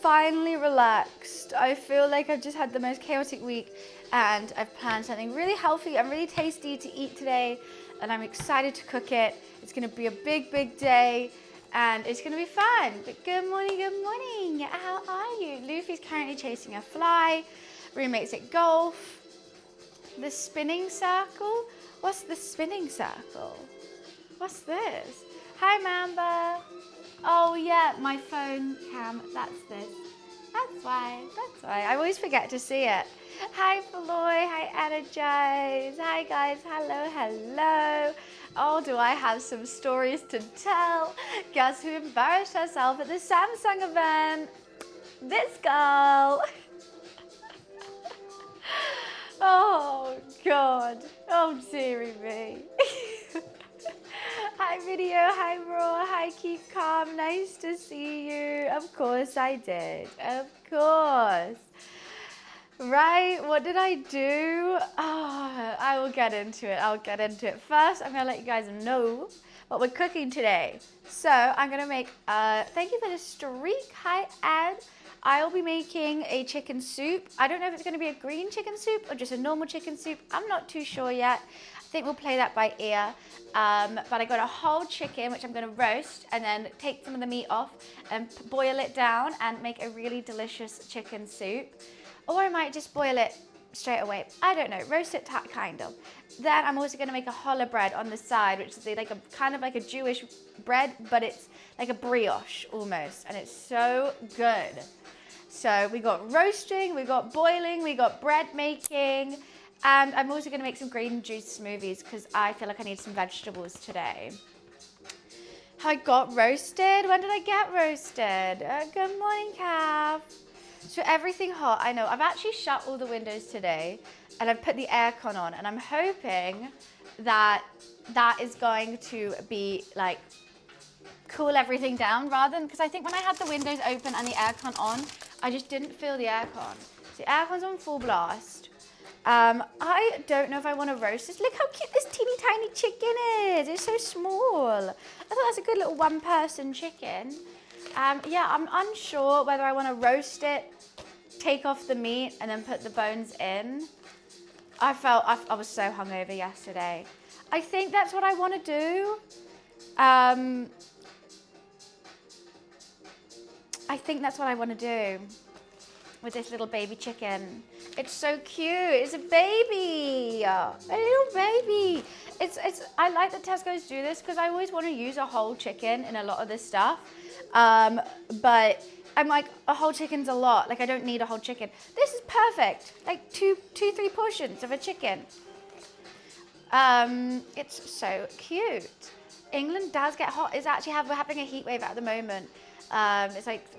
finally relaxed. I feel like I've just had the most chaotic week and I've planned something really healthy and really tasty to eat today, and I'm excited to cook it. It's gonna be a big, big day and it's gonna be fun. But good morning, good morning. How are you? Luffy's currently chasing a fly. Roommate's at golf. The spinning circle? What's the spinning circle? What's this? Hi, Mamba. Oh yeah, my phone cam, that's this. That's why. I always forget to see it. Hi, Floy. Hi, Energize. Hi, guys. Hello, hello. Oh, do I have some stories to tell? Guess who embarrassed herself at the Samsung event? This girl. Oh, God. Oh, dearie me. Hi, Video. Hi, Raw. Hi, Keep Calm. Nice to see you. Of course I did. Of course. Right, what did I do? Oh, I will get into it. I'll get into it. First, I'm going to let you guys know what we're cooking today. So, I'm going to make, thank you for the streak. Hi, Ed. I'll be making a chicken soup. I don't know if it's going to be a green chicken soup or just a normal chicken soup. I'm not too sure yet. I think we'll play that by ear. But I got a whole chicken, which I'm going to roast and then take some of the meat off and boil it down and make a really delicious chicken soup. Or I might just boil it straight away. I don't know, roast it kind of. Then I'm also going to make a challah bread on the side, which is like a kind of like a Jewish bread, but it's like a brioche almost, and it's so good. So we got roasting, we got boiling, we got bread making, and I'm also going to make some green juice smoothies because I feel like I need some vegetables today. I got roasted. When did I get roasted? Good morning, Cav. So everything hot, I know. I've actually shut all the windows today and I've put the aircon on, and I'm hoping that that is going to be like cool everything down rather than, because I think when I had the windows open and the aircon on, I just didn't feel the aircon. So the aircon's on full blast. I don't know if I want to roast this. Look how cute this teeny tiny chicken is. It's so small. I thought that's a good little one-person chicken. Yeah, I'm unsure whether I want to roast it, take off the meat, and then put the bones in. I was so hungover yesterday. I think that's what I want to do. I think that's what I want to do with this little baby chicken. It's so cute. It's a baby. A little baby. I like that Tesco's do this because I always want to use a whole chicken in a lot of this stuff. But I'm like, a whole chicken's a lot. Like, I don't need a whole chicken. This is perfect. Like two, 3 portions of a chicken. It's so cute. England does get hot. We're having a heat wave at the moment. It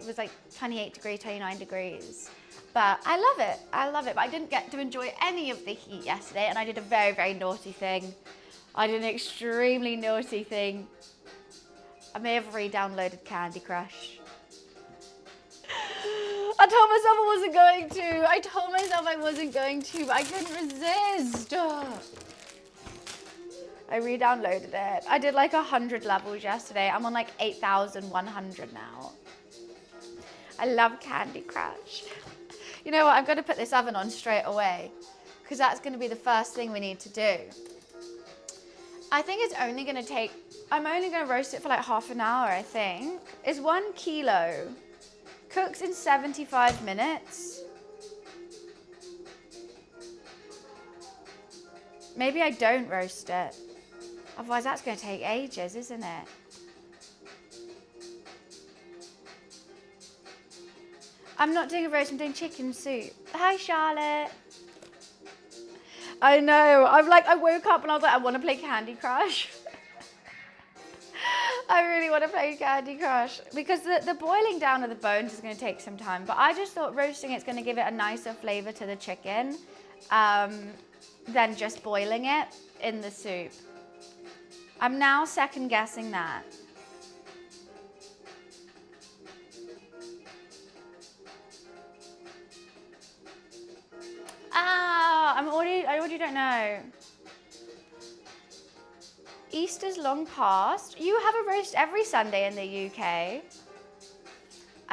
was like 28 degrees, 29 degrees. But I love it. But I didn't get to enjoy any of the heat yesterday, and I did a very, very naughty thing. I did an extremely naughty thing. I may have re-downloaded Candy Crush. I told myself I wasn't going to, but I couldn't resist. I re-downloaded it. I did like 100 levels yesterday. I'm on like 8,100 now. I love Candy Crush. You know what? I'm going to put this oven on straight away because that's going to be the first thing we need to do. I think it's only going to take, I'm only going to roast it for like half an hour, I think. It's 1 kilo. Cooks in 75 minutes. Maybe I don't roast it. Otherwise that's going to take ages, isn't it? I'm not doing a roast, I'm doing chicken soup. Hi, Charlotte. I know. I woke up and I was like, I want to play Candy Crush. I really want to play Candy Crush because the boiling down of the bones is going to take some time. But I just thought roasting it's going to give it a nicer flavor to the chicken than just boiling it in the soup. I'm now second guessing that. I already don't know. Easter's long past. You have a roast every Sunday in the UK.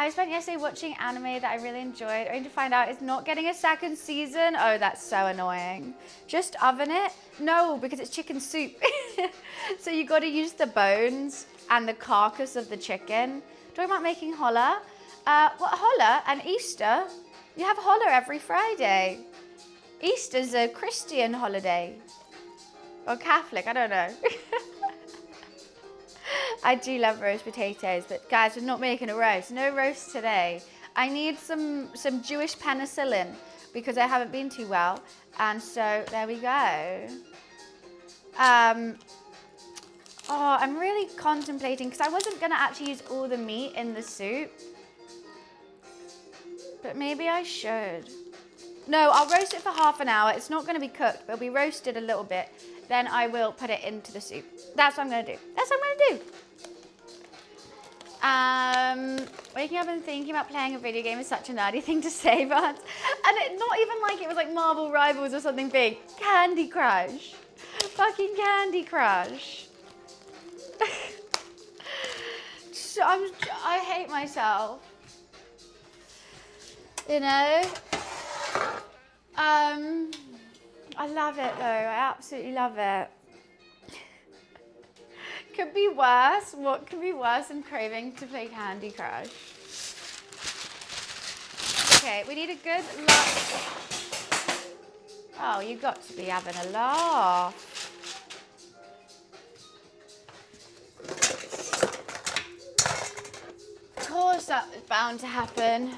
I spent yesterday watching anime that I really enjoyed, only to find out it's not getting a second season. Oh, that's so annoying. Just oven it? No, because it's chicken soup. So you got to use the bones and the carcass of the chicken. Talking about making challah. What, challah and Easter? You have challah every Friday. Easter's a Christian holiday. Or Catholic, I don't know. I do love roast potatoes, but guys, we're not making a roast. No roast today. I need some Jewish penicillin because I haven't been too well. And so there we go. Oh, I'm really contemplating because I wasn't going to actually use all the meat in the soup. But maybe I should. No, I'll roast it for half an hour. It's not going to be cooked, but it'll be roasted a little bit. Then I will put it into the soup. That's what I'm going to do. That's what I'm going to do. Waking up and thinking about playing a video game is such a nerdy thing to say, but and it not even like it was like Marvel Rivals or something big. Candy Crush. Fucking Candy Crush. So I hate myself. You know? I love it though. I absolutely love it. Could be worse. What could be worse than craving to play Candy Crush? Okay, we need a good laugh. Oh, you got to be having a laugh. Of course that was bound to happen.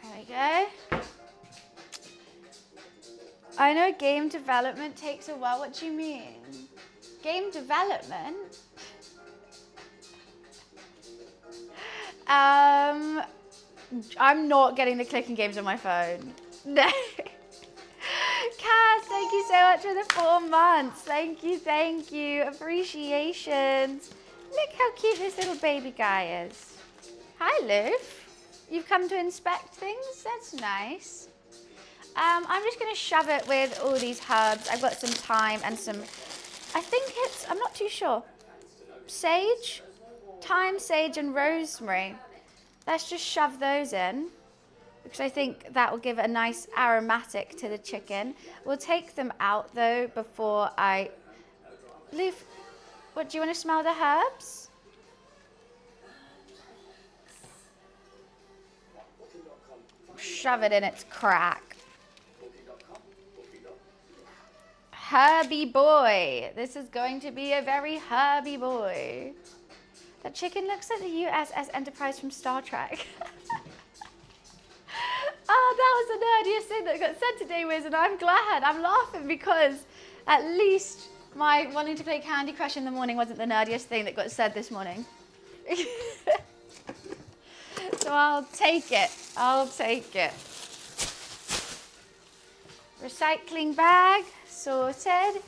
There we go. I know game development takes a while. What do you mean? Game development? I'm not getting the clicking games on my phone. No. Cass, thank you so much for the 4 months. Thank you, thank you. Appreciations. Look how cute this little baby guy is. Hi, Loof. You've come to inspect things? That's nice. I'm just going to shove it with all these herbs. I've got some thyme and some, I think it's, I'm not too sure, sage? Thyme, sage and rosemary. Let's just shove those in because I think that will give a nice aromatic to the chicken. We'll take them out though before I leave. What, do you want to smell the herbs? Shove it in its crack. Herby boy. This is going to be a very herby boy. That chicken looks like the USS Enterprise from Star Trek. Oh, that was the nerdiest thing that got said today, Wiz, and I'm glad. I'm laughing because at least my wanting to play Candy Crush in the morning wasn't the nerdiest thing that got said this morning. So I'll take it. I'll take it. Recycling bag sorted.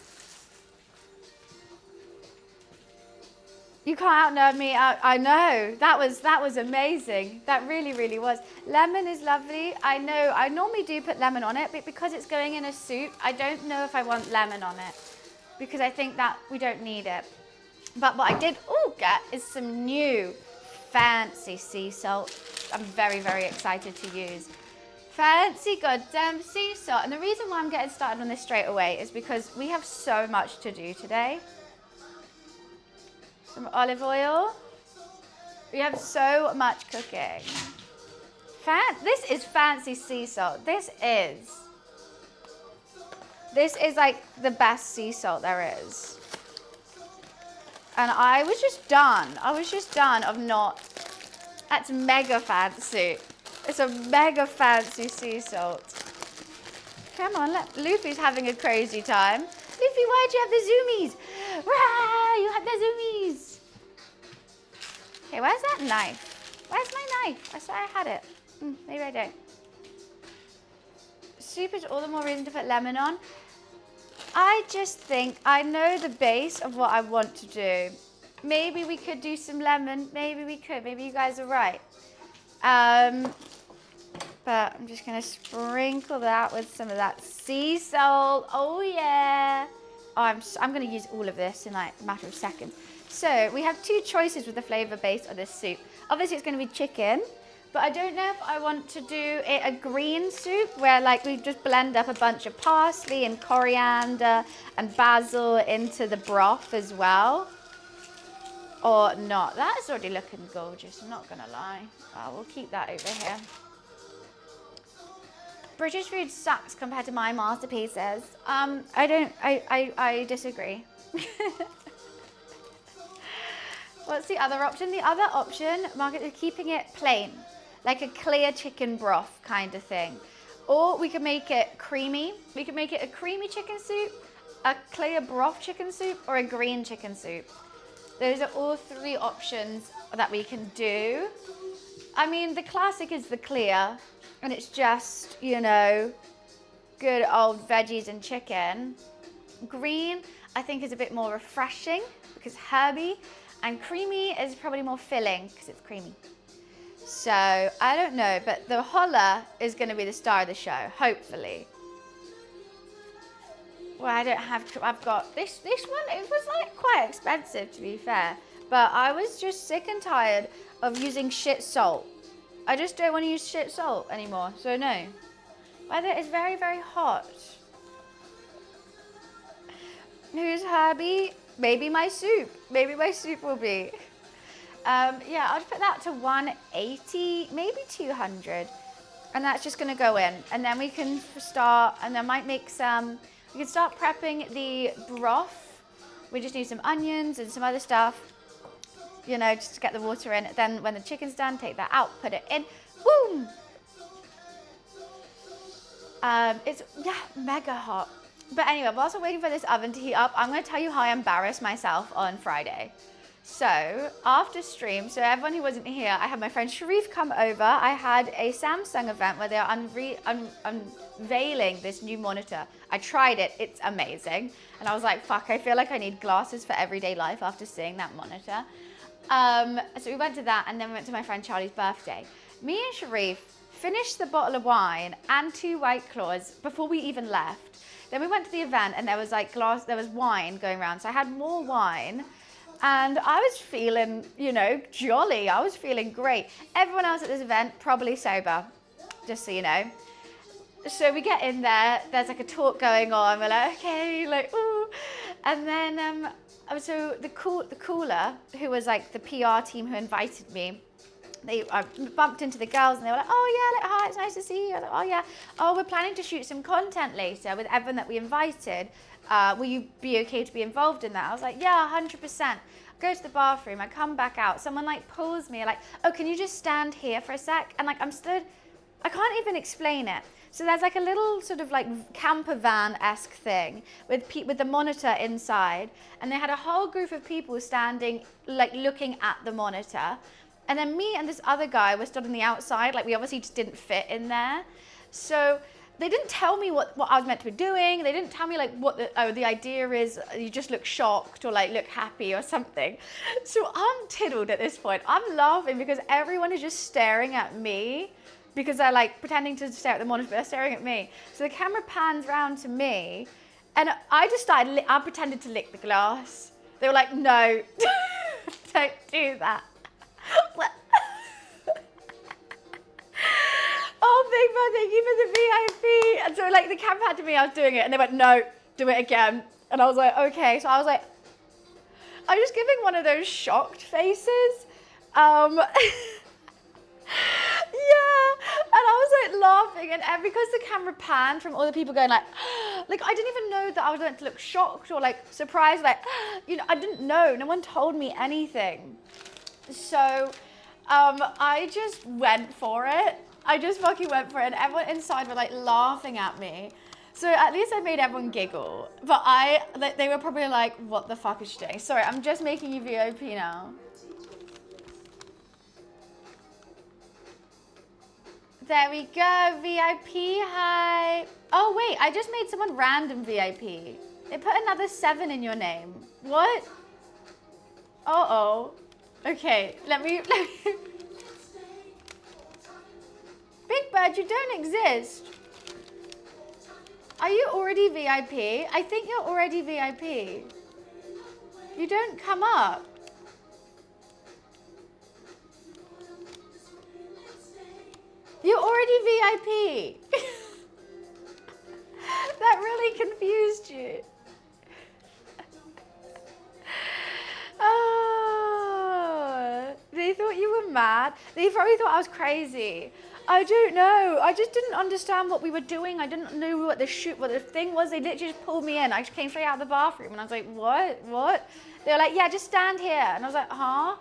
You can't out-nerd me. I know. That was amazing. That really, really was. Lemon is lovely. I know. I normally do put lemon on it, but because it's going in a soup, I don't know if I want lemon on it because I think that we don't need it. But what I did get is some new fancy sea salt. I'm very, very excited to use. Fancy goddamn sea salt. And the reason why I'm getting started on this straight away is because we have so much to do today. Some olive oil. We have so much cooking. This is fancy sea salt. This is like the best sea salt there is. And I was just done. Of not. That's mega fancy. It's a mega fancy sea salt. Come on, Luffy's having a crazy time. Luffy, why'd you have the zoomies? Rah, you had the zoomies. Okay, where's that knife? Where's my knife? I swear I had it. Maybe I don't. Soup is all the more reason to put lemon on. I just think I know the base of what I want to do. Maybe we could do some lemon. Maybe we could. Maybe you guys are right. But I'm just going to sprinkle that with some of that sea salt. Oh, yeah. I'm going to use all of this in like a matter of seconds. So we have two choices with the flavor base of this soup. Obviously it's going to be chicken, but I don't know if I want to do a green soup where like we just blend up a bunch of parsley and coriander and basil into the broth as well. Or not. That's already looking gorgeous, I'm not going to lie. We'll keep that over here. British food sucks compared to my masterpieces. I disagree. What's the other option? The other option, Margaret, is keeping it plain, like a clear chicken broth kind of thing. Or we could make it creamy. We could make it a creamy chicken soup, a clear broth chicken soup, or a green chicken soup. Those are all three options that we can do. I mean, the classic is the clear, and it's just, you know, good old veggies and chicken. Green, I think, is a bit more refreshing because herby, and creamy is probably more filling because it's creamy. So, I don't know, but the challah is going to be the star of the show, hopefully. Well, I don't have, I've got this one, it was like quite expensive to be fair, but I was just sick and tired of using shit salt. I just don't want to use shit salt anymore, so no. Weather is very, very hot. Who's Herbie? Maybe my soup. Maybe my soup will be. Yeah, I'll just put that to 180, maybe 200. And that's just going to go in. And then we can start, and I might make some, we can start prepping the broth. We just need some onions and some other stuff, you know, just to get the water in. Then when the chicken's done, take that out, put it in. Boom! It's, yeah, mega hot. But anyway, whilst I'm waiting for this oven to heat up, I'm going to tell you how I embarrassed myself on Friday. So, after stream, so everyone who wasn't here, I had my friend Sharif come over. I had a Samsung event where they are unveiling this new monitor. I tried it, it's amazing. And I was like, fuck, I feel like I need glasses for everyday life after seeing that monitor. So we went to that, and then we went to my friend Charlie's birthday. Me and Sharif finished the bottle of wine and 2 White Claws before we even left. Then we went to the event, and there was like there was wine going around. So I had more wine, and I was feeling, you know, jolly. I was feeling great. Everyone else at this event, probably sober, just so you know. So we get in there, there's like a talk going on. We're like, okay, like, ooh. And then, so the cooler, who was like the PR team who invited me, they bumped into the girls and they were like, oh yeah, like, hi, it's nice to see you. I was like, oh yeah, oh, we're planning to shoot some content later with everyone that we invited. Will you be okay to be involved in that? I was like, yeah, 100%. I go to the bathroom, I come back out, someone like pulls me like, oh, can you just stand here for a sec? And like, I'm stood, I can't even explain it. So there's like a little sort of like camper van-esque thing with the monitor inside, and they had a whole group of people standing, like looking at the monitor. And then me and this other guy were stood on the outside, like we obviously just didn't fit in there. So they didn't tell me what I was meant to be doing. They didn't tell me like what the idea is. You just look shocked or like look happy or something. So I'm tiddled at this point. I'm laughing because everyone is just staring at me because they're like pretending to stare at the monitor, but they're staring at me. So the camera pans round to me, and I just started, I pretended to lick the glass. They were like, no, don't do that. Oh, big man, thank you for the VIP. And so like the camera had to me, I was doing it, and they went, no, do it again. And I was like, okay. So I was like, I was just giving one of those shocked faces. Yeah, and I was like laughing, and because the camera panned from all the people going like I didn't even know that I was meant to look shocked or like surprised, like, you know, I didn't know, no one told me anything. So I just went for it. I just fucking went for it, and everyone inside were like laughing at me. So at least I made everyone giggle, but they were probably like, what the fuck is she doing? Sorry, I'm just making you VIP now. There we go, VIP, hi. Oh wait, I just made someone random VIP. They put another 7 in your name. What? Uh-oh. Okay, let me... Big Bird, you don't exist. Are you already VIP? I think you're already VIP. You don't come up. You're already VIP. That really confused you. Oh, they thought you were mad. They probably thought I was crazy. I don't know. I just didn't understand what we were doing. I didn't know what the thing was. They literally just pulled me in. I just came straight out of the bathroom and I was like, what? What? They were like, yeah, just stand here. And I was like, huh?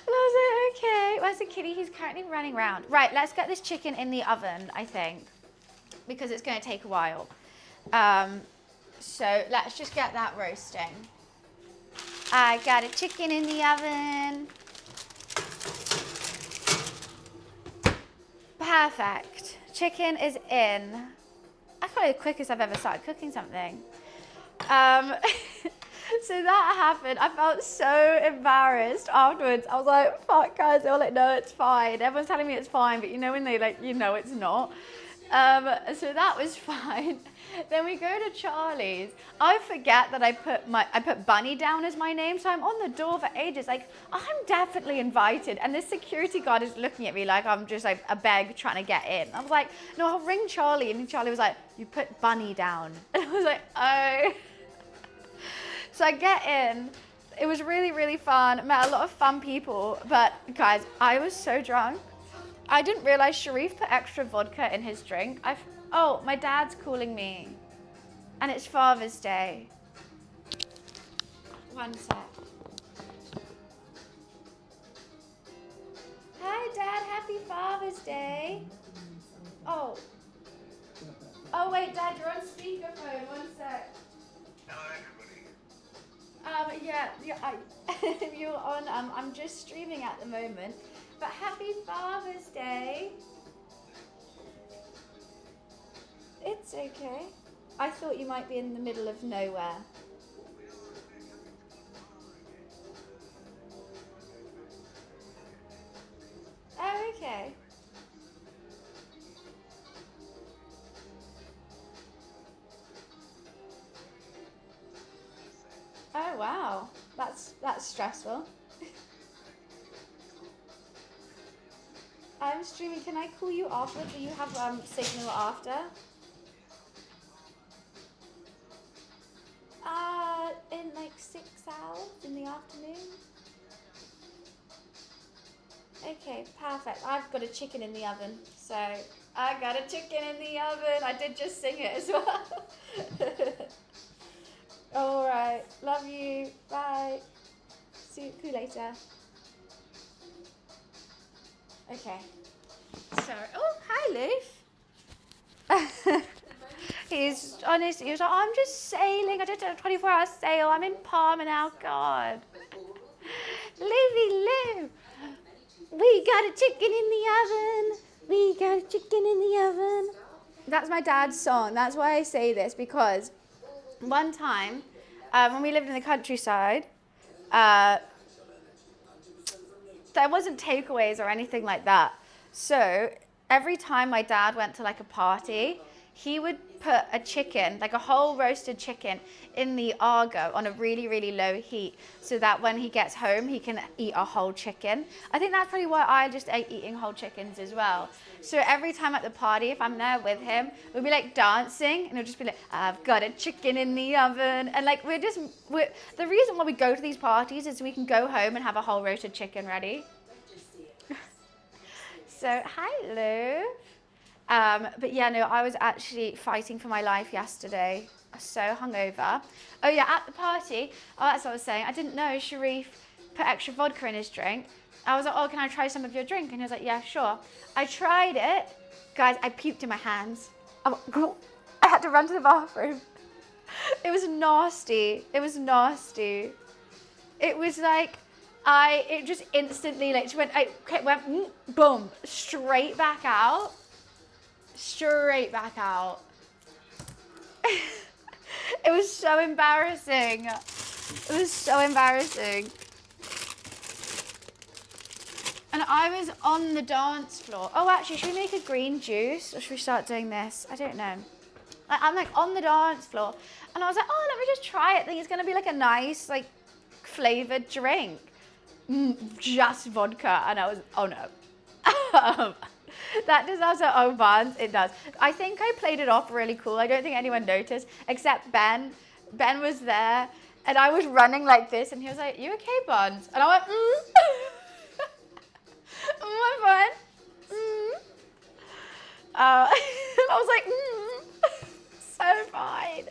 And I was like, okay. Where's the kitty? He's currently running around. Right, let's get this chicken in the oven, I think, because it's going to take a while. So let's just get that roasting. I got a chicken in the oven. Perfect. Chicken is in. That's probably the quickest I've ever started cooking something. So that happened. I felt so embarrassed afterwards. I was like, fuck guys. They were like, no, it's fine. Everyone's telling me it's fine, but you know when they it's not. So that was fine. Then we go to Charlie's. I forget that I put Bunny down as my name, so I'm on the door for ages. Like, I'm definitely invited, and this security guard is looking at me like I'm just like a beg trying to get in. I was like, no, I'll ring Charlie, and Charlie was like, you put Bunny down, and I was like, oh. So I get in. It was really, really fun. Met a lot of fun people, but guys, I was so drunk. I didn't realize Sharif put extra vodka in his drink. Oh, my dad's calling me. And it's Father's Day. One sec. Hi, Dad. Happy Father's Day. Oh. Oh, wait, Dad, you're on speakerphone. One sec. Hello, everybody. You're on, I'm just streaming at the moment. But happy Father's Day. It's okay. I thought you might be in the middle of nowhere. Oh, okay. Oh, wow. That's stressful. I'm streaming. Can I call you after? Do you have signal after? In like 6 hours in the afternoon. Okay, perfect. I've got a chicken in the oven. So I got a chicken in the oven. I did just sing it as well. All right. Love you. Bye. See you later. Okay. Sorry. Oh, hi, Loof. He's honestly, he was like, oh, I'm just sailing. I just did a 24-hour sail. I'm in Palma now. God. Loofy Lou. We got a chicken in the oven. We got a chicken in the oven. That's my dad's song. That's why I say this, because one time when we lived in the countryside, there wasn't takeaways or anything like that. So every time my dad went to like a party, he would put a chicken, like a whole roasted chicken, in the Argo on a really, really low heat, so that when he gets home, he can eat a whole chicken. I think that's probably why I just ate eating whole chickens as well. So every time at the party, if I'm there with him, we'll be like dancing, and he'll just be like, I've got a chicken in the oven. And like, the reason why we go to these parties is so we can go home and have a whole roasted chicken ready. So, hi, Lou. But yeah, no, I was actually fighting for my life yesterday. I was so hungover. Oh yeah, at the party, that's what I was saying. I didn't know Sharif put extra vodka in his drink. I was like, oh, can I try some of your drink? And he was like, yeah, sure. I tried it. Guys, I puked in my hands. I had to run to the bathroom. It was nasty. It was nasty. It was like, it just instantly, like, went, boom, straight back out. Straight back out. It was so embarrassing. It was so embarrassing. And I was on the dance floor. Oh, actually, should we make a green juice? Or should we start doing this? I don't know. I'm like on the dance floor. And I was like, oh, let me just try it. I think it's going to be like a nice, like, flavored drink. Just vodka. And I was, oh no. That does also, oh, Barnes, it does. I think I played it off really cool. I don't think anyone noticed, except Ben. Ben was there. And I was running like this. And he was like, you okay, Barnes? And I went, my friend. I was like, so fine.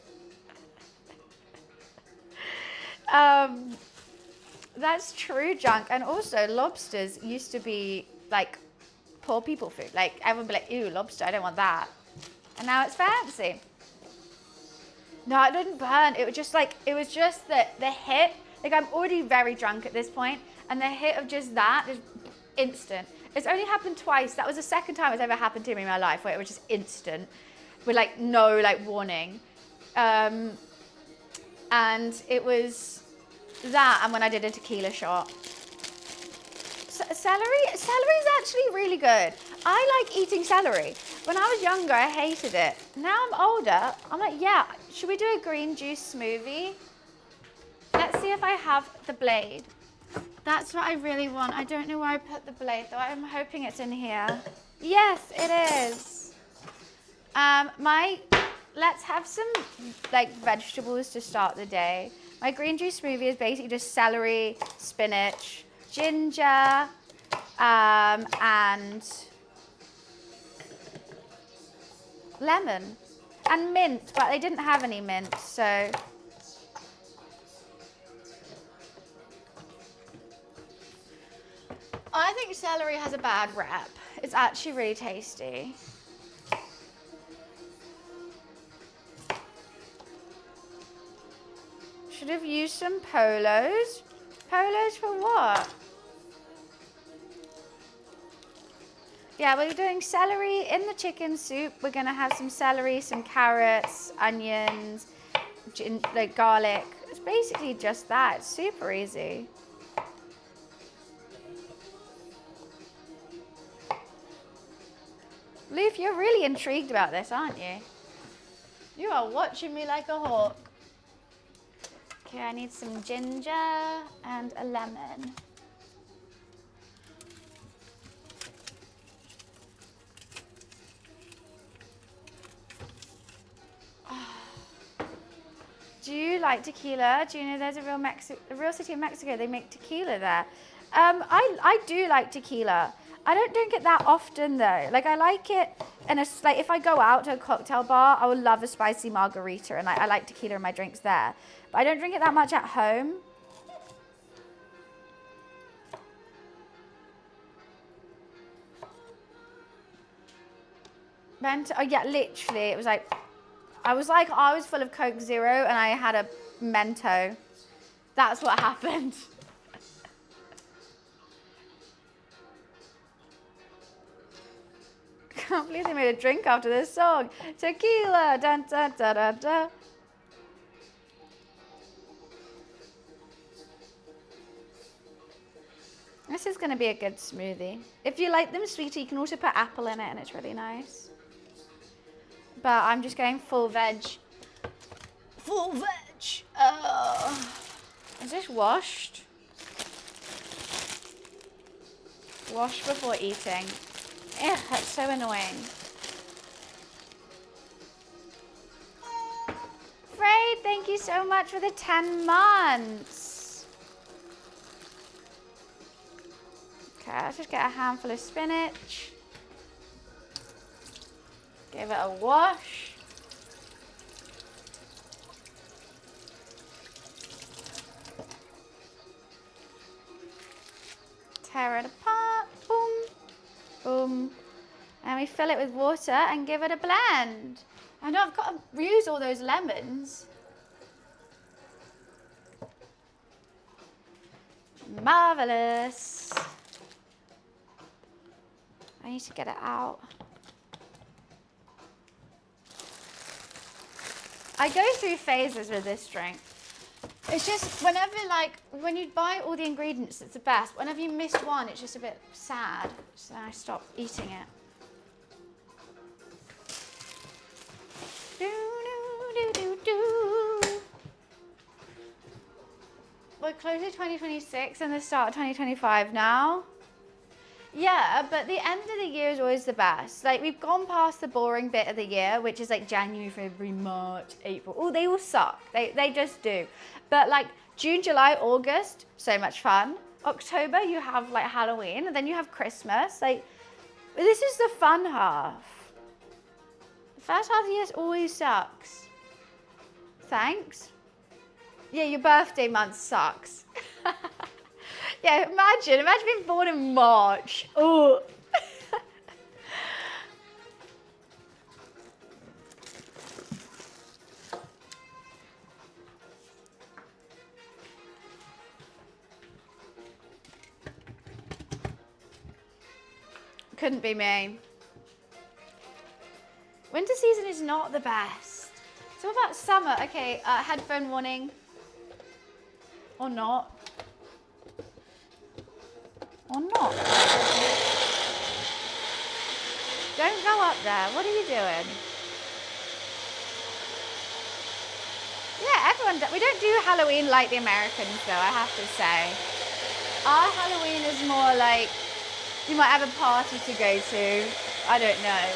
That's true, Junk. And also, lobsters used to be like poor people food. Like everyone would be like, ew, lobster, I don't want that. And now it's fancy. No, it didn't burn. It was just like, it was just the hit. Like I'm already very drunk at this point, and the hit of just that is instant. It's only happened twice. That was the second time it's ever happened to me in my life, where it was just instant, with like no like warning. And it was that, and when I did a tequila shot. Celery is actually really good. I like eating celery. When I was younger, I hated it. Now I'm older, I'm like, yeah, should we do a green juice smoothie? Let's see if I have the blade. That's what I really want. I don't know where I put the blade though. I'm hoping it's in here. Yes, it is. Let's have some like vegetables to start the day. My green juice smoothie is basically just celery, spinach, ginger, and lemon and mint, but they didn't have any mint, so. I think celery has a bad rep. It's actually really tasty. Should have used some polos. Polos for what? Yeah, we're doing celery in the chicken soup. We're gonna have some celery, some carrots, onions, like garlic. It's basically just that. It's super easy. Loof, you're really intrigued about this, aren't you? You are watching me like a hawk. Okay, I need some ginger and a lemon. Do you like tequila? Do you know there's a real city of Mexico, they make tequila there? I do like tequila. I don't drink it that often though. Like I like it, and like if I go out to a cocktail bar, I would love a spicy margarita, and I like tequila in my drinks there. But I don't drink it that much at home. Oh yeah, literally, it was like, I was full of Coke Zero and I had a Mento. That's what happened. I can't believe they made a drink after this song. Tequila, dun dun dun dun dun. This is going to be a good smoothie. If you like them sweeter, you can also put apple in it and it's really nice. But I'm just going full veg. Full veg. Is this washed? Wash before eating. Ugh, that's so annoying. Frey, thank you so much for the 10 months. Okay, let's just get a handful of spinach. Give it a wash. Tear it apart. Boom. Boom. And we fill it with water and give it a blend. I know I've got to use all those lemons. Marvelous. I need to get it out. I go through phases with this drink. It's just whenever, like, when you buy all the ingredients, it's the best. Whenever you miss one, it's just a bit sad. So I stop eating it. We're close to 2026 and the start of 2025 now. Yeah, but the end of the year is always the best. Like, we've gone past the boring bit of the year, which is like January, February, March, April. Oh, they all suck. They just do. But like June, July, August, so much fun. October, you have like Halloween, and then you have Christmas. Like, this is the fun half. The first half of the year always sucks. Thanks. Yeah, your birthday month sucks. Yeah, imagine being born in March. Oh. Couldn't be me. Winter season is not the best. So what about summer? Okay, headphone warning. Or not. Or not. Don't go up there. What are you doing? Yeah, everyone does. We don't do Halloween like the Americans, though, I have to say. Our Halloween is more like, you might have a party to go to. I don't know.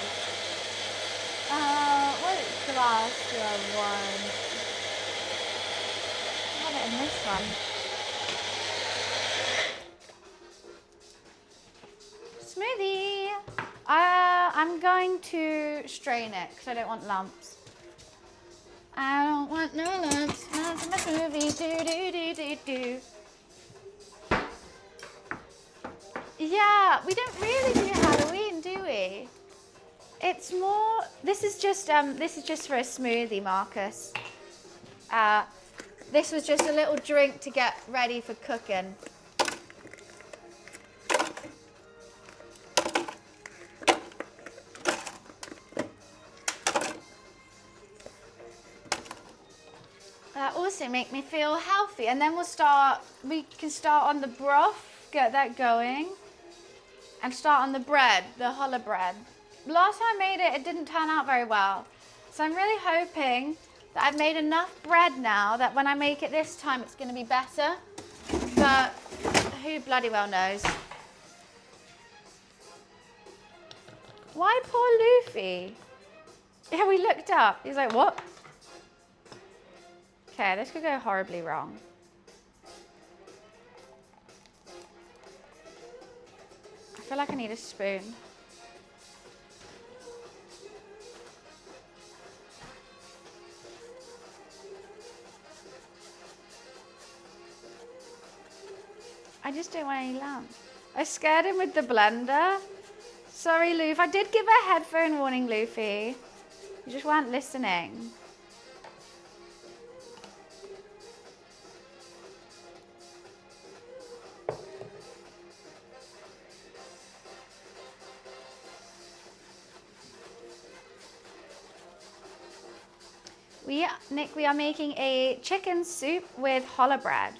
What glass do I want? I have it in this one. Smoothie. I'm going to strain it because I don't want lumps. I don't want no lumps. That's my smoothie. Do. Yeah, we don't really do Halloween, do we? It's more. This is just for a smoothie, Marcus. This was just a little drink to get ready for cooking. That also make me feel healthy, and then we can start on the broth, get that going, and start on the bread, the challah bread. Last time I made it, it didn't turn out very well. So I'm really hoping that I've made enough bread now that when I make it this time, it's gonna be better. But who bloody well knows? Why poor Luffy? Yeah, we looked up. He's like, what? Okay, this could go horribly wrong. I feel like I need a spoon. I just don't want any lamb. I scared him with the blender. Sorry, Luffy. I did give a headphone warning, Luffy. You just weren't listening. Nick, we are making a chicken soup with challah bread.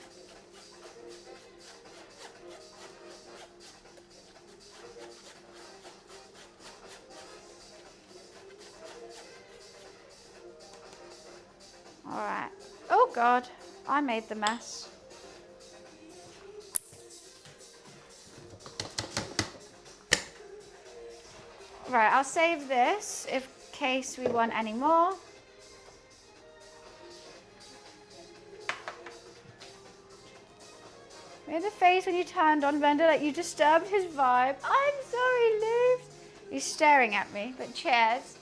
All right. Oh God, I made the mess. Right, I'll save this in case we want any more. Made the face when you turned on blender like you disturbed his vibe. I'm sorry, Lou. He's staring at me, but cheers.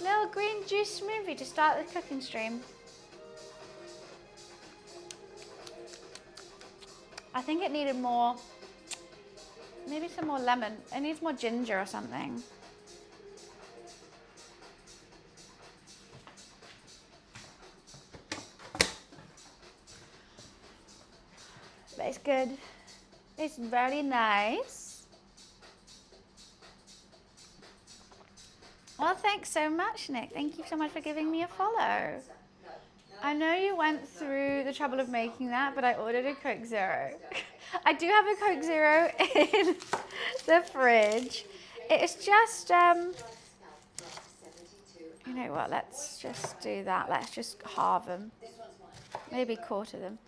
Little green juice smoothie to start the cooking stream. I think it needed more, maybe some more lemon. It needs more ginger or something. But it's good. It's very nice. Well, thanks so much, Nick. Thank you so much for giving me a follow. I know you went through the trouble of making that, but I ordered a Coke Zero. I do have a Coke Zero in the fridge. It's just, you know what, let's just do that. Let's just halve them. Maybe quarter them.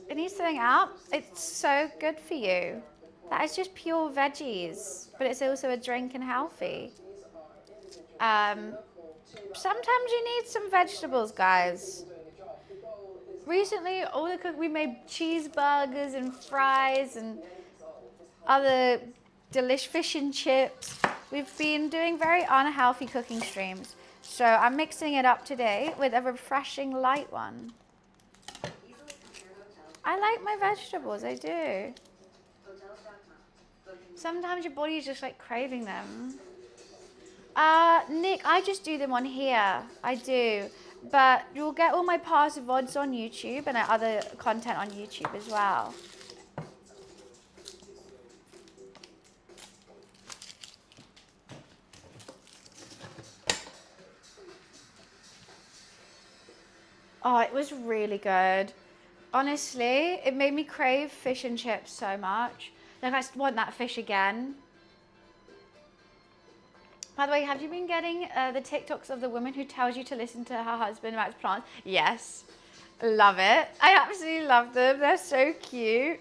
It needs something out. It's so good for you. That is just pure veggies, but it's also a drink and healthy. Sometimes you need some vegetables, guys. Recently, we made cheeseburgers and fries and other delish fish and chips. We've been doing very unhealthy cooking streams. So I'm mixing it up today with a refreshing light one. I like my vegetables, I do. Sometimes your body is just like craving them. Nick, I just do them on here. I do. But you'll get all my past VODs on YouTube and other content on YouTube as well. Oh, it was really good. Honestly, it made me crave fish and chips so much. Like, I want that fish again. By the way, have you been getting the TikToks of the woman who tells you to listen to her husband about his plants? Yes. Love it. I absolutely love them. They're so cute.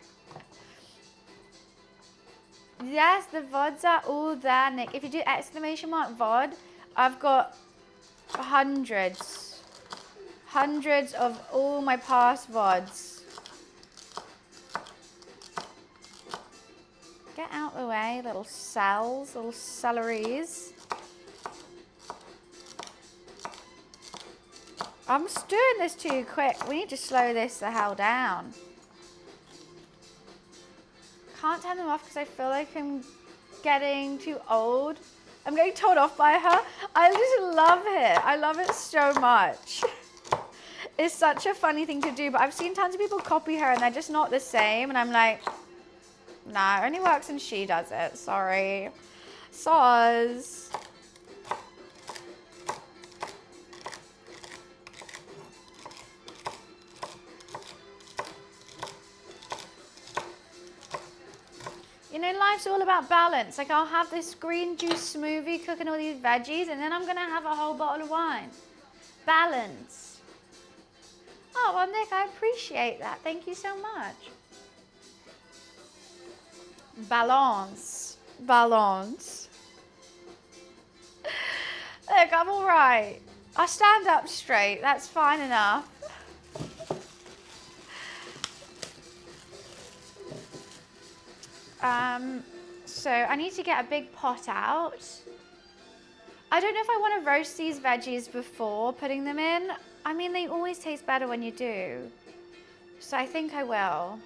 Yes, the VODs are all there, Nick. If you do exclamation mark VOD, I've got hundreds. Hundreds of all my past VODs. Get out the way, little cells, little celeries. I'm doing this too quick. We need to slow this the hell down. Can't turn them off because I feel like I'm getting too old. I'm getting told off by her. I just love it. I love it so much. It's such a funny thing to do, but I've seen tons of people copy her and they're just not the same. And I'm like, nah, it only works when she does it. Sorry. Soz. You know, life's all about balance. Like, I'll have this green juice smoothie cooking all these veggies, and then I'm going to have a whole bottle of wine. Balance. Oh, well, Nick, I appreciate that. Thank you so much. Balance. Balance. Look, I'm all right. I stand up straight. That's fine enough. So I need to get a big pot out. I don't know if I want to roast these veggies before putting them in. I mean, they always taste better when you do. So I think I will.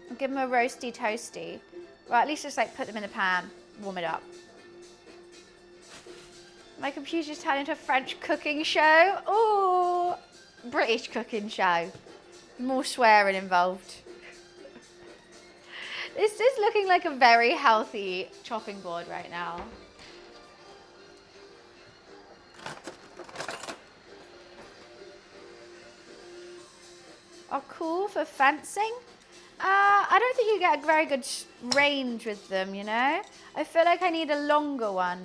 I'll give them a roasty toasty. Or at least just like put them in the pan, warm it up. My computer's turned into a French cooking show. Ooh, British cooking show. More swearing involved. This is looking like a very healthy chopping board right now. Oh, cool for fencing. I don't think you get a very good range with them, you know? I feel like I need a longer one.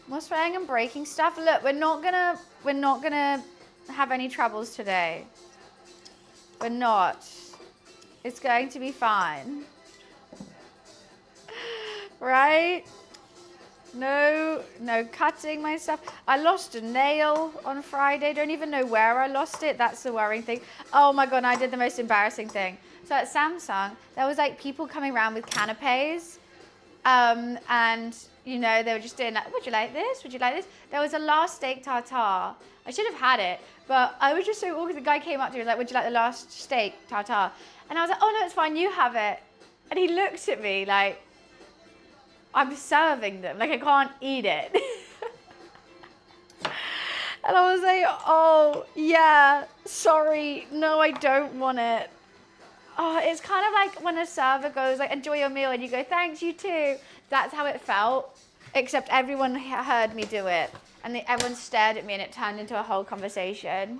More spraying and breaking stuff. Look, we're not gonna have any troubles today. We're not. It's going to be fine. Right? No cutting myself. I lost a nail on Friday. Don't even know where I lost it. That's the worrying thing. Oh my God, I did the most embarrassing thing. So at Samsung, there was like people coming around with canapes. And you know, they were just doing like, would you like this? Would you like this? There was a last steak tartare. I should have had it, but I was just so awkward. The guy came up to me and was like, would you like the last steak tartare? And I was like, oh no, it's fine, you have it. And he looked at me like, I'm serving them, like I can't eat it. And I was like, oh yeah, sorry, no, I don't want it. Oh, it's kind of like when a server goes like, enjoy your meal, and you go, thanks, you too. That's how it felt, except everyone heard me do it. And everyone stared at me and it turned into a whole conversation.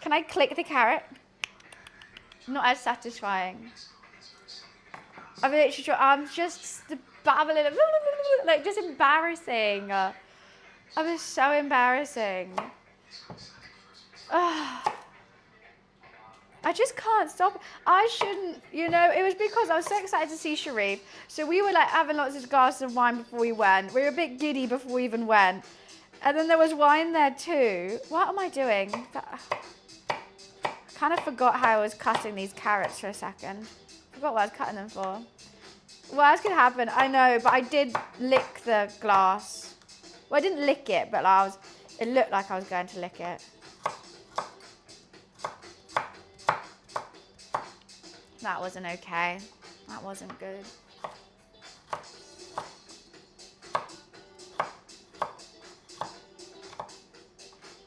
Can I click the carrot? Not as satisfying. I'm literally, I'm just babbling, like just embarrassing. I was so embarrassing. I just can't stop. I shouldn't, it was because I was so excited to see Sharif. So we were like having lots of glasses of wine before we went. We were a bit giddy before we even went. And then there was wine there too. What am I doing? I kind of forgot how I was cutting these carrots for a second. Forgot what I was cutting them for. What else could happen? I know, but I did lick the glass. Well, I didn't lick it, but it looked like I was going to lick it. That wasn't okay. That wasn't good.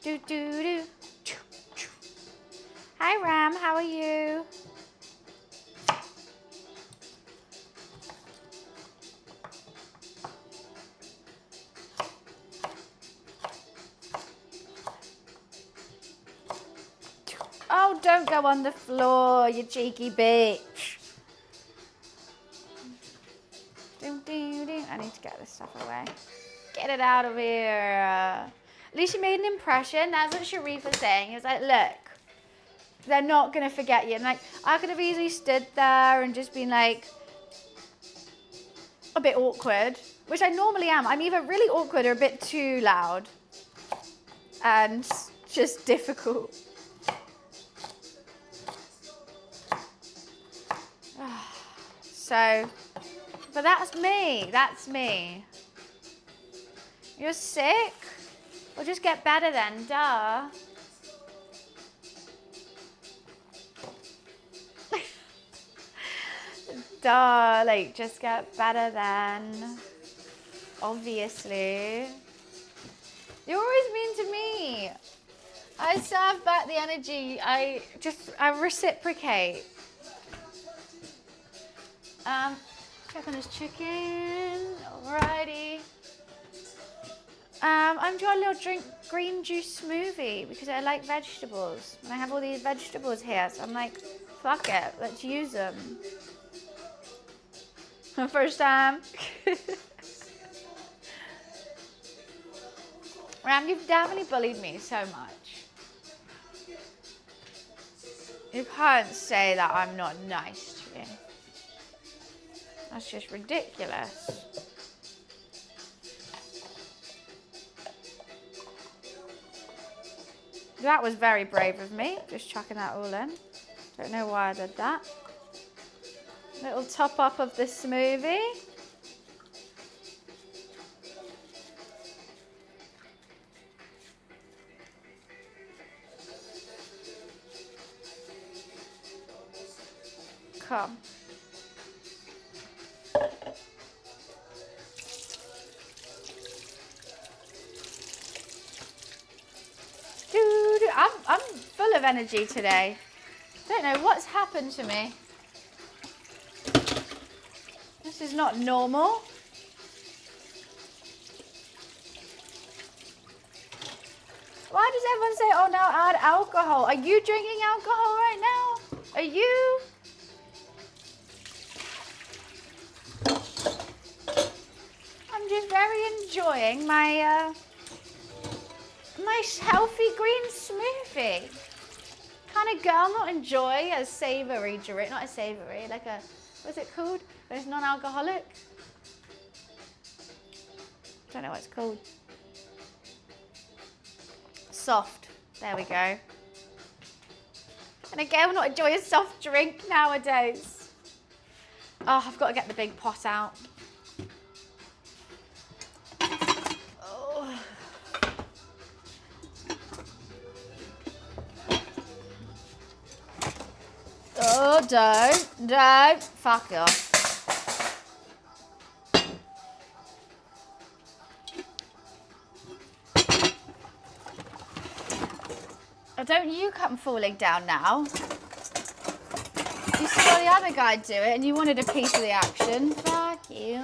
Do do do. Hi Ram, how are you? Oh, don't go on the floor, you cheeky bitch. I need to get this stuff away. Get it out of here. At least you made an impression. That's what Sharif was saying. He was like, look, they're not going to forget you. And like, I could have easily stood there and just been like, a bit awkward, which I normally am. I'm either really awkward or a bit too loud. And just difficult. So, but that's me. That's me. You're sick? Well, just get better then, duh. Duh, like, just get better then. Obviously. You're always mean to me. I serve back the energy. I reciprocate. Check on this chicken. Alrighty. I'm doing a little green juice smoothie because I like vegetables. And I have all these vegetables here, so I'm like, fuck it, let's use them. First time. Ram, you've definitely bullied me so much. You can't say that I'm not nice to you. That's just ridiculous. That was very brave of me, just chucking that all in. Don't know why I did that. Little top up of the smoothie. Come. Dude, I'm full of energy today. Don't know what's happened to me. This is not normal. Why does everyone say, oh, now add alcohol? Are you drinking alcohol right now? Are you? I'm just very enjoying my my healthy green smoothie. Kind of girl, not enjoy a savoury drink, not a savoury, like a, what's it called? But it's non-alcoholic. Don't know what it's called. Soft. There we go. And a girl not enjoy a soft drink nowadays. Oh, I've got to get the big pot out. Oh, don't, fuck off. Oh, don't you come falling down now. You the other guy do it and you wanted a piece of the action. Fuck you.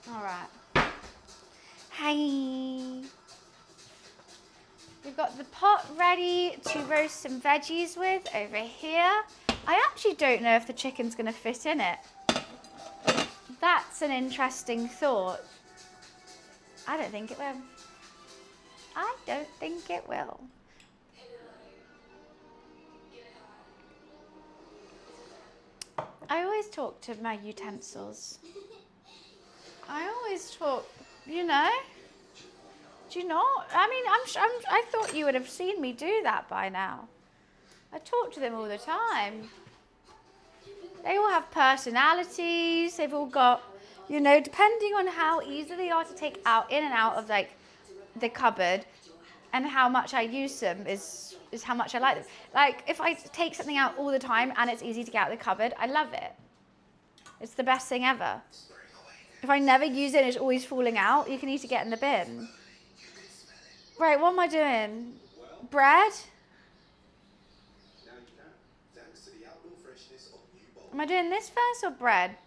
All right. Hey. We've got the pot ready to roast some veggies with over here. I actually don't know if the chicken's going to fit in it. That's an interesting thought. I don't think it will. I don't think it will. I always talk to my utensils. I always talk, you know. Do you not? I mean, I thought you would have seen me do that by now. I talk to them all the time. They all have personalities. They've all got, you know, depending on how easy they are to take out in and out of like the cupboard, and how much I use them is how much I like them. Like if I take something out all the time and it's easy to get out of the cupboard, I love it. It's the best thing ever. If I never use it and it's always falling out, you can easily get in the bin. Right, what am I doing? Bread? Am I doing this first or bread?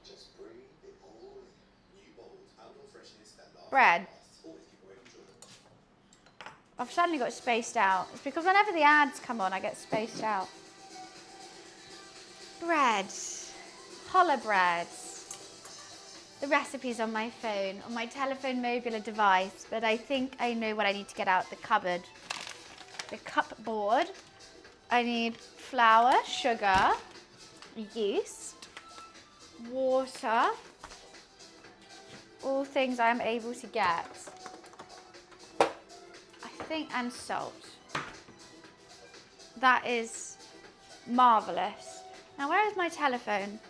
Bread. I've suddenly got spaced out. It's because whenever the ads come on, I get spaced out. Bread. Challah bread. The recipe's on my phone, on my telephone mobile device, but I think I know what I need to get out the cupboard. The cupboard. I need flour, sugar, yeast, water, all things I am able to get. I think, and salt. That is marvellous. Now, where is my telephone?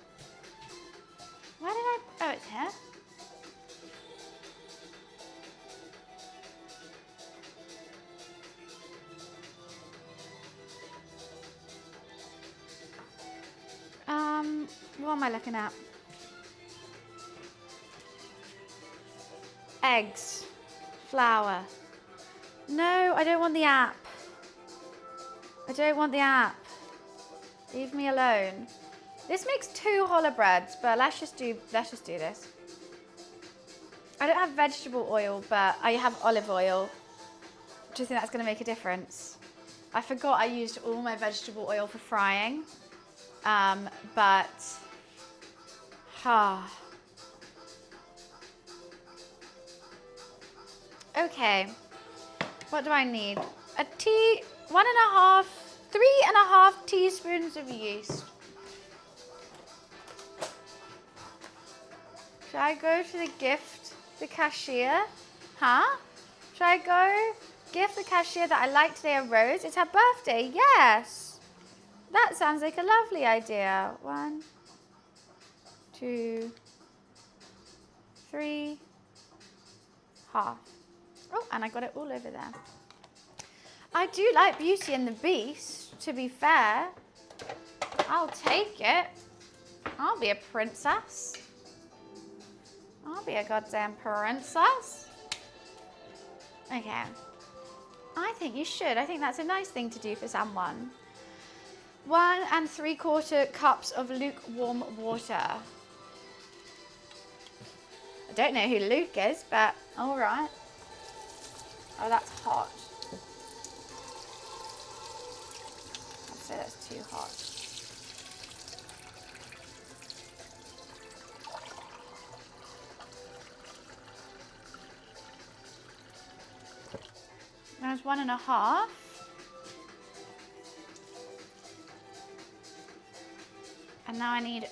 Where did I, oh, it's here. What am I looking at? Eggs, flour. No, I don't want the app. I don't want the app. Leave me alone. This makes 2 challah breads, but let's just do this. I don't have vegetable oil, but I have olive oil. Do you think that's going to make a difference? I forgot I used all my vegetable oil for frying, Okay, what do I need? 3.5 teaspoons of yeast. Should I go to the cashier? Huh? Should I go gift the cashier that I like today a rose? It's her birthday, yes. That sounds like a lovely idea. 1, 2, 3, half. Oh, and I got it all over there. I do like Beauty and the Beast, to be fair. I'll take it. I'll be a princess. I'll be a goddamn princess. Okay. I think you should. I think that's a nice thing to do for someone. 1 3/4 cups of lukewarm water. I don't know who Luke is, but all right. Oh, that's hot. I'd say that's too hot. There's 1.5. And now I need,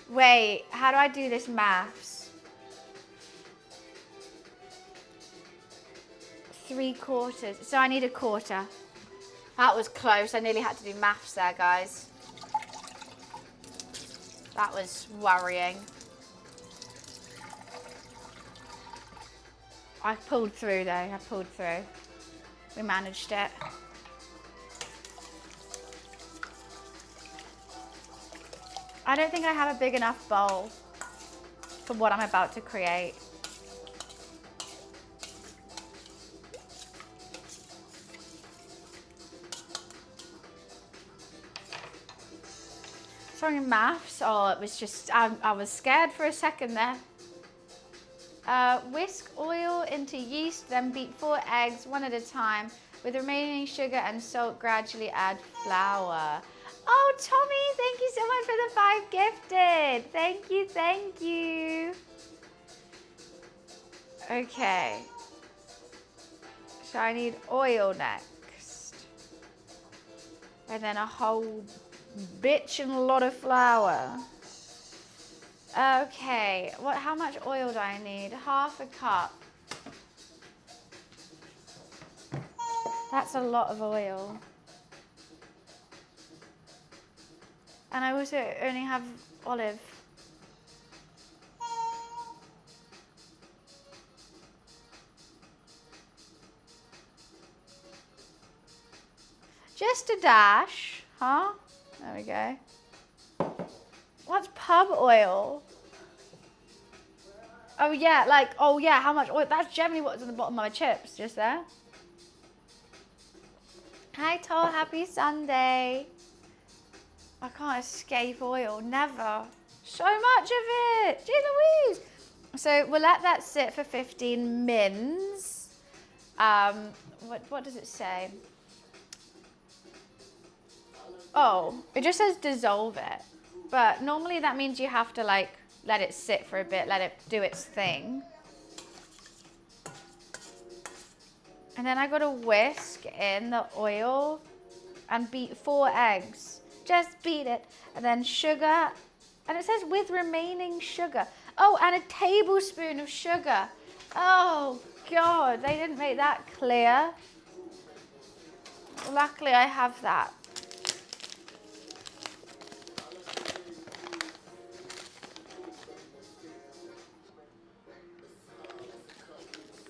wait, how do I do this maths? 3/4, so I need 1/4. That was close, I nearly had to do maths there, guys. That was worrying. I pulled through though, I pulled through. We managed it. I don't think I have a big enough bowl. for what I'm about to create. Sorry, maths. Oh, it was just, I was scared for a second there. Whisk oil into yeast, then beat 4 eggs, one at a time. With remaining sugar and salt, gradually add flour. Oh, Tommy, thank you so much for the 5 gifted. Thank you, thank you. Okay. So I need oil next. And then a whole bitch and a lot of flour. Okay, how much oil do I need? Half a cup. That's a lot of oil. And I also only have olive. Just a dash, huh? There we go. What's pub oil? Oh yeah, like, oh yeah, how much oil? That's generally what's on the bottom of my chips, just there. Hi Toll, happy Sunday. I can't escape oil, never. So much of it, jeez Louise. So we'll let that sit for 15 mins. What does it say? Oh, it just says dissolve it. But normally that means you have to like let it sit for a bit, let it do its thing. And then I gotta whisk in the oil and beat 4 eggs. Just beat it. And then sugar. And it says with remaining sugar. Oh, and a tablespoon of sugar. Oh, God, they didn't make that clear. Luckily, I have that.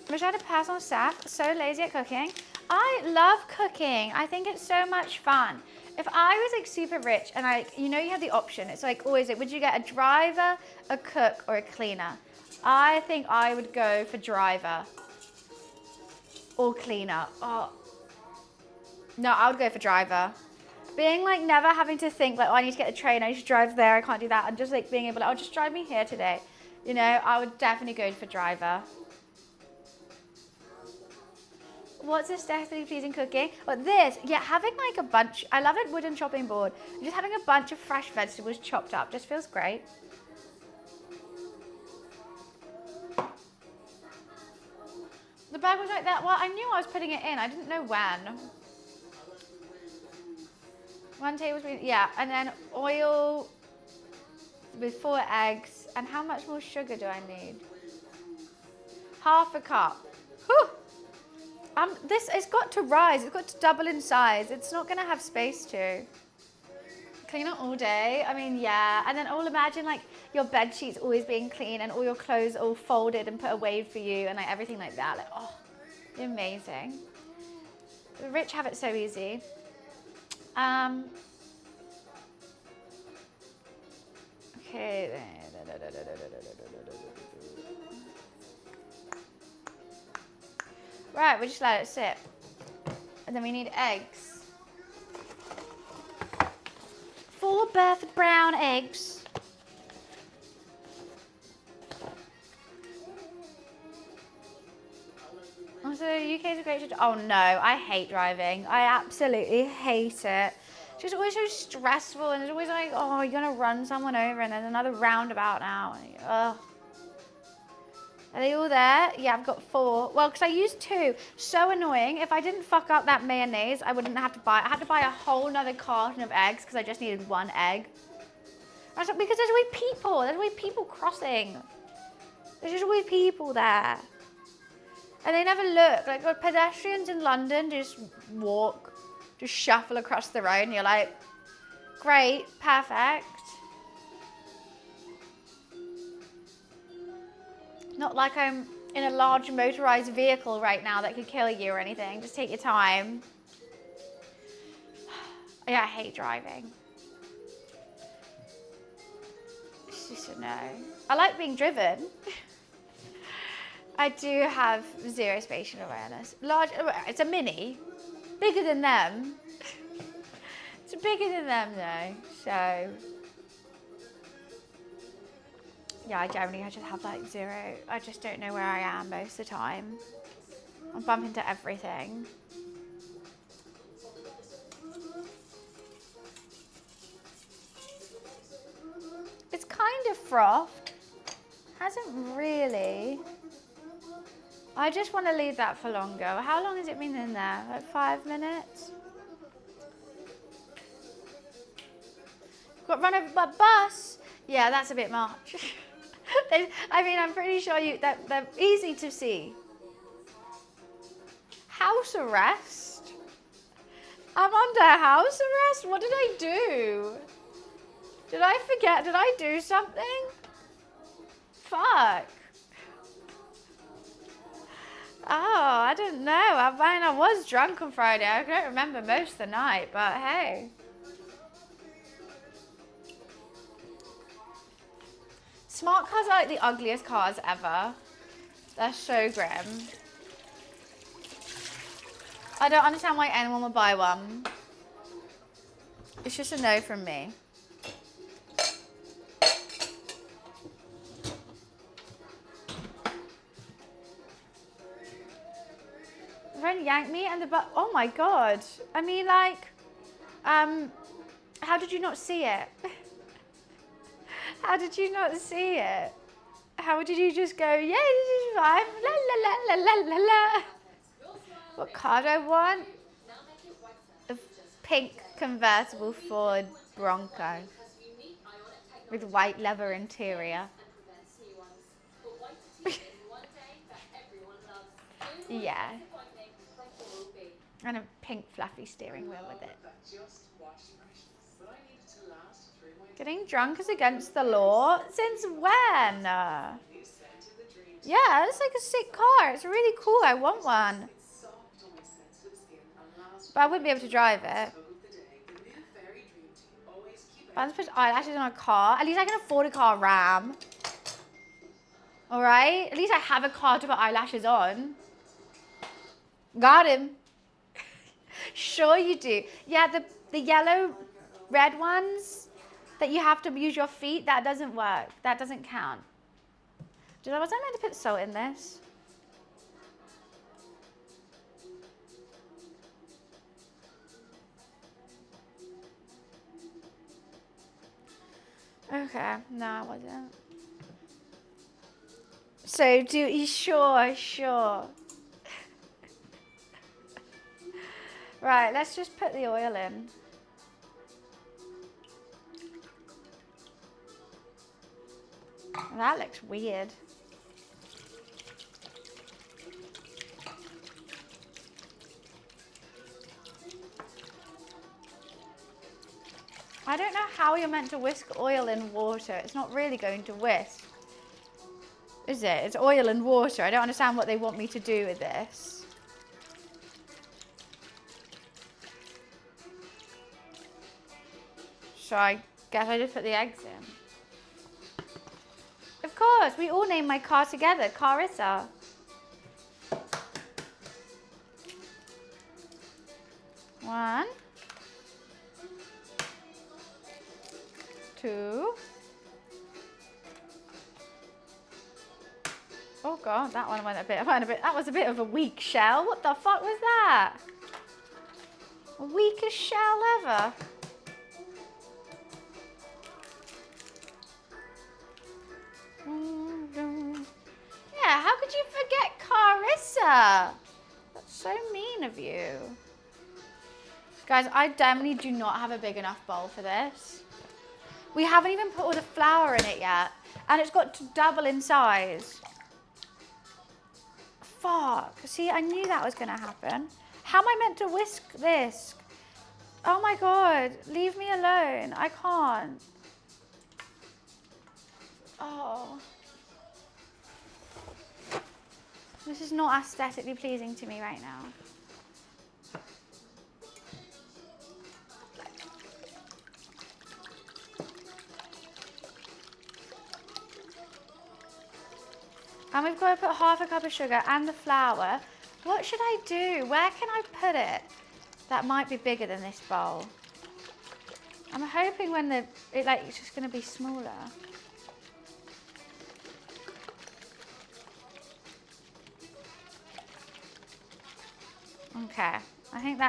Wish I had a personal chef, so lazy at cooking. I love cooking. I think it's so much fun. If I was like super rich and you have the option, it's like always like, would you get a driver, a cook, or a cleaner? I think I would go for driver or cleaner. Oh, no, I would go for driver. Being like never having to think like, oh, I need to get a train, I need to drive there, I can't do that. And just like being able to, oh, just drive me here today. I would definitely go for driver. What's aesthetically pleasing cooking? But this, yeah, having like a bunch, I love a wooden chopping board. Just having a bunch of fresh vegetables chopped up just feels great. The bag was like that. Well, I knew I was putting it in. I didn't know when. 1 tablespoon, yeah. And then oil with 4 eggs. And how much more sugar do I need? Half a cup. Whew. It's got to rise. It's got to double in size. It's not going to have space to. Clean it all day. I mean, yeah. And then imagine like your bed sheets always being clean and all your clothes all folded and put away for you and like everything like that. Like, oh, amazing. The rich have it so easy. Okay. Right, we just let it sit. And then we need eggs. 4 Bertha Brown eggs. Also, UK is a great. Oh no, I hate driving. I absolutely hate it. It's just always so stressful, and it's always like, oh, you're gonna run someone over, and there's another roundabout now. Ugh. Are they all there? Yeah, I've got 4. Well, because I used 2. So annoying. If I didn't fuck up that mayonnaise, I wouldn't have to buy it. I had to buy a whole nother carton of eggs because I just needed 1 egg. I was like, because there's always people. There's always people crossing. There's just always people there. And they never look. Like, pedestrians in London just walk, just shuffle across the road, and you're like, great, perfect. Not like I'm in a large motorized vehicle right now that could kill you or anything. Just take your time. Yeah, I hate driving. It's just a no. I like being driven. I do have zero spatial awareness. Large, it's a mini. Bigger than them. It's bigger than them though, so. Yeah, I just have like zero. I just don't know where I am most of the time. I bump into everything. It's kind of frothed. Hasn't really. I just want to leave that for longer. How long has it been in there? Like 5 minutes? Got run over by a bus? Yeah, that's a bit much. I mean, I'm pretty sure that they're easy to see. House arrest? I'm under house arrest? What did I do? Did I forget? Did I do something? Fuck. Oh, I don't know. I mean, I was drunk on Friday. I don't remember most of the night, but hey. Smart cars are like the ugliest cars ever. They're so grim. I don't understand why anyone would buy one. It's just a no from me. Friend yanked me and oh my God. I mean, like, how did you not see it? How did you not see it? How did you just go, yeah, this is fine, la la la la la la la. What car do I want? A pink convertible Ford Bronco with white leather interior. Yeah. And a pink fluffy steering wheel with it. Getting drunk is against the law? Since when? Yeah, it's like a sick car. It's really cool. I want one. But I wouldn't be able to drive it. But I'm supposed to put eyelashes on a car. At least I can afford a car Ram. Alright? At least I have a car to put eyelashes on. Got him. Sure you do. Yeah, the yellow, red ones that you have to use your feet, that doesn't work. That doesn't count. Was I meant to put salt in this? Okay, no, I wasn't. So do you sure. Right, let's just put the oil in. That looks weird. I don't know how you're meant to whisk oil in water. It's not really going to whisk. Is it? It's oil and water. I don't understand what they want me to do with this. So I guess I just put the eggs in. Of course, we all named my car together, Carissa. One. Two. Oh God, that one went a bit, that was a bit of a weak shell. What the fuck was that? Weakest shell ever. Yeah, how could you forget Carissa? That's so mean of you. Guys, I definitely do not have a big enough bowl for this. We haven't even put all the flour in it yet. And it's got to double in size. Fuck. See, I knew that was going to happen. How am I meant to whisk this? Oh my God. Leave me alone. I can't. Oh. This is not aesthetically pleasing to me right now. And we've got to put half a cup of sugar and the flour. What should I do? Where can I put it? That might be bigger than this bowl. I'm hoping when it's just going to be smaller. Okay, I think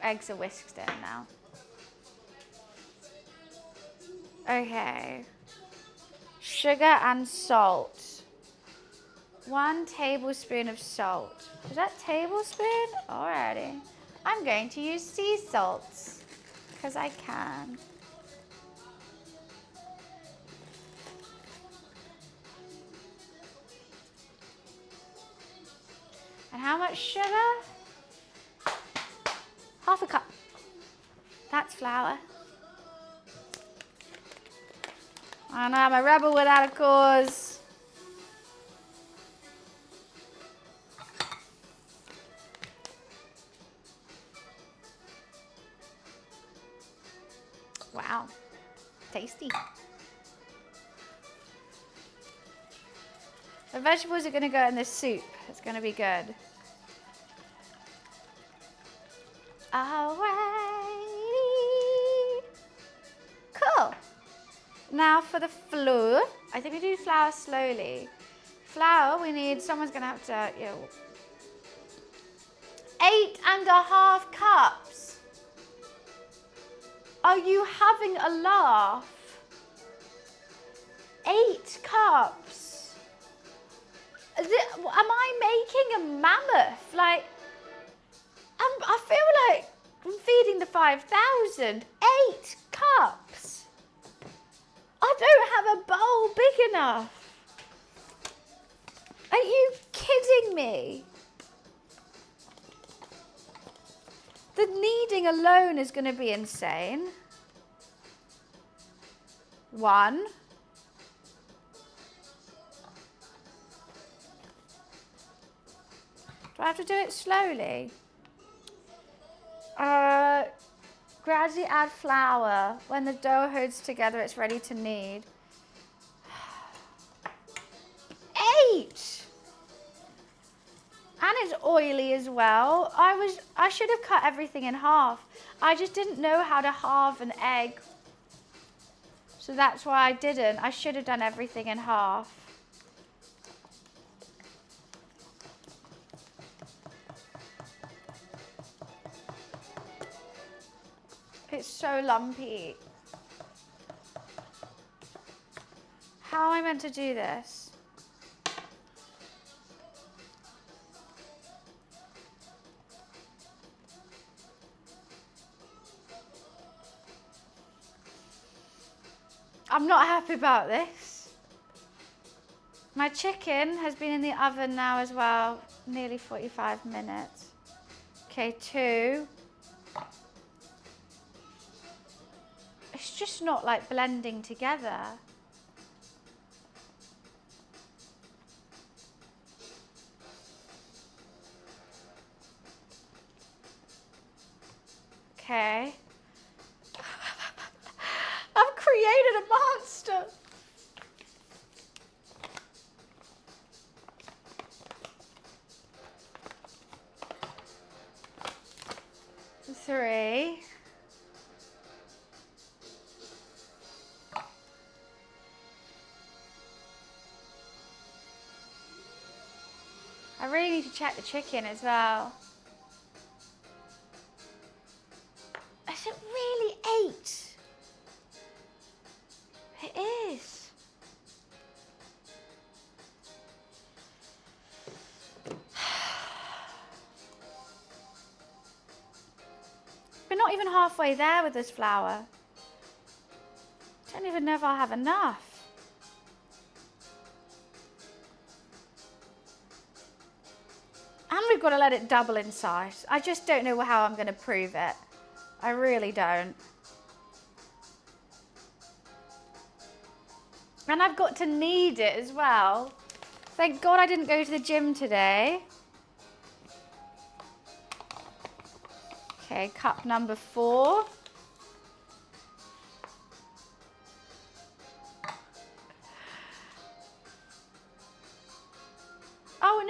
eggs are whisked in now. Okay, sugar and salt. 1 tablespoon of salt. Is that tablespoon? Alrighty. I'm going to use sea salts because I can. And how much sugar? Half a cup. That's flour. I know I'm a rebel without a cause. Wow, tasty. The vegetables are going to go in this soup. It's going to be good. Alrighty. Cool. Now for the flour. I think we do flour slowly. Flour, we need, someone's going to have to, 8.5 cups. Are you having a laugh? 8 cups. Am I making a mammoth? Like, I feel like I'm feeding the 5,000. 8 cups. I don't have a bowl big enough. Are you kidding me? The kneading alone is going to be insane. 1. Do I have to do it slowly? Gradually add flour. When the dough holds together, it's ready to knead. 8! And it's oily as well. I should have cut everything in half. I just didn't know how to halve an egg. So that's why I didn't. I should have done everything in half. It's so lumpy. How am I meant to do this? I'm not happy about this. My chicken has been in the oven now as well, nearly 45 minutes. Okay, 2. It's just not like blending together. Okay. I've created a monster. Three. I really need to check the chicken as well. Is it really 8? It is. We're not even halfway there with this flour. I don't even know if I'll have enough. And we've got to let it double in size. I just don't know how I'm going to prove it. I really don't. And I've got to knead it as well. Thank God I didn't go to the gym today. Okay, cup number 4.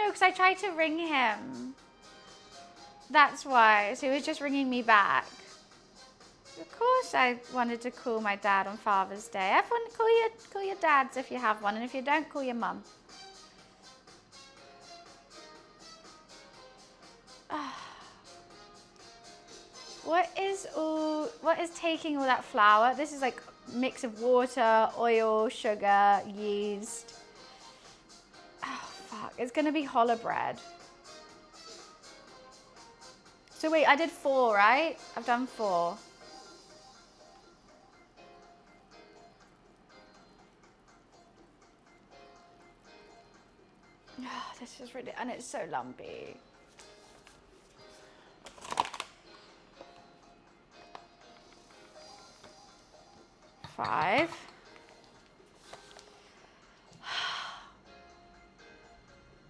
no, because I tried to ring him. That's why. So he was just ringing me back. Of course I wanted to call my dad on Father's Day. Everyone call your dads if you have one, and if you don't, call your mum. What is taking all that flour? This is like a mix of water, oil, sugar, yeast. Oh fuck, it's gonna be challah bread. So wait, I did 4, right? I've done 4. Oh, this is really, and it's so lumpy. Five.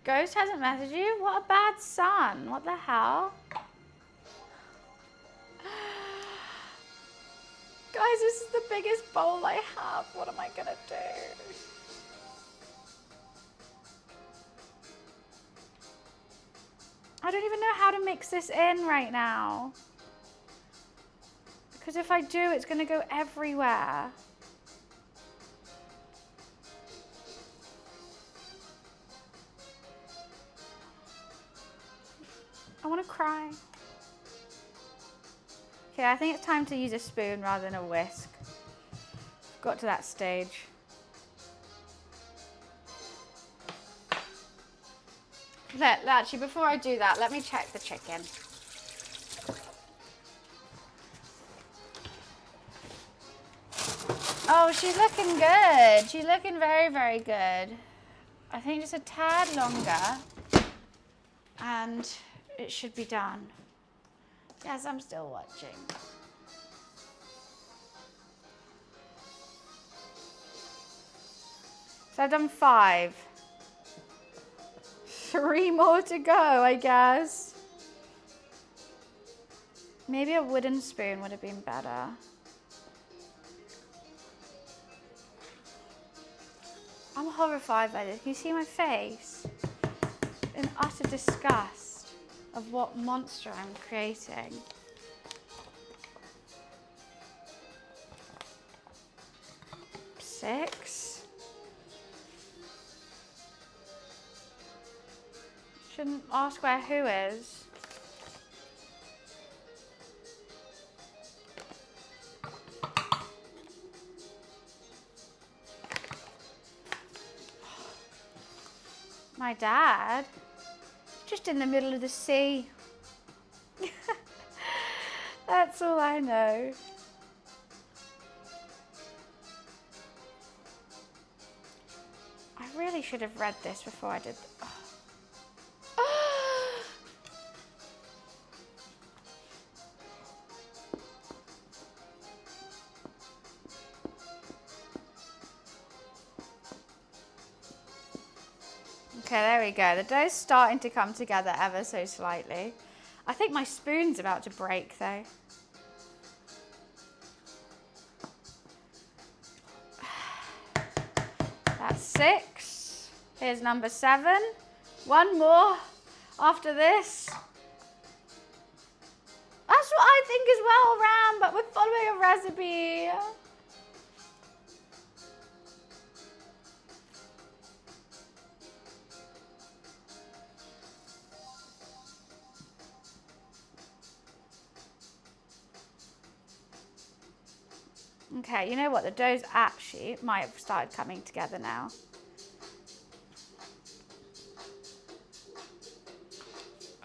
Ghost hasn't messaged you? What a bad son. What the hell? Guys, this is the biggest bowl I have. What am I gonna do? I don't even know how to mix this in right now. Because if I do, it's gonna go everywhere. I wanna cry. Okay, I think it's time to use a spoon rather than a whisk. Got to that stage. Actually, before I do that, let me check the chicken. Oh, she's looking good. She's looking very, very good. I think just a tad longer and it should be done. Yes, I'm still watching. So I've done 5. 3 more to go, I guess. Maybe a wooden spoon would have been better. I'm horrified by this. Can you see my face? In utter disgust of what monster I'm creating. Six. Shouldn't ask where who is. My dad, just in the middle of the sea. That's all I know. I really should have read this before I did. Okay, there we go. The dough's starting to come together ever so slightly. I think my spoon's about to break though. That's 6. Here's number 7. 1 more after this. That's what I think as well, Ram, but we're following a recipe. Okay, you know what? The dough's actually might have started coming together now.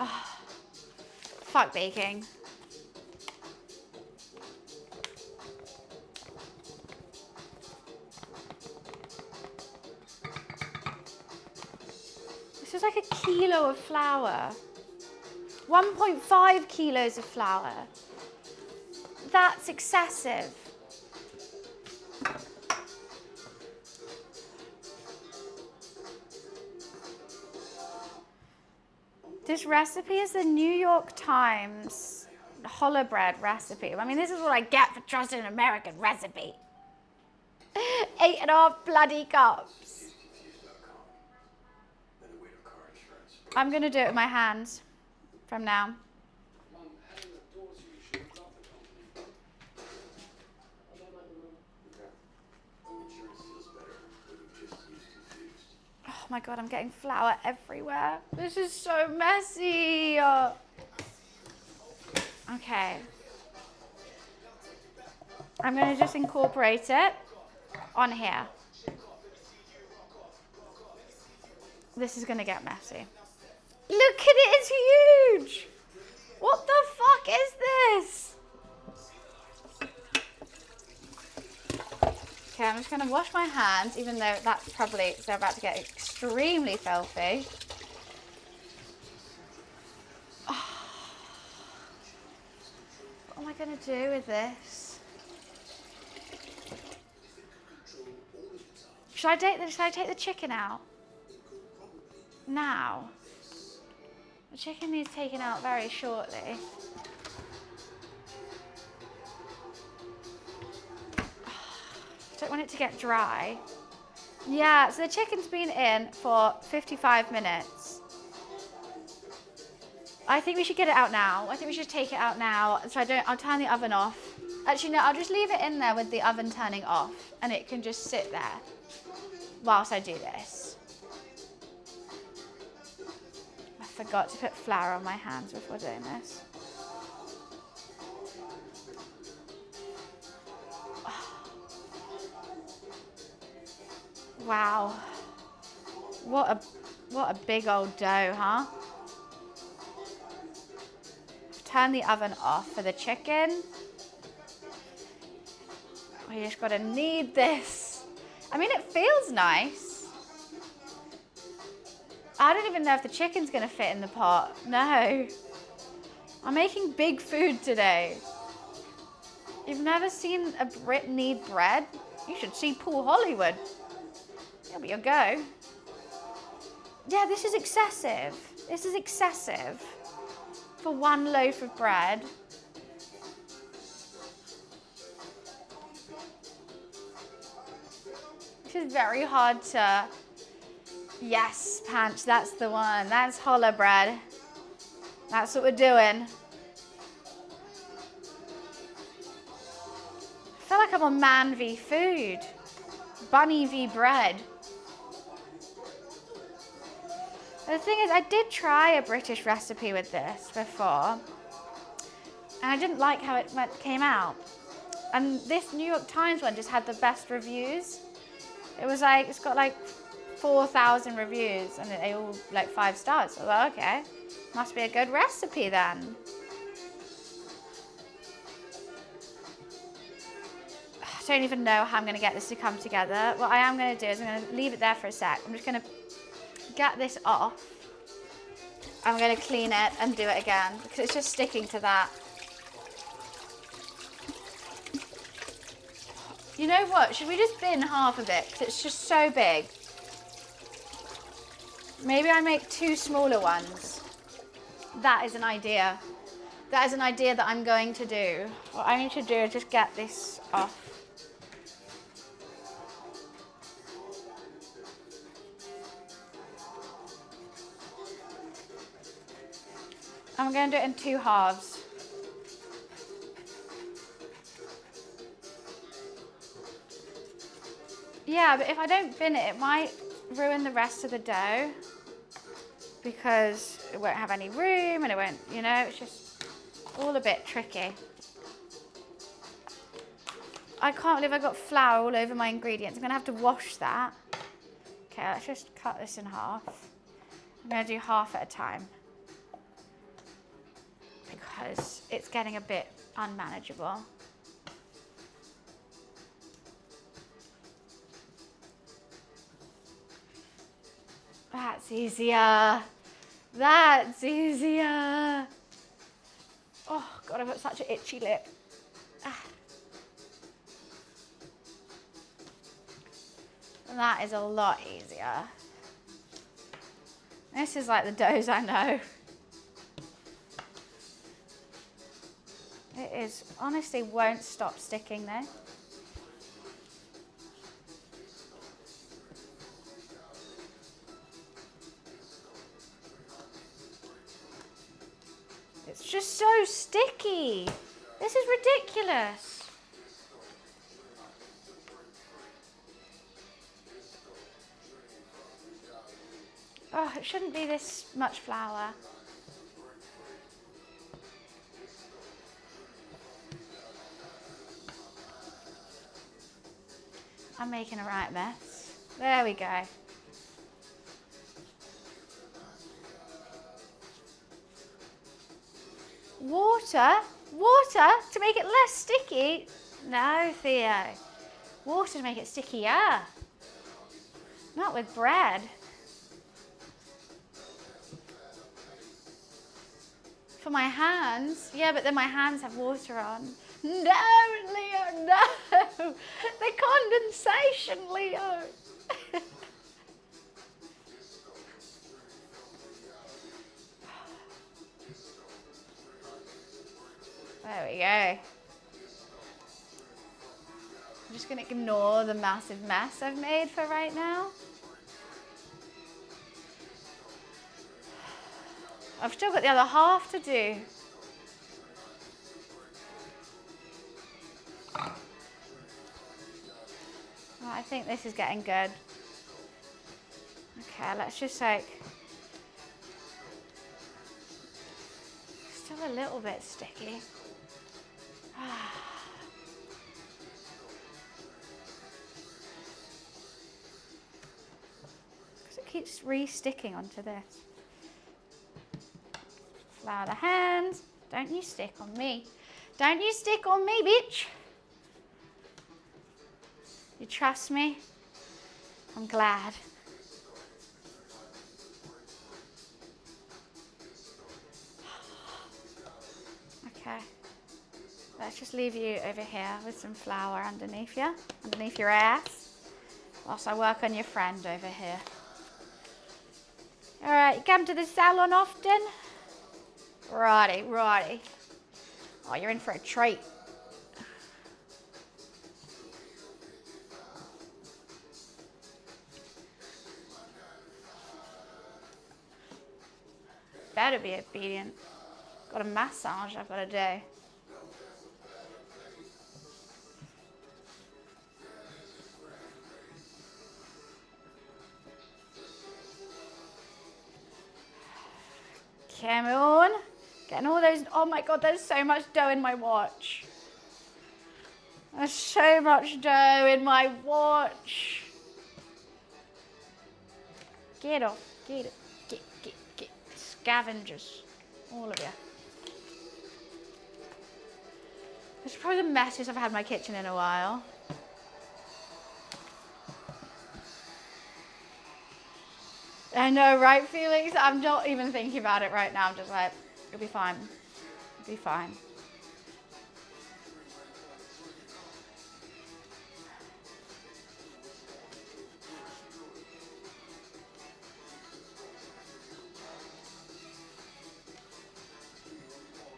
Oh, fuck baking. This is like a kilo of flour. 1.5 kilos of flour. That's excessive. This recipe is the New York Times challah bread recipe. I mean, this is what I get for trusting an American recipe. 8.5 bloody cups. I'm going to do it with my hands from now. Oh my God, I'm getting flour everywhere. This is so messy. Okay. I'm going to just incorporate it on here. This is going to get messy. Look at it, it's huge. What the fuck is this? Okay, I'm just going to wash my hands, even though that's probably, they're about to get extremely filthy. Oh. What am I going to do with this? Should I take the chicken out? Now? The chicken needs taken out very shortly. I don't want it to get dry. Yeah, so the chicken's been in for 55 minutes. I think we should get it out now. I think we should take it out now. So I'll turn the oven off. Actually, no, I'll just leave it in there with the oven turning off and it can just sit there whilst I do this. I forgot to put flour on my hands before doing this. Wow. What a big old dough, huh? Turn the oven off for the chicken. We just gotta knead this. I mean, it feels nice. I don't even know if the chicken's gonna fit in the pot. No. I'm making big food today. You've never seen a Brit knead bread? You should see Paul Hollywood. There you go. Yeah, this is excessive. This is excessive for one loaf of bread. This is very hard to... Yes, Panch, that's the one. That's challah bread. That's what we're doing. I feel like I'm on Man v Food. Bunny v Bread. The thing is, I did try a British recipe with this before, and I didn't like how it came out. And this New York Times one just had the best reviews. It was like, it's got like 4,000 reviews, and they all like 5 stars. So I was like, okay, must be a good recipe then. I don't even know how I'm going to get this to come together. What I am going to do is I'm going to leave it there for a sec. I'm just going to get this off. I'm going to clean it and do it again because it's just sticking to that. You know what? Should we just bin half of it because it's just so big? Maybe I make 2 smaller ones. That is an idea. That is an idea that I'm going to do. What I need to do is just get this off. I'm going to do it in 2 halves. Yeah, but if I don't bin it, it might ruin the rest of the dough because it won't have any room and it won't, you know, it's just all a bit tricky. I can't believe I got flour all over my ingredients. I'm going to have to wash that. Okay, let's just cut this in half. I'm going to do half at a time because it's getting a bit unmanageable. That's easier. That's easier. Oh, God, I've got such an itchy lip. Ah. That is a lot easier. This is like the doughs I know. It is, honestly, won't stop sticking though. It's just so sticky. This is ridiculous. Oh, it shouldn't be this much flour. I'm making a right mess. There we go. Water? Water to make it less sticky? No, Theo. Water to make it stickier. Not with bread. For my hands? Yeah, but then my hands have water on. No, Leo, no! The condensation, Leo! There we go. I'm just going to ignore the massive mess I've made for right now. I've still got the other half to do. Oh, I think this is getting good. Okay, let's just like... Still a little bit sticky. Because it keeps re-sticking onto this. Flour the hands. Don't you stick on me. Don't you stick on me, bitch. You trust me? I'm glad. Okay. Let's just leave you over here with some flour underneath you, underneath your ass, whilst I work on your friend over here. All right, you come to the salon often? Righty, righty. Oh, you're in for a treat. Better be obedient. Got a massage I've got to do. Come on. Getting all those, oh my God, there's so much dough in my watch. There's so much dough in my watch. Get off, get it, get. Scavengers, all of you. This is probably the messiest I've had my kitchen in a while. I know, right, Felix? I'm not even thinking about it right now. I'm just like, it'll be fine. It'll be fine.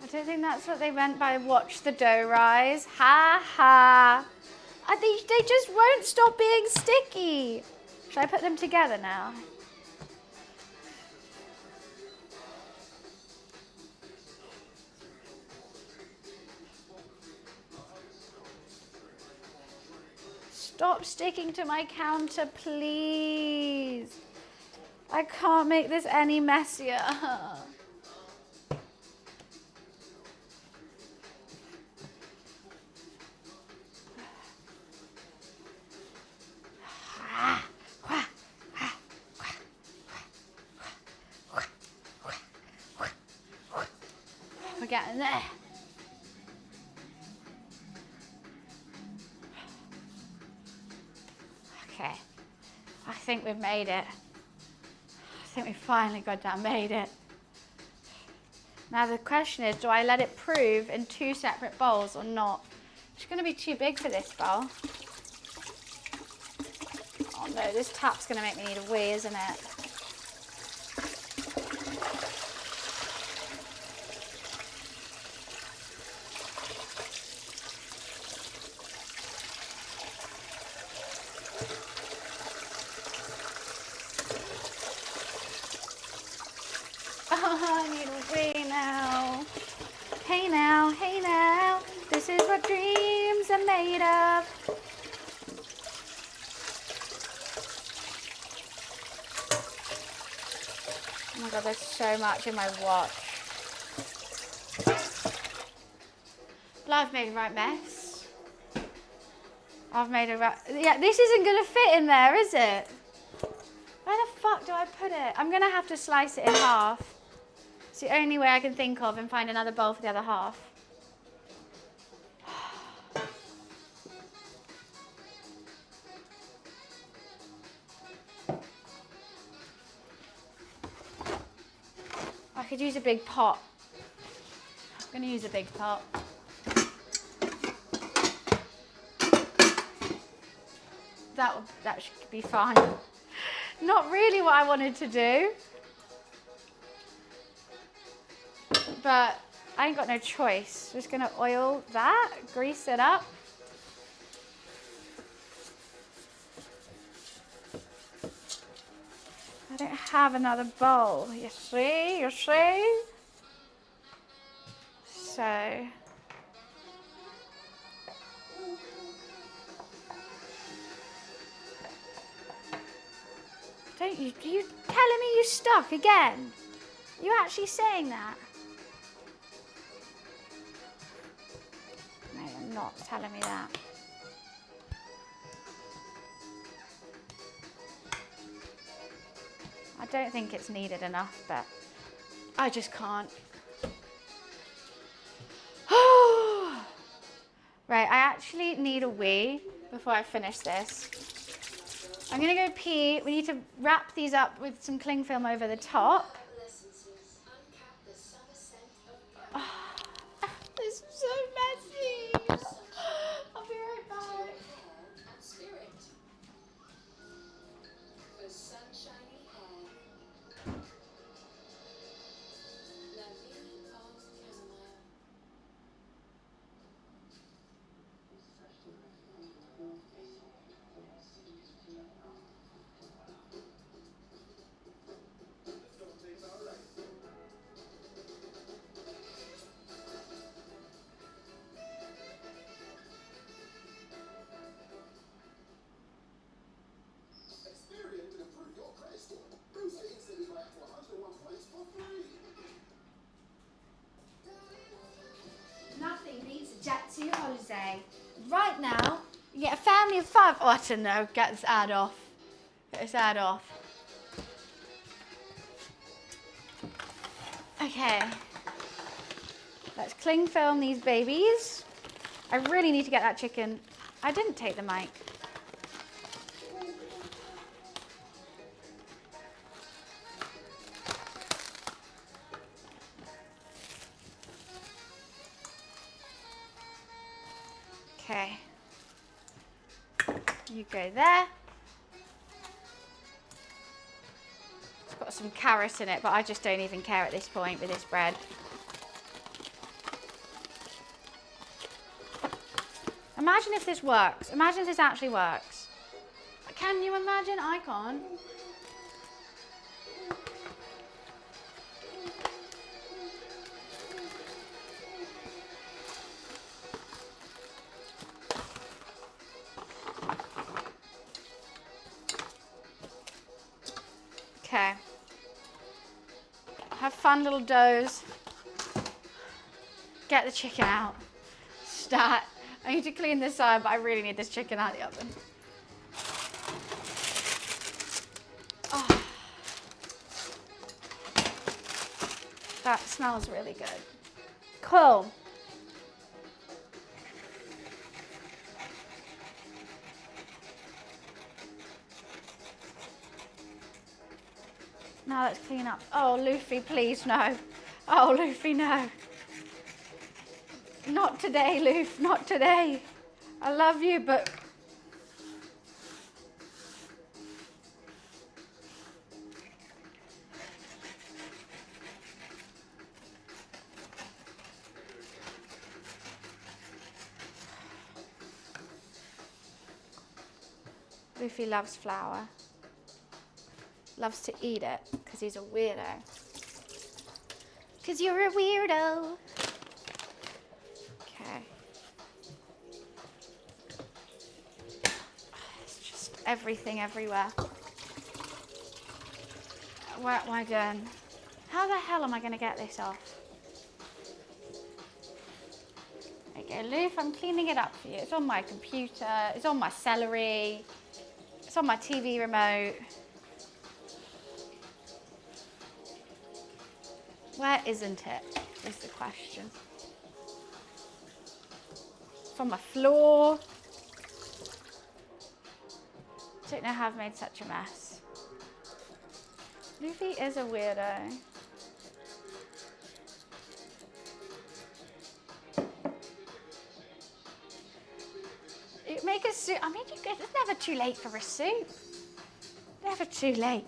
I don't think that's what they meant by watch the dough rise. Ha ha. They just won't stop being sticky. Should I put them together now? Stop sticking to my counter, please. I can't make this any messier. We're getting there. Okay, I think we've made it. I think we finally made it. Now the question is, do I let it prove in 2 separate bowls or not? It's going to be too big for this bowl. Oh no, this tap's going to make me need a wee, isn't it? Oh, I need a wee now. Hey now, this is what dreams are made of. Oh my God, there's so much in my watch. Well, I've made a right mess. Yeah, this isn't gonna fit in there, is it? Where the fuck do I put it? I'm gonna have to slice it in half. It's the only way I can think of and find another bowl for the other half. I could use a big pot. I'm gonna use a big pot. That should be fine. Not really what I wanted to do, but I ain't got no choice. Just gonna oil that, grease it up. I don't have another bowl, you see? So, don't you, are you telling me you stuck again? You actually saying that? No, you're not telling me that. I don't think it's needed enough, but I just can't. Right, I actually need a wee before I finish this. I'm gonna go pee. We need to wrap these up with some cling film over the top. Oh, this is so messy. I'll be right back. Nothing beats a jet to holiday. Right now, you get a family of 5. Oh, I don't know. Get this ad off. Get this ad off. Okay. Let's cling film these babies. I really need to get that chicken. I didn't take the mic. Okay. You go there. It's got some carrot in it, but I just don't even care at this point with this bread. Imagine if this works. Imagine if this actually works. Can you imagine? I can't. Okay. Have fun, little doughs. Get the chicken out. Start. I need to clean this side, but I really need this chicken out of the oven. Oh. That smells really good. Cool. Now let's clean up. Oh, Luffy, please, no. Oh, Luffy, no. Not today, Luffy, not today. I love you, but... Luffy loves flour. Loves to eat it, because he's a weirdo. Because you're a weirdo. Okay. It's just everything everywhere. What am I doing? How the hell am I going to get this off? Okay, Loof, I'm cleaning it up for you. It's on my computer. It's on my celery. It's on my TV remote. Where isn't it, is the question. It's on my floor. I don't know how I've made such a mess. Luffy is a weirdo. You make a soup. I mean, it's never too late for a soup. Never too late.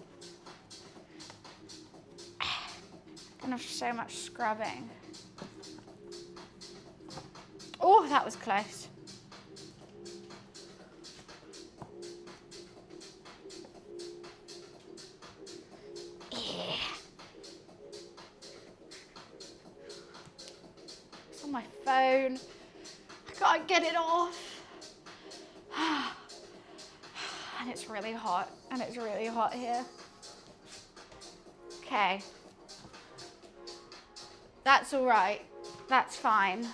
Gonna have so much scrubbing. Oh, that was close. Yeah. It's on my phone. I can't get it off. And it's really hot. And it's really hot here. Okay. That's all right. That's fine.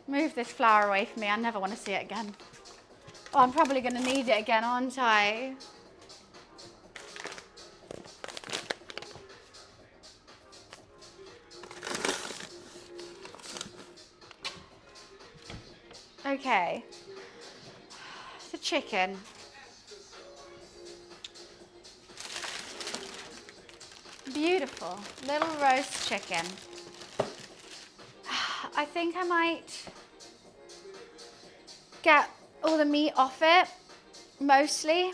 Move this flour away from me. I never want to see it again. Oh, I'm probably going to need it again, aren't I? Okay. The chicken. Beautiful. Little roast chicken. I think I might get all the meat off it, mostly.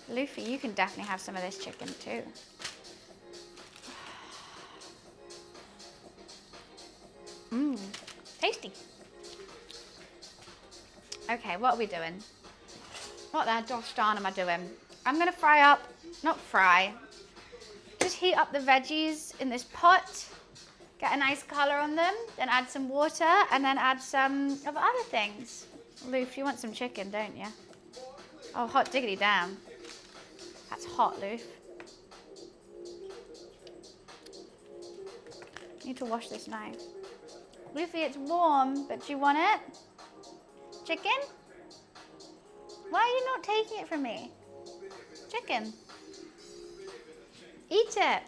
Luffy, you can definitely have some of this chicken too. Mmm, tasty. Okay, what are we doing? What the gosh darn am I doing? I'm gonna fry up, not fry, just heat up the veggies in this pot. Get a nice color on them, then add some water, and then add some of other things. Loof, you want some chicken, don't you? Oh, hot diggity damn. That's hot, Loof. Need to wash this knife. Luffy, it's warm, but do you want it? Chicken? Why are you not taking it from me? Chicken. Eat it.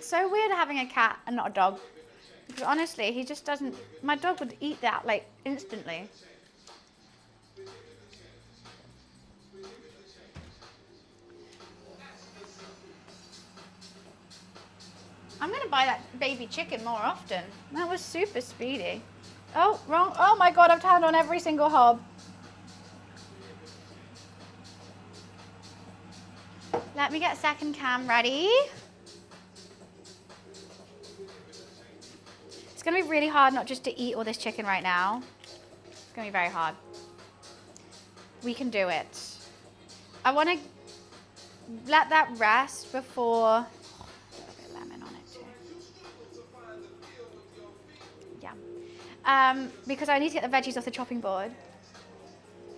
So weird having a cat and not a dog. Because honestly, he just doesn't... My dog would eat that, like, instantly. I'm going to buy that baby chicken more often. That was super speedy. Oh, wrong. Oh my God, I've turned on every single hob. Let me get second cam ready. It's going to be really hard not just to eat all this chicken right now. It's going to be very hard. We can do it. I want to let that rest before... Because I need to get the veggies off the chopping board.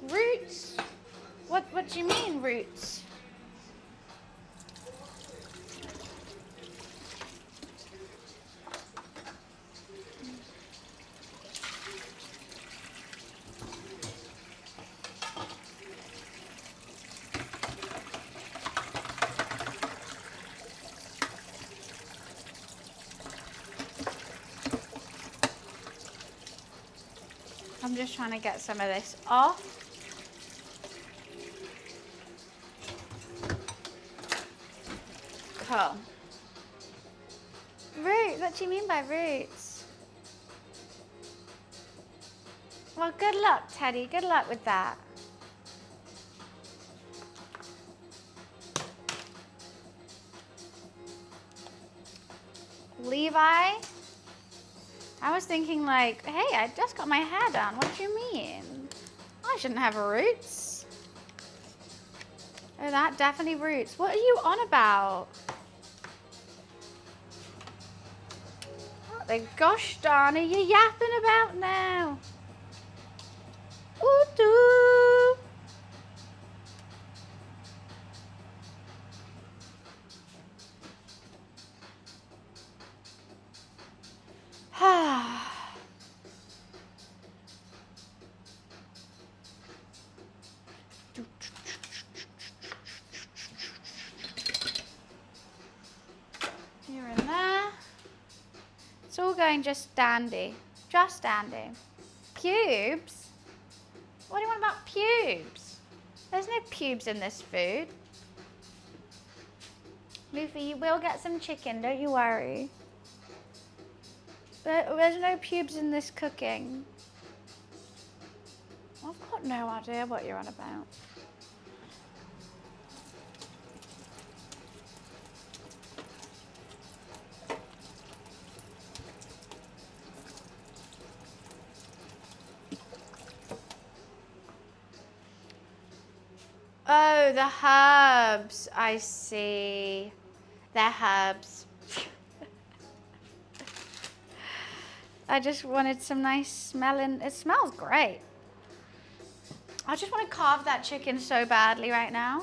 Roots? What do you mean, roots? I'm just trying to get some of this off. Cool. Roots, what do you mean by roots? Well, good luck, Teddy. Good luck with that. Levi? I was thinking like, hey, I just got my hair done. What do you mean? I shouldn't have roots. Oh, that definitely roots. What are you on about? the gosh darn are you yapping about now? Ooh, doo. Here and there. It's all going just dandy. Just dandy. Pubes? What do you want about pubes? There's no pubes in this food. Luffy, you will get some chicken, don't you worry. There's no pubes in this cooking. I've got no idea what you're on about. Oh, the herbs. I see. They're herbs. I just wanted some nice smelling. It smells great. I just want to carve that chicken so badly right now.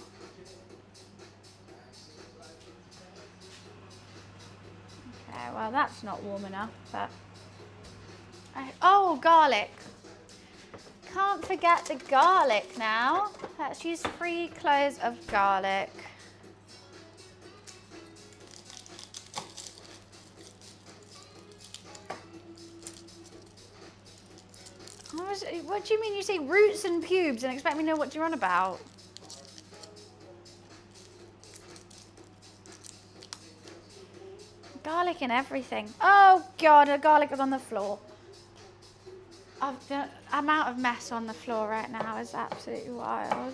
Okay, well that's not warm enough, but... oh, garlic. Can't forget the garlic now. Let's use 3 cloves of garlic. What do you mean you say roots and pubes and expect me to know what you're on about? Garlic and everything. Oh God, the garlic is on the floor. The amount of mess on the floor right now is absolutely wild.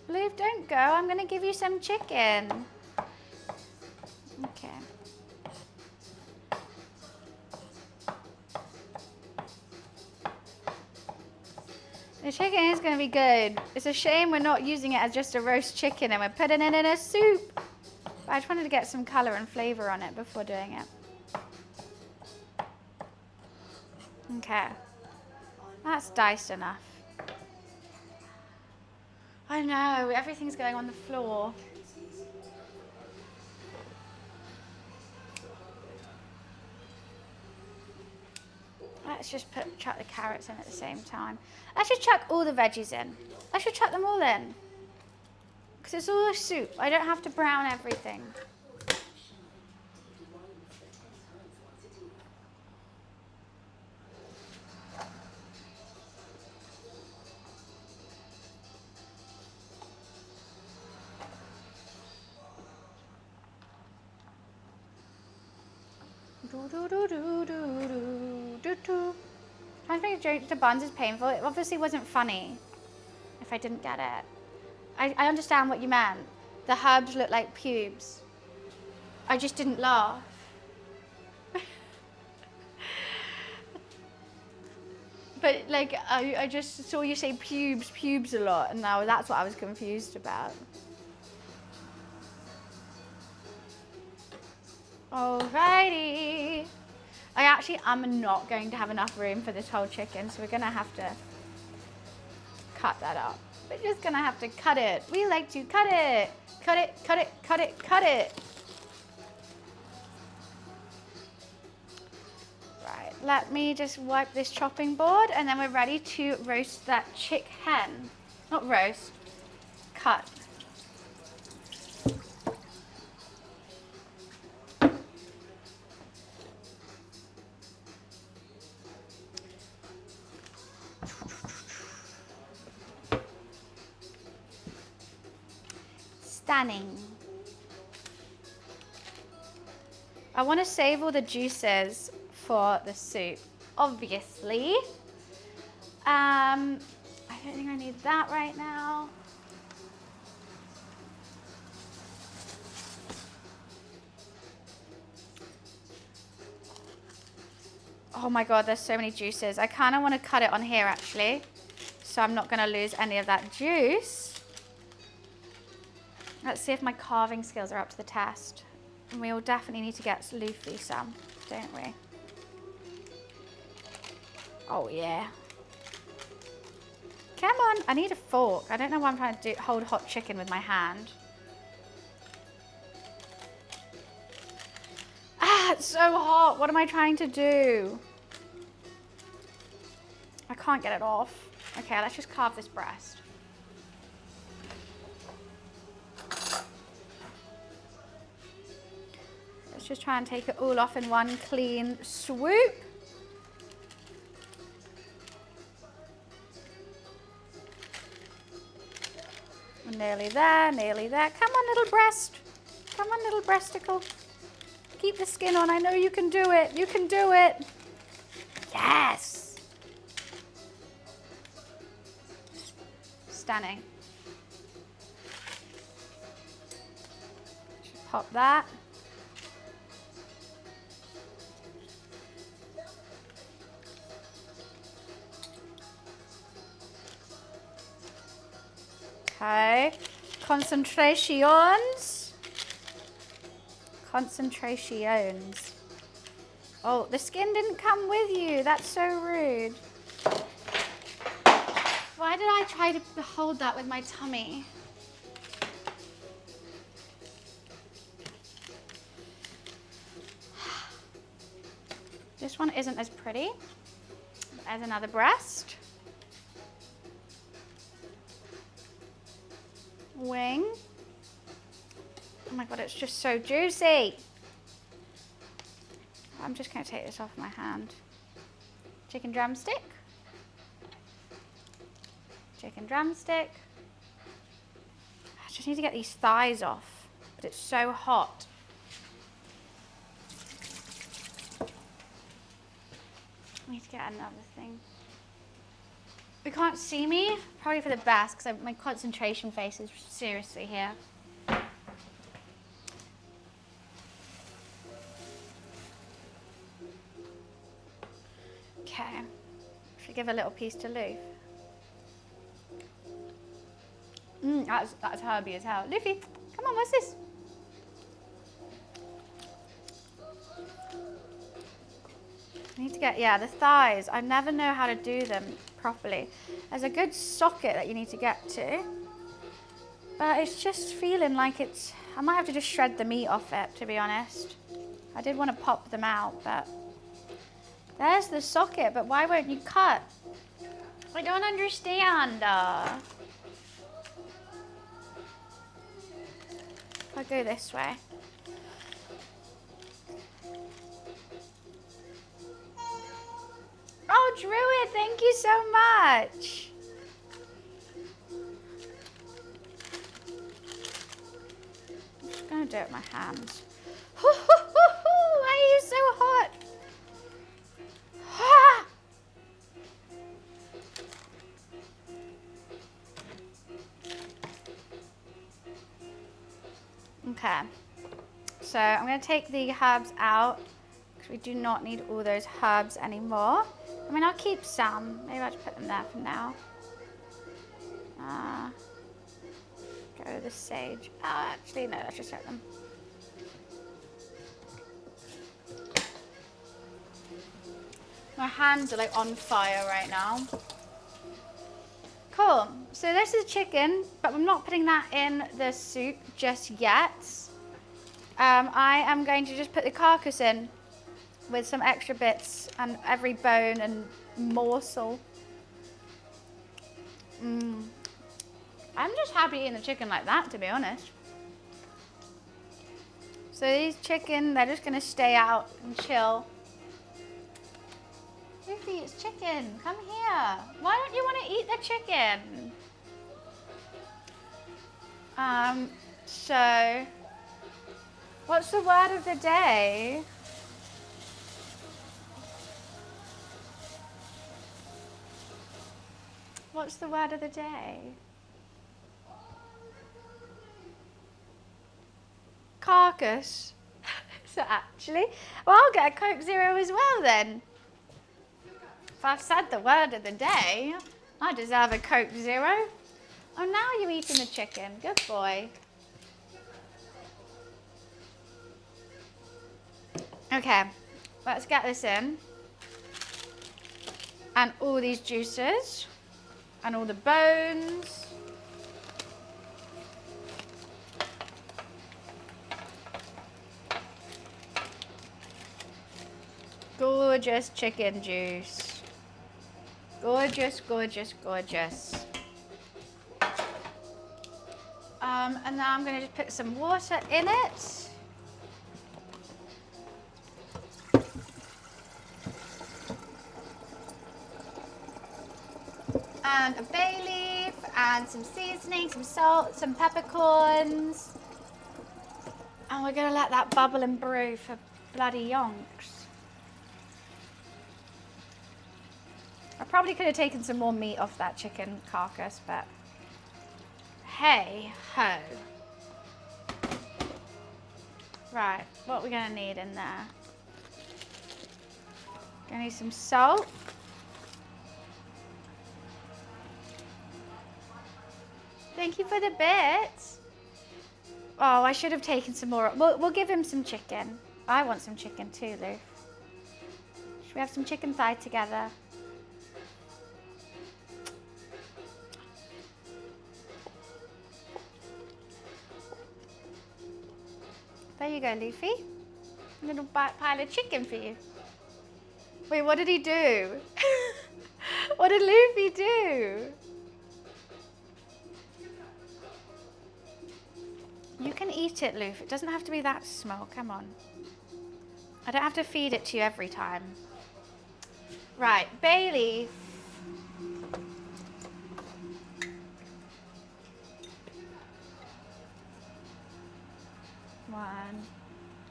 Blue, don't go. I'm going to give you some chicken. Okay. The chicken is going to be good. It's a shame we're not using it as just a roast chicken and we're putting it in a soup. But I just wanted to get some colour and flavour on it before doing it. Okay. That's diced enough. I know, everything's going on the floor. Let's just chuck the carrots in at the same time. Let's just chuck all the veggies in. Let's just chuck them all in. Because it's all a soup. I don't have to brown everything. Trying to make a joke to buns is painful. It obviously wasn't funny if I didn't get it. I understand what you meant. The herbs look like pubes. I just didn't laugh. But like, I just saw you say pubes a lot, and now that's what I was confused about. Alrighty. I'm not going to have enough room for this whole chicken, so we're gonna have to cut that up. We're just gonna have to cut it. We like to cut it. Cut it, cut it, cut it, cut it. Right, let me just wipe this chopping board and then we're ready to roast that chicken. Not roast, cut. Stunning. I want to save all the juices for the soup, obviously. I don't think I need that right now. Oh my God, there's so many juices. I kind of want to cut it on here actually, so I'm not going to lose any of that juice. Let's see if my carving skills are up to the test. And we will definitely need to get Luffy some, don't we? Oh yeah. Come on, I need a fork. I don't know why I'm trying to hold hot chicken with my hand. Ah, it's so hot. What am I trying to do? I can't get it off. Okay, let's just carve this breast. Let's just try and take it all off in one clean swoop. Nearly there, nearly there. Come on, little breast. Come on, little breasticle. Keep the skin on. I know you can do it. You can do it. Yes. Stunning. Just pop that. Okay, concentrations. Concentrations. Oh, the skin didn't come with you. That's so rude. Why did I try to hold that with my tummy? This one isn't as pretty as another breast. Wing. Oh my God, it's just so juicy. I'm just going to take this off my hand. Chicken drumstick. Chicken drumstick. I just need to get these thighs off, but it's so hot. I need to get another thing. You can't see me, probably for the best, because my concentration face is seriously here. Okay, should give a little piece to Luffy. That's herby as hell. Luffy, come on, what's this? I need to get, yeah, the thighs. I never know how to do them properly. There's a good socket that you need to get to. But it's just feeling like it's, I might have to just shred the meat off it, to be honest. I did want to pop them out, but there's the socket, but why won't you cut? I don't understand. If I go this way. Oh, Druid, thank you so much. I'm just going to do it with my hands. Why are you so hot? Okay, so I'm going to take the herbs out because we do not need all those herbs anymore. I mean, I'll keep some. Maybe I'll just put them there for now. Go with the sage. Oh, actually, no, let's just set them. My hands are like on fire right now. Cool. So this is chicken, but I'm not putting that in the soup just yet. I am going to just put the carcass in with some extra bits and every bone and morsel. I'm just happy eating the chicken like that, to be honest. So these chicken, they're just gonna stay out and chill. Luffy, it's chicken, come here. Why don't you want to eat the chicken? So, what's the word of the day? What's the word of the day? Carcass. So actually, well, I'll get a Coke Zero as well then. If I've said the word of the day, I deserve a Coke Zero. Oh, now you're eating the chicken. Good boy. Okay, let's get this in. And all these juices. And all the bones. Gorgeous chicken juice. Gorgeous, gorgeous, gorgeous. And now I'm going to just put some water in it. And a bay leaf, and some seasoning, some salt, some peppercorns. And we're going to let that bubble and brew for bloody yonks. I probably could have taken some more meat off that chicken carcass, but hey ho. Right, what we're going to need in there? Going to need some salt. Thank you for the bits. Oh, I should have taken some more. We'll give him some chicken. I want some chicken too, Lou. Should we have some chicken thigh together? There you go, Luffy. A little pile of chicken for you. Wait, what did he do? What did Luffy do? You can eat it, Luffy. It doesn't have to be that small. Come on. I don't have to feed it to you every time. Right, bay leaf. One,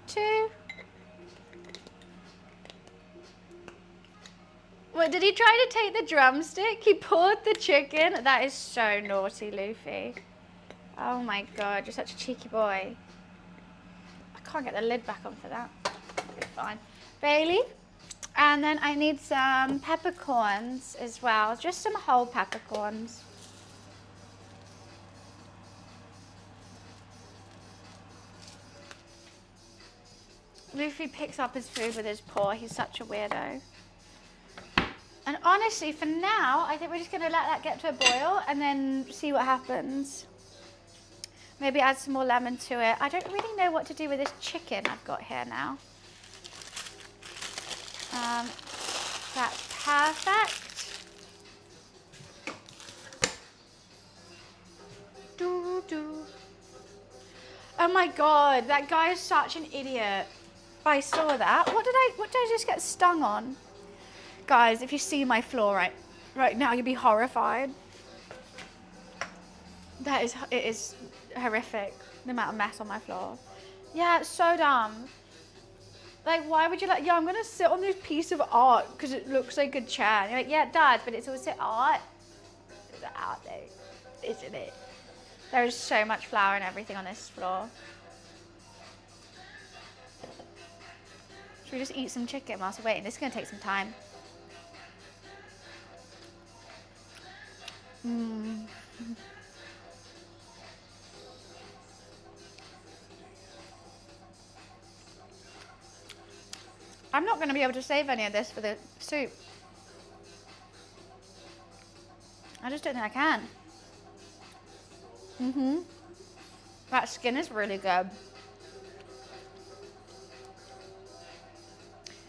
two. What, did he try to take the drumstick? He poured the chicken? That is so naughty, Luffy. Oh my god, you're such a cheeky boy. I can't get the lid back on for that. It's fine. Bay leaf. And then I need some peppercorns as well. Just some whole peppercorns. Luffy picks up his food with his paw. He's such a weirdo. And honestly, for now, I think we're just going to let that get to a boil and then see what happens. Maybe add some more lemon to it. I don't really know what to do with this chicken I've got here now. That's perfect. Oh my god, that guy is such an idiot. I saw that. What did I just get stung on? Guys, if you see my floor right now, you'd be horrified. It is horrific, the amount of mess on my floor. Yeah, it's so dumb. Like, why would you like, yeah, I'm gonna sit on this piece of art because it looks like a chair. And you're like, yeah, it does, but it's also art. It's art though, isn't it? There is so much flour and everything on this floor. Should we just eat some chicken whilst we're waiting? This is gonna take some time. I'm not going to be able to save any of this for the soup. I just don't think I can. That skin is really good.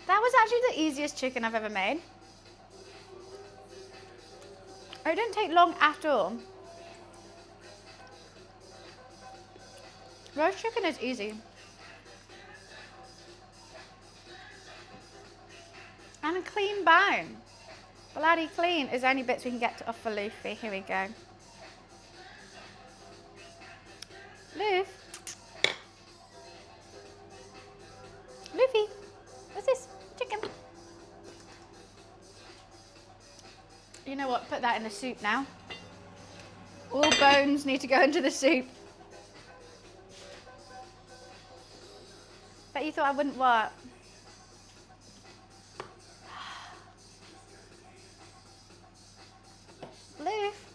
That was actually the easiest chicken I've ever made. It didn't take long at all. Roast chicken is easy. And a clean bone. Bloody clean is only bits we can get off for Luffy. Here we go. Luffy. Luffy. What's this? Chicken. You know what? Put that in the soup now. All bones need to go into the soup. Bet you thought I wouldn't work. Leaf.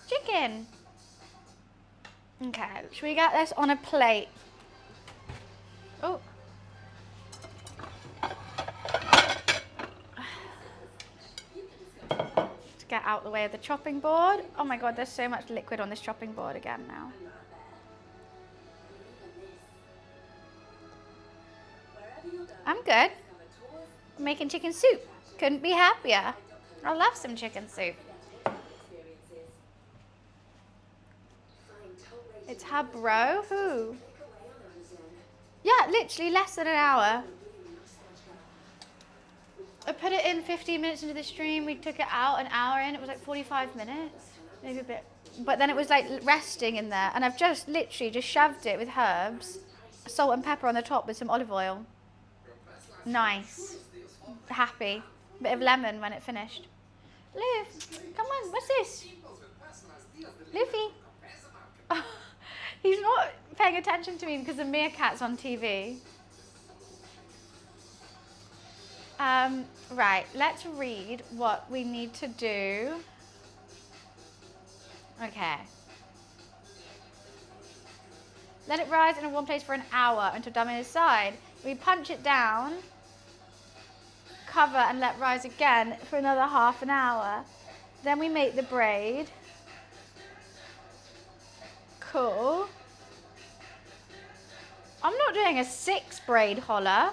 Chicken. Okay, should we get this on a plate? Oh. To get out the way of the chopping board. Oh my god, there's so much liquid on this chopping board again now. I'm good. I'm making chicken soup. Couldn't be happier. I love some chicken soup. It's her bro? Who? Yeah, literally less than an hour. I put it in 15 minutes into the stream. We took it out an hour in. It was like 45 minutes. Maybe a bit. But then it was like resting in there. And I've just literally just shoved it with herbs, salt and pepper on the top with some olive oil. Nice. Happy. Bit of lemon when it finished. Liv, come on, what's this? Luffy. Oh, he's not paying attention to me because the meerkat's on TV. Right, let's read what we need to do. Okay. Let it rise in a warm place for an hour until done on its side. We punch it down, cover and let rise again for another half an hour. Then we make the braid. Cool. I'm not doing a 6 braid holler.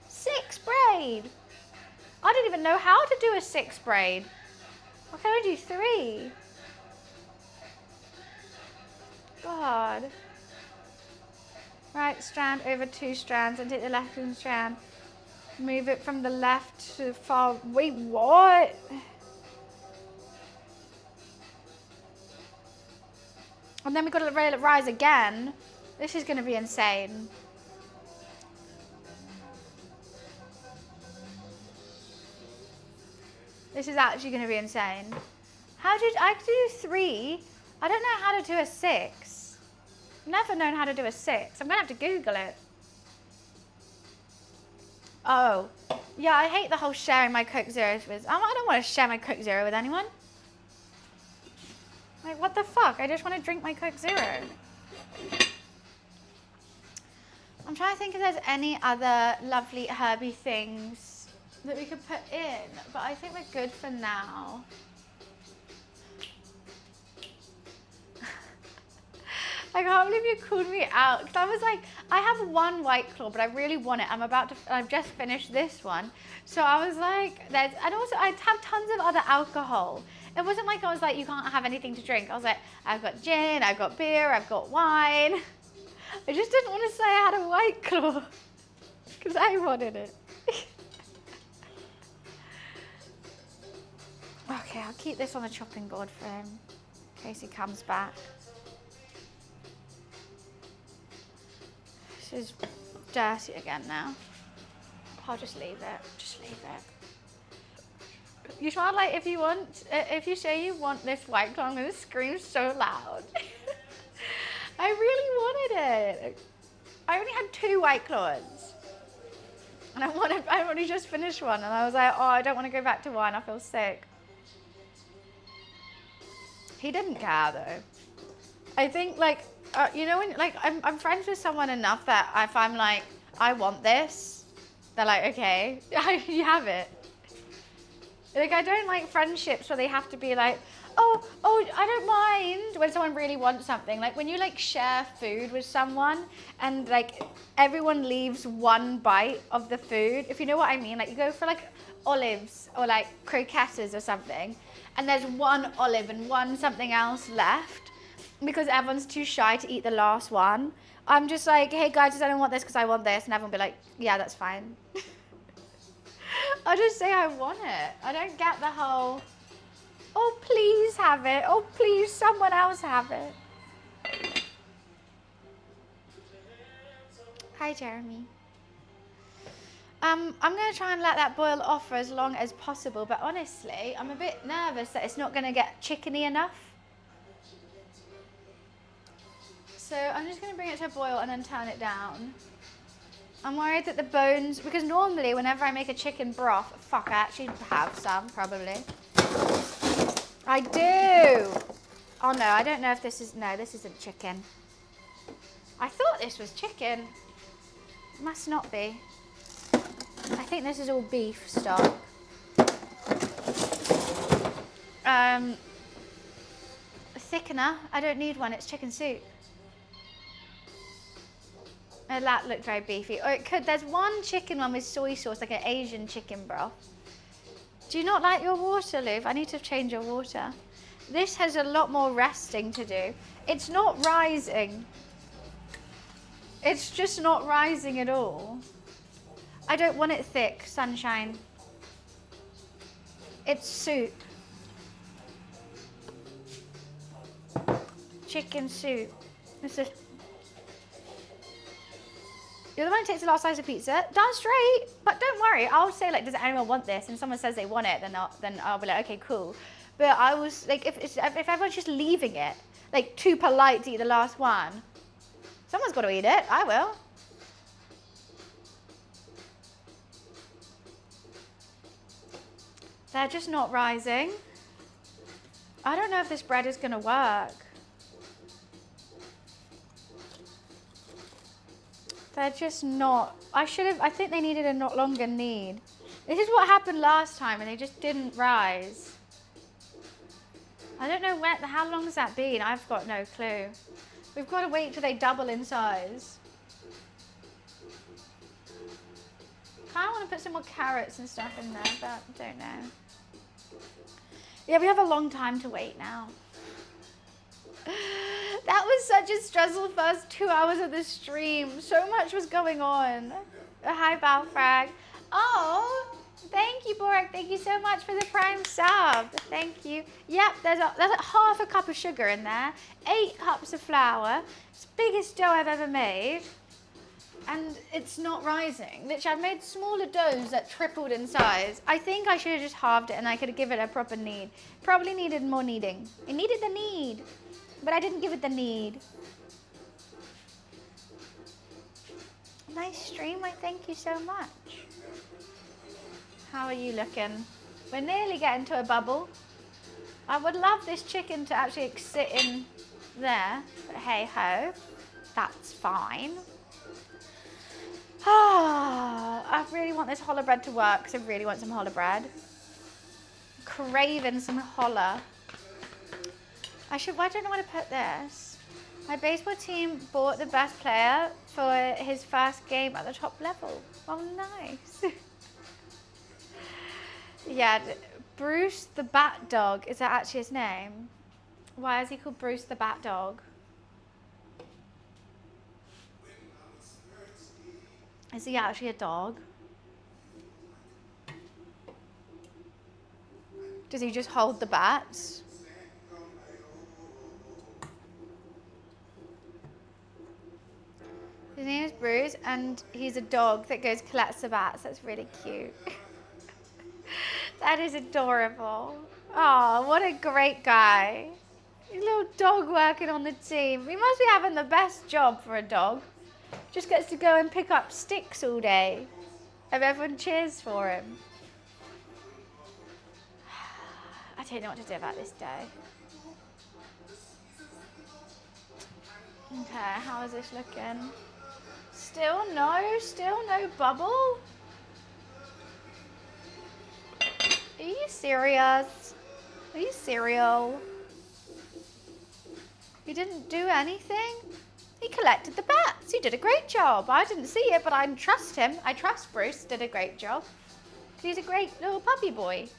6 braid. I didn't even know how to do a 6 braid. I can only do 3. God. Right strand over 2 strands and take the left strand. Move it from the left to the far. Wait, what? And then we've got to let it rise again. This is going to be insane. This is actually going to be insane. How did I do 3? I don't know how to do a 6. Never known how to do a 6. I'm going to have to Google it. Oh. Yeah, I hate the whole sharing my Coke Zeros with. I don't want to share my Coke Zero with anyone. Like, what the fuck? I just want to drink my Coke Zero. I'm trying to think if there's any other lovely herby things that we could put in, but I think we're good for now. I can't believe you called me out, because I was like, I have 1 White Claw, but I really want it. I've just finished this one. So I was like, and also I have tons of other alcohol. It wasn't like I was like, you can't have anything to drink. I was like, I've got gin, I've got beer, I've got wine. I just didn't want to say I had a White Claw, because I wanted it. Okay, I'll keep this on the chopping board for him, in case he comes back. This is dirty again now. I'll just leave it. Just leave it. You smell like if you say you want this White Claw, I'm going to scream so loud. I really wanted it. I only had 2 White Claws. And I only just finished one. And I was like, oh, I don't want to go back to 1. I feel sick. He didn't care though. I think like, you know, when like I'm friends with someone enough that if I'm like, I want this, they're like, okay, you have it. Like, I don't like friendships where they have to be like, oh, I don't mind when someone really wants something. Like when you like share food with someone and like everyone leaves 1 bite of the food, if you know what I mean. Like you go for like olives or like croquettes or something, and there's 1 olive and 1 something else left because everyone's too shy to eat the last one. I'm just like, hey guys, I don't want this because I want this, and everyone will be like, yeah, that's fine. I'll just say I want it. I don't get the whole, oh, please have it. Oh, please, someone else have it. Hi, Jeremy. I'm going to try and let that boil off for as long as possible, but honestly, I'm a bit nervous that it's not going to get chickeny enough. So I'm just going to bring it to a boil and then turn it down. I'm worried that the bones, because normally whenever I make a chicken broth, fuck, I actually have some, probably. I do. Oh no, I don't know if this is, no, this isn't chicken. I thought this was chicken. It must not be. I think this is all beef stock. Thickener, I don't need one, it's chicken soup. That looked very beefy. Or it could, there's one chicken one with soy sauce, like an Asian chicken broth. Do you not like your water, Luv? I need to change your water. This has a lot more resting to do. It's not rising. It's just not rising at all. I don't want it thick, sunshine. It's soup. Chicken soup. This is... You're the one who takes the last slice of pizza. Done straight. But don't worry. I'll say, like, does anyone want this? And someone says they want it, then I'll be like, okay, cool. But I was, like, if everyone's just leaving it, like, too polite to eat the last one, someone's got to eat it. I will. They're just not rising. I don't know if this bread is going to work. They're just not. I think they needed a not longer knead. This is what happened last time and they just didn't rise. I don't know how long has that been? I've got no clue. We've got to wait till they double in size. I want to put some more carrots and stuff in there, but I don't know. Yeah, we have a long time to wait now. That was such a stressful first 2 hours of the stream. So much was going on. Hi, Balfrag. Oh, thank you, Borak. Thank you so much for the prime sub. Thank you. Yep, there's like half a cup of sugar in there. 8 cups of flour. It's the biggest dough I've ever made. And it's not rising. Literally, I've made smaller doughs that tripled in size. I think I should have just halved it and I could have given it a proper knead. Probably needed more kneading. It needed the knead. But I didn't give it the need. Nice stream, I thank you so much. How are you looking? We're nearly getting to a bubble. I would love this chicken to actually sit in there, but hey ho, that's fine. I really want this challah bread to work because I really want some challah bread. Craving some challah. Why don't I want to put this? My baseball team bought the best player for his first game at the top level. Oh, nice. Yeah, Bruce the Bat Dog. Is that actually his name? Why is he called Bruce the Bat Dog? Is he actually a dog? Does he just hold the bats? His name is Bruce, and he's a dog that goes collects the bats. That's really cute. That is adorable. Oh, what a great guy. A little dog working on the team. He must be having the best job for a dog. Just gets to go and pick up sticks all day. And everyone cheers for him. I don't know what to do about this day. Okay, how is this looking? Still no bubble? Are you serious? Are you serial? You didn't do anything? He collected the bats. He did a great job. I didn't see it, but I trust him. I trust Bruce did a great job. He's a great little puppy boy.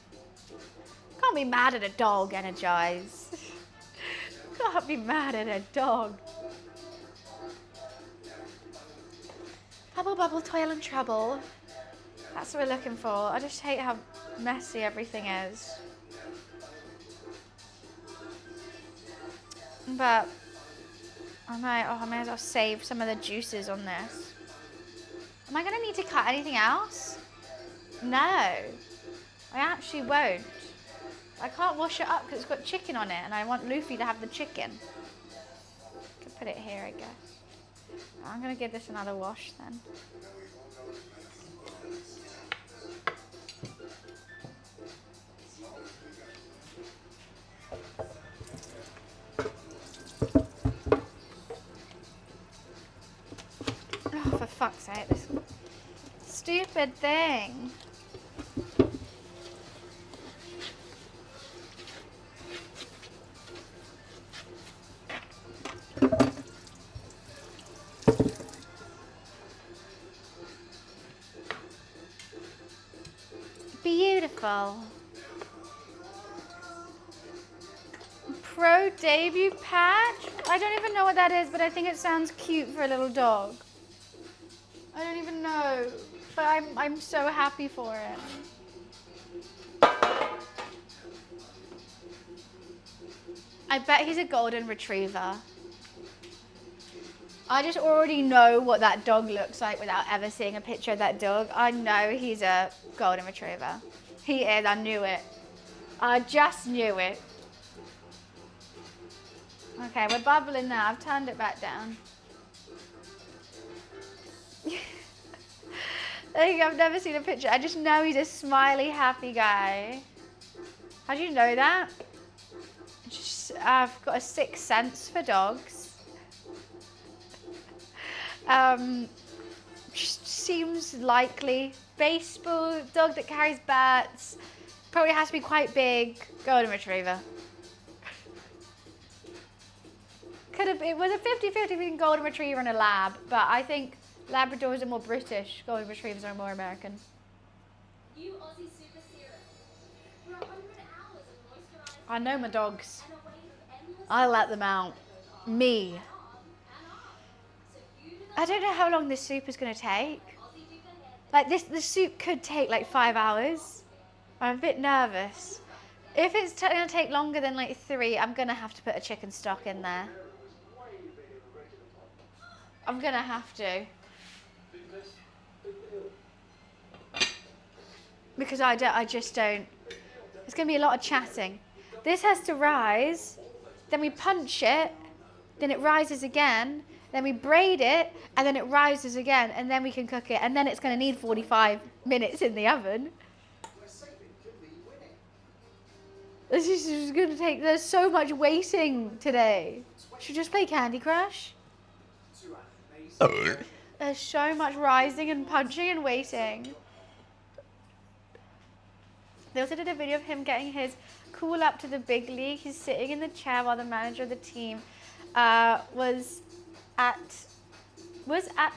Can't be mad at a dog, Energize. Can't be mad at a dog. Bubble, bubble, toil and trouble. That's what we're looking for. I just hate how messy everything is. But I may as well save some of the juices on this. Am I going to need to cut anything else? No, I actually won't. I can't wash it up because it's got chicken on it and I want Luffy to have the chicken. Could put it here, I guess. I'm gonna give this another wash then. Oh, for fuck's sake, this stupid thing. Beautiful. Pro debut patch? I don't even know what that is, but I think it sounds cute for a little dog. I don't even know, but I'm so happy for it. I bet he's a golden retriever. I just already know what that dog looks like without ever seeing a picture of that dog. I know he's a golden retriever. He is, I knew it. I just knew it. Okay, we're bubbling now. I've turned it back down. There you go, I've never seen a picture. I just know he's a smiley, happy guy. How do you know that? I've got a sixth sense for dogs. Just seems likely. Baseball, dog that carries bats. Probably has to be quite big. Golden retriever. It was a 50-50 between golden retriever and a lab, but I think Labradors are more British. Golden retrievers are more American. You Aussie super serum. For 100 hours of moisturizing. I know my dogs. I let them out. Me. I don't know how long this soup is going to take. Like the soup could take like 5 hours. I'm a bit nervous. If it's going to take longer than like 3, I'm going to have to put a chicken stock in there. I'm going to have to. Because I just don't. It's going to be a lot of chatting. This has to rise, then we punch it, then it rises again, then we braid it, and then it rises again, and then we can cook it, and then it's going to need 45 minutes in the oven. This is going to take, there's so much waiting today. Should we just play Candy Crush? There's so much rising and punching and waiting. They also did a video of him getting his call up to the big league. He's sitting in the chair while the manager of the team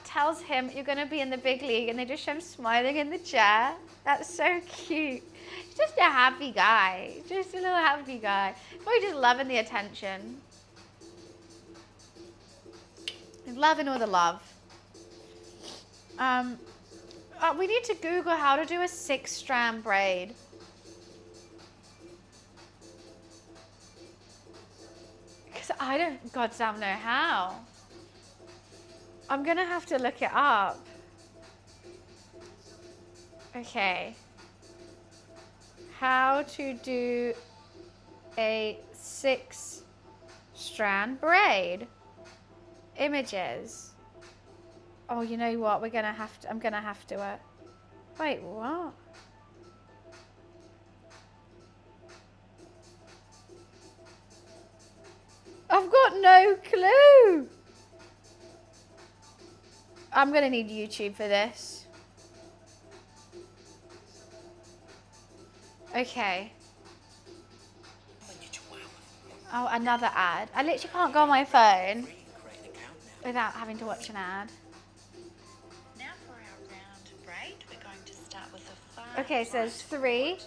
tells him you're going to be in the big league, and they just show him smiling in the chair. That's so cute. He's just a happy guy. Just a little happy guy. Probably just loving the attention. He's loving all the love. We need to Google how to do a 6-strand braid. Because I don't goddamn know how. I'm going to have to look it up. Okay. How to do a 6-strand braid. Images. Oh, you know what? I'm going to have to wait, what? I've got no clue. I'm going to need YouTube for this. Okay. Oh, another ad. I literally can't go on my phone without having to watch an ad. Now for our round braid, we're going to start with the far Okay, so there's right 3.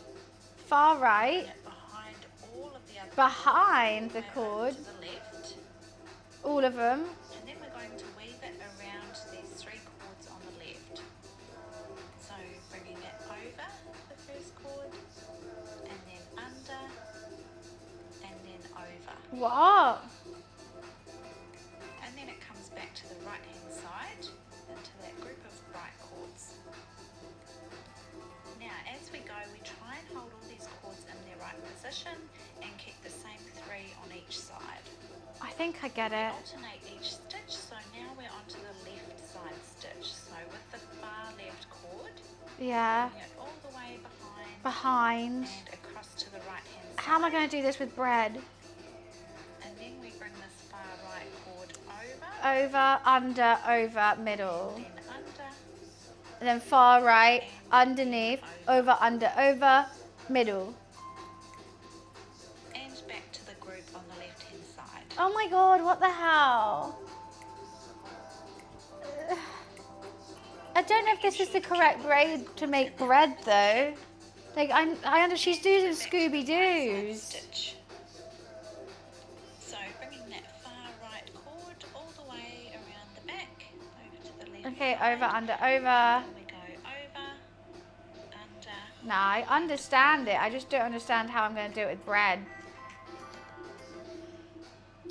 Far right. behind all of the other Behind the cords, cord. to the left, All of them. and then we're going to weave it around these 3 cords on the left. So bringing it over the first cord, and then under, and then over. What? And then it comes back to the right hand side into that group of right cords. Now as we go, we try and hold all these cords in their right position and keep the same 3 on each side. I think I get it. Alternate each stitch, so now we're onto the Yeah. Bring it all the way Behind. and across to the right hand side. How am I going to do this with bread? And then we bring this far right cord over. Over, under, over, middle. And then under. And then far right, And underneath, over. over, under, over, middle. And back to the group on the left hand side. Oh my god, what the hell? I don't know if this is the correct way to make bread though. Like, I understand she's doing Scooby-Doos. Stitch. So bringing that far right cord all the way around the back, over to the left Okay, side. over, under, over. And we go over, under. Nah, I understand it. I just don't understand how I'm going to do it with bread.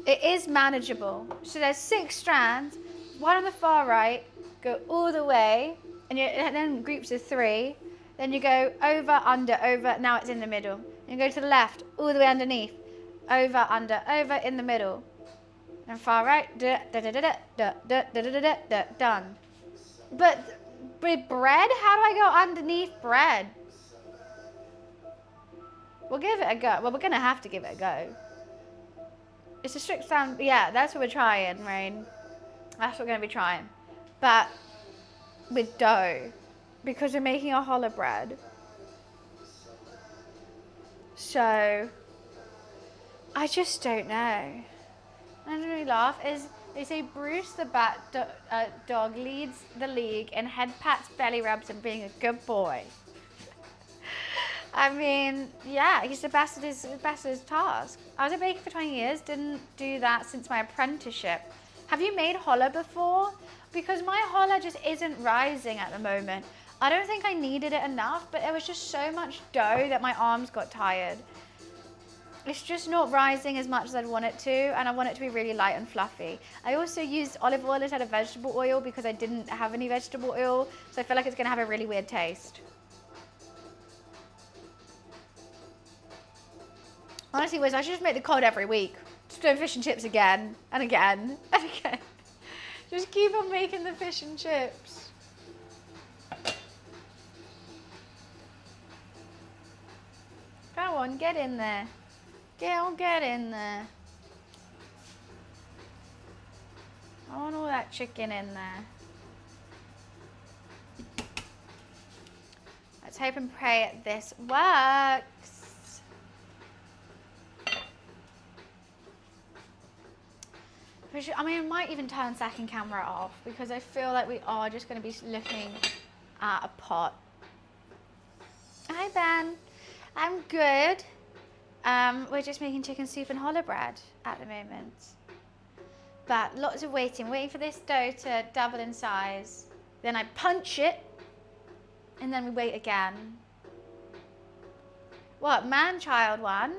It is manageable. So there's 6 strands, one on the far right, go all the way, and then groups of 3. Then you go over, under, over, now it's in the middle. And you go to the left, all the way underneath, over, under, over, in the middle. And far right, done. But with bread, how do I go underneath bread? We'll give it a go. Well, we're going to have to give it a go. It's a strict sound. Yeah, that's what we're trying, Rain. That's what we're going to be trying. But with dough. Because we're making a challah bread. So, I just don't know. I don't really laugh. They say Bruce the bat dog leads the league in head pats, belly rubs, and being a good boy. I mean, yeah, he's the best at his task. I was a baker for 20 years, didn't do that since my apprenticeship. Have you made challah before? Because my challah just isn't rising at the moment. I don't think I kneaded it enough, but there was just so much dough that my arms got tired. It's just not rising as much as I'd want it to, and I want it to be really light and fluffy. I also used olive oil instead of vegetable oil because I didn't have any vegetable oil, so I feel like it's gonna have a really weird taste. Honestly, Wiz, I should just make the cod every week. Just do fish and chips again, and again, and again. Just keep on making the fish and chips. Go on, get in there. Get in there. I want all that chicken in there. Let's hope and pray this works. I mean, I might even turn second camera off because I feel like we are just going to be looking at a pot. Hi, Ben. I'm good. We're just making chicken soup and challah bread at the moment. But lots of waiting for this dough to double in size. Then I punch it, and then we wait again. What, man-child one?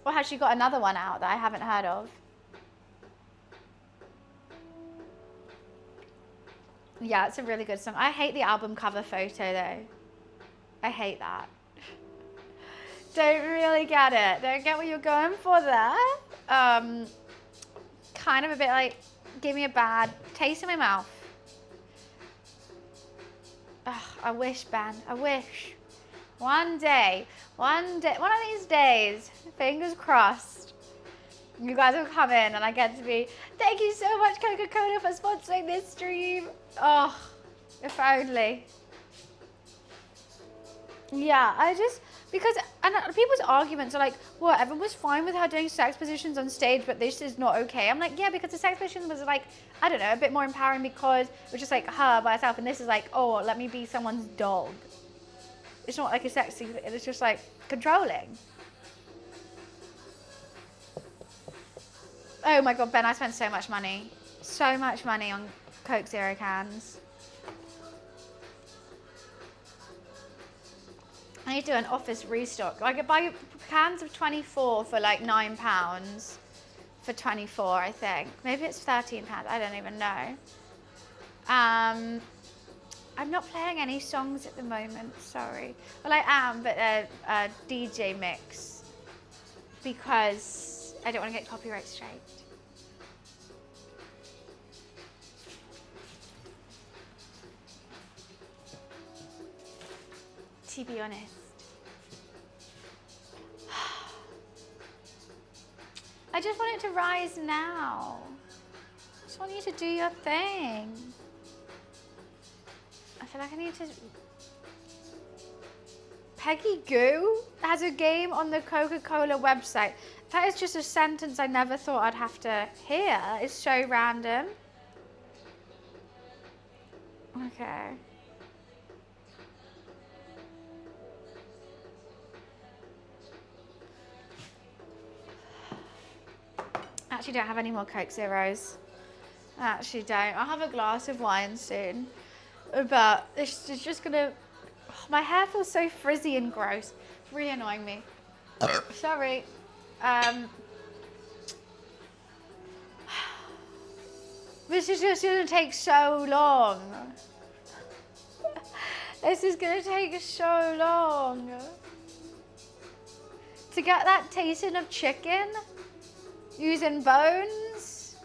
Or has she got another one out that I haven't heard of? Yeah, it's a really good song. I hate the album cover photo though. I hate that. Don't really get it. Don't get what you're going for there. Kind of a bit like, give me a bad taste in my mouth. Ugh, I wish, Ben. I wish. One day, one of these days, fingers crossed, you guys will come in and I get to be, thank you so much, Coca-Cola, for sponsoring this stream. Oh, if only. Yeah, because people's arguments are like, well, everyone was fine with her doing sex positions on stage, but this is not okay. I'm like, yeah, because the sex position was like, I don't know, a bit more empowering because it was just like her by herself, and this is like, oh, let me be someone's dog. It's not like a sexy, it's just like controlling. Oh my God, Ben, I spent so much money. So much money on Coke Zero cans. I need to do an office restock. I could buy cans of 24 for like £9 for 24, I think. Maybe it's £13, I don't even know. I'm not playing any songs at the moment, sorry. Well, I am, but a DJ mix because I don't want to get copyright straight. to be honest. I just want it to rise now. I just want you to do your thing. I feel like I need to... Peggy Goo has a game on the Coca-Cola website. That is just a sentence I never thought I'd have to hear. It's so random. Okay. I actually don't have any more Coke Zeros. I actually don't. I'll have a glass of wine soon. But it's just gonna... Oh, my hair feels so frizzy and gross. It's really annoying me. Sorry. This is just gonna take so long. This is gonna take so long. To get that tasting of chicken using bones.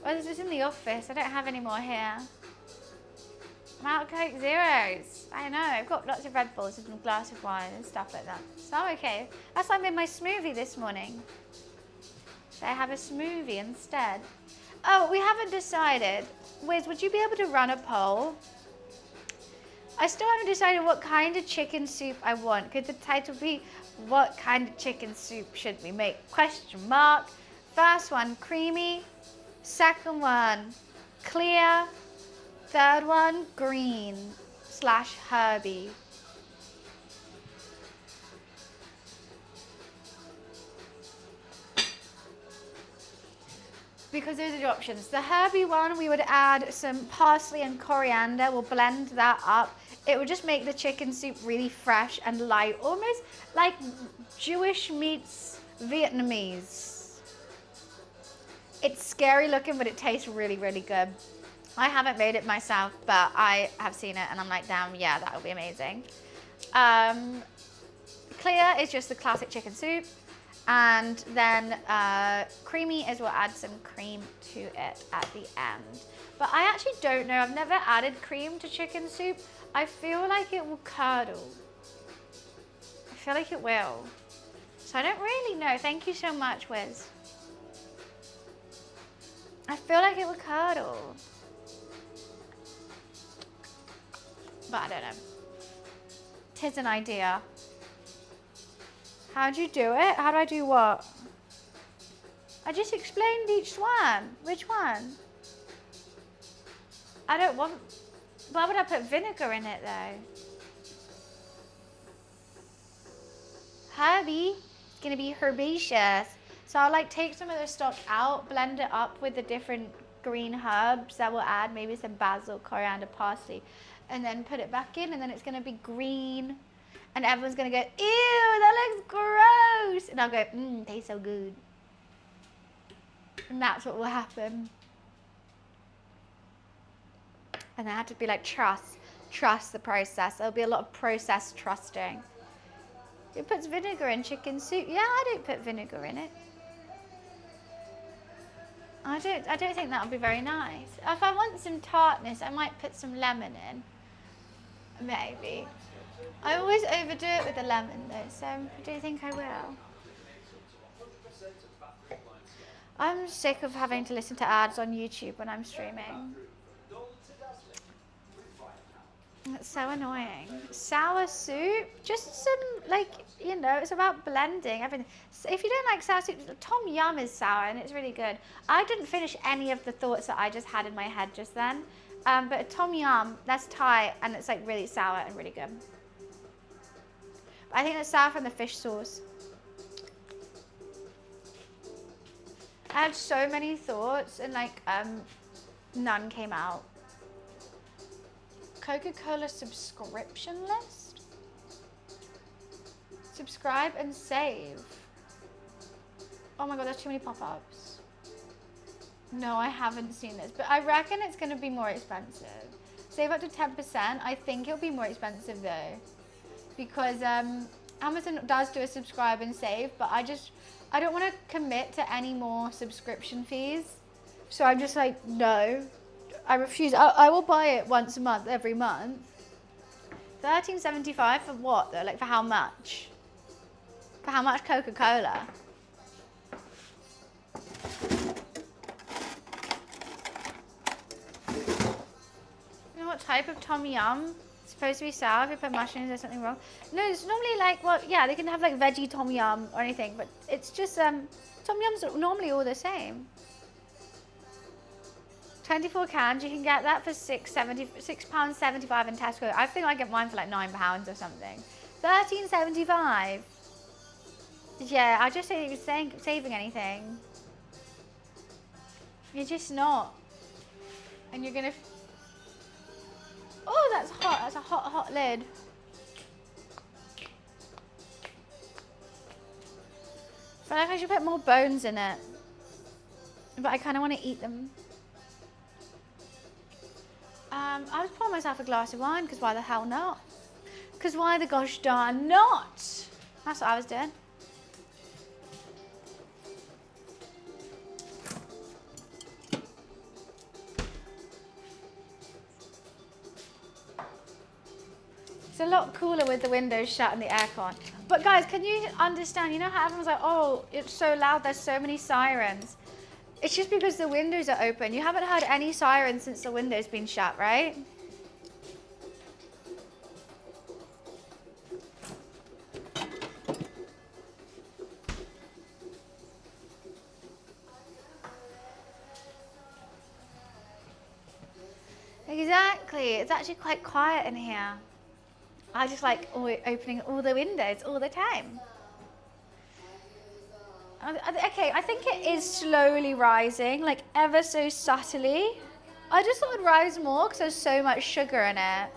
Well, this is in the office. I don't have any more here. I'm out of Coke Zeros. I know. I've got lots of Red Bulls and a glass of wine and stuff like that. So okay. That's why I made my smoothie this morning. So I have a smoothie instead. Oh, we haven't decided. Wiz, would you be able to run a poll? I still haven't decided what kind of chicken soup I want. Could the title be, what kind of chicken soup should we make? Question mark. First one, creamy. Second one, clear. Third one, green / herby. Because those are the options. The herby one, we would add some parsley and coriander. We'll blend that up. It would just make the chicken soup really fresh and light, almost like Jewish meets Vietnamese. It's scary looking, but it tastes really, really good. I haven't made it myself, but I have seen it and I'm like, damn, yeah, that would be amazing. Clear is just the classic chicken soup. And then creamy is we'll add some cream to it at the end. But I actually don't know. I've never added cream to chicken soup. I feel like it will curdle. I feel like it will. So I don't really know. Thank you so much, Wiz. I feel like it will curdle. But I don't know. Tis an idea. How do you do it? How do I do what? I just explained each one. Which one? I don't want... Why would I put vinegar in it though? Herby. It's going to be herbaceous. So I'll like take some of the stock out, blend it up with the different green herbs that we'll add. Maybe some basil, coriander, parsley. And then put it back in and then it's going to be green. And everyone's going to go, ew, that looks gross. And I'll go, tastes so good. And that's what will happen. And I have to be like, trust the process. There'll be a lot of process trusting. Who puts vinegar in chicken soup? Yeah, I don't put vinegar in it. I don't think that would be very nice. If I want some tartness, I might put some lemon in. Maybe. I always overdo it with the lemon though, so I don't think I will. I'm sick of having to listen to ads on YouTube when I'm streaming. It's so annoying. Sour soup, just some, like, you know, it's about blending everything. So if you don't like sour soup, Tom Yum is sour and it's really good. I didn't finish any of the thoughts that I just had in my head just then. But Tom Yum, that's Thai and it's like really sour and really good. But I think it's sour from the fish sauce. I had so many thoughts and like none came out. Coca-Cola subscription list? Subscribe and save. Oh my god, there's too many pop-ups. No, I haven't seen this, but I reckon it's going to be more expensive. Save up to 10%. I think it'll be more expensive though. Because Amazon does do a subscribe and save, but I don't want to commit to any more subscription fees. So I'm just like, no. I refuse. I will buy it once a month, every month. $13.75 for what though? Like for how much? For how much Coca-Cola? You know what type of Tom Yum? It's supposed to be sour if you put mushrooms, there's something wrong. No, it's normally like, well, yeah, they can have like veggie Tom Yum or anything, but it's just, Tom Yums are normally all the same. 24 cans, you can get that for £6.75 in Tesco. I think I get mine for like £9 or something. £13.75. Yeah, I just don't even saving anything. You're just not. And you're gonna... Oh, that's hot. That's a hot, hot lid. I feel like I should put more bones in it. But I kind of want to eat them. I was pouring myself a glass of wine, because why the hell not? Because why the gosh darn not? That's what I was doing. It's a lot cooler with the windows shut and the aircon. But guys, can you understand, you know how everyone's like, oh, it's so loud, there's so many sirens. It's just because the windows are open. You haven't heard any sirens since the window's been shut, right? Exactly. It's actually quite quiet in here. I just like opening all the windows all the time. Okay, I think it is slowly rising, like ever so subtly. I just thought it'd rise more because there's so much sugar in it.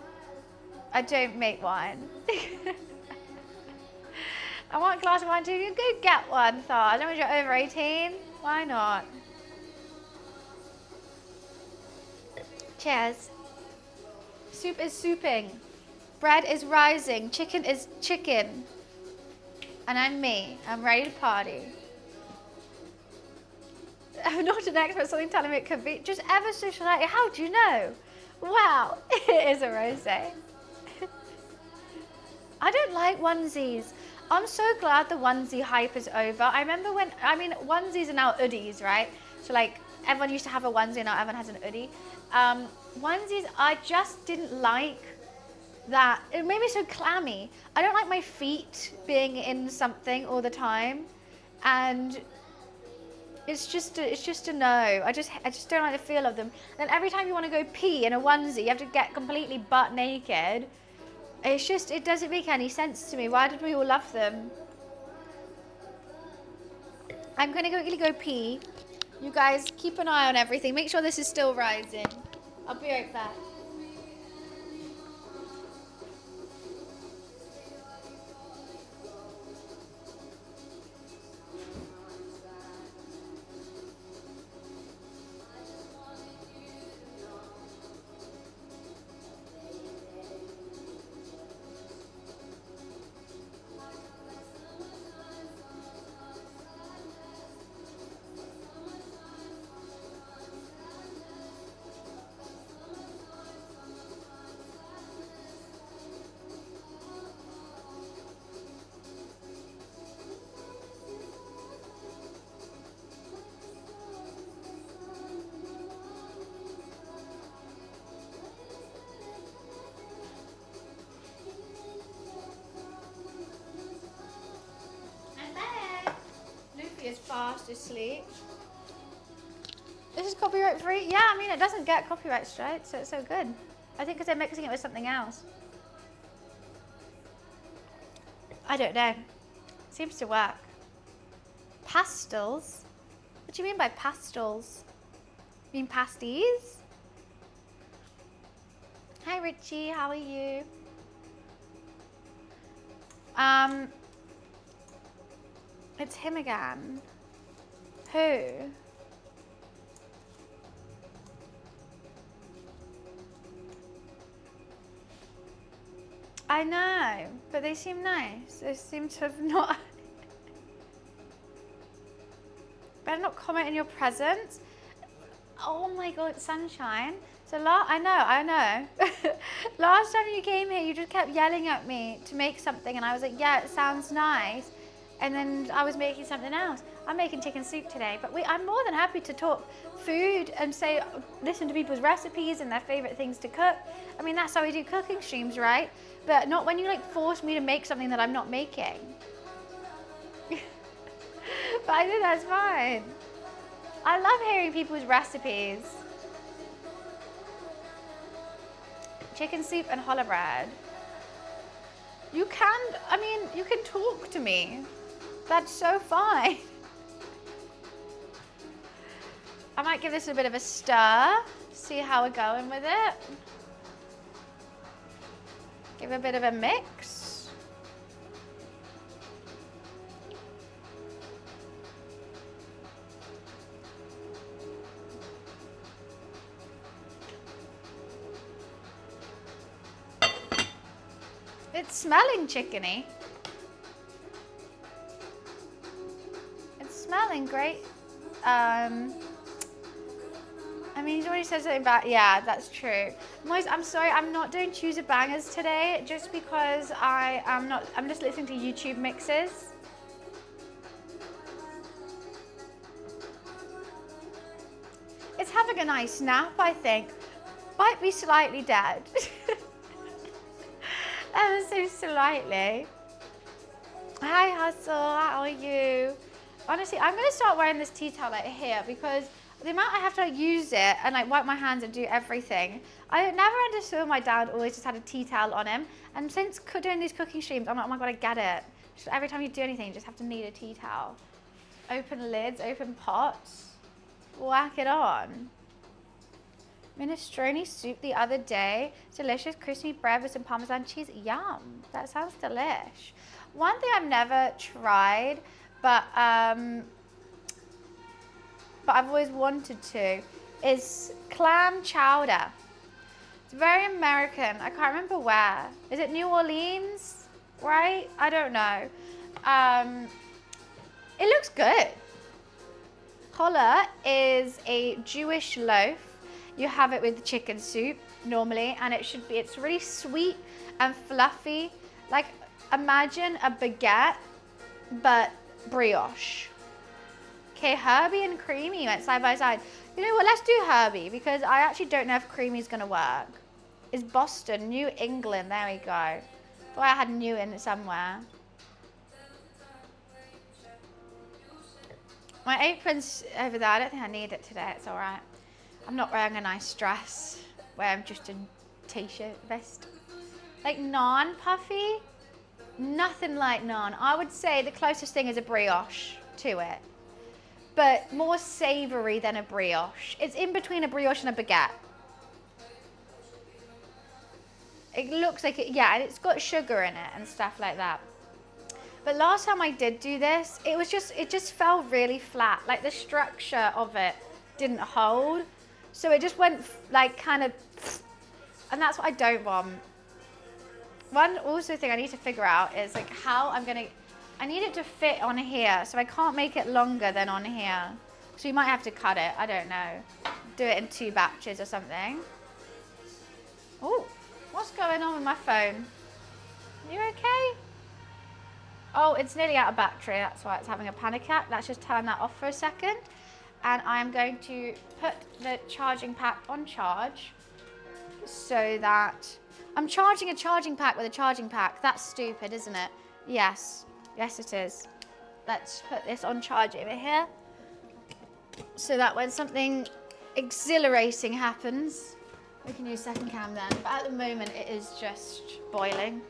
I don't make wine. I want a glass of wine too. You go get one, Thor. As long as you're over 18, why not? Cheers. Soup is souping. Bread is rising. Chicken is chicken. And I'm me. I'm ready to party. I'm not an expert, something telling me it could be just ever so slightly. How do you know? Wow, it is a rosé. I don't like onesies. I'm so glad the onesie hype is over. I remember when, onesies are now hoodies, right? So like everyone used to have a onesie, now everyone has an hoodie. Onesies, I just didn't like that. It made me so clammy. I don't like my feet being in something all the time. And it's just a no. I just don't like the feel of them. And then every time you want to go pee in a onesie, you have to get completely butt naked. It doesn't make any sense to me. Why did we all love them? I'm gonna go pee. You guys keep an eye on everything. Make sure this is still rising. I'll be right back. Is fast asleep. This is copyright free? Yeah, I mean it doesn't get copyright straight, so it's so good. I think because they're mixing it with something else. I don't know. Seems to work. Pastels? What do you mean by pastels? You mean pasties? Hi Richie, how are you? It's him again. Who? I know, but they seem nice. They seem to have not... Better not comment in your presence. Oh my God, sunshine. So I know. last time you came here, you just kept yelling at me to make something, and I was like, yeah, it sounds nice. And then I was making something else. I'm making chicken soup today, but I'm more than happy to talk food and listen to people's recipes and their favorite things to cook. I mean, that's how we do cooking streams, right? But not when you like force me to make something that I'm not making. But I think that's fine. I love hearing people's recipes. Chicken soup and challah bread. You can talk to me. That's so fine. I might give this a bit of a stir, see how we're going with it. Give a bit of a mix. It's smelling chickeny. It's smelling great. I mean, he's already said something about, yeah, that's true. Moise, I'm sorry, I'm not doing chooser bangers today just because I'm just listening to YouTube mixes. It's having a nice nap, I think. Might be slightly dead. Ever so slightly. Hi Hustle, how are you? Honestly, I'm gonna start wearing this tea towel like here because the amount I have to use it and like wipe my hands and do everything. I never understood my dad always just had a tea towel on him. And since doing these cooking streams, I'm like, oh my God, I get it. Just every time you do anything, you just have to need a tea towel. Open lids, open pots, whack it on. Minestrone soup the other day. Delicious crispy bread with some Parmesan cheese. Yum. That sounds delish. One thing I've never tried, but I've always wanted to, is clam chowder. It's very American. I can't remember where. Is it New Orleans? Right? I don't know. It looks good. Challah is a Jewish loaf. You have it with chicken soup normally, and it's really sweet and fluffy. Like, imagine a baguette, but brioche. Okay, herby and creamy went side by side. You know what, let's do herby, because I actually don't know if creamy is gonna work. It's Boston, New England, there we go. Thought I had New in somewhere. My apron's over there, I don't think I need it today, it's all right. I'm not wearing a nice dress, wearing just a t-shirt vest. Like naan puffy, nothing like naan. I would say the closest thing is a brioche to it, but more savory than a brioche. It's in between a brioche and a baguette. It looks like it, yeah, and it's got sugar in it and stuff like that. But last time I did do this, it just fell really flat. Like the structure of it didn't hold. So it just went like kind of, and that's what I don't want. One also thing I need to figure out is like how I need it to fit on here, so I can't make it longer than on here. So you might have to cut it, I don't know. Do it in 2 batches or something. Oh, what's going on with my phone? You okay? Oh, it's nearly out of battery, that's why it's having a panic attack. Let's just turn that off for a second. And I'm going to put the charging pack on charge so that I'm charging a charging pack with a charging pack. That's stupid, isn't it? Yes, yes it is. Let's put this on charge over here so that when something exhilarating happens, we can use second cam then. But at the moment it is just boiling.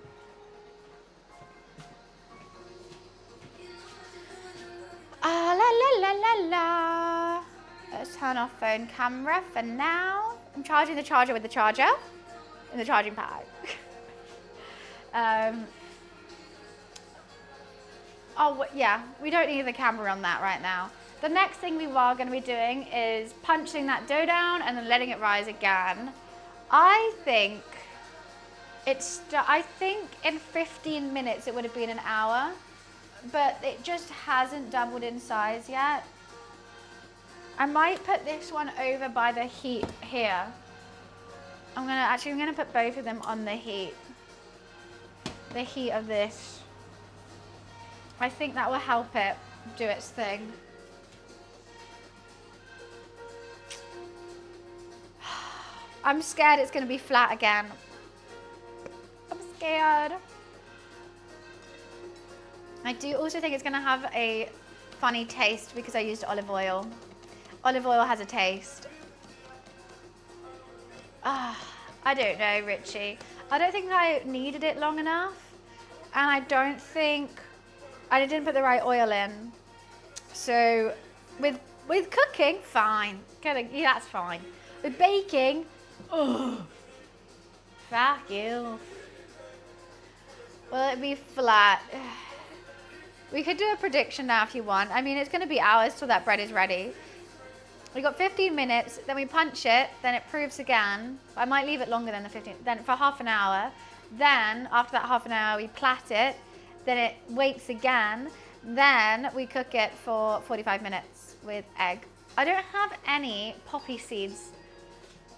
Ah, la la la la la. Let's turn off phone camera for now. I'm charging the charger with the charger in the charging pad. Yeah, we don't need the camera on that right now. The next thing we are going to be doing is punching that dough down and then letting it rise again. I think in 15 minutes it would have been an hour. But it just hasn't doubled in size yet. I might put this one over by the heat here. I'm gonna put both of them on the heat. The heat of this. I think that will help it do its thing. I'm scared it's gonna be flat again. I'm scared. I do also think it's gonna have a funny taste because I used olive oil. Olive oil has a taste. I don't know, Richie. I don't think I needed it long enough. And I don't think I didn't put the right oil in. So with cooking, fine. Yeah, that's fine. With baking, oh, fuck you. Will it be flat? We could do a prediction now if you want. I mean, it's going to be hours till that bread is ready. We got 15 minutes, then we punch it, then it proves again. I might leave it longer than the 15, then for half an hour. Then, after that half an hour, we plait it, then it waits again. Then we cook it for 45 minutes with egg. I don't have any poppy seeds,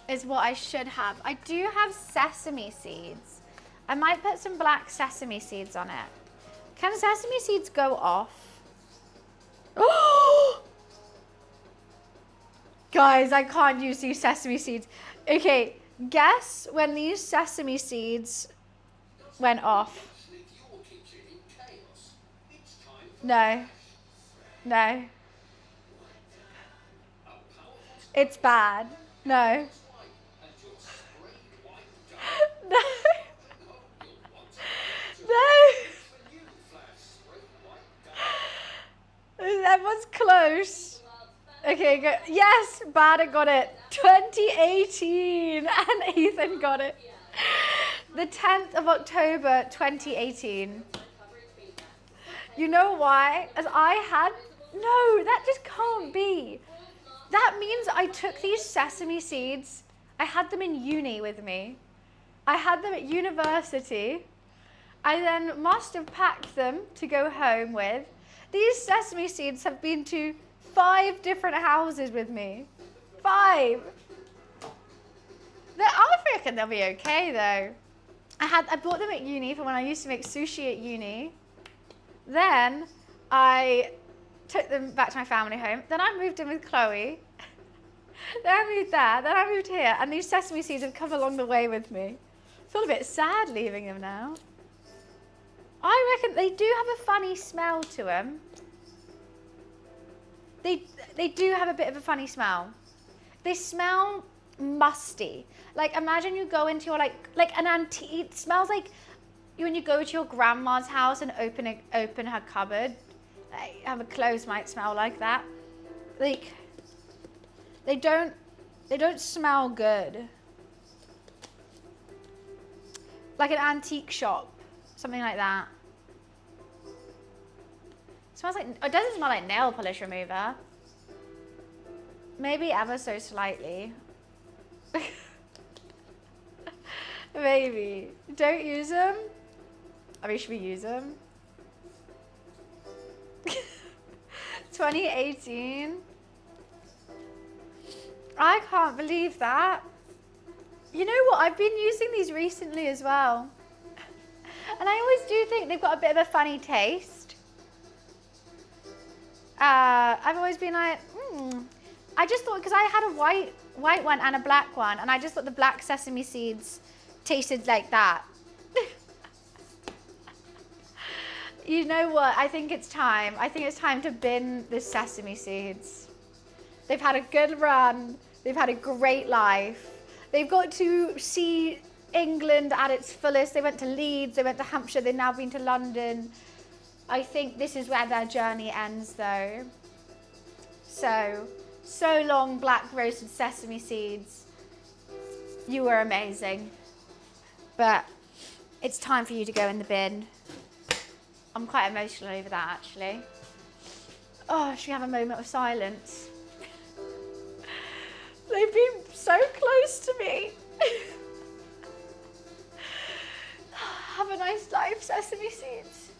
is what I should have. I do have sesame seeds. I might put some black sesame seeds on it. Can sesame seeds go off? Oh! Guys, I can't use these sesame seeds. Okay, guess when these sesame seeds went off. No. No. It's bad. No. No. No. Everyone's close. Okay, go. Yes, Bada got it. 2018. And Ethan got it. The 10th of October, 2018. You know why? As I had... No, that just can't be. That means I took these sesame seeds. I had them in uni with me. I had them at university. I then must have packed them to go home with. These sesame seeds have been to 5 different houses with me. 5. I reckon they'll be okay though. I bought them at uni for when I used to make sushi at uni. Then I took them back to my family home. Then I moved in with Chloe. Then I moved there. Then I moved here. And these sesame seeds have come along the way with me. I feel a bit sad leaving them now. I reckon they do have a funny smell to them. They do have a bit of a funny smell. They smell musty. Like imagine you go into your like an antique. It smells like when you go to your grandma's house and open her cupboard. Like, her clothes might smell like that. Like they don't smell good. Like an antique shop, something like that. Smells like, it doesn't smell like nail polish remover. Maybe ever so slightly. Maybe. Don't use them. I mean, should we use them? 2018. I can't believe that. You know what? I've been using these recently as well. And I always do think they've got a bit of a funny taste. I've always been like, I just thought, because I had a white one and a black one, and I just thought the black sesame seeds tasted like that. You know what? I think it's time. I think it's time to bin the sesame seeds. They've had a good run. They've had a great life. They've got to see England at its fullest. They went to Leeds. They went to Hampshire. They've now been to London. I think this is where their journey ends, though. So long, black roasted sesame seeds. You were amazing. But it's time for you to go in the bin. I'm quite emotional over that, actually. Oh, should we have a moment of silence? They've been so close to me. Have a nice life, sesame seeds.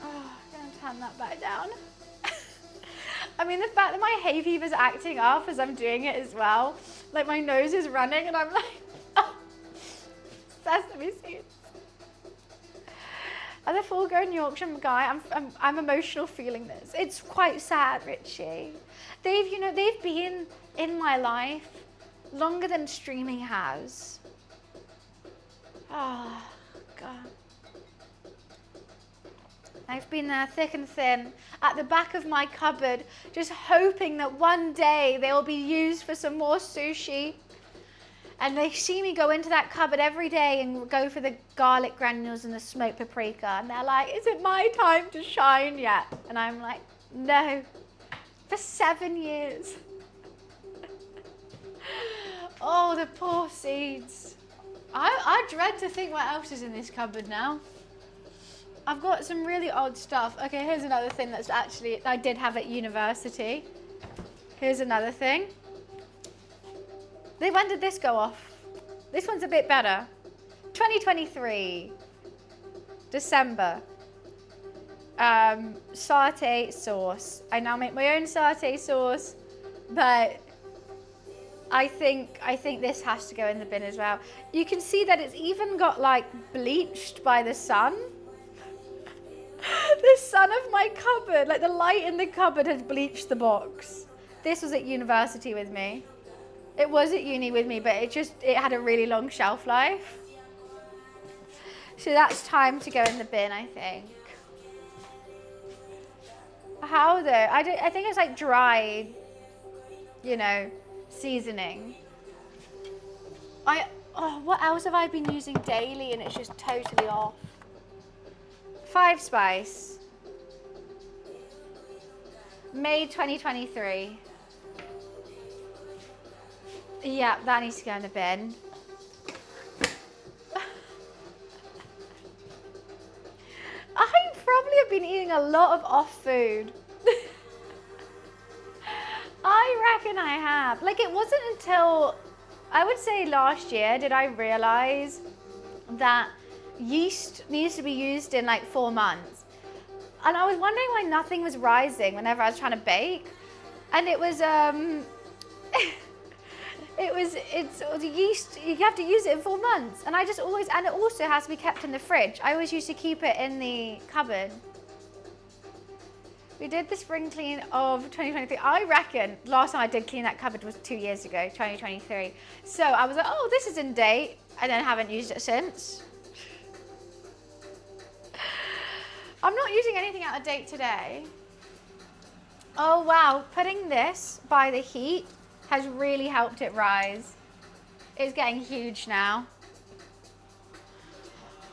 Oh, I'm going to turn that back down. I mean, the fact that my hay fever's acting up as I'm doing it as well Like my nose is running and I'm like, oh, sesame seeds. As a full-grown Yorkshire guy, I'm emotional feeling this. It's quite sad, Richie. They've been in my life longer than streaming has. Oh, God. I've been there thick and thin, at the back of my cupboard, just hoping that one day they'll be used for some more sushi. And they see me go into that cupboard every day and go for the garlic granules and the smoked paprika. And they're like, is it my time to shine yet? And I'm like, no, for 7 years. Oh, the poor seeds. I dread to think what else is in this cupboard now. I've got some really odd stuff. Okay, here's another thing that's actually, I did have at university. Here's another thing. When did this go off? This one's a bit better. 2023, December. Satay sauce. I now make my own satay sauce, but I think this has to go in the bin as well. You can see that it's even got like bleached by the sun. The sun of my cupboard, like the light in the cupboard has bleached the box. This was at university with me. It was at uni with me, but it had a really long shelf life. So that's time to go in the bin, I think. How though? I think it's like dried, seasoning. What else have I been using daily and it's just totally off? 5 Spice. May 2023. Yeah, that needs to go in the bin. I probably have been eating a lot of off food. I reckon I have. Like, it wasn't until, I would say last year, did I realize that yeast needs to be used in like 4 months. And I was wondering why nothing was rising whenever I was trying to bake. And it was, it's the yeast, you have to use it in 4 months. And and it also has to be kept in the fridge. I always used to keep it in the cupboard. We did the spring clean of 2023. I reckon last time I did clean that cupboard was 2 years ago, 2023. So I was like, oh, this is in date. And then haven't used it since. I'm not using anything out of date today. Oh wow, putting this by the heat has really helped it rise. It's getting huge now.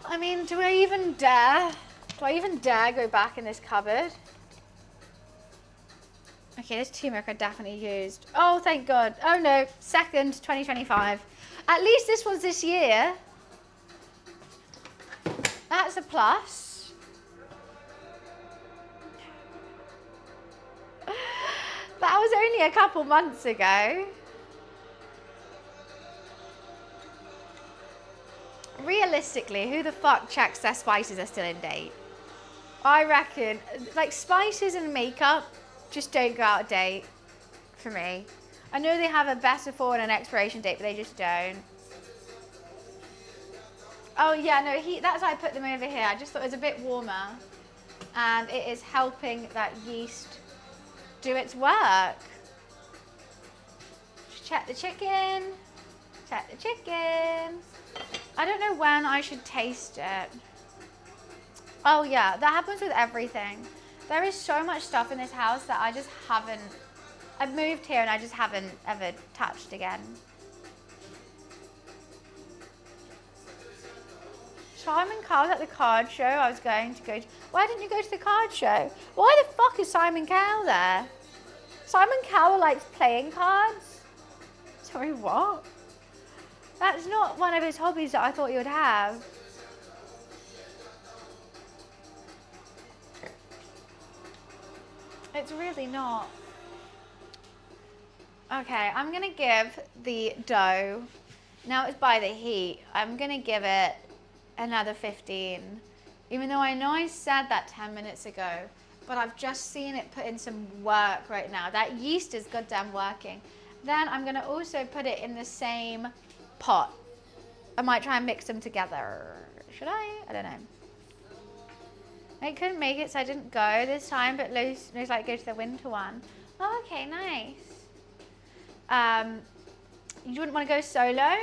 I mean, do I even dare go back in this cupboard? Okay, this turmeric I definitely used. Oh, thank God. Oh no, 2nd, 2025. At least this was this year. That's a plus. That was only a couple months ago. Realistically, who the fuck checks their spices are still in date? I reckon, like, spices and makeup just don't go out of date for me. I know they have a best before and an expiration date, but they just don't. Oh yeah, no, that's why I put them over here. I just thought it was a bit warmer. And it is helping that yeast do its work. Just check the chicken. Check the chicken. I don't know when I should taste it. Oh yeah, that happens with everything. There is so much stuff in this house that I just haven't, I've moved here and I just haven't ever touched again. Simon Cowell's at the card show I was going to go to. Why didn't you go to the card show? Why the fuck is Simon Cowell there? Simon Cowell likes playing cards? Sorry, what? That's not one of his hobbies that I thought you would have. It's really not. Okay, I'm gonna give the dough, now it's by the heat, I'm gonna give it another 15. Even though I know I said that 10 minutes ago, but I've just seen it put in some work right now. That yeast is goddamn working. Then I'm gonna also put it in the same pot. I might try and mix them together. Should I? I don't know. I couldn't make it, so I didn't go this time, but Lowe's like go to the winter one. Oh, okay, nice. You wouldn't want to go solo?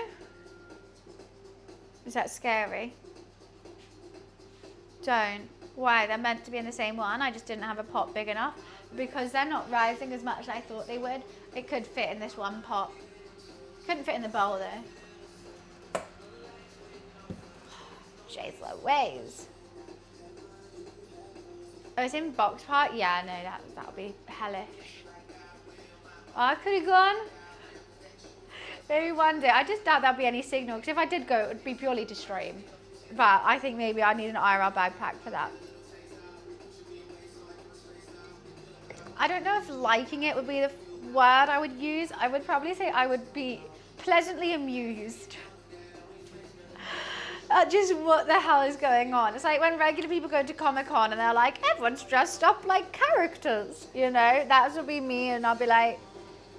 Is that scary? Don't. Why? They're meant to be in the same one. I just didn't have a pot big enough. Because they're not rising as much as I thought they would. It could fit in this one pot. Couldn't fit in the bowl though. Jay's Louise. Oh, it's in box part? Yeah, no, that'll be hellish. Oh, I could have gone. Maybe one day. I just doubt there'll be any signal, because if I did go, it would be purely to stream. But I think maybe I need an IRL backpack for that. I don't know if liking it would be the word I would use. I would probably say I would be pleasantly amused at just what the hell is going on. It's like when regular people go to Comic-Con and they're like, everyone's dressed up like characters, you know? That would be me, and I'll be like,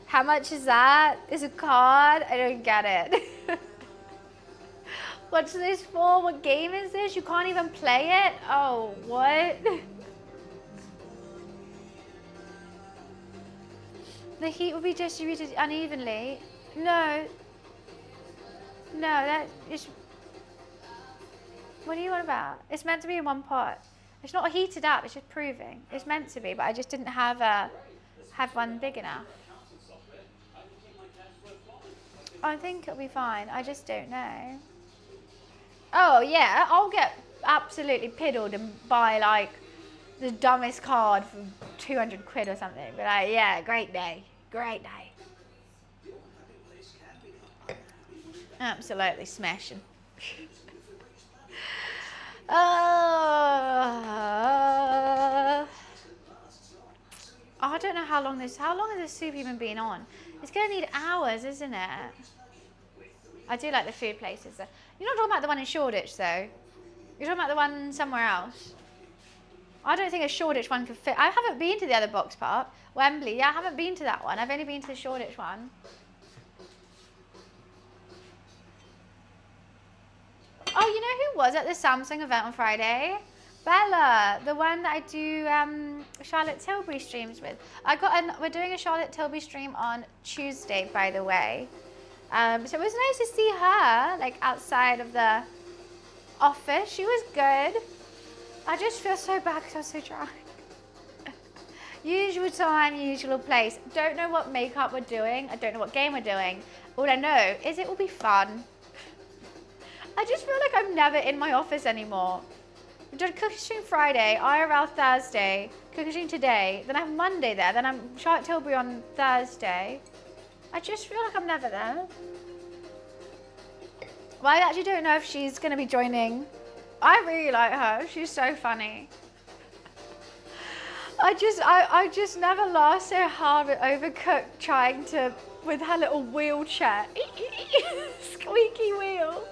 how much is that? Is a card? I don't get it. What's this for? What game is this? You can't even play it? Oh, what? The heat will be distributed unevenly. No. No, that is... What are you on about? It's meant to be in one pot. It's not heated up, it's just proving. It's meant to be, but I just didn't have one big enough. I think it'll be fine. I just don't know. Oh, yeah, I'll get absolutely piddled and buy, like, the dumbest card for 200 quid or something. But, like, yeah, great day. Great day. Absolutely smashing. I don't know how long has this soup even been on? It's going to need hours, isn't it? I do like the food places. You're not talking about the one in Shoreditch, though. You're talking about the one somewhere else. I don't think a Shoreditch one could fit. I haven't been to the other box park. Wembley, yeah, I haven't been to that one. I've only been to the Shoreditch one. Oh, you know who was at the Samsung event on Friday? Bella, the one that I do Charlotte Tilbury streams with. We're doing a Charlotte Tilbury stream on Tuesday, by the way. So it was nice to see her, like, outside of the office. She was good. I just feel so bad because I was so drunk. Usual time, usual place. Don't know what makeup we're doing. I don't know what game we're doing. All I know is it will be fun. I just feel like I'm never in my office anymore. We've done cooking stream Friday, IRL Thursday, cooking stream today, then I have Monday there, then I'm Charlotte Tilbury on Thursday. I just feel like I'm never there. Well, I actually don't know if she's going to be joining. I really like her. She's so funny. I just never laughed so hard at Overcooked trying to, with her little wheelchair. Squeaky wheel.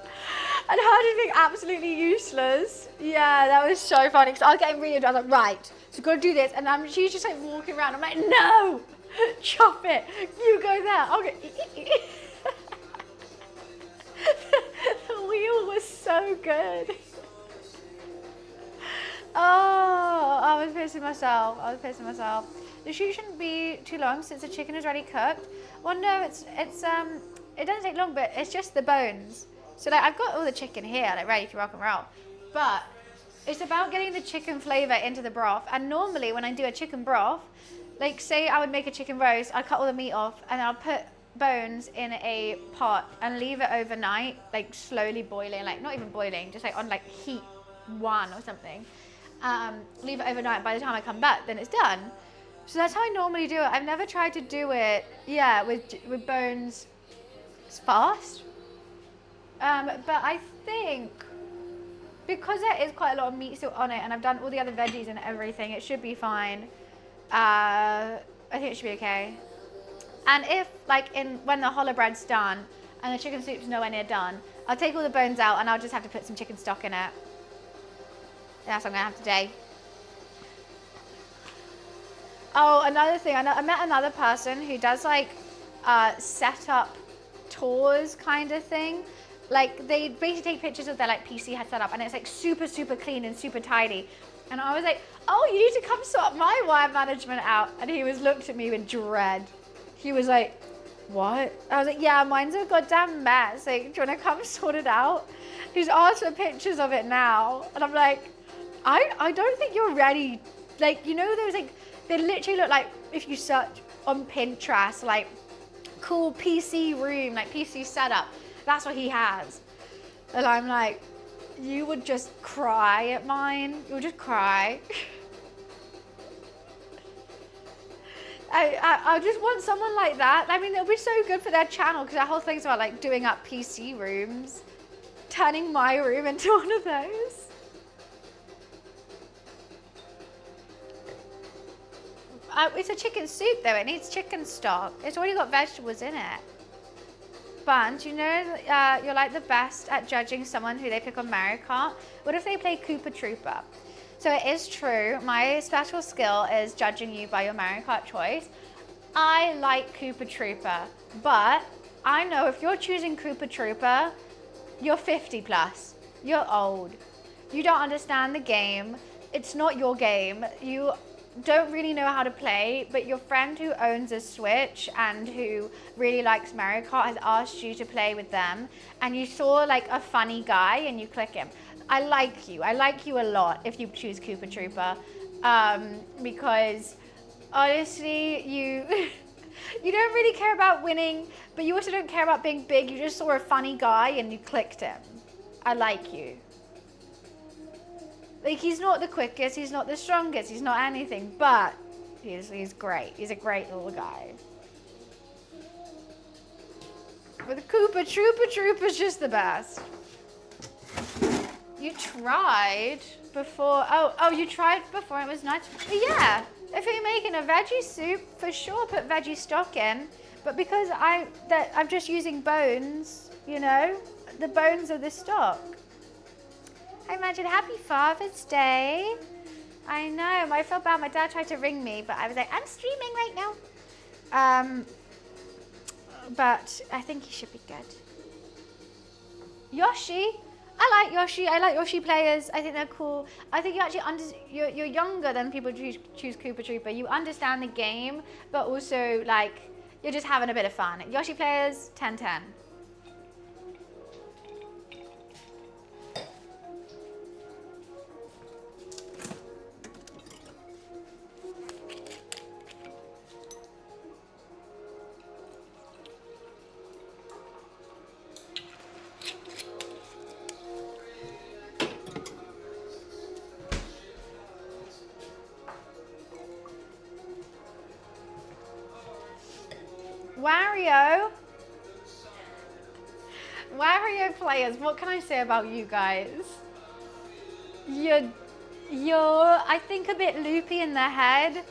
And her just being absolutely useless. Yeah, that was so funny. Because I was getting really into it. I was like, right, so gotta do this. And she's just like walking around. I'm like, no, chop it. You go there. I'll go. The wheel was so good. Oh, I was pissing myself. The shoot shouldn't be too long since the chicken is already cooked. Well, no, it doesn't take long, but it's just the bones. So, like, I've got all the chicken here, like, ready to rock and roll. But it's about getting the chicken flavor into the broth. And normally when I do a chicken broth, like, say I would make a chicken roast, I'd cut all the meat off and I'll put bones in a pot and leave it overnight, like, slowly boiling, like, not even boiling, just like on, like, heat 1 or something. Leave it overnight. By the time I come back, then it's done. So that's how I normally do it. I've never tried to do it, yeah, with bones fast. But I think because there is quite a lot of meat still on it, and I've done all the other veggies and everything, it should be fine. I think it should be okay. And if, like, when the hollow bread's done and the chicken soup's nowhere near done, I'll take all the bones out and I'll just have to put some chicken stock in it. That's what I'm gonna have today. Oh, another thing, I met another person who does, like, setup tours kind of thing. Like they basically take pictures of their like PC setup, and it's like super, super clean and super tidy. And I was like, oh, you need to come sort my wire management out. And he looked at me with dread. He was like, what? I was like, yeah, mine's a goddamn mess. Like, do you want to come sort it out? He's asked for pictures of it now. And I'm like, I don't think you're ready. Like, you know, those like, they literally look like, if you search on Pinterest, like cool PC room, like PC setup. That's what he has. And I'm like, you would just cry at mine. You would just cry. I just want someone like that. I mean, it'll be so good for their channel because that whole thing's about like doing up PC rooms. Turning my room into one of those. It's a chicken soup though. It needs chicken stock. It's already got vegetables in it. Buns, you know, you're like the best at judging someone who they pick on Mario Kart. What if they play Koopa Trooper? So it is true. My special skill is judging you by your Mario Kart choice. I like Koopa Trooper, but I know if you're choosing Koopa Trooper, you're 50 plus. You're old. You don't understand the game. It's not your game. You don't really know how to play, but your friend who owns a Switch and who really likes Mario Kart has asked you to play with them, and you saw like a funny guy and you click him. I like you. I like you a lot if you choose Koopa Trooper, because honestly, you you don't really care about winning, but you also don't care about being big. You just saw a funny guy and you clicked him. I like you. Like, he's not the quickest, he's not the strongest, he's not anything, but he's great. He's a great little guy. But the Koopa Trooper's just the best. You tried before. Oh, you tried before. It was nice. But yeah, if you're making a veggie soup, for sure put veggie stock in. But because I'm just using bones, you know, the bones are the stock. I imagine happy Father's Day. I know. I felt bad. My dad tried to ring me, but I was like, I'm streaming right now. But I think he should be good. Yoshi. I like Yoshi. I like Yoshi players. I think they're cool. I think you actually you're younger than people who choose Koopa Trooper. You understand the game, but also like you're just having a bit of fun. Yoshi players, 10/10. Wario players, what can I say about you guys? You're I think a bit loopy in the head.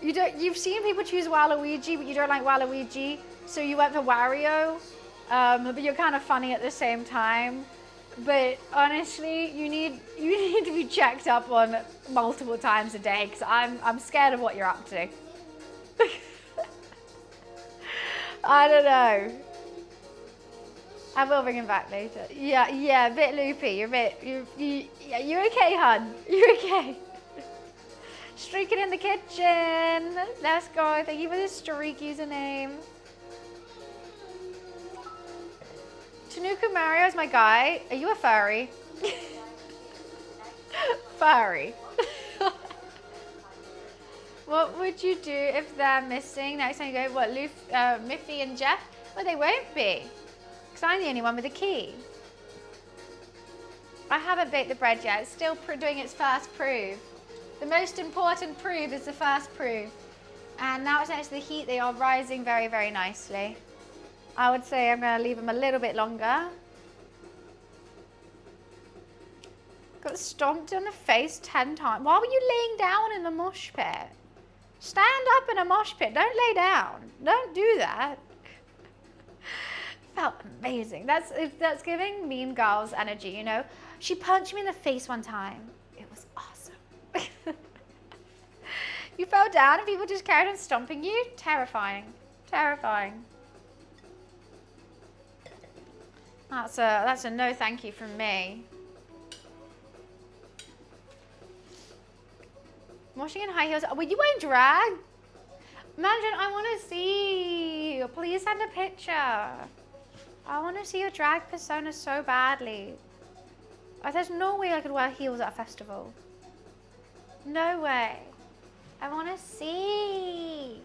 You've seen people choose Waluigi, but you don't like Waluigi, so you went for Wario. But you're kind of funny at the same time. But honestly, you need to be checked up on multiple times a day because I'm scared of what you're up to. I don't know. I will bring him back later. Yeah, a bit loopy. You're okay, hun. You're okay. Streaking in the kitchen. Let's go. Thank you for the streak username. Tanuka Mario is my guy. Are you a furry? Furry. What would you do if they're missing? Next time you go, what, Miffy and Jeff? Well, they won't be. Because I'm the only one with a key. I haven't baked the bread yet. It's still doing its first proof. The most important proof is the first proof. And now it's next to the heat, they are rising very, very nicely. I would say I'm going to leave them a little bit longer. Got stomped on the face 10 times. Why were you laying down in the mosh pit? Stand up in a mosh pit. Don't lay down. Don't do that. Felt amazing. That's giving Mean Girls energy, you know. She punched me in the face one time. It was awesome. You fell down and people just carried on stomping you? Terrifying. Terrifying. That's a no thank you from me. Washing in high heels. Were you wearing drag? Imagine, I want to see. Please send a picture. I want to see your drag persona so badly. Oh, there's no way I could wear heels at a festival. No way. I want to see.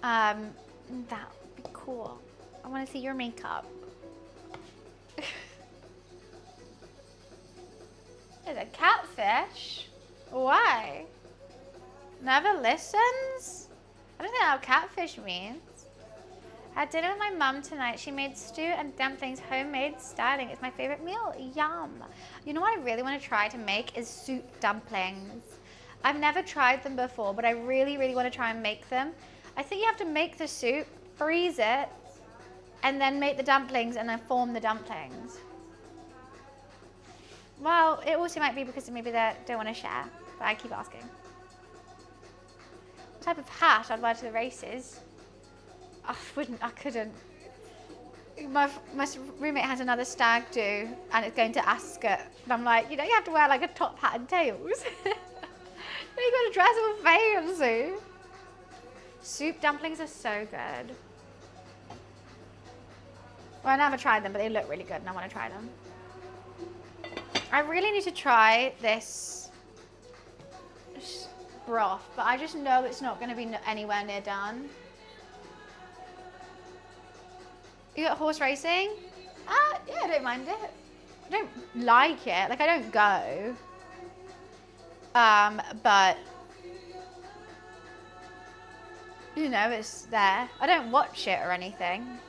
That would be cool. I want to see your makeup. There's a catfish? Why? Never listens? I don't think that's what catfish means. Had dinner with my mum tonight. She made stew and dumplings, homemade styling. It's my favorite meal. Yum. You know what I really want to try to make is soup dumplings. I've never tried them before, but I really, really want to try and make them. I think you have to make the soup, freeze it, and then make the dumplings and then form the dumplings. Well, it also might be because maybe they don't want to share, but I keep asking. What type of hat I'd wear to the races? I couldn't. My roommate has another stag do, and it's going to Ascot. And I'm like, you have to wear like a top hat and tails. You got to dress up fancy. Soup dumplings are so good. Well, I never tried them, but they look really good, and I want to try them. I really need to try this broth, but I just know it's not going to be anywhere near done. You got horse racing? Yeah, I don't mind it. I don't like it. Like, I don't go. But, it's there. I don't watch it or anything.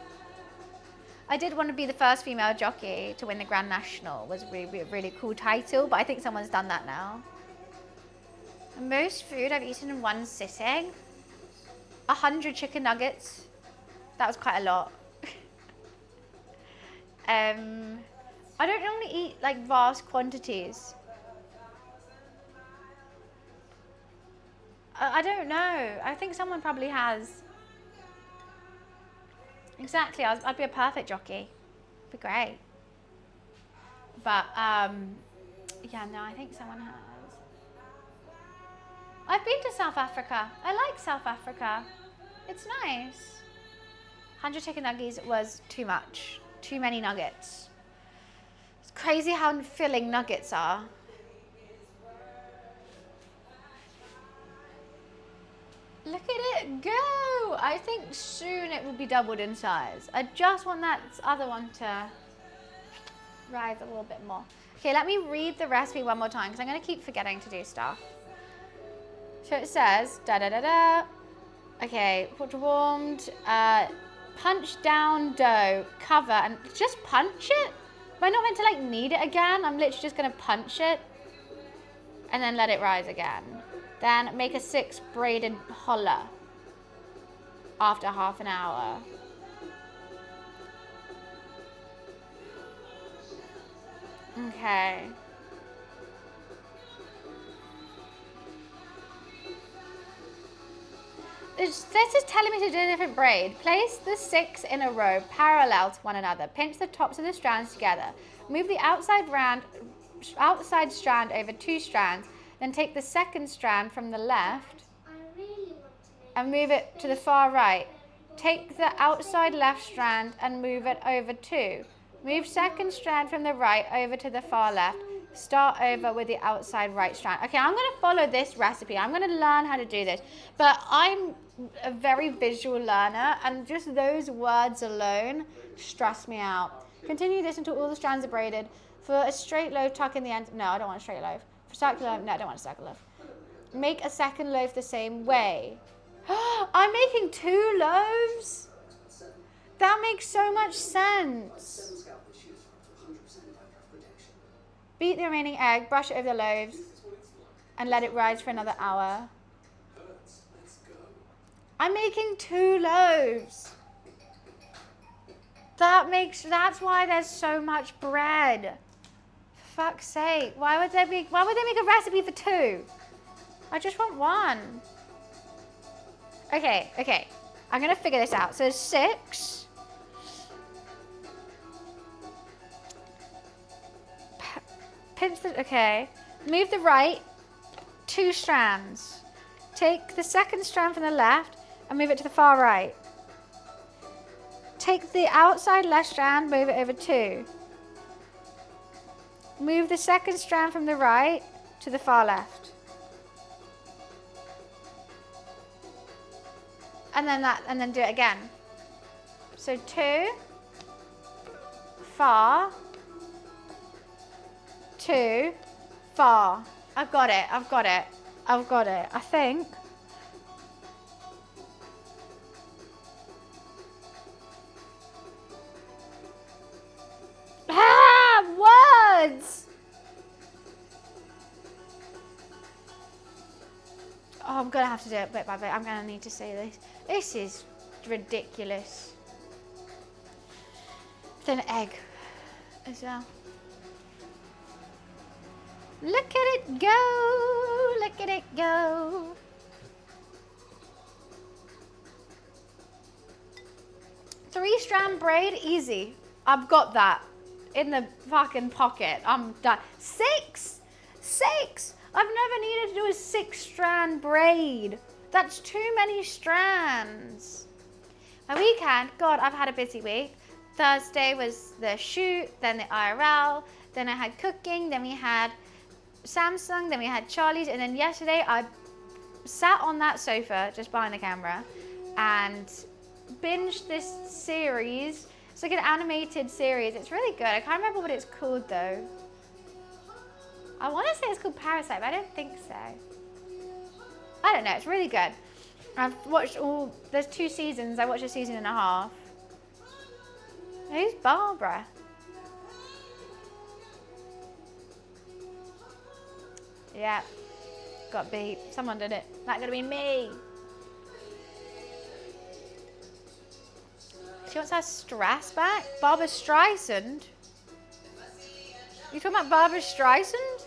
I did want to be the first female jockey to win the Grand National. It was a really cool title, but I think someone's done that now. Most food I've eaten in one sitting. 100 chicken nuggets. That was quite a lot. I don't normally eat like vast quantities. I don't know. I think someone probably has. Exactly. I'd be a perfect jockey. It'd be great. But yeah, no, I think someone has. I've been to South Africa. I like South Africa. It's nice. 100 chicken nuggets was too much. Too many nuggets. It's crazy how filling nuggets are. Look at it go! I think soon it will be doubled in size. I just want that other one to rise a little bit more. Okay, let me read the recipe one more time because I'm going to keep forgetting to do stuff. So it says, Okay, water warmed, punch down dough, cover, and just punch it? Am I not meant to like knead it again? I'm literally just going to punch it and then let it rise again. Then make a 6 braided holla after half an hour. Okay. This is telling me to do a different braid. Place the 6 in a row parallel to one another. Pinch the tops of the strands together. Move the outside strand over 2 strands. Then take the second strand from the left and move it to the far right. Take the outside left strand and move it over 2. Move second strand from the right over to the far left. Start over with the outside right strand. Okay, I'm going to follow this recipe. I'm going to learn how to do this. But I'm a very visual learner, and just those words alone stress me out. Continue this until all the strands are braided. For a straight loaf, tuck in the end. No, I don't want a straight loaf. For circular, no, I don't want a circular loaf. Make a second loaf the same way. I'm making 2 loaves? That makes so much sense. Beat the remaining egg, brush it over the loaves, and let it rise for another hour. I'm making 2 loaves. That's why there's so much bread. For fuck's sake, why would they make a recipe for 2? I just want one. Okay, okay. I'm gonna figure this out. So there's 6. Pinch the, okay. Move the right 2 strands. Take the second strand from the left and move it to the far right. Take the outside left strand, move it over 2. Move the second strand from the right to the far left. And then do it again. So 2, far, 2, far. I've got it, I've got it, I've got it, I think. Ah, words! Oh, I'm gonna have to do it bit by bit. I'm gonna need to say this. This is ridiculous. Then egg as well. Look at it go! Look at it go! Three-strand braid, easy. I've got that in the fucking pocket. I'm done. 6! 6! I've never needed to do a 6-strand braid. That's too many strands. My weekend, God, I've had a busy week. Thursday was the shoot, then the IRL, then I had cooking, then we had Samsung, then we had Charlie's, and then yesterday I sat on that sofa just behind the camera and binged this series. It's like an animated series. It's really good. I can't remember what it's called though. I want to say it's called Parasite, but I don't think so. I don't know. It's really good. I've watched all, there's 2 seasons. I watched a season and a half. Who's Barbara? Yeah. Got beat. Someone did it. Not gonna be me. She wants her stress back? Barbara Streisand? You talking about Barbara Streisand?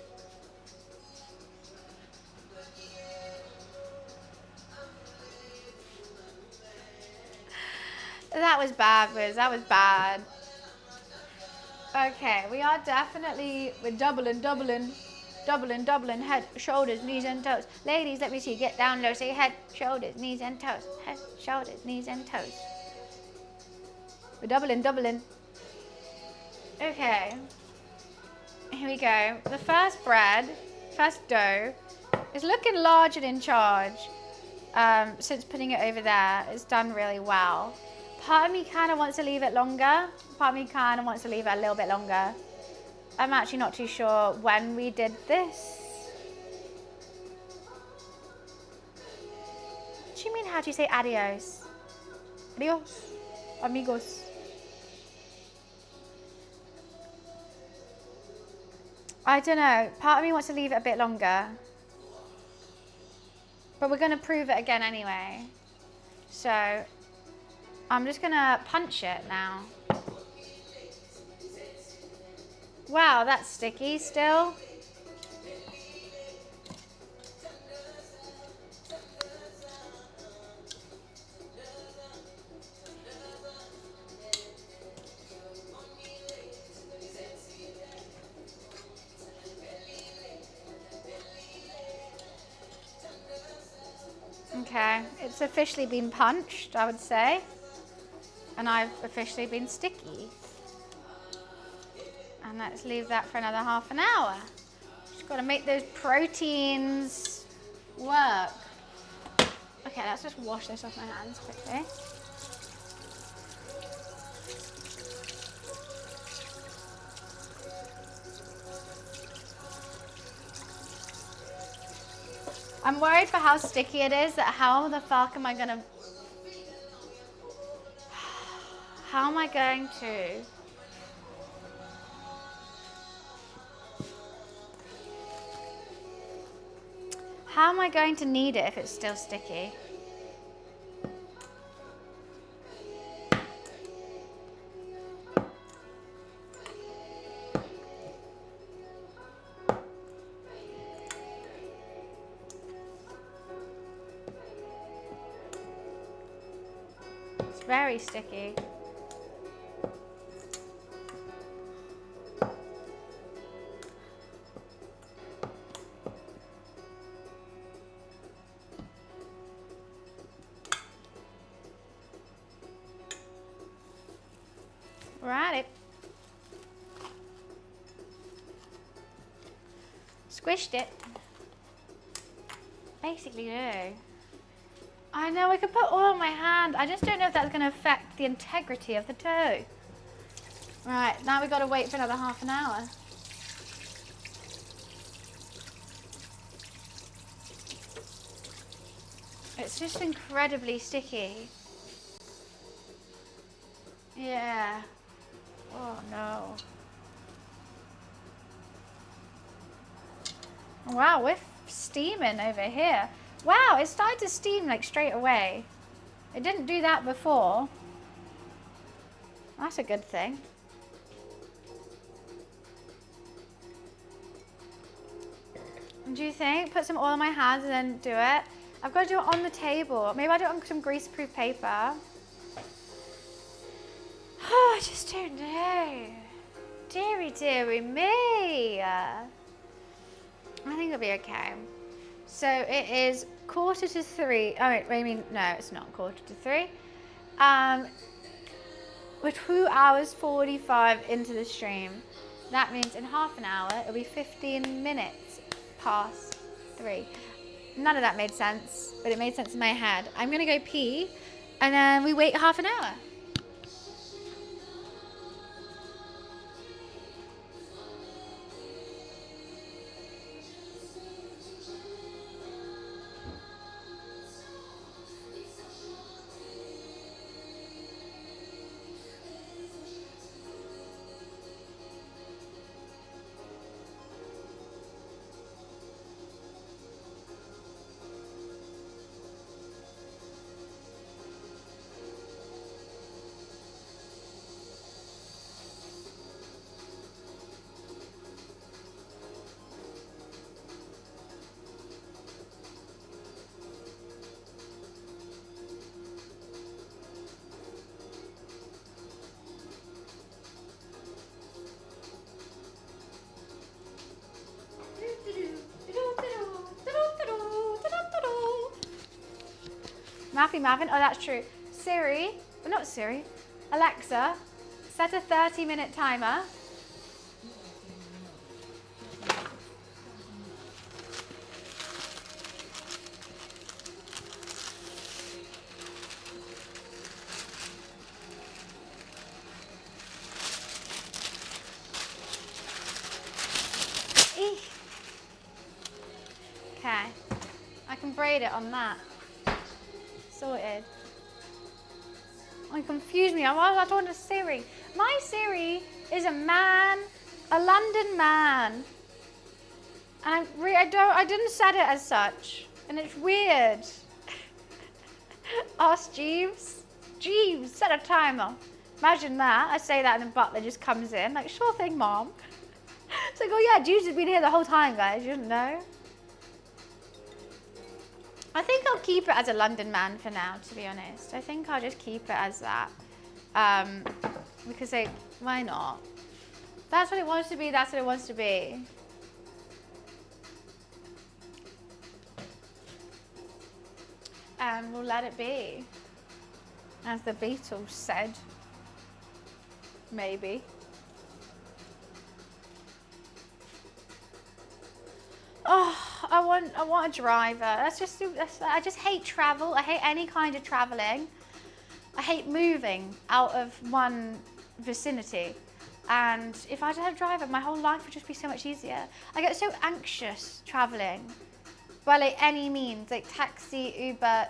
That was bad, Wiz. That was bad. Okay, we are definitely, we're doubling, head, shoulders, knees and toes. Ladies, let me see, get down low, say head, shoulders, knees and toes. Head, shoulders, knees and toes. We're doubling. Okay, here we go. The first bread, first dough, is looking large and in charge. Since putting it over there, it's done really well. Part of me kind of wants to leave it longer. Part of me kind of wants to leave it a little bit longer. I'm actually not too sure when we did this. What do you mean, how do you say adios? Adios, amigos. I don't know. Part of me wants to leave it a bit longer. But we're going to prove it again anyway. So I'm just going to punch it now. Wow, that's sticky still. Okay, it's officially been punched, I would say. And I've officially been sticky. And let's leave that for another half an hour. Just got to make those proteins work. Okay, let's just wash this off my hands quickly. I'm worried for how sticky it is, that how the fuck am I gonna... How am I going to... How am I going to knead it if it's still sticky? Very sticky. We're at it. Squished it. Basically do. I know, I could put oil on my hand. I just don't know if that's going to affect the integrity of the dough. Right, now we've got to wait for another half an hour. It's just incredibly sticky. Yeah. Oh no. Wow, we're steaming over here. Wow, it started to steam like straight away. It didn't do that before. That's a good thing. Do you think? Put some oil on my hands and then do it. I've got to do it on the table. Maybe I'll do it on some greaseproof paper. Oh, I just don't know. Deary, deary me. I think it'll be okay. So it is 2:45. Oh, wait, I mean, no, it's not 2:45. We're 2 hours 45 into the stream. That means in half an hour, it'll be 15 minutes past 3. None of that made sense, but it made sense in my head. I'm going to go pee, and then we wait half an hour. Marvin, oh that's true. Siri, well, not Siri, Alexa, set a 30-minute timer. Okay, I can braid it on that. Sorted. Oh, you confused me. I don't want a Siri. My Siri is a man, a London man. And I didn't set it as such. And it's weird. Ask Jeeves. Jeeves, set a timer. Imagine that. I say that and the butler just comes in. Like, sure thing, Mom. It's like, oh yeah, Jeeves has been here the whole time, guys. You didn't know? I think I'll keep it as a London man for now, to be honest. I think I'll just keep it as that. Because, like, why not? That's what it wants to be, that's what it wants to be. And we'll let it be. As the Beatles said. Maybe. Oh, I want a driver. I just hate travel. I hate any kind of traveling. I hate moving out of one vicinity. And if I had a driver, my whole life would just be so much easier. I get so anxious traveling. By like any means, like taxi, Uber,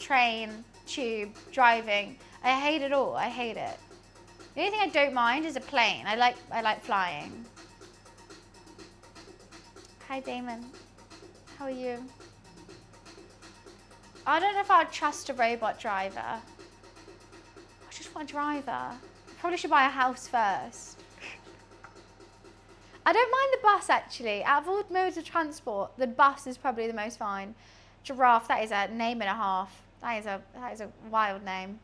train, tube, driving. I hate it all. I hate it. The only thing I don't mind is a plane. I like flying. Hi Damon, how are you? I don't know if I'd trust a robot driver. I just want a driver. Probably should buy a house first. I don't mind the bus actually. Out of all modes of transport, the bus is probably the most fine. Giraffe, that is a name and a half. That is a wild name.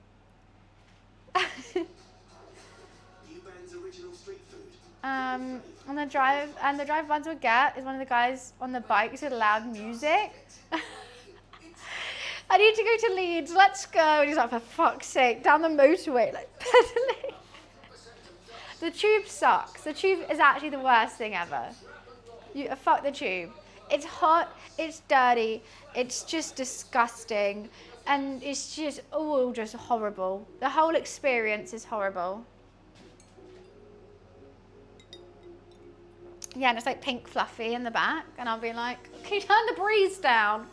And the drive ones would get is one of the guys on the bikes with loud music. I need to go to Leeds, let's go. And he's like, for fuck's sake, down the motorway, like pedaling. The tube sucks. The tube is actually the worst thing ever. Fuck the tube. It's hot, it's dirty, it's just disgusting, and it's just all just horrible. The whole experience is horrible. Yeah, and it's like pink fluffy in the back, and I'll be like, can you turn the breeze down?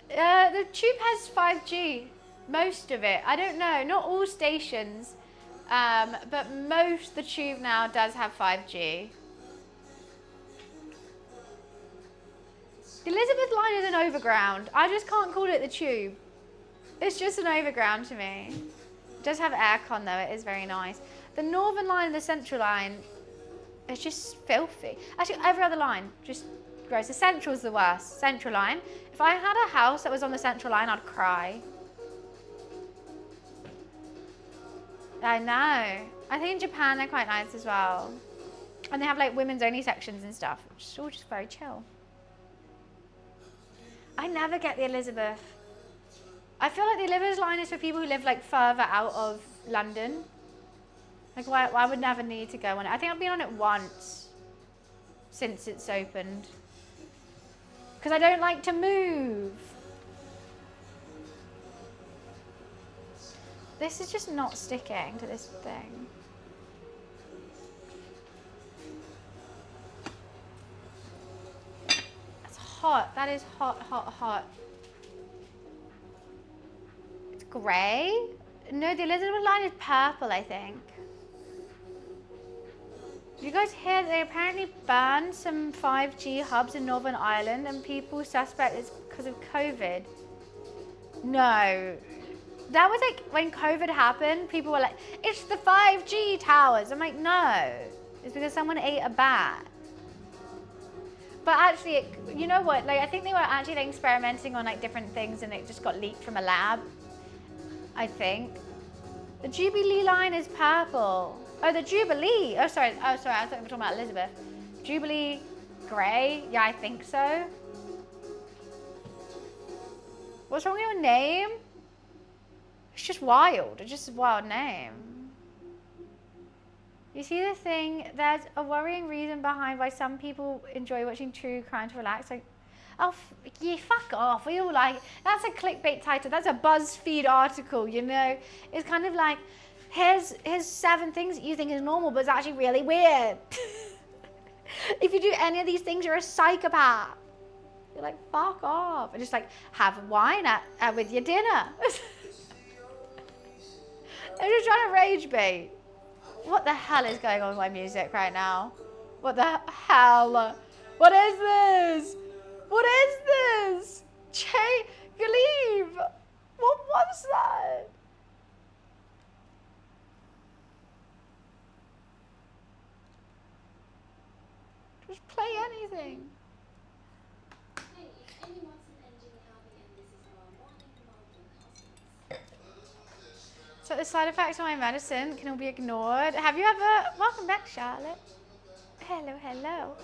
The tube has 5G, most of it. I don't know, not all stations, but most the tube now does have 5G. The Elizabeth line is an overground. I just can't call it the tube. It's just an overground to me. It does have aircon though, it is very nice. The Northern line and the Central line, it's just filthy. Actually, every other line, just gross. The Central's the worst, Central line. If I had a house that was on the Central line, I'd cry. I know. I think in Japan they're quite nice as well. And they have like women's only sections and stuff, which is all just very chill. I never get the Elizabeth. I feel like the Elizabeth line is for people who live like further out of London. Like why I would never need to go on it. I think I've been on it once since it's opened. Because I don't like to move. This is just not sticking to this thing. It's hot. That is hot, hot, hot. It's grey? No, the Elizabeth line is purple, I think. Did you guys hear they apparently banned some 5G hubs in Northern Ireland and people suspect it's because of COVID? No. That was like when COVID happened, people were like, it's the 5G towers. I'm like, no. It's because someone ate a bat. But actually, you know what? Like, I think they were actually like, experimenting on like different things and it just got leaked from a lab. I think. The Jubilee line is purple. Oh, the Jubilee. Oh, sorry. I thought we were talking about Elizabeth. Jubilee grey. Yeah, I think so. What's wrong with your name? It's just wild. It's just a wild name. You see the thing? There's a worrying reason behind why some people enjoy watching true crime to relax. Like, oh, yeah, fuck off. We all like, that's a clickbait title. That's a BuzzFeed article, you know? It's kind of like, here's 7 things that you think is normal, but it's actually really weird. If you do any of these things, you're a psychopath. You're like, fuck off. And just like, have wine with your dinner. I'm just trying to rage bait. What the hell is going on with my music right now? What the hell? What is this? What is this? Che Galeeve. What was that? Just play anything. So the side effects of my medicine can all be ignored. Have you ever... Welcome back, Charlotte. Hello, hello.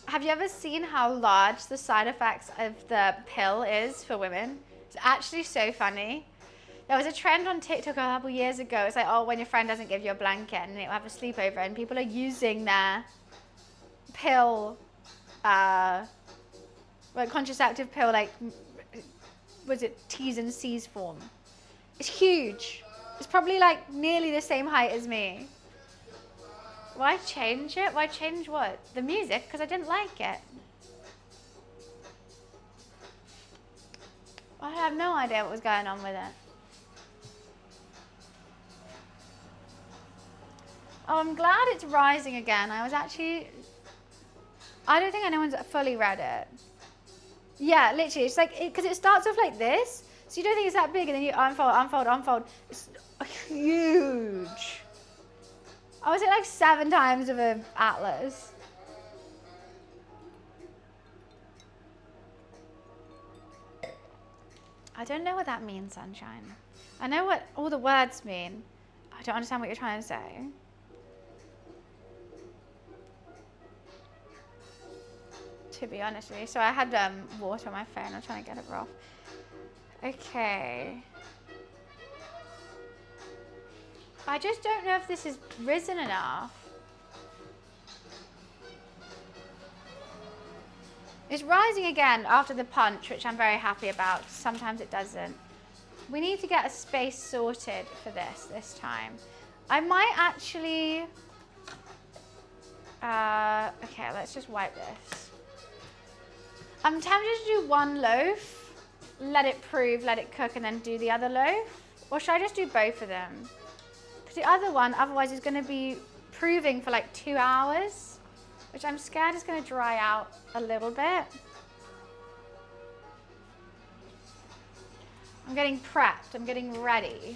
Have you ever seen how large the side effects of the pill is for women? It's actually so funny. There was a trend on TikTok a couple years ago. It's like, oh, when your friend doesn't give you a blanket and they'll have a sleepover and people are using their pill, like contraceptive pill, like, was it T's and C's form? It's huge. It's probably like nearly the same height as me. Why change it? Why change what? The music? Because I didn't like it. I have no idea what was going on with it. Oh, I'm glad it's rising again. I don't think anyone's fully read it. Yeah, literally, it's like, because it starts off like this, so you don't think it's that big, and then you unfold, unfold, unfold. It's huge. I was at like 7 times of an atlas. I don't know what that means, sunshine. I know what all the words mean. I don't understand what you're trying to say. To be honest with you. So I had water on my phone. I'm trying to get it off. Okay. I just don't know if this is risen enough. It's rising again after the punch, which I'm very happy about. Sometimes it doesn't. We need to get a space sorted for this time. I might actually... okay, let's just wipe this. I'm tempted to do one loaf, let it prove, let it cook, and then do the other loaf. Or should I just do both of them? Because the other one, otherwise, is going to be proving for like 2 hours, which I'm scared is going to dry out a little bit. I'm getting prepped. I'm getting ready.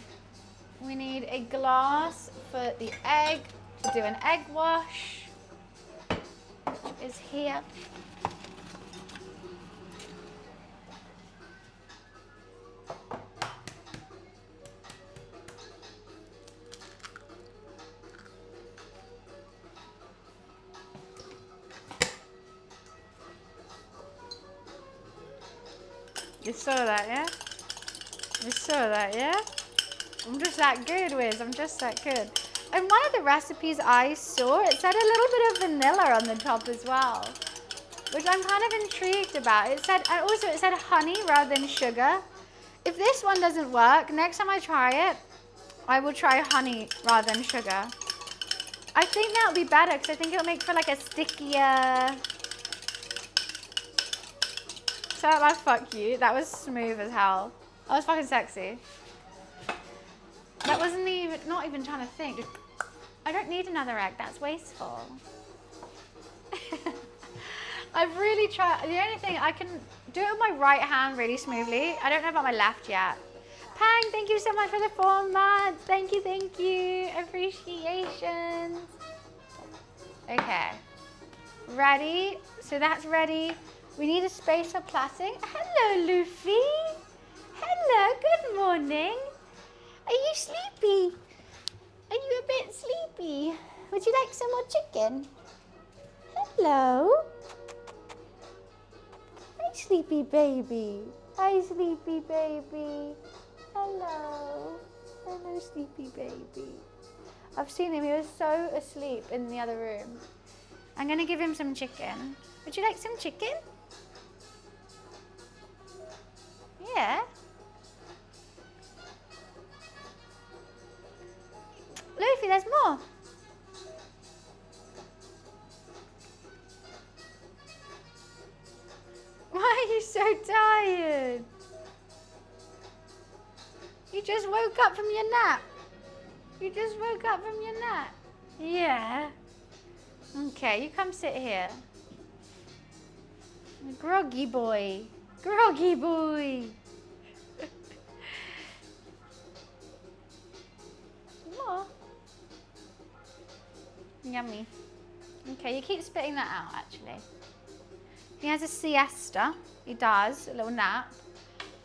We need a glass for the egg to do an egg wash, which is here. You saw that, yeah? You saw that, yeah? I'm just that good, Wiz. I'm just that good. And one of the recipes I saw, it said a little bit of vanilla on the top as well, which I'm kind of intrigued about. It said, and also it said honey rather than sugar. If this one doesn't work, next time I try it, I will try honey rather than sugar. I think that would be better because I think it'll make for like a stickier... Shout out, fuck you. That was smooth as hell. That was fucking sexy. That wasn't even, not even trying to think. I don't need another egg. That's wasteful. I've really tried. The only thing, I can do it with my right hand really smoothly. I don't know about my left yet. Pang, thank you so much for the 4 months. Thank you, thank you. Appreciation. Okay. Ready? So that's ready. We need a space for plaiting. Hello, Luffy. Hello, good morning. Are you sleepy? Are you a bit sleepy? Would you like some more chicken? Hello. Hi, sleepy baby. Hi, sleepy baby. Hello. Hello, sleepy baby. I've seen him. He was so asleep in the other room. I'm going to give him some chicken. Would you like some chicken? Yeah. Luffy, there's more. Why are you so tired? You just woke up from your nap. You just woke up from your nap. Yeah. Okay, you come sit here. Groggy boy. Groggy boy. More. Yummy. Okay, you keep spitting that out, actually. He has a siesta. He does, a little nap.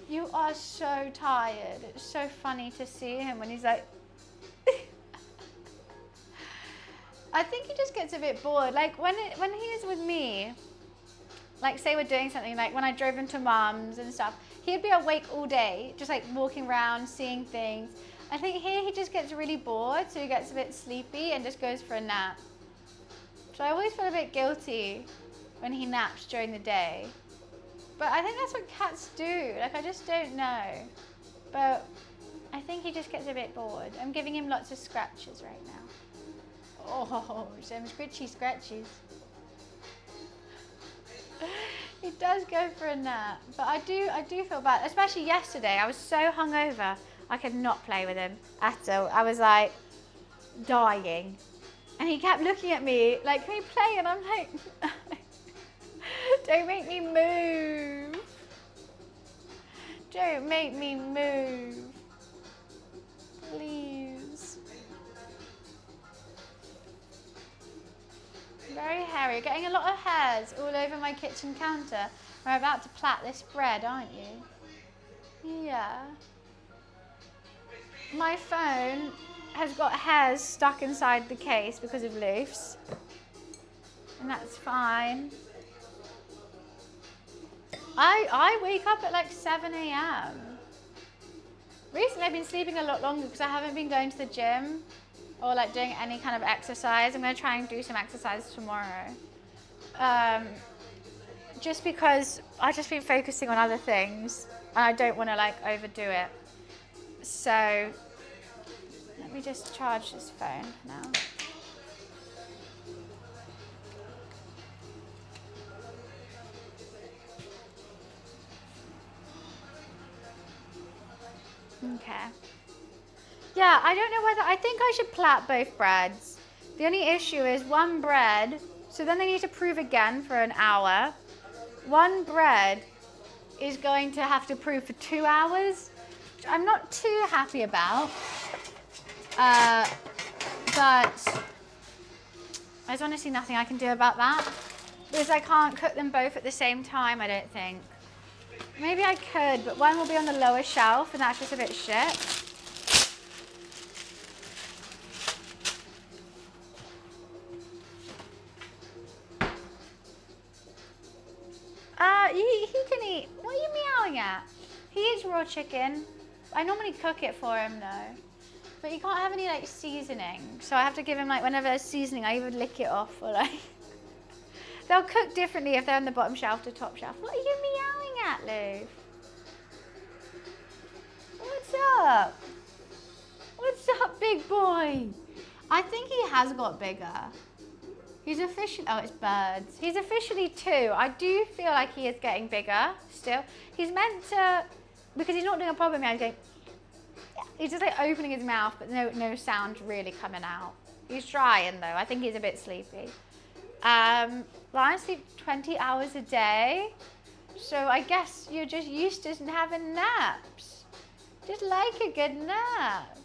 You are so tired. It's so funny to see him when he's like... I think he just gets a bit bored. Like, when he is with me, like, say we're doing something, like when I drove him to Mum's and stuff, he'd be awake all day, just like walking around, seeing things. I think here he just gets really bored, so he gets a bit sleepy and just goes for a nap. So I always feel a bit guilty when he naps during the day. But I think that's what cats do. Like, I just don't know. But I think he just gets a bit bored. I'm giving him lots of scratches right now. Oh, some scritchy scratches. He does go for a nap, but I do feel bad, especially yesterday. I was so hungover, I could not play with him at all. I was like dying, and he kept looking at me like, "Can we play?" And I'm like, "Don't make me move! Don't make me move, please." scary. You're getting a lot of hairs all over my kitchen counter. We're about to plait this bread, aren't you? Yeah. My phone has got hairs stuck inside the case because of loofs. And that's fine. I wake up at like 7 a.m. Recently I've been sleeping a lot longer because I haven't been going to the gym or like doing any kind of exercise. I'm going to try and do some exercise tomorrow. Just because I've just been focusing on other things and I don't want to like overdo it. So let me just charge this phone now. Okay. Yeah, I don't know whether, I think I should plait both breads. The only issue is one bread, so then they need to prove again for an hour. One bread is going to have to prove for 2 hours, which I'm not too happy about. But there's honestly nothing I can do about that because I can't cook them both at the same time, I don't think. Maybe I could, but one will be on the lower shelf and that's just a bit shit. He can eat. What are you meowing at? He eats raw chicken. I normally cook it for him though. But he can't have any like seasoning. So I have to give him like whenever there's seasoning, I either lick it off or like... They'll cook differently if they're on the bottom shelf to top shelf. What are you meowing at, Lou? What's up? What's up, big boy? I think he has got bigger. He's officially, oh, it's birds. He's officially 2. I do feel like he is getting bigger still. He's meant to, because he's not doing a problem now, he's going, yeah. He's just like opening his mouth, but no sound really coming out. He's trying though. I think he's a bit sleepy. Lions sleep 20 hours a day. So I guess you're just used to having naps. Just like a good nap.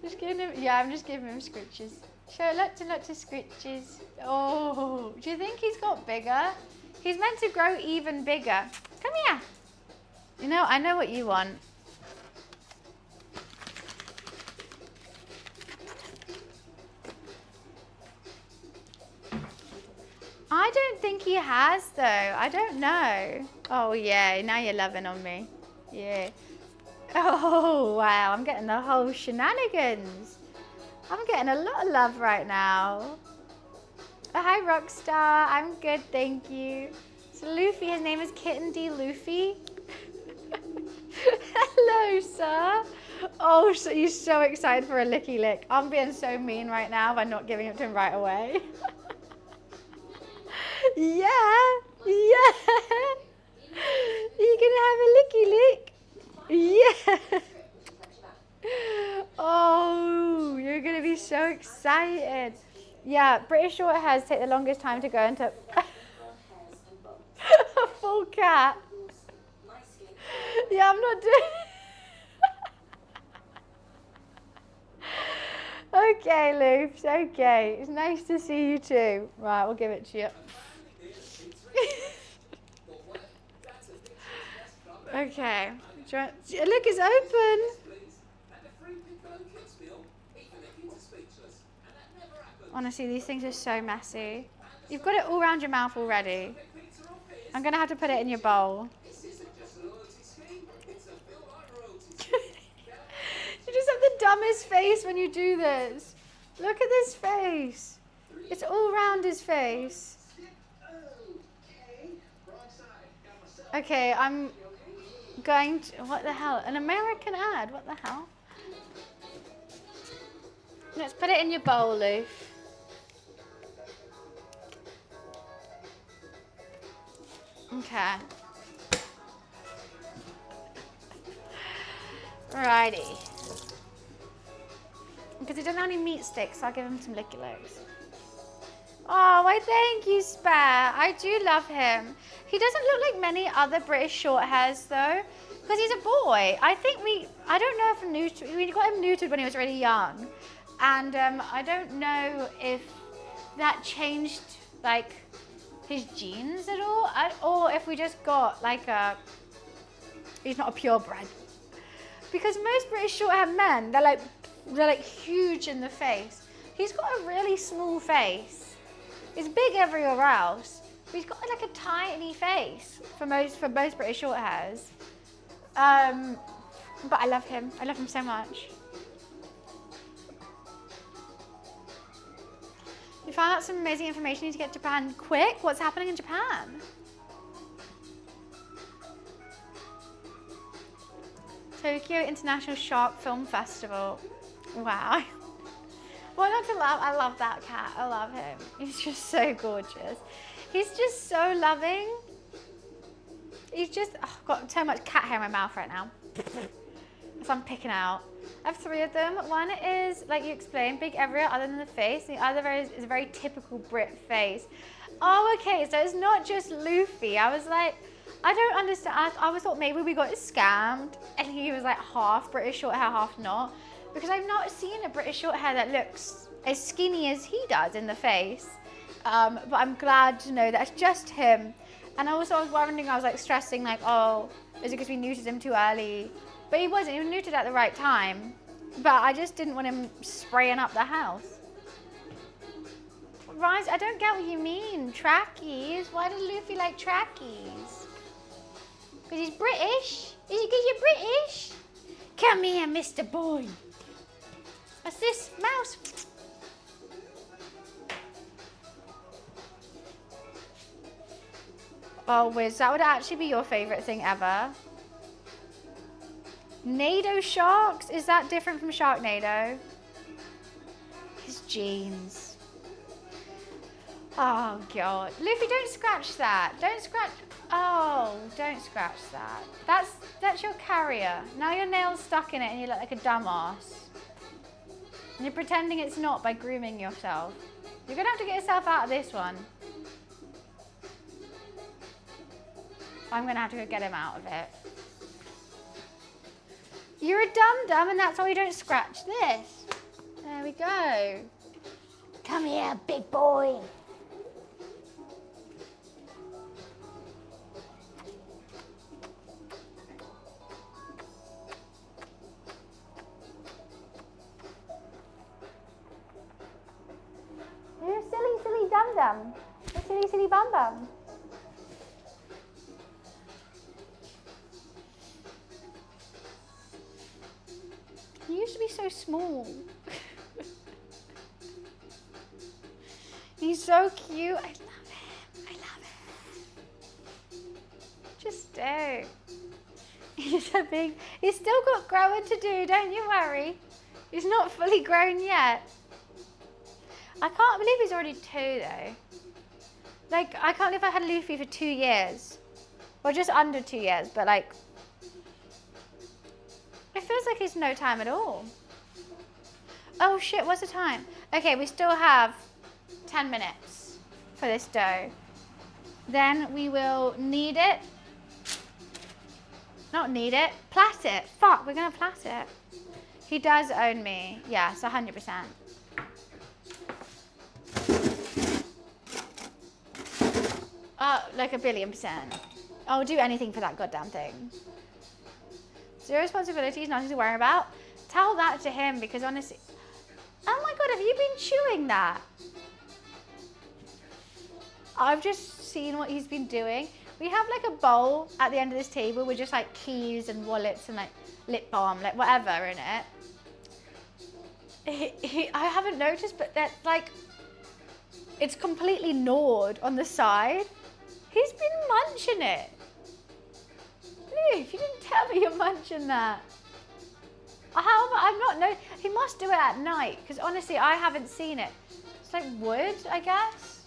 Just giving him, yeah, I'm just giving him scritches. Show lots and lots of scritches. Oh, do you think he's got bigger? He's meant to grow even bigger. Come here. You know, I know what you want. I don't think he has though. I don't know. Oh yeah, now you're loving on me. Yeah. Oh wow, I'm getting the whole shenanigans. I'm getting a lot of love right now. Oh, hi Rockstar, I'm good, thank you. So Luffy, his name is Kitten D. Luffy. Hello, sir. Oh, so he's so excited for a licky lick. I'm being so mean right now by not giving it to him right away. Yeah. You can have a licky lick. Yeah. Oh, you're going to be so excited. Yeah, British short hairs take the longest time to go into a full cat. Yeah, I'm not doing... Okay, Loops, okay. It's nice to see you too. Right, we'll give it to you. Okay. Look, it's open. Honestly, these things are so messy. You've got it all around your mouth already. I'm going to have to put it in your bowl. You just have the dumbest face when you do this. Look at this face. It's all around his face. Okay, I'm going to... What the hell? An American ad? What the hell? Let's put it in your bowl, Lou. Okay. Righty. Because he doesn't have any meat sticks, so I'll give him some licky licks. Oh, why thank you, Spare. I do love him. He doesn't look like many other British short hairs, though. Because he's a boy. I don't know if we got him neutered when he was really young. And I don't know if that changed like his genes at all. Or if we just got like he's not a purebred. Because most British short-haired men, they're like huge in the face. He's got a really small face. It's big everywhere else. But he's got like a tiny face for most British shorthairs. But I love him. I love him so much. We found out some amazing information. We need to get to Japan quick. What's happening in Japan? Tokyo International Shark Film Festival. Wow. Well, not to love. I love that cat. I love him. He's just so gorgeous. He's just so loving. He's just got so much cat hair in my mouth right now. So I'm picking out. I have 3 of them. One is, like you explained, big everywhere other than the face. The other is a very typical Brit face. Oh, okay. So it's not just Luffy. I was like, I don't understand. I always thought maybe we got scammed and he was like half British short hair, half not. Because I've not seen a British short hair that looks as skinny as he does in the face. But I'm glad to know that's just him. And I was wondering, I was like stressing like, oh, is it because we neutered him too early? But he wasn't, he was neutered at the right time. But I just didn't want him spraying up the house. Rise, I don't get what you mean. Trackies? Why does Luffy like trackies? Because he's British? Is it because you're British? Come here, Mr. Boy. What's this? Mouse? Oh, Wiz, that would actually be your favourite thing ever. Nado sharks? Is that different from Sharknado? His genes. Oh, God. Luffy, don't scratch that. Don't scratch. Oh, don't scratch that. That's your carrier. Now your nail's stuck in it and you look like a dumbass. And you're pretending it's not by grooming yourself. You're going to have to get yourself out of this one. I'm going to have to go get him out of it. You're a dum-dum and that's why you don't scratch this. There we go. Come here, big boy. You're a silly, silly dum-dum. You're a silly, silly bum-bum. He used to be so small. He's so cute. I love him. I love him. Just do. He's still got growing to do, don't you worry. He's not fully grown yet. I can't believe he's already 2 though. Like, I can't believe I had Luffy for 2 years. Well, just under 2 years, but like, it feels like it's no time at all. Oh shit, what's the time? Okay, we still have 10 minutes for this dough. Then we will knead it. Not knead it, plait it. Fuck, we're gonna plait it. He does own me. Yes, 100%. Like 1,000,000,000%. I'll do anything for that goddamn thing. 0 responsibilities, nothing to worry about. Tell that to him because honestly, oh my God, have you been chewing that? I've just seen what he's been doing. We have like a bowl at the end of this table with just like keys and wallets and like lip balm, like whatever in it. I haven't noticed, but that like, it's completely gnawed on the side. He's been munching it. Luke, you didn't tell me you're munching that. I'm not, no, he must do it at night, because honestly, I haven't seen it. It's like wood, I guess.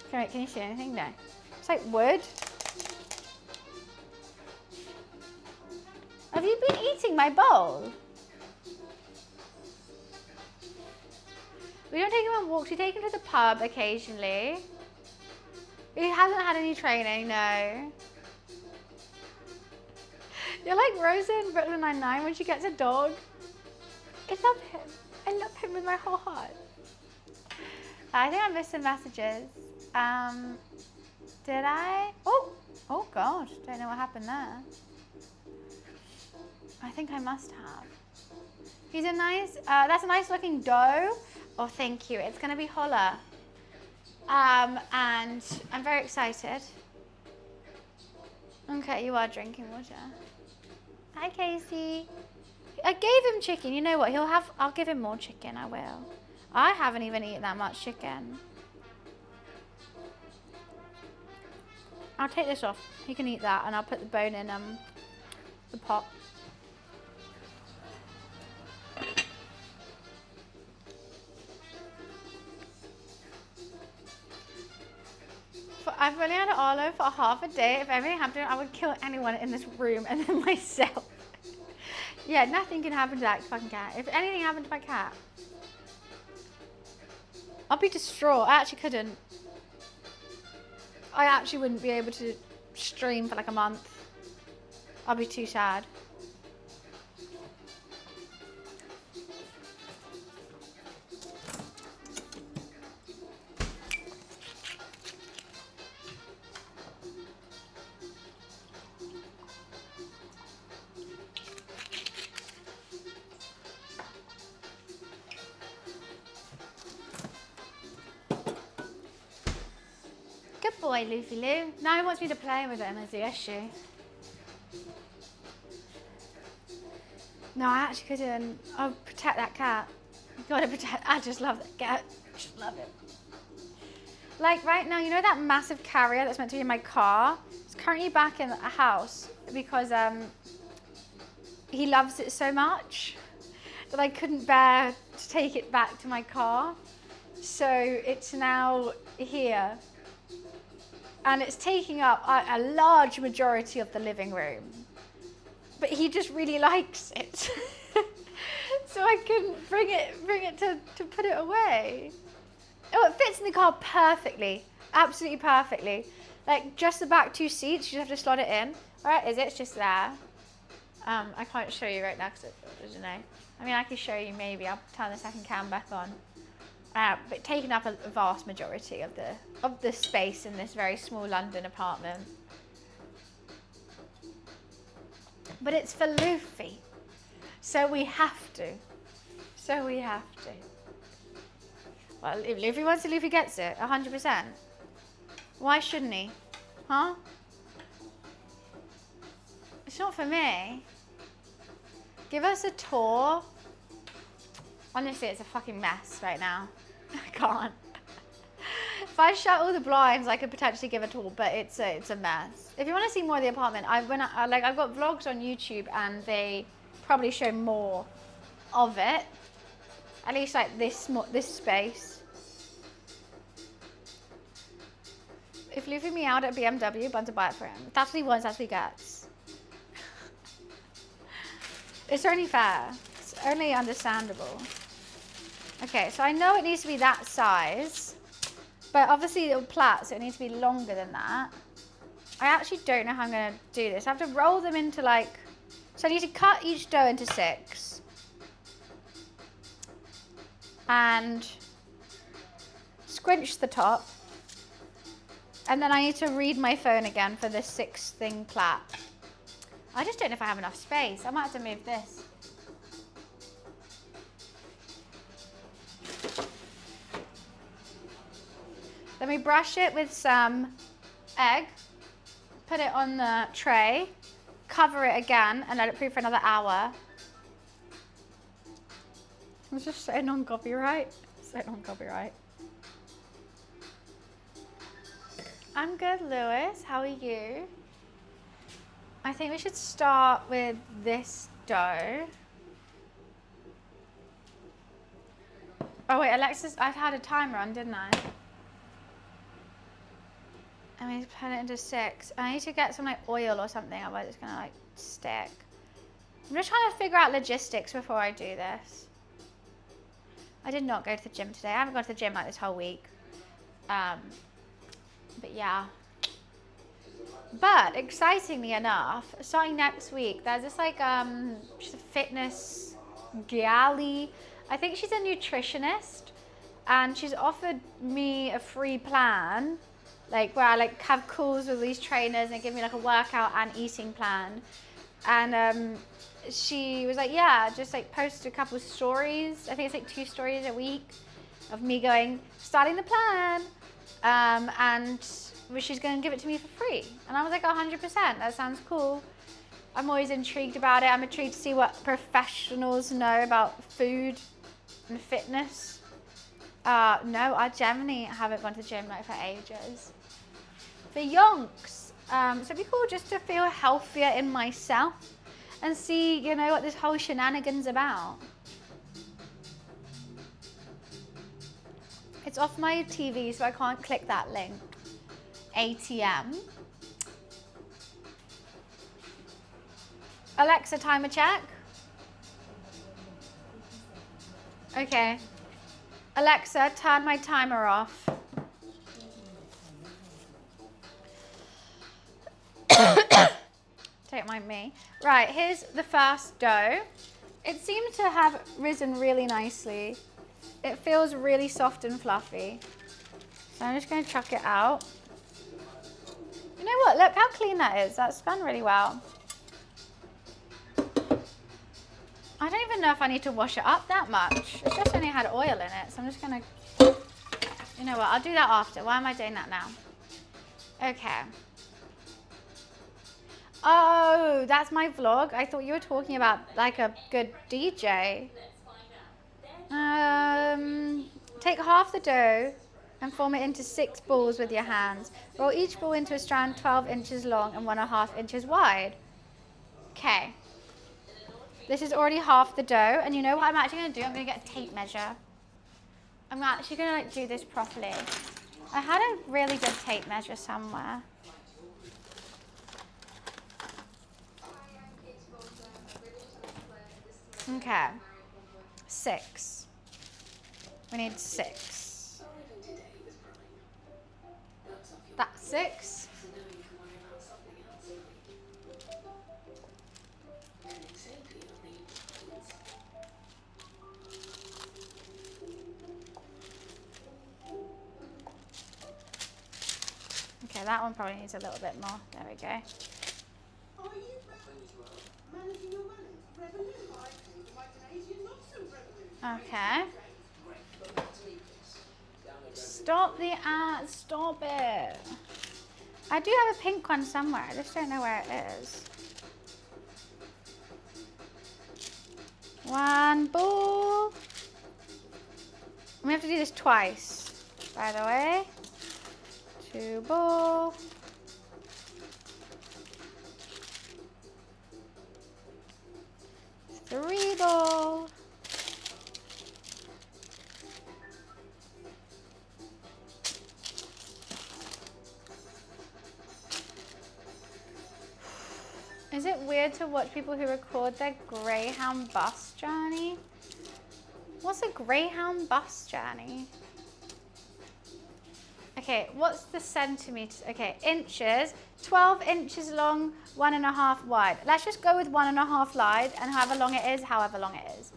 Can you see anything? No. It's like wood. Have you been eating my bowl? We don't take him on walks, we take him to the pub occasionally. He hasn't had any training, no. You're like Rosa in Brooklyn Nine-Nine when she gets a dog. I love him. I love him with my whole heart. I think I missed some messages. Did I? Oh God, don't know what happened there. I think I must have. He's a nice, that's a nice looking doe. Oh, thank you. It's gonna be Holla. And I'm very excited. Okay, you are drinking water. Hi, Casey. I gave him chicken. You know what? I'll give him more chicken. I will. I haven't even eaten that much chicken. I'll take this off. He can eat that, and I'll put the bone in the pot. I've only had Arlo for half a day. If everything happened, I would kill anyone in this room and then myself. Yeah, nothing can happen to that fucking cat. If anything happened to my cat, I'll be distraught. I actually couldn't. I actually wouldn't be able to stream for like a month. I'll be too sad. Good boy, Luffy Lou. Now he wants me to play with him as the issue. No, I actually couldn't. I'll protect that cat. You gotta protect. I just love that cat. Just love it. Like right now, you know that massive carrier that's meant to be in my car? It's currently back in a house because he loves it so much that I couldn't bear to take it back to my car. So it's now here. And it's taking up a large majority of the living room. But he just really likes it. So I couldn't bring it to put it away. Oh, it fits in the car perfectly. Absolutely perfectly. Like just the back two seats, you just have to slot it in. Where is it? It's just there. I can't show you right now because I don't know. I mean, I can show you maybe. I'll turn the second cam back on. But taking up a vast majority of the space in this very small London apartment. But it's for Luffy, so we have to. Well, if Luffy wants it, Luffy gets it, 100%. Why shouldn't he? Huh? It's not for me. Give us a tour. Honestly, it's a fucking mess right now. I can't. If I shut all the blinds, I could potentially give a tour, but it's a mess. If you want to see more of the apartment, I've got vlogs on YouTube, and they probably show more of it. At least like this space. If Luffy meowed at BMW, Bun to buy it for him. That's what he wants. That's what he gets. It's only fair. It's only understandable. Okay, so I know it needs to be that size, but obviously it'll plait, so it needs to be longer than that. I actually don't know how I'm going to do this. I have to roll them into like, so I need to cut each dough into 6. And squinch the top. And then I need to read my phone again for the 6th thing plait. I just don't know if I have enough space. I might have to move this. Then we brush it with some egg, put it on the tray, cover it again, and let it proof for another hour. It's just so non-copyright. So non-copyright. I'm good, Lewis. How are you? I think we should start with this dough. Oh wait, Alexis, I've had a timer on, didn't I? I need to put it into 6. I need to get some like oil or something, otherwise it's gonna like stick. I'm just trying to figure out logistics before I do this. I did not go to the gym today. I haven't gone to the gym like this whole week. But yeah. But excitingly enough, starting next week, there's this like she's a fitness galley. I think she's a nutritionist, and she's offered me a free plan, like where I like have calls with these trainers and they give me like a workout and eating plan. And she was like, yeah, just like post a couple stories. I think it's like 2 stories a week of me going, starting the plan. And she's going to give it to me for free. And I was like, 100%, that sounds cool. I'm always intrigued about it. I'm intrigued to see what professionals know about food and fitness. No, I genuinely haven't gone to the gym like for ages. For yonks. So it'd be cool just to feel healthier in myself and see, you know, what this whole shenanigan's about. It's off my TV, so I can't click that link. ATM. Alexa, timer check. Okay. Alexa, turn my timer off. Don't mind me. Right, here's the first dough. It seems to have risen really nicely. It feels really soft and fluffy. So I'm just going to chuck it out. You know what? Look how clean that is. That's done really well. I don't even know if I need to wash it up that much. It's just only had oil in it. So I'm just going to... You know what? I'll do that after. Why am I doing that now? Okay. Oh, that's my vlog. I thought you were talking about like a good DJ. Take half the dough and form it into 6 balls with your hands. Roll each ball into a strand 12 inches long and 1.5 inches wide. Okay. This is already half the dough, and you know what I'm actually going to do? I'm going to get a tape measure. I'm actually going to like do this properly. I had a really good tape measure somewhere. Okay. 6. We need 6. That's 6. Okay, that one probably needs a little bit more. There we go. Okay. Stop the ad. Stop it. I do have a pink one somewhere. I just don't know where it is. 1 ball. We have to do this twice, by the way. 2 ball. 3 ball. Is it weird to watch people who record their Greyhound bus journey? What's a Greyhound bus journey? Okay, what's the centimeters? Okay, inches. 12 inches long, 1.5 wide. Let's just go with 1.5 wide, and however long it is, however long it is.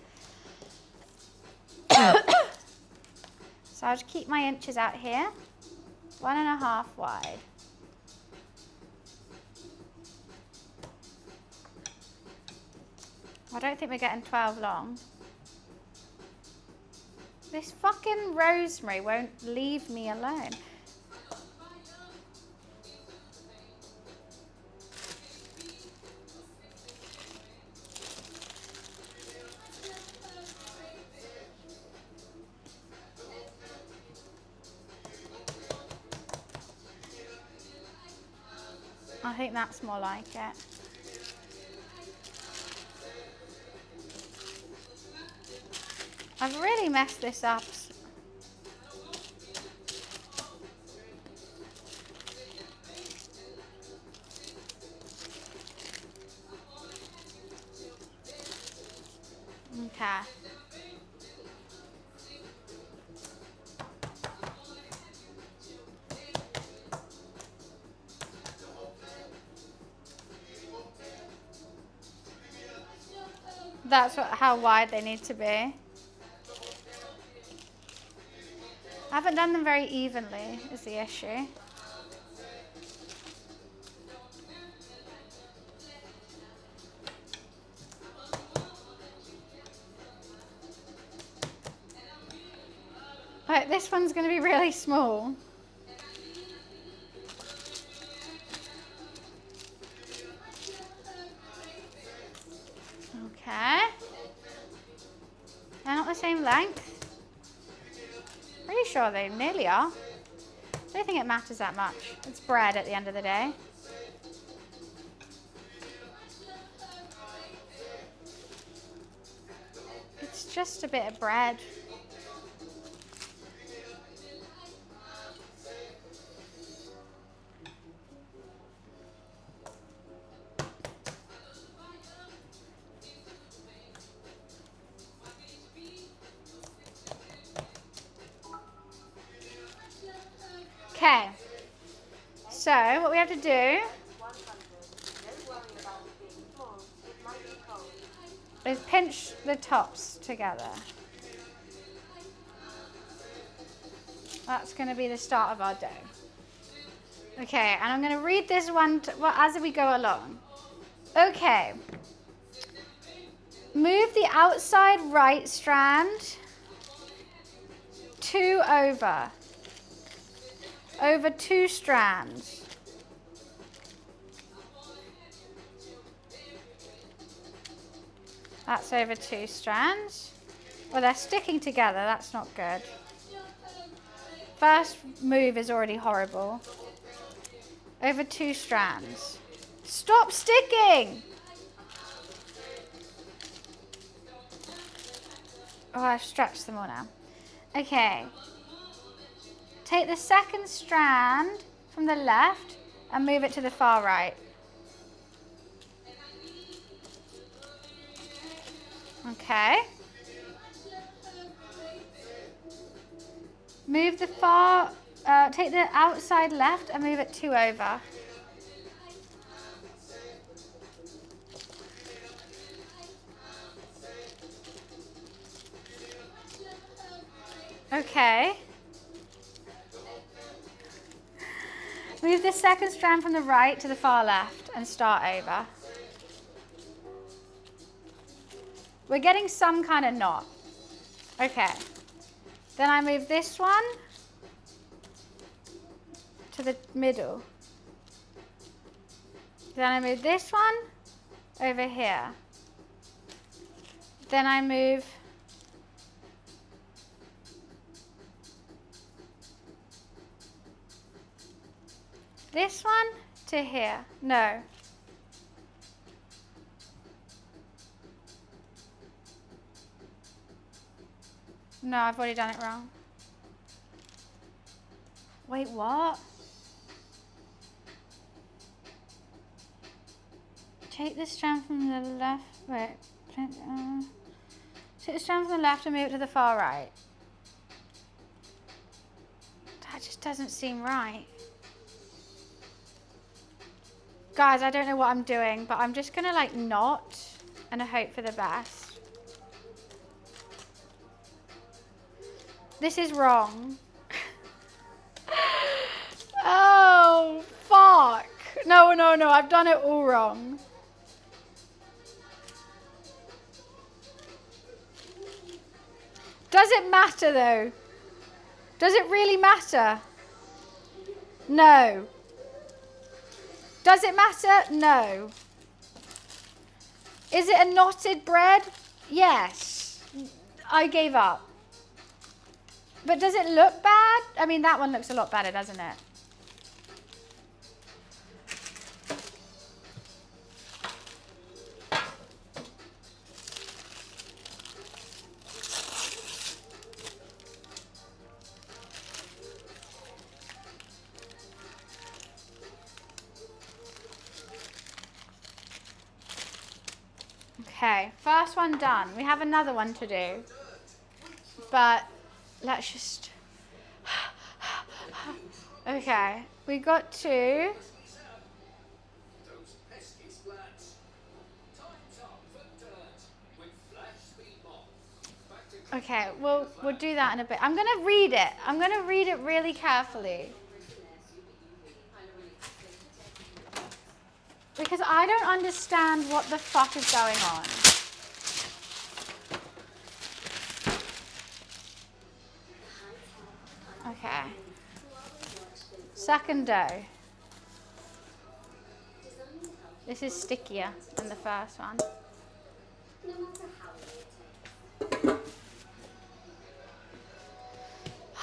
So I'll just keep my inches out here. 1.5 wide. I don't think we're getting 12 long. This fucking rosemary won't leave me alone. I think that's more like it. I've really messed this up. Okay. how wide they need to be. I haven't done them very evenly, is the issue. Right, this one's going to be really small. Okay. They're not the same length. Pretty sure they nearly are. I don't think it matters that much. It's bread at the end of the day. It's just a bit of bread. Okay, so what we have to do is pinch the tops together. That's going to be the start of our dough. Okay, and I'm going to read this one as we go along. Okay, move the outside right strand 2 over 2 strands. That's over 2 strands. Well, they're sticking together, that's not good. First move is already horrible. Over 2 strands. Stop sticking! Oh, I've stretched them all now. Okay. Take the second strand from the left and move it to the far right. Okay. Move the take the outside left and move it 2 over. Okay. Move the second strand from the right to the far left and start over. We're getting some kind of knot. Okay. Then I move this one to the middle. Then I move this one over here. Then I move this one to here. No. No, I've already done it wrong. Wait, what? Take the strand from the left. Wait. Take the strand from the left and move it to the far right. That just doesn't seem right. Guys, I don't know what I'm doing, but I'm just gonna like knot and hope for the best. This is wrong. Oh, fuck. No, I've done it all wrong. Does it matter though? Does it really matter? No. Does it matter? No. Is it a knotted bread? Yes. I gave up. But does it look bad? I mean, that one looks a lot better, doesn't it? Okay, first one done. We have another one to do. But let's just... Okay, we got to... Okay, we'll do that in a bit. I'm going to read it. I'm going to read it really carefully. Because I don't understand what the fuck is going on. Okay. Second dough. This is stickier than the first one.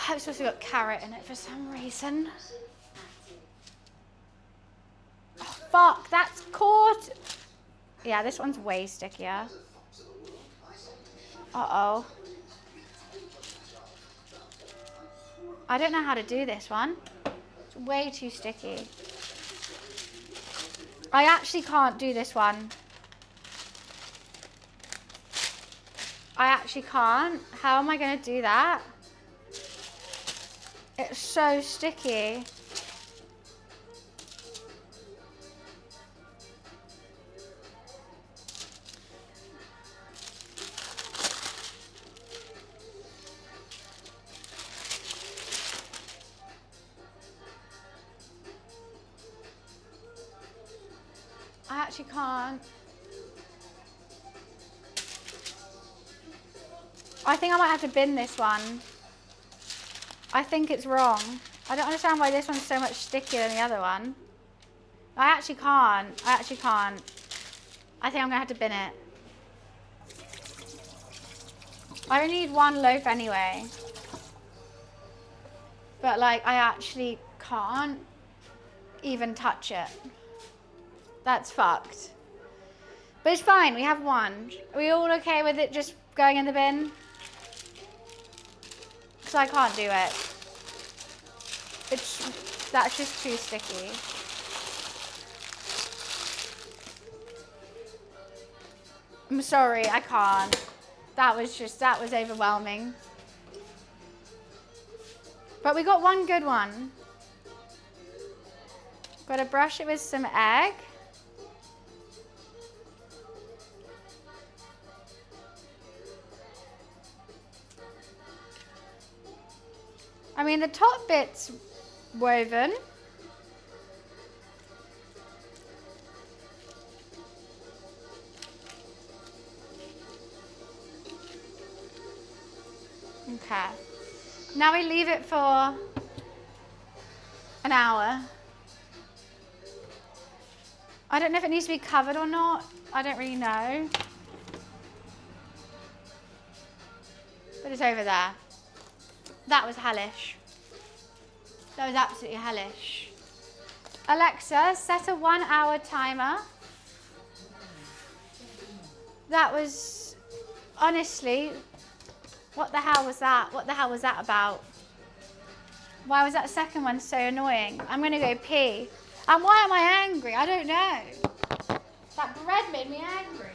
I've supposed to got carrot in it for some reason. Oh, fuck, that's caught. Yeah, this one's way stickier. Uh-oh. I don't know how to do this one. It's way too sticky. I actually can't do this one. I actually can't. How am I going to do that? It's so sticky. I actually can't. I think I might have to bin this one. I think it's wrong. I don't understand why this one's so much stickier than the other one. I actually can't. I actually can't. I think I'm going to have to bin it. I only need one loaf anyway. But like, I actually can't even touch it. That's fucked. But it's fine, we have one. Are we all okay with it just going in the bin? Because I can't do it. That's just too sticky. I'm sorry, I can't. That was overwhelming. But we got one good one. Got to brush it with some egg. I mean, the top bit's woven. Okay. Now we leave it for an hour. I don't know if it needs to be covered or not. I don't really know. But it's over there. That was hellish. That was absolutely hellish. Alexa, set a 1 hour timer. That was, honestly, what the hell was that? What the hell was that about? Why was that second one so annoying? I'm going to go pee. And why am I angry? I don't know. That bread made me angry.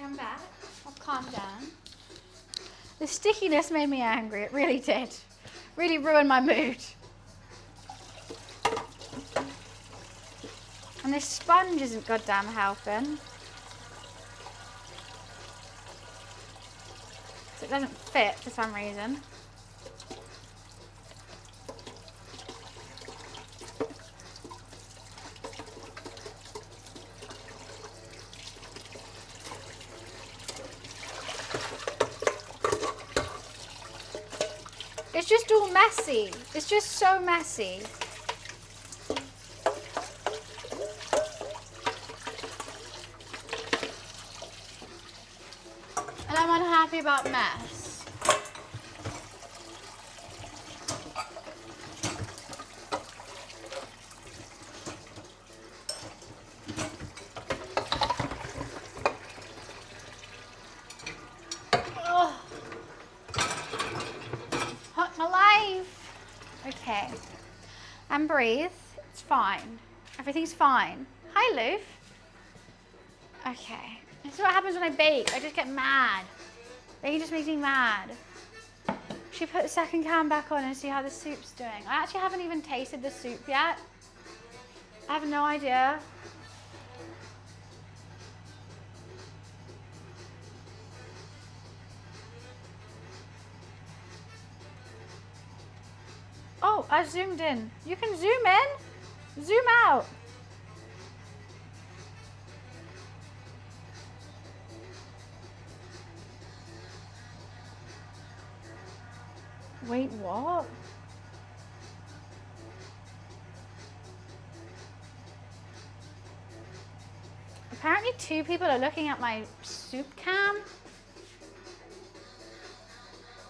I'm back. I've calmed down. The stickiness made me angry. It really did. Really ruined my mood. And this sponge isn't goddamn helping. So it doesn't fit for some reason. It's just all messy. It's just so messy. And I'm unhappy about mess. Oh. Hot my life. Okay. And breathe. It's fine. Everything's fine. Hi, Loof. Okay. This is what happens when I bake. I just get mad. Baking just makes me mad. Should we put the second can back on and see how the soup's doing? I actually haven't even tasted the soup yet. I have no idea. Oh, I zoomed in. You can zoom in, zoom out. Wait, what? Apparently 2 people are looking at my soup cam.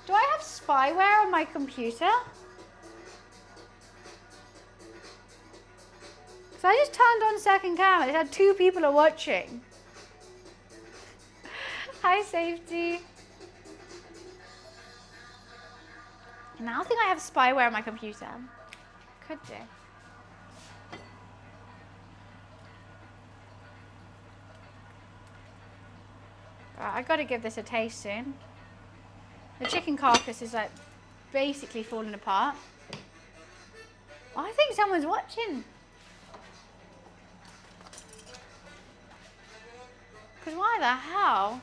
Do I have spyware on my computer? So I just turned on second cam and it had 2 people are watching. Hi, Safety. Now I think I have spyware on my computer. Could do. Right, I gotta give this a taste soon. The chicken carcass is like basically falling apart. Oh, I think someone's watching. Because why the hell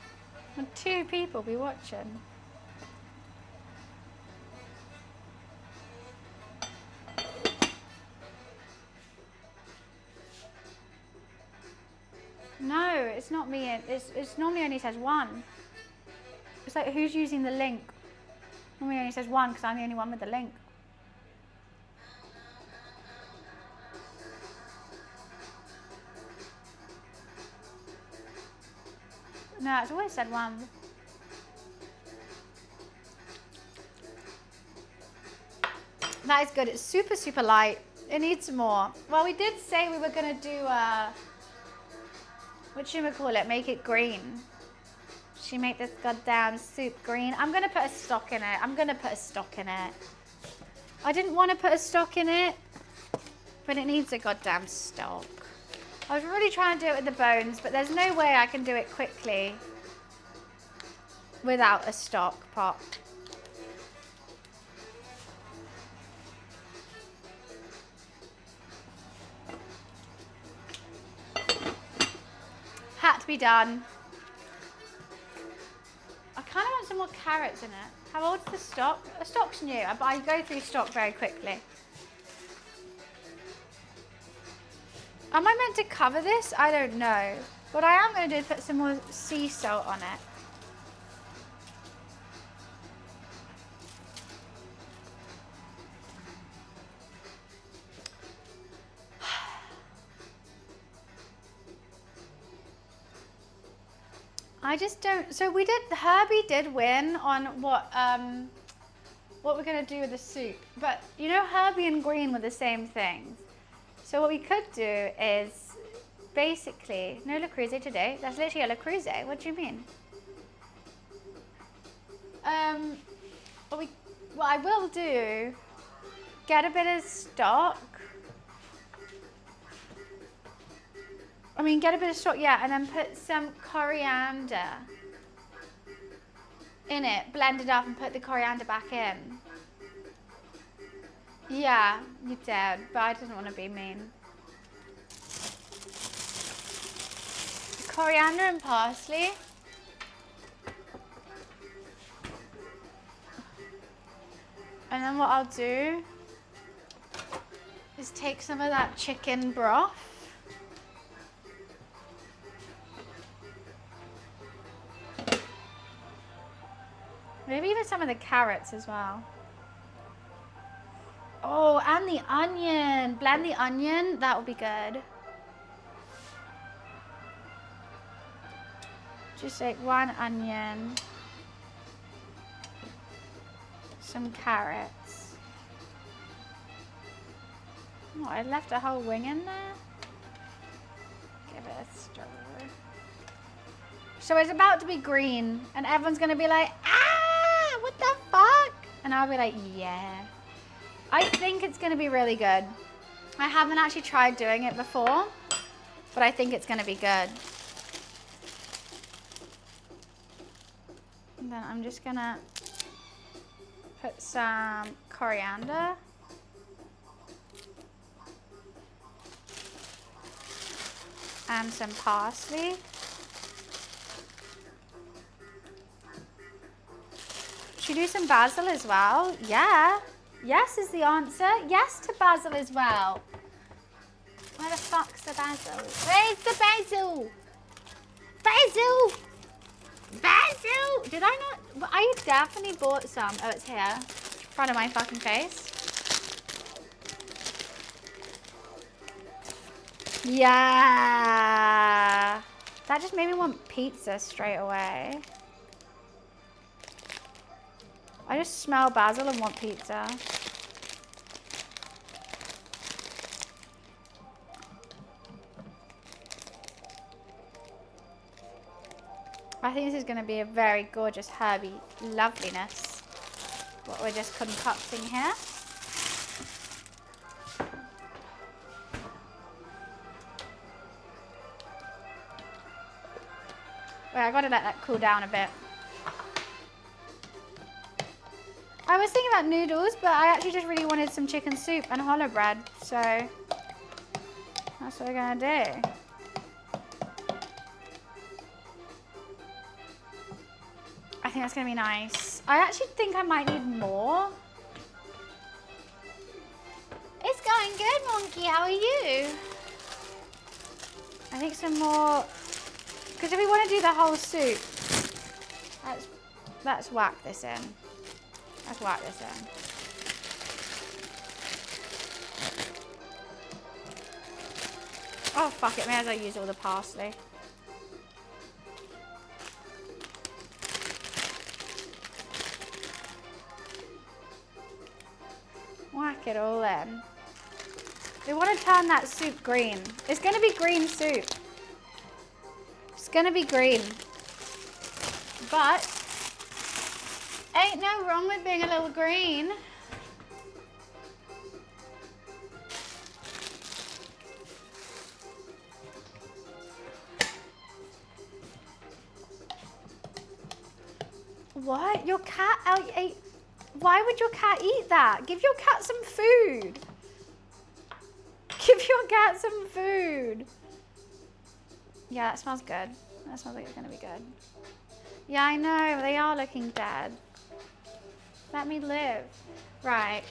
would 2 people be watching? No, it's not me. It's normally only says 1. It's like, who's using the link? Normally only says 1 because I'm the only one with the link. No, it's always said 1. That is good. It's super, super light. It needs more. Well, we did say we were going to do, whatchamacallit, make it green. She make this goddamn soup green. I'm going to put a stock in it. I'm going to put a stock in it. I didn't want to put a stock in it, but it needs a goddamn stock. I was really trying to do it with the bones, but there's no way I can do it quickly without a stock pot. Had to be done. I kind of want some more carrots in it. How old's the stock? The stock's new, but I go through stock very quickly. Am I meant to cover this? I don't know. What I am going to do is put some more sea salt on it. I just don't. So we did. Herbie did win on what we're gonna do with the soup. But you know, Herbie and green were the same things. So what we could do is basically no Le Creuset today. That's literally a Le Creuset. What do you mean? What I will do. Get a bit of stock. Get a bit of stock, yeah, and then put some coriander in it, blend it up and put the coriander back in. Yeah, you did, but I didn't want to be mean. Coriander and parsley. And then what I'll do is take some of that chicken broth. Maybe even some of the carrots as well. Oh, and the onion. Blend the onion. That will be good. Just like 1 onion. Some carrots. Oh, I left a whole wing in there. Give it a stir. So it's about to be green, and everyone's gonna be like, ah, what the fuck? And I'll be like, yeah. I think it's gonna be really good. I haven't actually tried doing it before, but I think it's gonna be good. And then I'm just gonna put some coriander. And some parsley. Should we do some basil as well? Yeah. Yes is the answer. Yes to basil as well. Where the fuck's the basil? Where's the basil? Basil! Basil! Did I not? I definitely bought some. Oh, it's here. In front of my fucking face. Yeah. That just made me want pizza straight away. I just smell basil and want pizza. I think this is going to be a very gorgeous herby loveliness. What we're just concocting here. Wait, I gotta let that cool down a bit. I was thinking about noodles, but I actually just really wanted some chicken soup and challah bread, so that's what we're gonna do. I think that's gonna be nice. I actually think I might need more. It's going good, Monkey. How are you? I think some more, because if we want to do the whole soup, let's whack this in. Let's whack this in. Oh fuck it, may as well use all the parsley. Whack it all in. We want to turn that soup green. It's going to be green soup. It's going to be green. But ain't no wrong with being a little green. What? Your cat ate? Why would your cat eat that? Give your cat some food. Give your cat some food. Yeah, that smells good. That smells like it's gonna be good. Yeah, I know, they are looking dead. Let me live. Right.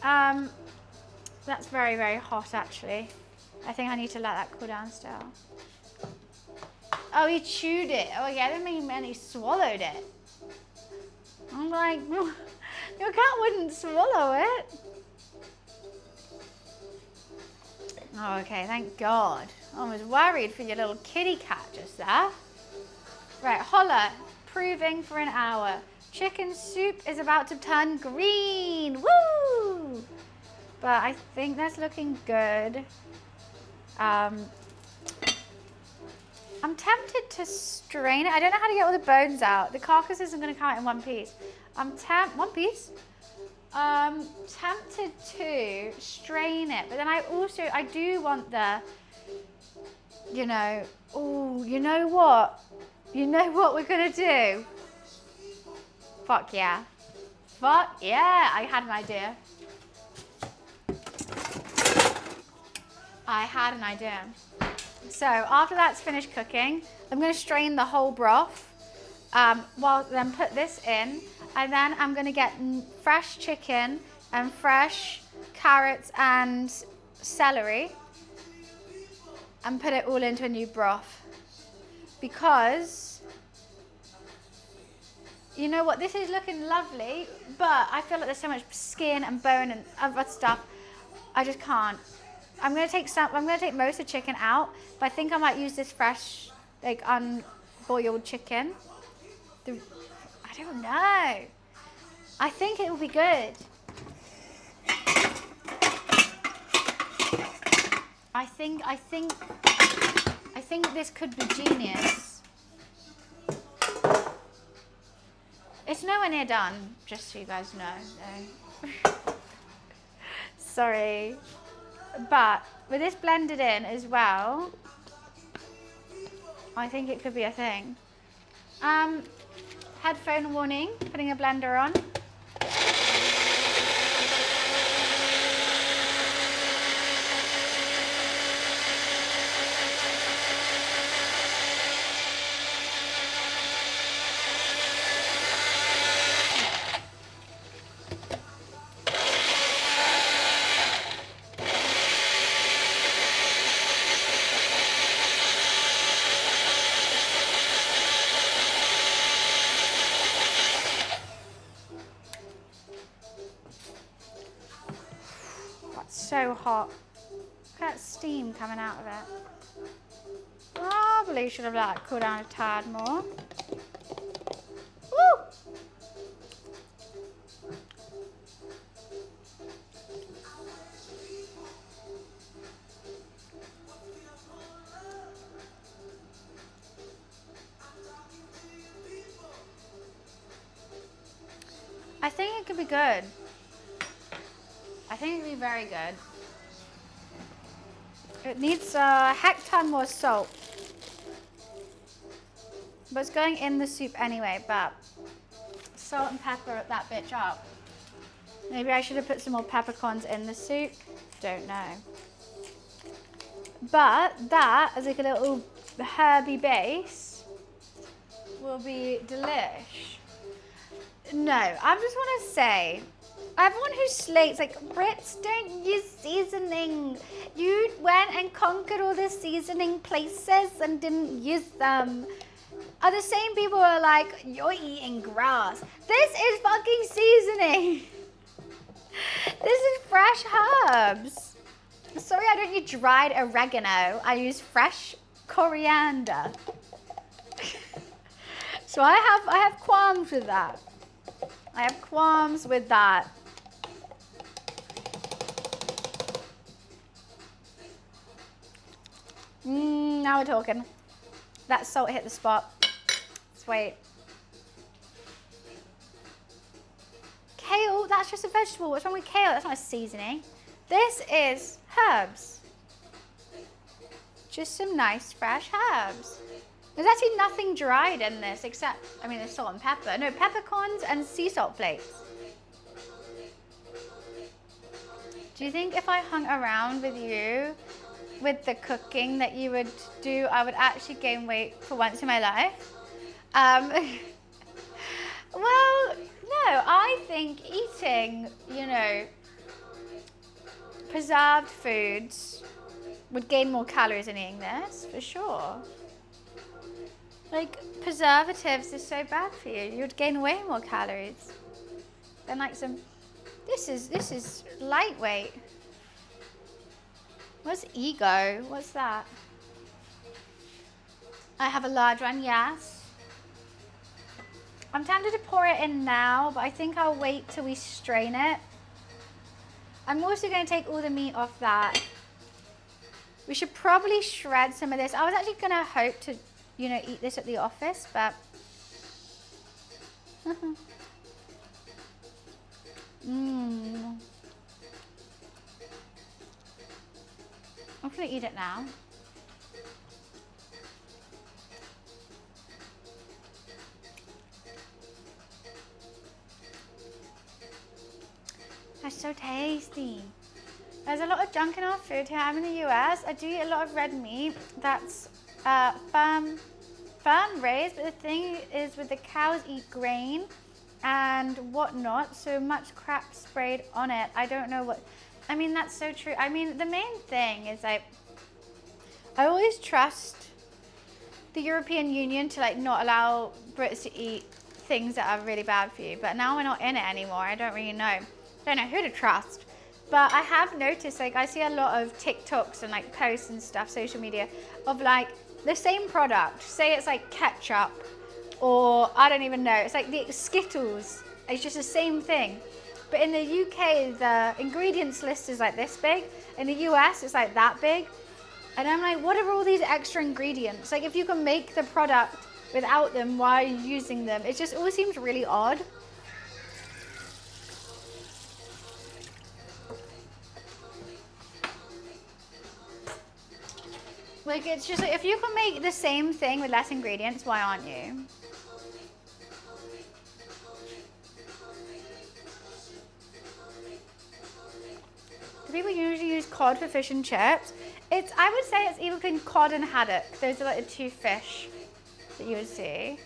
That's very, very hot actually. I think I need to let that cool down still. Oh, he chewed it. Oh yeah, that meant he swallowed it. I'm like, your cat wouldn't swallow it. Oh, okay, thank God. I was worried for your little kitty cat just there. Right, challah, proving for an hour. Chicken soup is about to turn green. Woo! But I think that's looking good. I'm tempted to strain it. I don't know how to get all the bones out. The carcass isn't going to come out in one piece. One piece? Tempted to strain it, but then I do want the, you know, oh, you know what? You know what we're going to do? Fuck yeah. Fuck yeah, I had an idea. I had an idea. So after that's finished cooking, I'm going to strain the whole broth. Then put this in, and then I'm going to get fresh chicken and fresh carrots and celery and put it all into a new broth. Because You know what? This is looking lovely, but I feel like there's so much skin and bone and other stuff. I just can't. I'm gonna take most of the chicken out, but I think I might use this fresh, like unboiled chicken. I don't know. I think it will be good. I think this could be genius. It's nowhere near done, just so you guys know. Sorry. But with this blended in as well, I think it could be a thing. Headphone warning, putting a blender on. So hot. Look at that steam coming out of it. Probably should have let it cool down a tad more. Woo! I think it could be good. I think it could be very good. It needs a heck ton more salt. But it's going in the soup anyway, but salt and pepper that bitch up. Maybe I should have put some more peppercorns in the soup. Don't know. But that, as like a little herby base, will be delish. No, I just want to say, everyone who slates, like, Brits don't use seasoning. You went and conquered all the seasoning places and didn't use them. Are the same people who are like, you're eating grass. This is fucking seasoning. This is fresh herbs. Sorry, I don't use dried oregano. I use fresh coriander. So I have qualms with that. I have qualms with that. Now we're talking. That salt hit the spot. Let's wait. Kale, that's just a vegetable. What's wrong with kale? That's not a seasoning. This is herbs. Just some nice fresh herbs. There's actually nothing dried in this except, I mean, there's salt and pepper. No, peppercorns and sea salt flakes. Do you think if I hung around with you with the cooking that you would do, I would actually gain weight for once in my life? Well, no, I think eating, you know, preserved foods would gain more calories than eating this, for sure. Like, preservatives is so bad for you. You'd gain way more calories than like some, this is lightweight. What's ego? What's that? I have a large one, yes. I'm tempted to pour it in now, but I think I'll wait till we strain it. I'm also going to take all the meat off that. We should probably shred some of this. I was actually going to hope to, you know, eat this at the office, but... I'm going to eat it now. That's so tasty. There's a lot of junk in our food here. I'm in the US. I do eat a lot of red meat. That's farm raised, but the thing is with the cows eat grain and whatnot, so much crap sprayed on it. I don't know what, I mean, that's so true. I mean, the main thing is like, I always trust the European Union to like not allow Brits to eat things that are really bad for you. But now we're not in it anymore. I don't really know. I don't know who to trust. But I have noticed, like, I see a lot of TikToks and like posts and stuff, social media, of like the same product. Say it's like ketchup, or I don't even know. It's like the Skittles. It's just the same thing. But in the UK, the ingredients list is like this big. In the US, it's like that big. And I'm like, what are all these extra ingredients? Like, if you can make the product without them, why are you using them? It just always seems really odd. Like, it's just like, if you can make the same thing with less ingredients, why aren't you? Do people usually use cod for fish and chips? I would say it's either between cod and haddock. Those are like the two fish that you would see.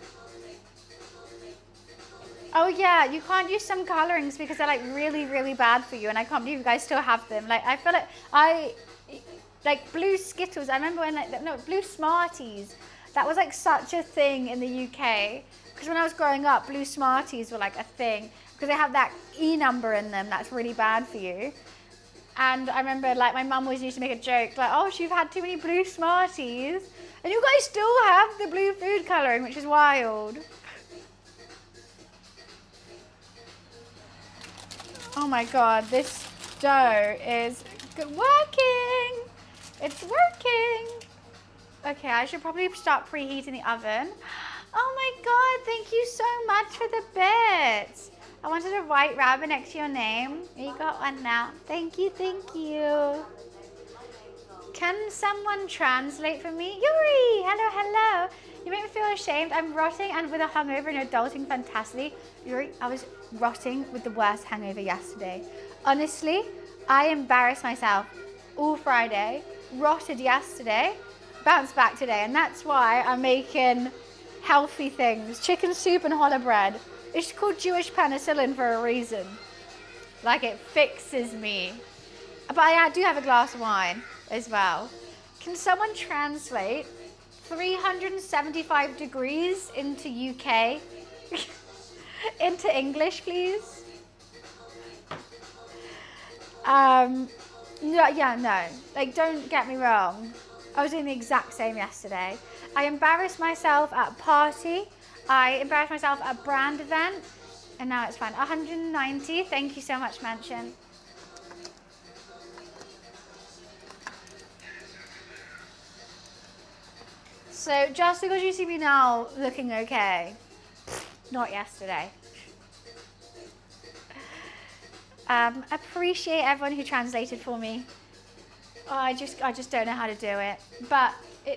Oh yeah, you can't use some colorings because they're like really, really bad for you, and I can't believe you guys still have them. Like, I feel like blue Skittles. I remember when blue Smarties. That was like such a thing in the UK. Because when I was growing up, blue Smarties were like a thing because they have that E number in them that's really bad for you. And I remember, like, my mum always used to make a joke, like, oh, you've had too many blue Smarties. And you guys still have the blue food colouring, which is wild. Oh my God, this dough is working. It's working. Okay, I should probably start preheating the oven. Oh my God, thank you so much for the bits. I wanted a white rabbit next to your name. You got one now. Thank you, thank you. Can someone translate for me? Yuri, hello, hello. You make me feel ashamed. I'm rotting and with a hangover and adulting fantastically. Yuri, I was rotting with the worst hangover yesterday. Honestly, I embarrassed myself all Friday, rotted yesterday, bounced back today, and that's why I'm making healthy things. Chicken soup and challah bread. It's called Jewish penicillin for a reason. Like, it fixes me. But I do have a glass of wine as well. Can someone translate 375 degrees into UK? Into English, please? No. Like, don't get me wrong. I was doing the exact same yesterday. I embarrassed myself at a party. I embarrassed myself at a brand event. And now it's fine. 190. Thank you so much, Mansion. So just because you see me now looking okay, not yesterday. Appreciate everyone who translated for me. Oh, I just don't know how to do it. But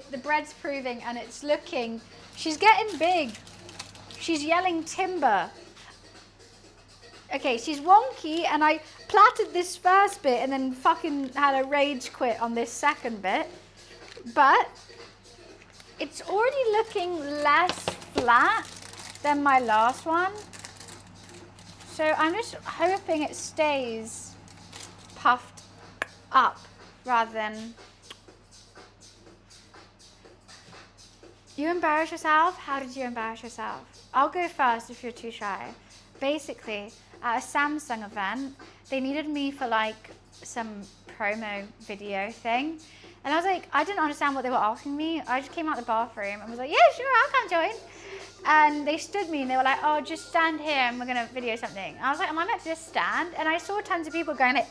the bread's proving and it's looking, she's getting big. She's yelling timber. Okay, she's wonky and I plaited this first bit and then fucking had a rage quit on this second bit. But it's already looking less flat than my last one. So I'm just hoping it stays puffed up rather than... You embarrass yourself? How did you embarrass yourself? I'll go first if you're too shy. Basically, at a Samsung event, they needed me for like some promo video thing. And I was like, I didn't understand what they were asking me. I just came out the bathroom and was like, yeah, sure, I'll come join. And they stood me and they were like, oh, just stand here and we're going to video something. And I was like, am I meant to just stand? And I saw tons of people going like,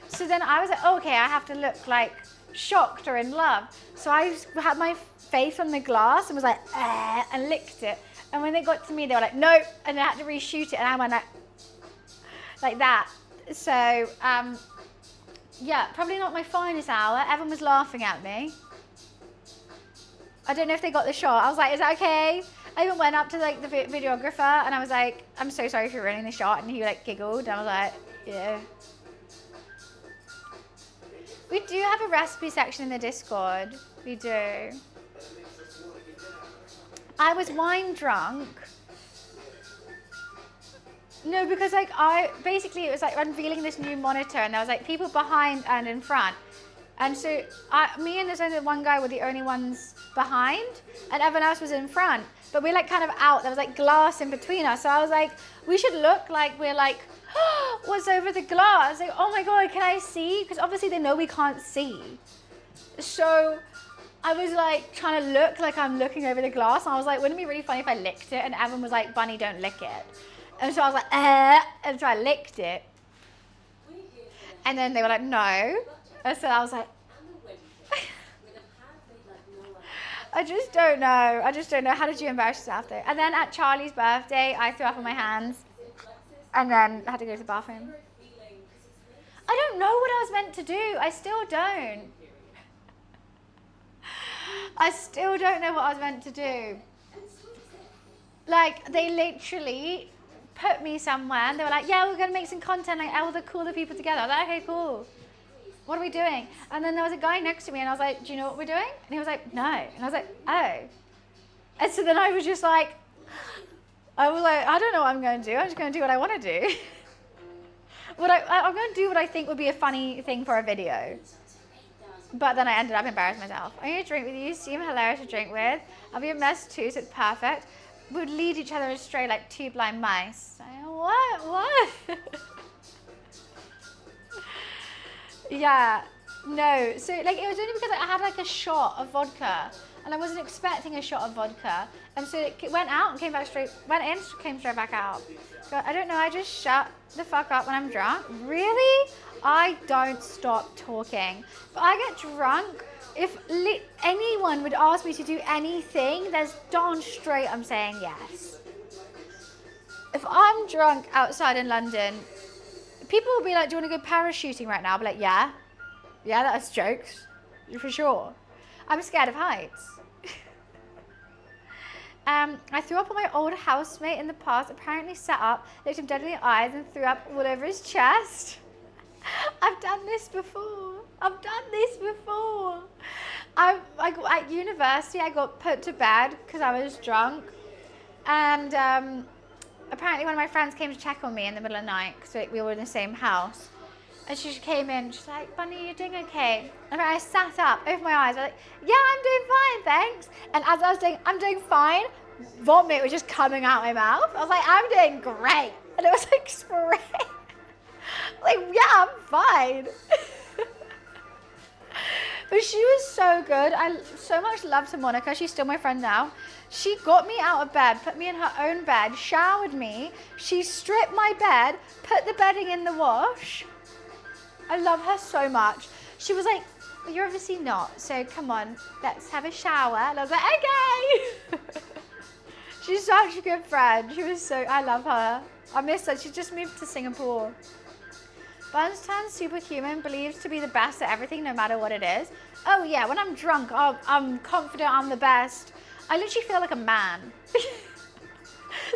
so then I was like, oh, okay, I have to look like shocked or in love. So I had my face on the glass and was like, and licked it. And when they got to me, they were like, nope. And they had to reshoot it. And I went like that. So, yeah, probably not my finest hour. Everyone was laughing at me. I don't know if they got the shot. I was like, is that okay? I even went up to like the videographer and I was like, I'm so sorry for ruining the shot. And he like giggled. And I was like, yeah. We do have a recipe section in the Discord. We do. I was wine drunk. No, because like basically it was like unveiling this new monitor and there was like people behind and in front. And so me and this other one guy were the only ones behind, and everyone else was in front. But we're like kind of out. There was like glass in between us. So I was like, we should look like we're like, oh, what's over the glass? Like, oh my God, can I see? Because obviously they know we can't see. So I was like trying to look like I'm looking over the glass. And I was like, wouldn't it be really funny if I licked it? And everyone was like, Bunny, don't lick it. And so I was like, and so I licked it. And then they were like, no. And so I was like, I just don't know. How did you embarrass yourself though? And then at Charlie's birthday, I threw up on my hands and then I had to go to the bathroom. I don't know what I was meant to do. I still don't. I still don't know what I was meant to do. Like, they literally put me somewhere and they were like, yeah, we're going to make some content, like all the cooler people together. I was like, okay, cool. What are we doing? And then there was a guy next to me and I was like, do you know what we're doing? And he was like, no. And I was like, oh. And so then I was just like, I don't know what I'm going to do. I'm just going to do what I want to do. I'm going to do what I think would be a funny thing for a video. But then I ended up embarrassing myself. I'm going to drink with you. You seem hilarious to drink with. I'll be a mess too, so it's perfect. We would lead each other astray like two blind mice. What? Yeah, no. So like it was only because I had like a shot of vodka and I wasn't expecting a shot of vodka. And so it went out and came back straight, went in, came straight back out. God, I don't know, I just shut the fuck up when I'm drunk. Really? I don't stop talking. If I get drunk, if anyone would ask me to do anything, there's darn straight I'm saying yes. If I'm drunk outside in London, people will be like, do you want to go parachuting right now? I'll be like, yeah. Yeah, that's jokes. For sure. I'm scared of heights. I threw up on my old housemate in the past, apparently sat up, looked him dead in the eyes and threw up all over his chest. I've done this before. At university, I got put to bed because I was drunk. And apparently one of my friends came to check on me in the middle of the night because we were in the same house. And she came in, she's like, Bunny, you're doing okay? And I sat up, opened my eyes, I was like, yeah, I'm doing fine, thanks. And as I was saying, I'm doing fine, vomit was just coming out my mouth. I was like, I'm doing great. And it was like spray. Like, yeah, I'm fine. But she was so good. I so much love to Monica. She's still my friend now. She got me out of bed, put me in her own bed, showered me. She stripped my bed, put the bedding in the wash. I love her so much. She was like, well, you're obviously not, so come on, let's have a shower. And I was like, okay. She's such a good friend. I love her. I miss her. She just moved to Singapore. Bunstown Superhuman believes to be the best at everything, no matter what it is. Oh yeah, when I'm drunk, I'm confident I'm the best. I literally feel like a man.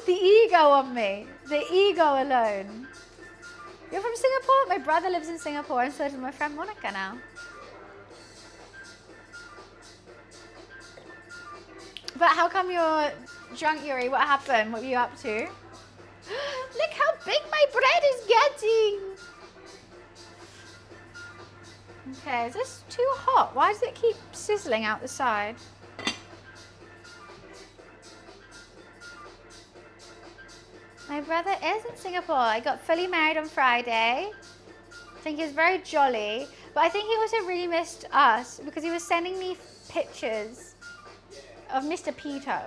The ego on me. The ego alone. You're from Singapore? My brother lives in Singapore and so does my friend Monica now. But how come you're drunk, Yuri? What happened? What were you up to? Look how big my bread is getting. Okay, is this too hot? Why does it keep sizzling out the side? My brother is in Singapore. I got fully married on Friday. I think he was very jolly. But I think he also really missed us because he was sending me pictures of Mr. Pito.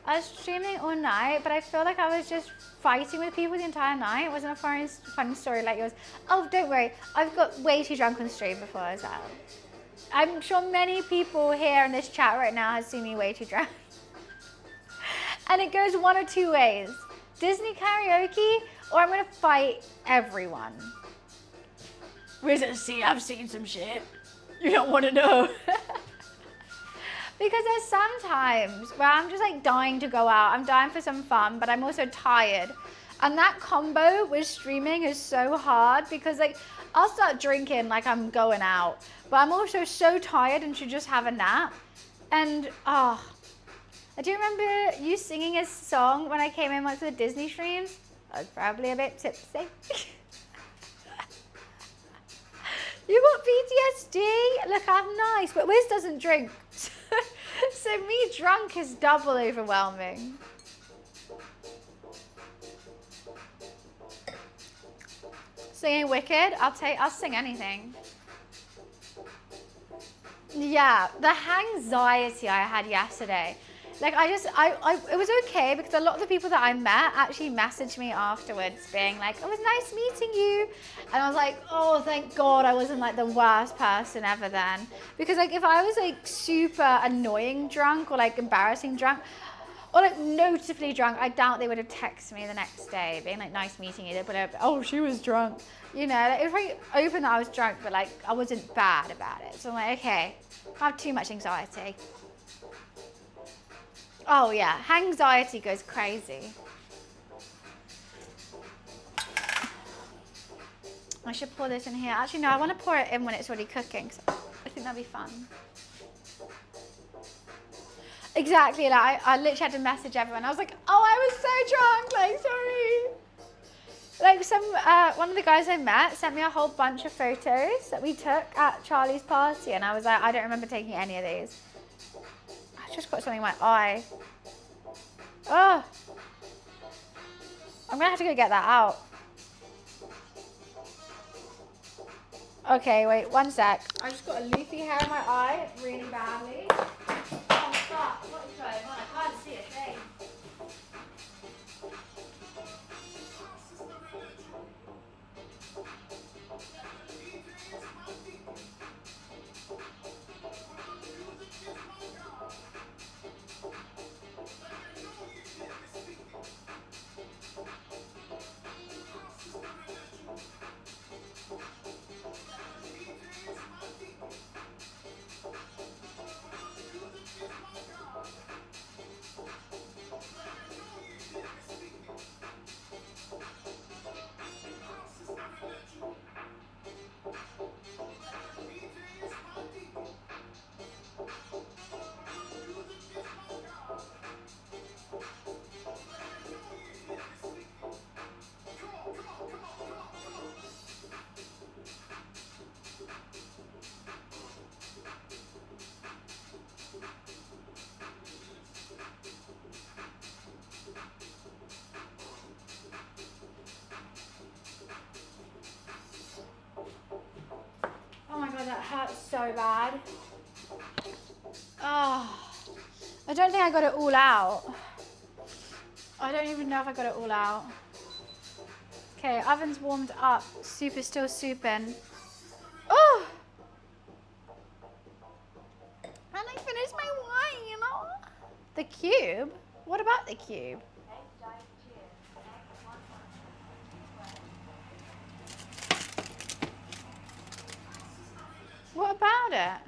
I was streaming all night, but I feel like I was just fighting with people the entire night. It wasn't a funny story like yours. Oh, don't worry. I've got way too drunk on stream before as well. I'm sure many people here in this chat right now have seen me way too drunk. And it goes one or two ways. Disney karaoke, or I'm going to fight everyone. See, I've seen some shit. You don't want to know. Because there's some times where I'm just like dying to go out. I'm dying for some fun, but I'm also tired. And that combo with streaming is so hard because like I'll start drinking like I'm going out, but I'm also so tired and should just have a nap. And I do remember you singing a song when I came in once for the Disney streams. I was probably a bit tipsy. You got PTSD? Look, I'm nice, but Wiz doesn't drink. So me drunk is double overwhelming. Singing Wicked? I'll sing anything. Yeah, the anxiety I had yesterday. Like it was okay because a lot of the people that I met actually messaged me afterwards being like, it was nice meeting you. And I was like, oh, thank God I wasn't like the worst person ever then. Because like if I was like super annoying drunk or like embarrassing drunk or like noticeably drunk, I doubt they would have texted me the next day being like, nice meeting you. They would have, oh, she was drunk. You know, like, it was very open that I was drunk, but like I wasn't bad about it. So I'm like, okay, I have too much anxiety. Oh yeah, anxiety goes crazy. I should pour this in here. Actually, no, I want to pour it in when it's already cooking. So I think that'd be fun. Exactly, like I literally had to message everyone. I was like, oh, I was so drunk, like, sorry. Like one of the guys I met sent me a whole bunch of photos that we took at Charlie's party, and I was like, I don't remember taking any of these. I just got something in my eye. Oh, I'm gonna have to go get that out. Okay, wait, one sec. I just got a leafy hair in my eye really badly. Oh, fuck, what is going on? I can't see a thing. Oh my God, that hurts so bad. Oh, I don't think I got it all out. I don't even know if I got it all out. Okay, oven's warmed up. Soup is still souping. Oh! And I finished my wine, you know? The cube? What about the cube? What about it?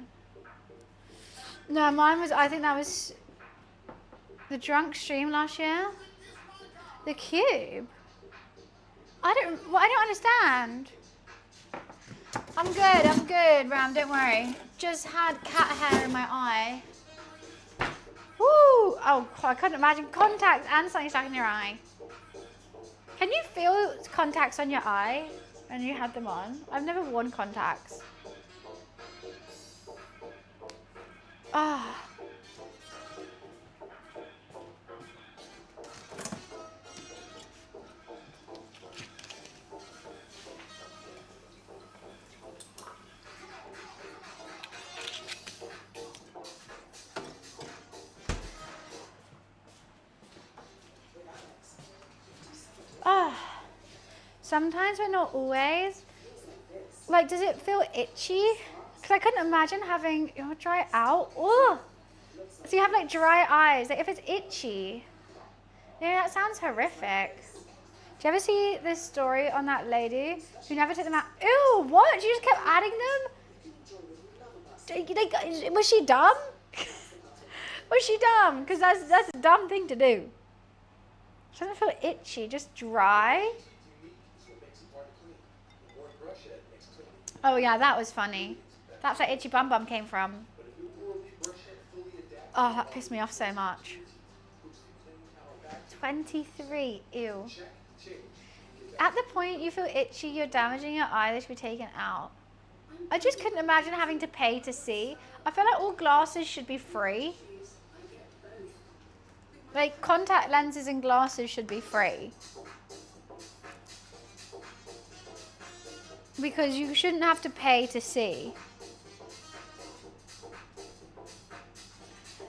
No, mine was, I think that was the drunk stream last year. The cube? I don't understand. I'm good, Ram, don't worry. Just had cat hair in my eye. Woo! Oh, I couldn't imagine contacts and something stuck in your eye. Can you feel contacts on your eye when you had them on? I've never worn contacts. Ah. Ah. Sometimes, but not always. Like, does it feel itchy? Because I couldn't imagine having, you know, dry out. Oh. So you have like dry eyes. Like if it's itchy. Yeah, that sounds horrific. Do you ever see this story on that lady who never took them out? Ew, what? She just kept adding them? Was she dumb? Was she dumb? Because that's a dumb thing to do. She doesn't feel itchy, just dry. Oh yeah, that was funny. That's where Itchy Bum Bum came from. Oh, that pissed me off so much. 23, ew. At the point you feel itchy, you're damaging your eye, they should be taken out. I just couldn't imagine having to pay to see. I feel like all glasses should be free. Like contact lenses and glasses should be free. Because you shouldn't have to pay to see.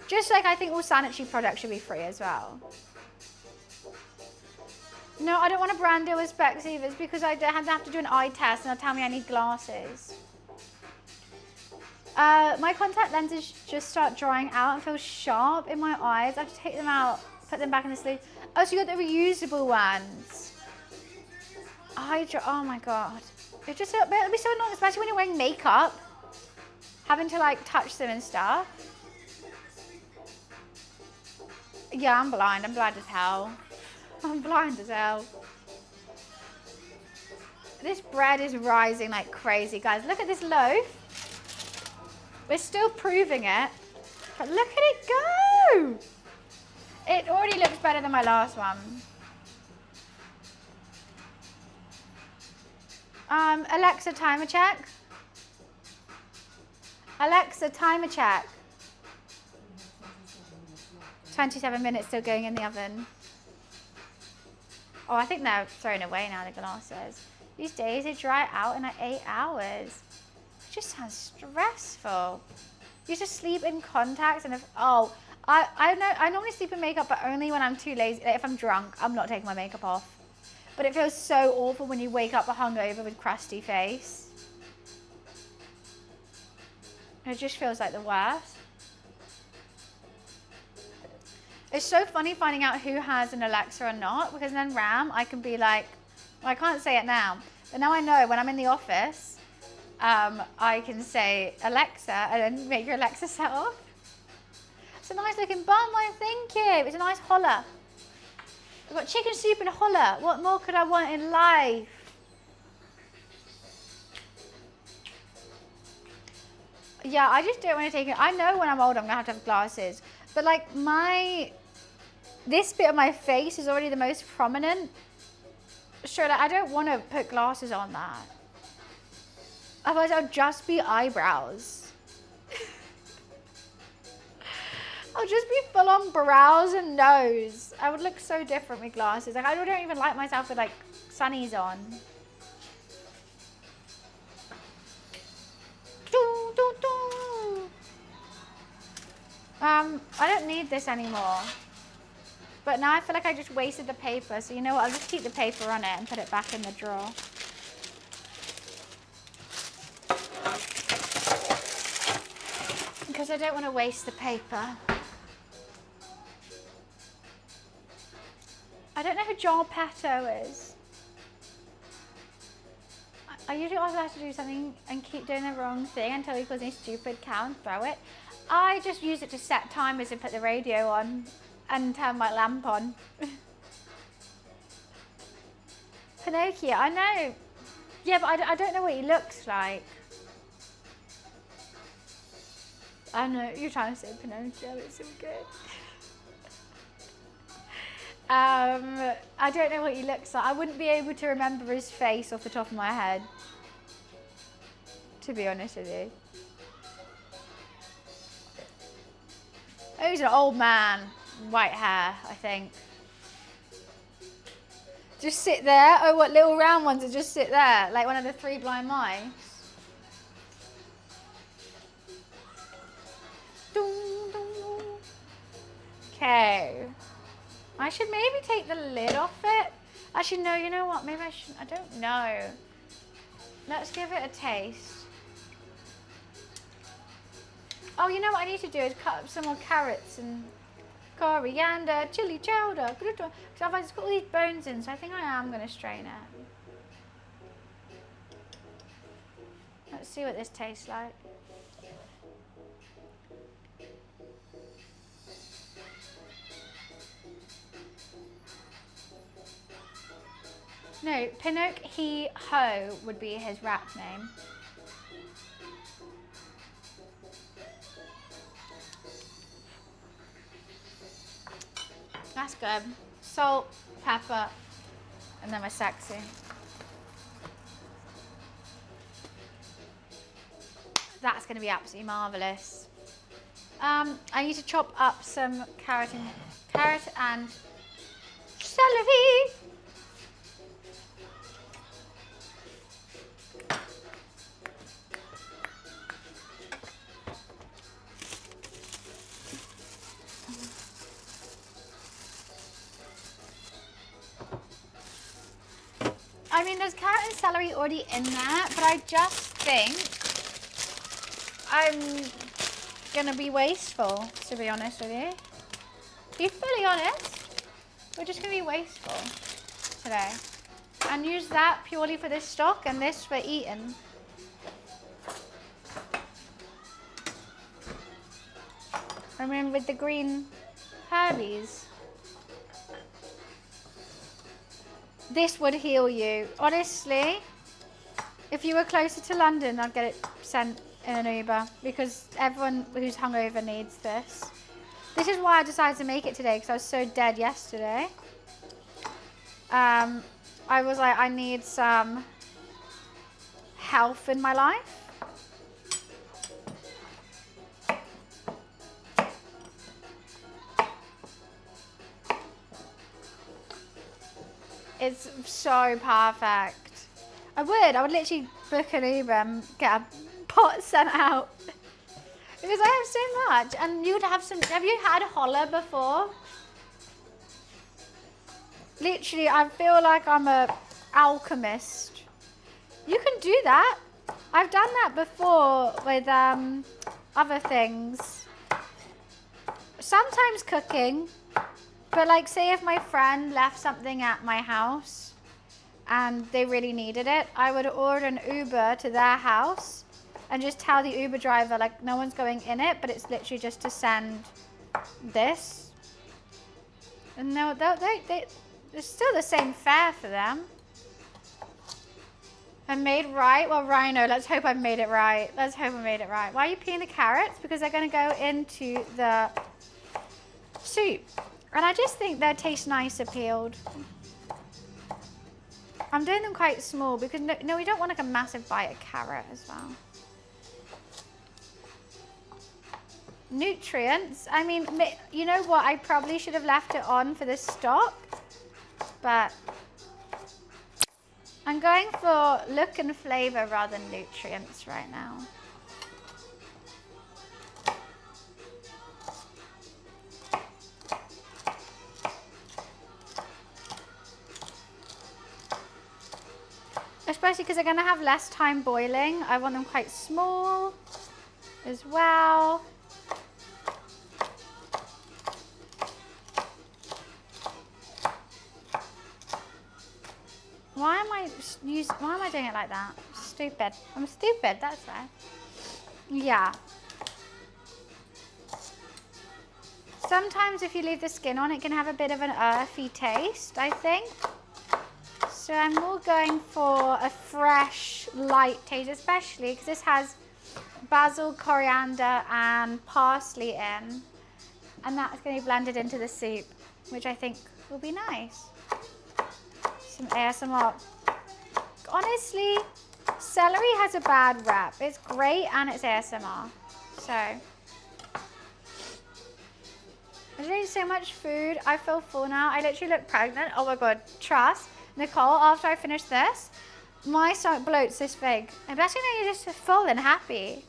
Just like I think all sanitary products should be free as well. No, I don't want a brand deal with specs either. It's because I have to do an eye test and they'll tell me I need glasses. My contact lenses just start drying out and feel sharp in my eyes. I have to take them out, put them back in the sleeve. Oh, so you got the reusable ones. Oh my god. It'll be so annoying, especially when you're wearing makeup. Having to like touch them and stuff. Yeah, I'm blind. I'm blind as hell. I'm blind as hell. This bread is rising like crazy, guys. Look at this loaf. We're still proving it. But look at it go. It already looks better than my last one. Alexa, timer check. Alexa, timer check. 27 minutes still going in the oven. Oh, I think they're thrown away now, the glasses. These days they dry out in like 8 hours. It just sounds stressful. You just sleep in contacts and I normally sleep in makeup, but only when I'm too lazy. Like if I'm drunk, I'm not taking my makeup off. But it feels so awful when you wake up hungover with crusty face. It just feels like the worst. It's so funny finding out who has an Alexa or not, because then I can be like, well, I can't say it now, but now I know when I'm in the office, I can say Alexa and then make your Alexa set off. It's a nice looking bun, thank you. It's a nice holler. I've got chicken soup and a holler. What more could I want in life? Yeah, I just don't want to take it. I know when I'm old I'm going to have glasses. But like this bit of my face is already the most prominent. Sure, like I don't want to put glasses on that. Otherwise I'll just be eyebrows. I'll just be full on brows and nose. I would look so different with glasses. Like I don't even like myself with like sunnies on. I don't need this anymore. But now I feel like I just wasted the paper. So you know what, I'll just keep the paper on it and put it back in the drawer. Because I don't want to waste the paper. I don't know who Joel Petto is. I usually also have to do something and keep doing the wrong thing until he calls me stupid cow and throw it. I just use it to set timers and put the radio on and turn my lamp on. Pinocchio, I know. Yeah, but I don't know what he looks like. I know, you're trying to say Pinocchio, it's so good. I don't know what he looks like. I wouldn't be able to remember his face off the top of my head, to be honest with you. Oh, he's an old man, white hair, I think. Just sit there. Oh, what little round ones that just sit there, like one of the 3 blind mice. Okay. I should maybe take the lid off it. Actually, no, you know what? Maybe I shouldn't. I don't know. Let's give it a taste. Oh, you know what I need to do is cut up some more carrots and coriander, chili chowder. Because otherwise it's got all these bones in, so I think I am going to strain it. Let's see what this tastes like. No, Pinocchio would be his rap name. That's good. Salt, pepper, and then we're sexy. That's going to be absolutely marvellous. I need to chop up some carrot and celery. I mean, there's carrot and celery already in there, but I just think I'm gonna be wasteful, to be honest with you. To be fully honest, we're just gonna be wasteful today and use that purely for this stock and this for eating. I mean, with the green herbies. This would heal you. Honestly, if you were closer to London, I'd get it sent in an Uber because everyone who's hungover needs this. This is why I decided to make it today because I was so dead yesterday. I was like, I need some health in my life. It's so perfect. I would literally book an Uber and get a pot sent out. Because I have so much. And you'd have some, have you had holla before? Literally, I feel like I'm a alchemist. You can do that. I've done that before with other things. Sometimes cooking. But like, say if my friend left something at my house and they really needed it, I would order an Uber to their house and just tell the Uber driver, like, no one's going in it, but it's literally just to send this. And it's still the same fare for them. I made right? Well, Rhino, let's hope I've made it right. Let's hope I made it right. Why are you peeling the carrots? Because they're going to go into the soup. And I just think they'll taste nicer peeled. I'm doing them quite small because no, we don't want like a massive bite of carrot as well. Nutrients. I mean, you know what? I probably should have left it on for the stock, but I'm going for look and flavor rather than nutrients right now. Especially because they're going to have less time boiling. I want them quite small as well. Why am I doing it like that? Stupid. I'm stupid, that's why. Yeah. Sometimes if you leave the skin on, it can have a bit of an earthy taste, I think. So I'm more going for a fresh, light taste, especially because this has basil, coriander, and parsley in. And that's going to be blended into the soup, which I think will be nice. Some ASMR. Honestly, celery has a bad rep. It's great and it's ASMR. So, I'm eating so much food. I feel full now. I literally look pregnant. Oh my God, trust. Nicole, after I finish this, my stomach bloats this big. And that's when you're just full and happy.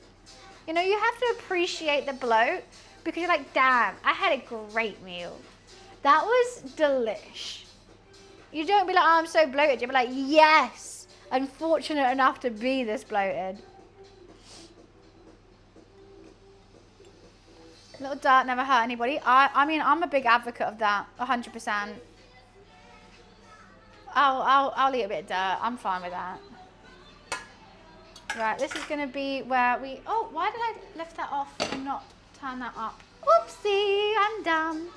You know, you have to appreciate the bloat because you're like, damn, I had a great meal. That was delish. You don't be like, oh, I'm so bloated. You'll be like, yes, I'm fortunate enough to be this bloated. Little dirt never hurt anybody. I mean, I'm a big advocate of that, 100%. I'll eat a bit of dirt. I'm fine with that. Right, this is going to be where we... Oh, why did I lift that off and not turn that up? Oopsie, I'm dumb.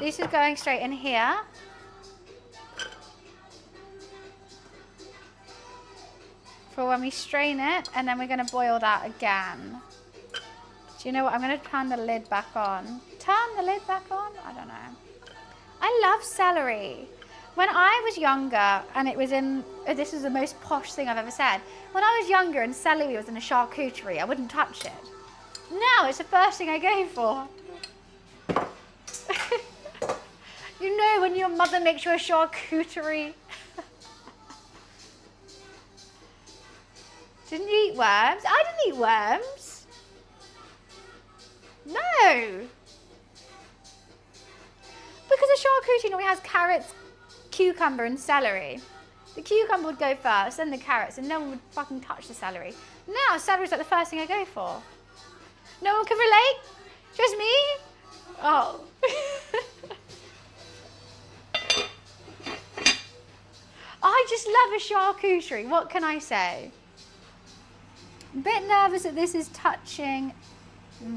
This is going straight in here. For when we strain it, and then we're going to boil that again. Do you know what? I'm going to turn the lid back on. Turn the lid back on? I don't know. I love celery. When I was younger, and it was in, this is the most posh thing I've ever said. When I was younger and celery was in a charcuterie, I wouldn't touch it. Now it's the first thing I go for. You know when your mother makes you a charcuterie. Didn't you eat worms? I didn't eat worms. No. Because a charcuterie normally has carrots, cucumber and celery. The cucumber would go first, then the carrots, and no one would fucking touch the celery. Now celery's like the first thing I go for. No one can relate? Just me? Oh. I just love a charcuterie. What can I say? I'm a bit nervous that this is touching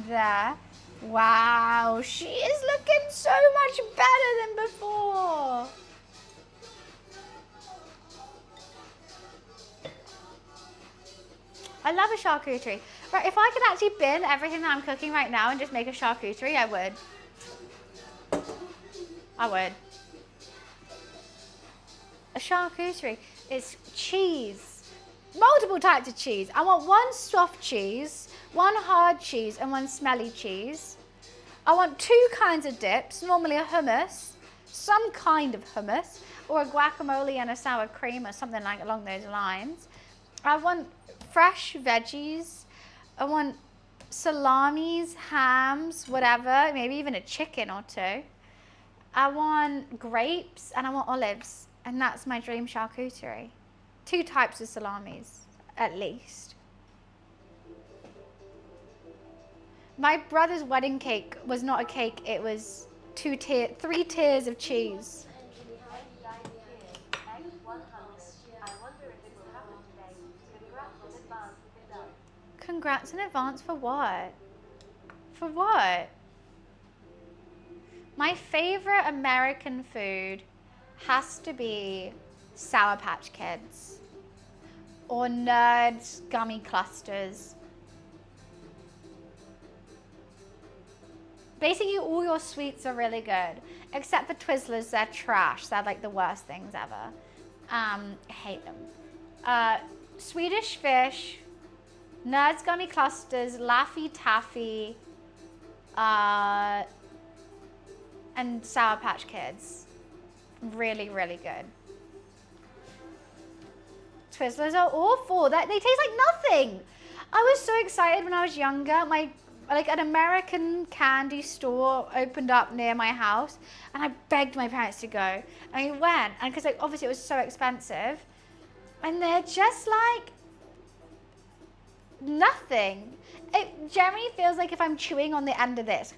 there. Wow, she is looking so much better than before. I love a charcuterie. Right, if I could actually bin everything that I'm cooking right now and just make a charcuterie, I would. I would. A charcuterie is cheese. Multiple types of cheese. I want one soft cheese, one hard cheese, and one smelly cheese. I want 2 kinds of dips, normally a hummus, some kind of hummus, or a guacamole and a sour cream or something like along those lines. I want fresh veggies. I want salamis, hams, whatever, maybe even a chicken or 2. I want grapes and I want olives, and that's my dream charcuterie. 2 types of salamis, at least. My brother's wedding cake was not a cake, it was 3 tiers of cheese. Congrats in advance for what? For what? My favorite American food has to be Sour Patch Kids or Nerds gummy clusters. Basically, all your sweets are really good, except for Twizzlers. They're trash. They're like the worst things ever. I hate them. Swedish Fish, Nerds gummy clusters, Laffy Taffy, and Sour Patch Kids. Really, really good. Twizzlers are awful. They taste like nothing. I was so excited when I was younger. Like an American candy store opened up near my house, and I begged my parents to go. And I went, and because obviously it was so expensive, and they're just like nothing. It generally feels like if I'm chewing on the end of this,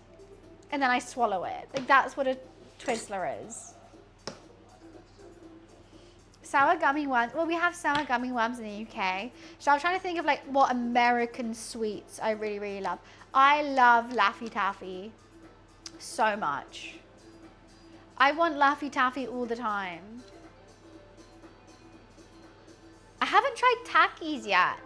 and then I swallow it. Like that's what a Twizzler is. Sour gummy worms. Well, we have sour gummy worms in the UK. So I'm trying to think of like what American sweets I really, really love. I love Laffy Taffy so much. I want Laffy Taffy all the time. I haven't tried Takis yet.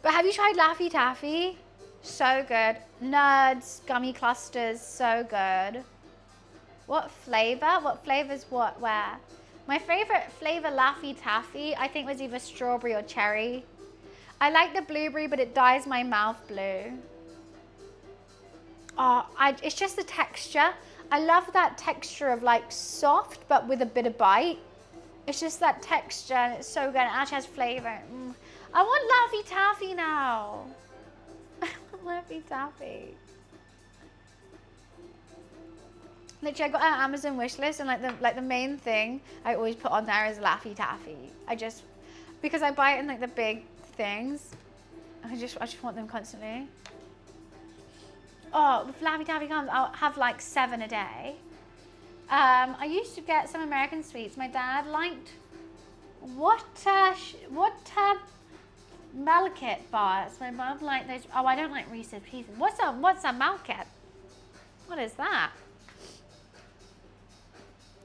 But have you tried Laffy Taffy? So good. Nerds, gummy clusters, so good. What flavor? What flavors what, where? My favorite flavor Laffy Taffy, I think, was either strawberry or cherry. I like the blueberry, but it dyes my mouth blue. Oh, it's just the texture. I love that texture of like soft, but with a bit of bite. It's just that texture, and it's so good. It actually has flavor. I want Laffy Taffy now. I want Laffy Taffy. Literally, I got an Amazon wish list, and like the main thing I always put on there is Laffy Taffy. Because I buy it in like the big things. I just want them constantly. Oh, with Laffy Taffy comes, I'll have like 7 a day. I used to get some American sweets. My dad liked what Malkit bars. My mom liked those. Oh, I don't like Reese's Pieces. What's a Malkit? What is that?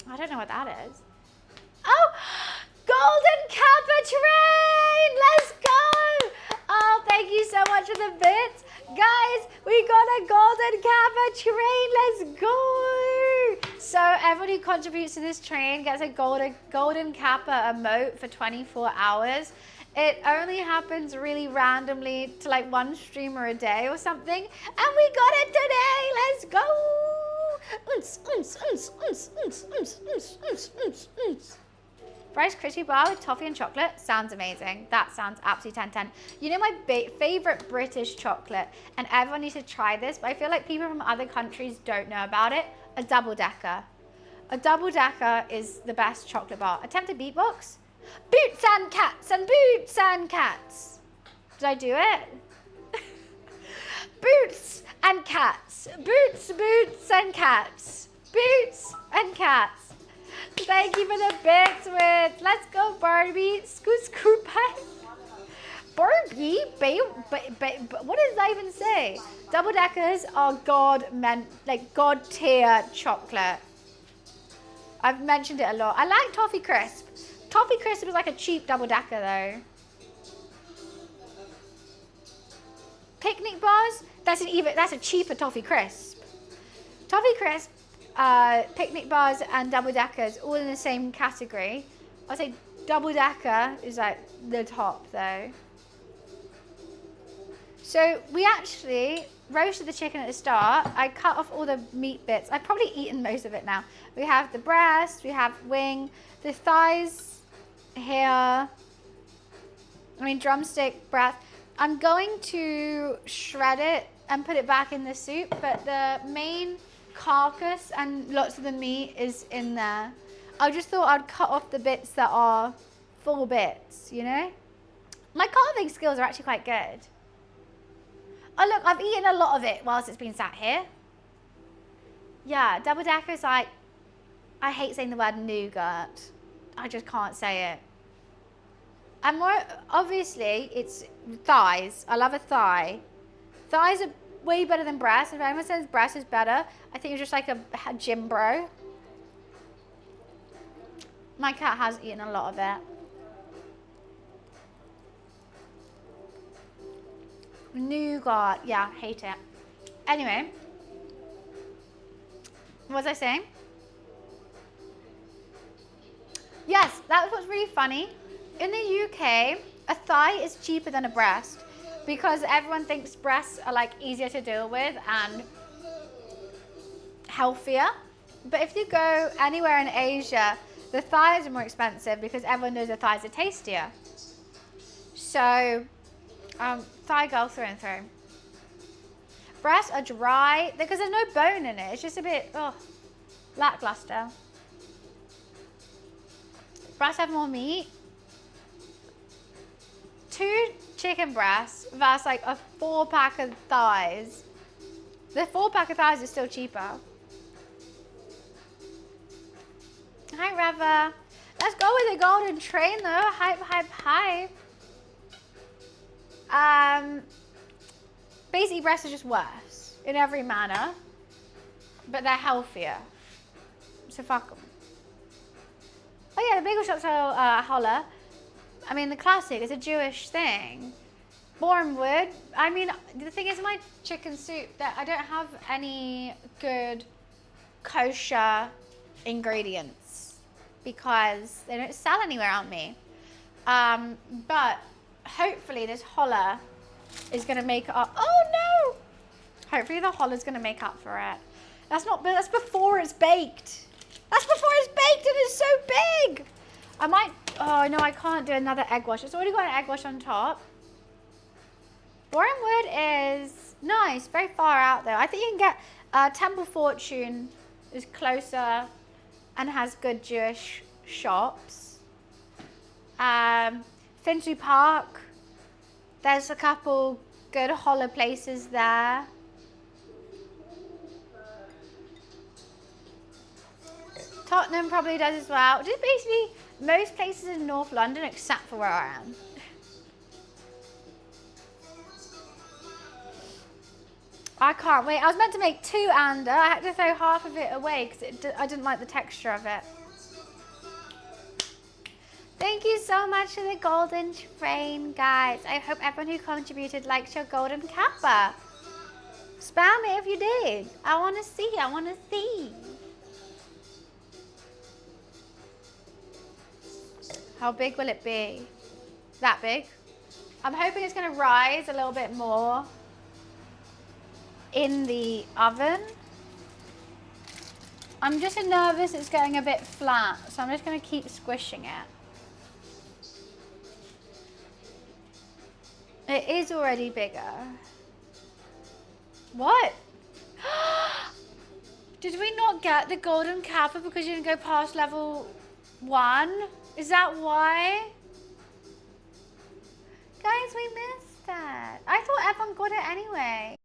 I don't know what that is. Oh, Golden Kappa Train! Let's go! Oh, thank you so much for the bits. Guys, we got a Golden Kappa Train. Let's go! So everyone who contributes to this train gets a golden kappa emote for 24 hours. It only happens really randomly to like one streamer a day or something. And we got it today. Let's go. Rice crispy bar with toffee and chocolate sounds amazing. That sounds absolutely 10/10. You know my favorite British chocolate, and everyone needs to try this, but I feel like people from other countries don't know about it. A double decker. A double decker is the best chocolate bar. Attempted beatbox. Boots and cats and boots and cats. Did I do it? Boots and cats. Boots, boots and cats. Boots and cats. Thank you for the bits with. Let's go, Barbie. Scoot, scoot, bye. Barbie? What does that even say? Double deckers are god tier chocolate. I've mentioned it a lot. I like Toffee Crisp. Toffee Crisp is like a cheap double decker though. Picnic bars? That's a cheaper Toffee Crisp. Toffee Crisp, picnic bars and double deckers all in the same category. I'd say double decker is like the top though. So we actually roasted the chicken at the start. I cut off all the meat bits. I've probably eaten most of it now. We have the breast, we have wing, the thighs here. I mean drumstick, breast. I'm going to shred it and put it back in the soup, but the main carcass and lots of the meat is in there. I just thought I'd cut off the bits that are full bits, you know? My carving skills are actually quite good. Oh look, I've eaten a lot of it whilst it's been sat here. Yeah, double deckers, I hate saying the word nougat. I just can't say it. And more, obviously, it's thighs. I love a thigh. Thighs are way better than breast. If anyone says breast is better, I think it's just like a gym bro. My cat has eaten a lot of it. Nougat, yeah, hate it. Anyway, what was I saying? Yes, that was really funny. In the UK, a thigh is cheaper than a breast because everyone thinks breasts are like easier to deal with and healthier. But if you go anywhere in Asia, the thighs are more expensive because everyone knows the thighs are tastier. So, thigh girl through and through. Breasts are dry because there's no bone in it. It's just a bit, lackluster. Breasts have more meat. 2 chicken breasts versus like a 4-pack of thighs. The 4-pack of thighs is still cheaper. Hi, Reva. Let's go with the golden train though. Hype, hype, hype. Basically, breasts are just worse in every manner, but they're healthier. So fuck them. Oh yeah, the bagel shops are holla. I mean, the classic is a Jewish thing. Bournemouth. I mean, the thing is, my chicken soup that I don't have any good kosher ingredients because they don't sell anywhere around me. But hopefully this holla is gonna make up. Oh no! Hopefully the holla's gonna make up for it. That's before it's baked. That's before it's baked and it's so big. I might, oh no, I can't do another egg wash. It's already got an egg wash on top. Bournemouth is nice, very far out though. I think you can get, Temple Fortune is closer and has good Jewish shops. Finchley Park, there's a couple good holla places there. Tottenham probably does as well. Just basically most places in North London except for where I am. I can't wait. I was meant to make 2 anda. I had to throw half of it away because I didn't like the texture of it. Thank you so much for the golden train, guys. I hope everyone who contributed likes your golden kappa. Spam it if you did. I want to see. I want to see. How big will it be? That big? I'm hoping it's going to rise a little bit more in the oven. I'm just nervous it's getting a bit flat, so I'm just going to keep squishing it. It is already bigger. What? Did we not get the golden kappa because you didn't go past level 1? Is that why? Guys, we missed that. I thought everyone got it anyway.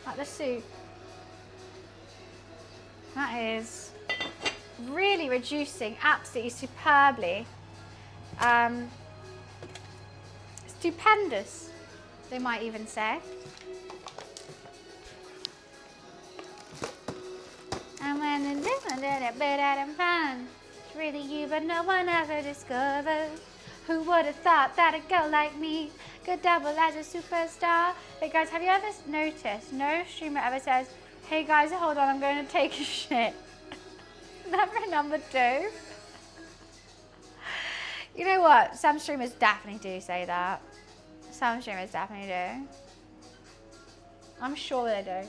Like the soup. That is really reducing absolutely superbly. Stupendous, they might even say. And when the little bit out of fun, it's really you, but no one ever discovered. Who would have thought that a girl like me could double as a superstar? Hey guys, have you ever noticed no streamer ever says, hey guys, hold on, I'm going to take a shit? Never number 2. You know what? Some streamers definitely do say that. Some streamers definitely do. I'm sure they do.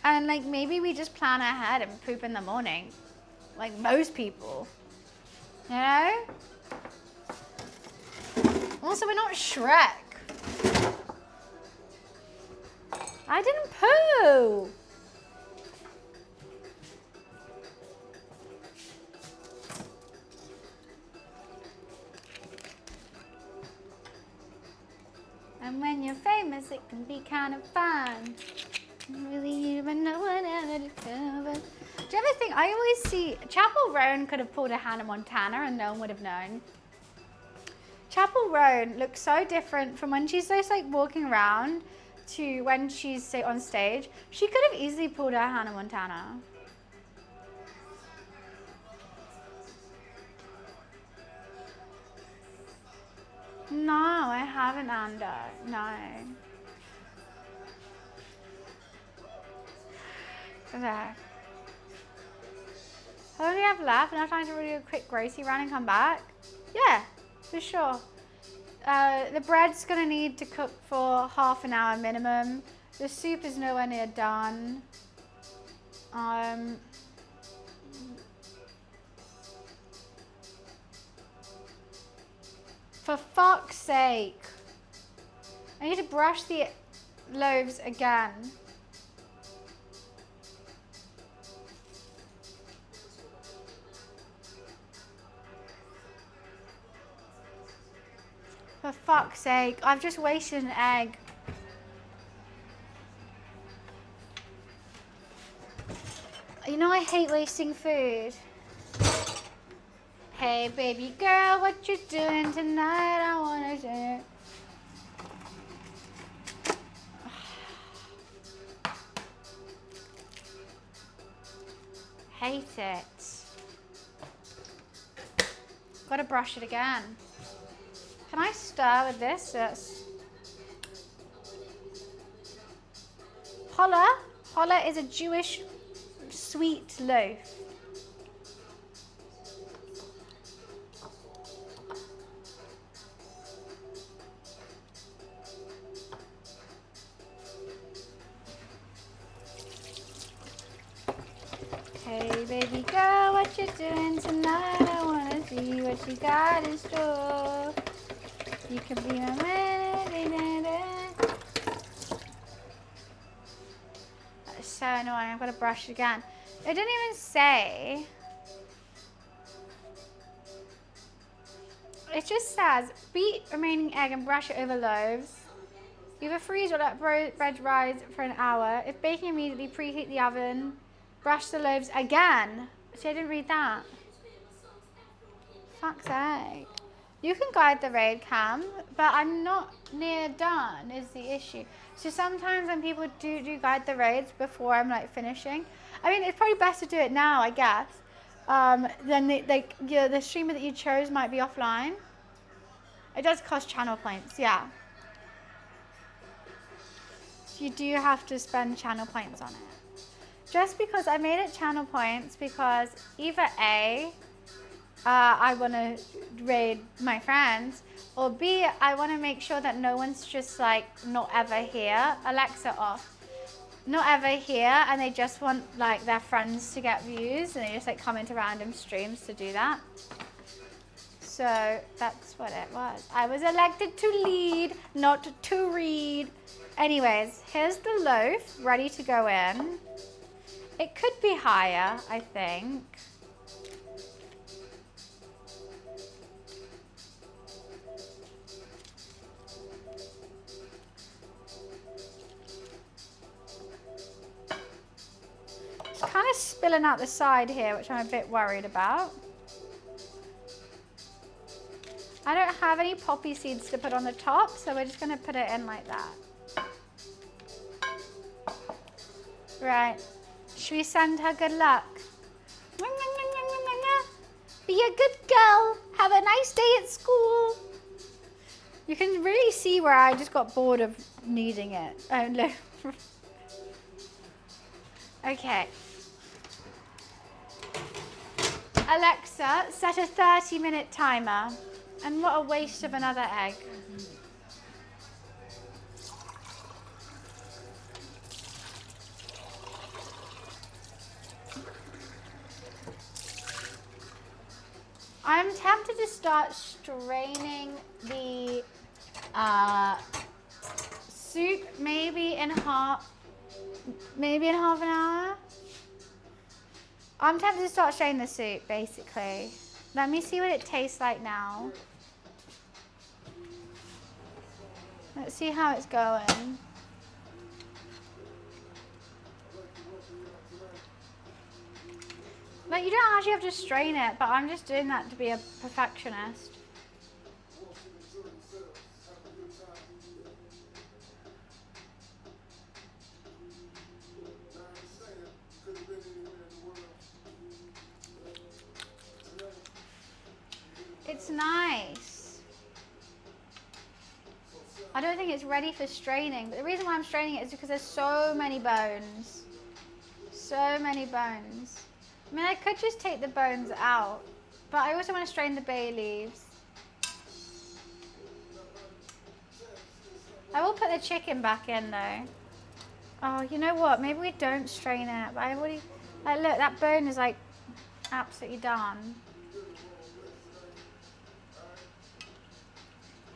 And like maybe we just plan ahead and poop in the morning. Like most people. You know? Also, we're not Shrek. I didn't poo. And when you're famous, it can be kind of fun. Really, even no one ever discovered. Do you ever think, I always see, Chapel Roan could have pulled a Hannah Montana and no one would have known. Chapel Roan looks so different from when she's just like walking around to when she's say, on stage. She could have easily pulled a Hannah Montana. No, I haven't, Anda. No. There. How long do we have left? Enough time to really do a quick grocery run and come back? Yeah, for sure. The bread's gonna need to cook for half an hour minimum. The soup is nowhere near done. For fuck's sake. I need to brush the loaves again. For fuck's sake, I've just wasted an egg. You know I hate wasting food. Hey baby girl, what you doing tonight? I wanna do. Hate it. Gotta brush it again. Can I stir with this? Yes. Challah. Challah is a Jewish sweet loaf. Hey baby girl, what you doing tonight? I wanna see what you got in store. You can be my man. That's so annoying. I've got to brush it again. It didn't even say. It just says beat remaining egg and brush it over loaves. Either freeze or let bread rise for an hour. If baking immediately, preheat the oven. Brush the loaves again. See, I didn't read that. Fuck's sake. You can guide the raid cam, but I'm not near done is the issue. So sometimes when people do guide the raids before I'm like finishing, I mean, it's probably best to do it now, I guess. Then the streamer that you chose might be offline. It does cost channel points, yeah. So you do have to spend channel points on it. Just because I made it channel points because either A, I want to raid my friends, or B, I want to make sure that no one's just like not ever here. Alexa off. Not ever here, and they just want like their friends to get views, and they just like come into random streams to do that. So that's what it was. I was elected to lead, not to read. Anyways, here's the loaf ready to go in. It could be higher, I think. It's kind of spilling out the side here, which I'm a bit worried about. I don't have any poppy seeds to put on the top, so we're just going to put it in like that. Right. Should we send her good luck? Be a good girl. Have a nice day at school. You can really see where I just got bored of kneading it. Oh, no. Okay. Alexa, set a 30-minute timer. And what a waste of another egg. I'm tempted to start straining the soup maybe in half an hour. I'm tempted to start straining the soup basically. Let me see what it tastes like now. Let's see how it's going. Like, you don't actually have to strain it, but I'm just doing that to be a perfectionist. It's nice. I don't think it's ready for straining, but the reason why I'm straining it is because there's so many bones. So many bones. I mean, I could just take the bones out, but I also want to strain the bay leaves. I will put the chicken back in though. Oh, you know what? Maybe we don't strain it, but I already, like, look, that bone is like absolutely done.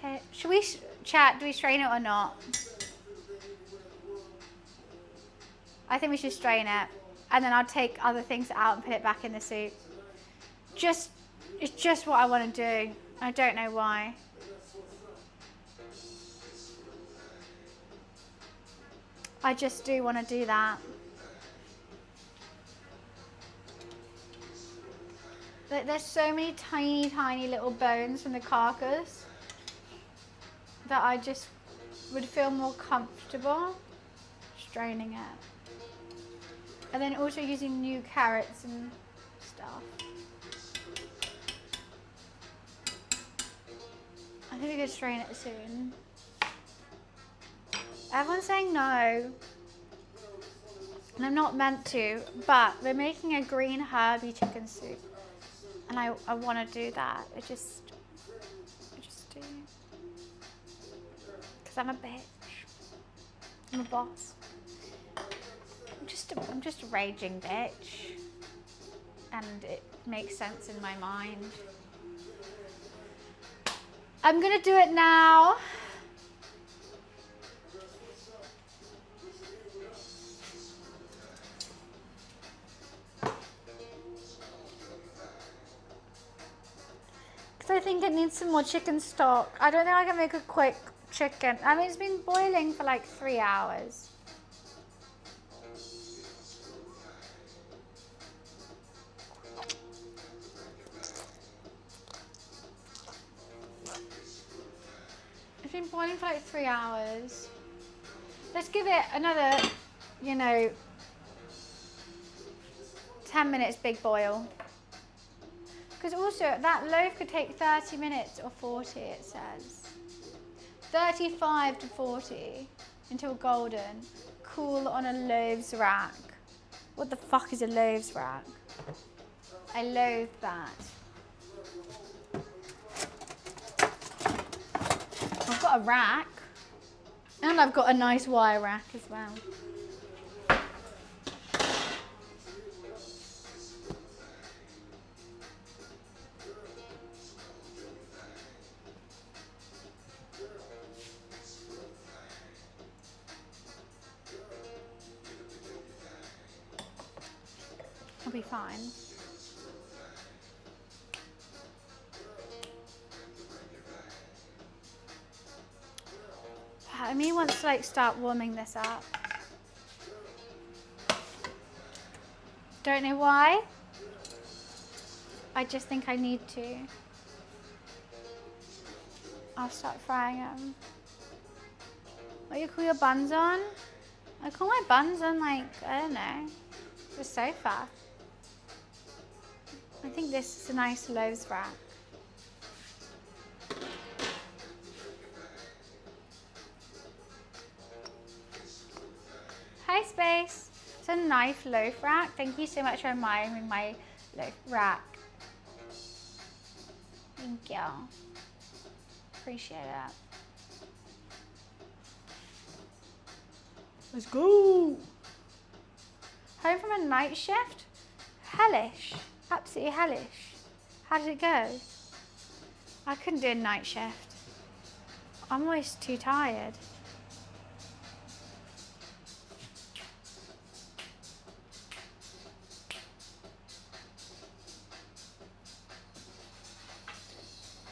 Hey, should we chat? Do we strain it or not? I think we should strain it, and then I'll take other things out and put it back in the soup. It's just what I want to do. I don't know why. I just do want to do that. There's so many tiny, tiny little bones from the carcass that I just would feel more comfortable straining it. And then also using new carrots and stuff. I think we could strain it soon. Everyone's saying no. And I'm not meant to, but we're making a green herby chicken soup. And I want to do that. I just do. Because I'm a bitch. I'm a boss. I'm just a raging bitch. And it makes sense in my mind. I'm gonna do it now. Because I think it needs some more chicken stock. I don't think I can make a quick chicken. I mean, it's been boiling for like 3 hours. It's been boiling for like 3 hours. Let's give it another, 10 minutes big boil. Because also that loaf could take 30 minutes or 40, it says. 35 to 40 until golden. Cool on a loaves rack. What the fuck is a loaves rack? I loathe that. I've got a rack. And I've got a nice wire rack as well. I'll be fine. Part of me wants to start warming this up. Don't know why. I just think I need to. I'll start frying them. What do you call your buns on? I call my buns on I don't know, the sofa. I think this is a nice loaves rack. Hi Space. It's a nice loaf rack. Thank you so much for admiring my loaf rack. Thank you. Appreciate it. Let's go. Home from a night shift? Hellish. Absolutely hellish. How did it go? I couldn't do a night shift. I'm always too tired.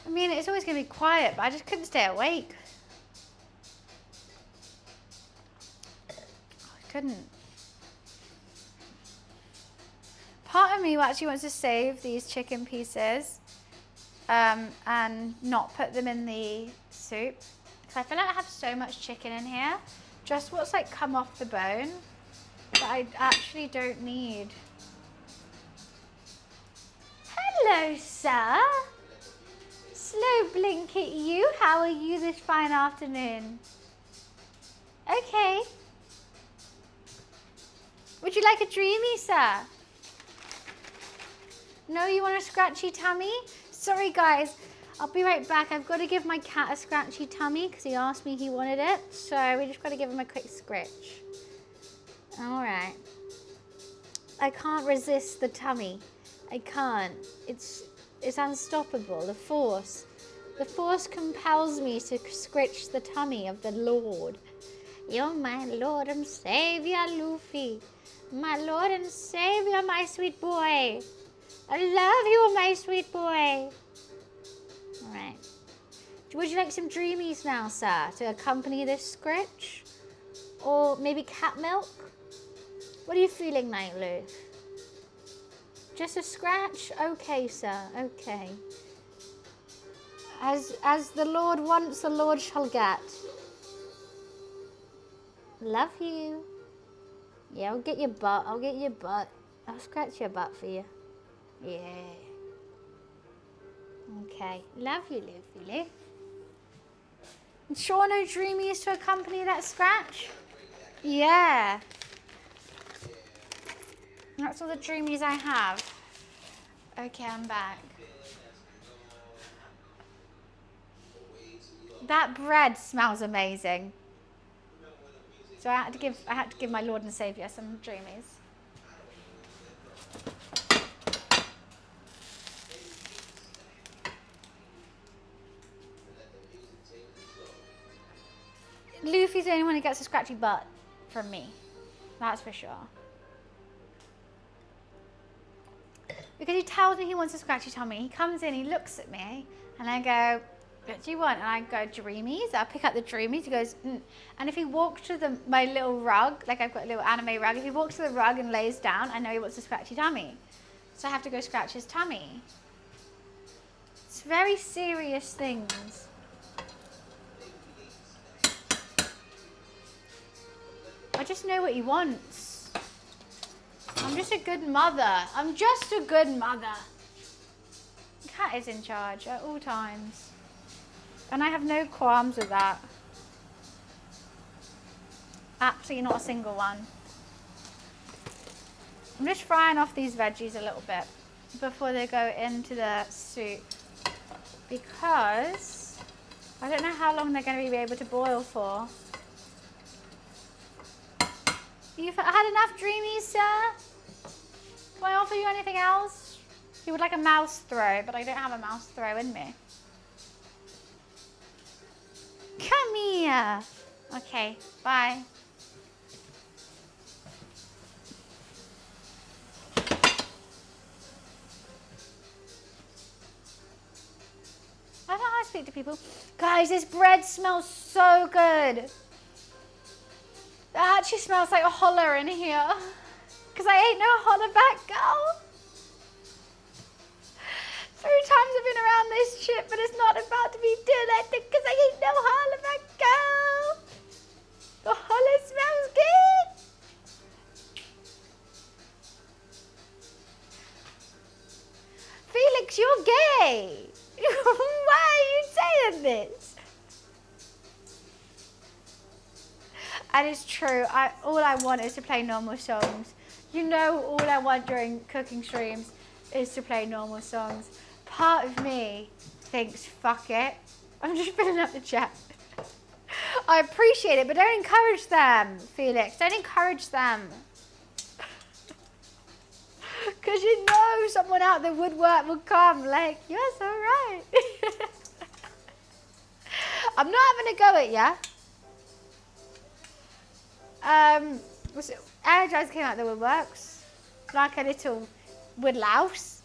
I mean, it's always going to be quiet, but I just couldn't stay awake. I couldn't. Part of me actually wants to save these chicken pieces and not put them in the soup. Because I feel like I have so much chicken in here. Just what's like come off the bone that I actually don't need. Hello, sir. Slow blink at you. How are you this fine afternoon? Okay. Would you like a dreamy, sir? No, you want a scratchy tummy? Sorry, guys. I'll be right back. I've got to give my cat a scratchy tummy because he asked me he wanted it. So we just got to give him a quick scratch. All right. I can't resist the tummy. I can't. It's unstoppable. The force compels me to scratch the tummy of the Lord. You're my Lord and Savior, Luffy. My Lord and Savior, my sweet boy. I love you, my sweet boy. All right. Would you like some dreamies now, sir, to accompany this scratch? Or maybe cat milk? What are you feeling like, Lou? Just a scratch? Okay, sir, okay. As the Lord wants, the Lord shall get. Love you. Yeah, I'll get your butt. I'll get your butt. I'll scratch your butt for you. Yeah. Okay. Love you, Luffy. Sure no dreamies to accompany that scratch? Yeah. That's all the dreamies I have. Okay, I'm back. That bread smells amazing. So I had to give my Lord and Savior some dreamies. Luffy's the only one who gets a scratchy butt from me. That's for sure. Because he tells me he wants a scratchy tummy. He comes in, he looks at me, and I go, what do you want? And I go, dreamies. I pick up the dreamies. He goes, And if he walks to my little rug, like I've got a little anime rug, if he walks to the rug and lays down, I know he wants a scratchy tummy. So I have to go scratch his tummy. It's very serious things. I just know what he wants. I'm just a good mother. I'm just a good mother. The cat is in charge at all times. And I have no qualms with that. Absolutely not a single one. I'm just frying off these veggies a little bit before they go into the soup. Because I don't know how long they're going to be able to boil for. You've had enough dreamies, sir? Can I offer you anything else? You would like a mouse throw, but I don't have a mouse throw in me. Come here. Okay, bye. I don't know how to speak to people. Guys, this bread smells so good. It actually smells like a holler in here. Because I ain't no holler back girl. 3 times I've been around this shit, but it's not about to be doing that because I ain't no holler back girl. The holler smells good. Felix, you're gay. Why are you saying this? And it's true. All I want is to play normal songs. You know, all I want during cooking streams is to play normal songs. Part of me thinks, fuck it. I'm just filling up the chat. I appreciate it, but don't encourage them, Felix. Don't encourage them. Because you know someone out the woodwork will come like, you're so right. I'm not having a go at ya. Energizer came out the woodworks. Like a little woodlouse.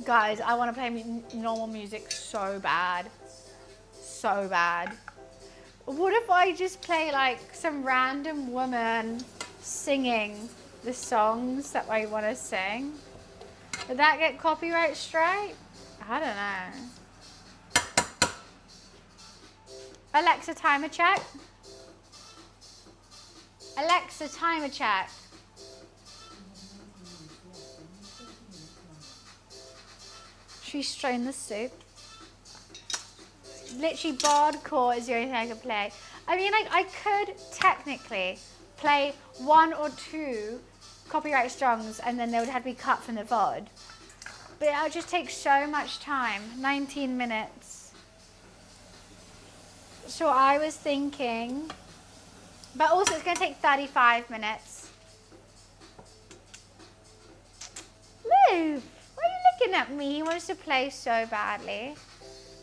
Guys, I want to play normal music so bad. So bad. What if I just play like some random woman singing the songs that I want to sing? Would that get copyright strike? I don't know. Alexa, timer check. Alexa, timer check. Should we strain the soup? Literally Bardcore is the only thing I could play. I mean, like, I could technically play 1 or 2 copyright songs and then they would have to be cut from the VOD. But it would just take so much time, 19 minutes. So I was thinking, but also it's going to take 35 minutes. Lou, why are you looking at me? He wants to play so badly.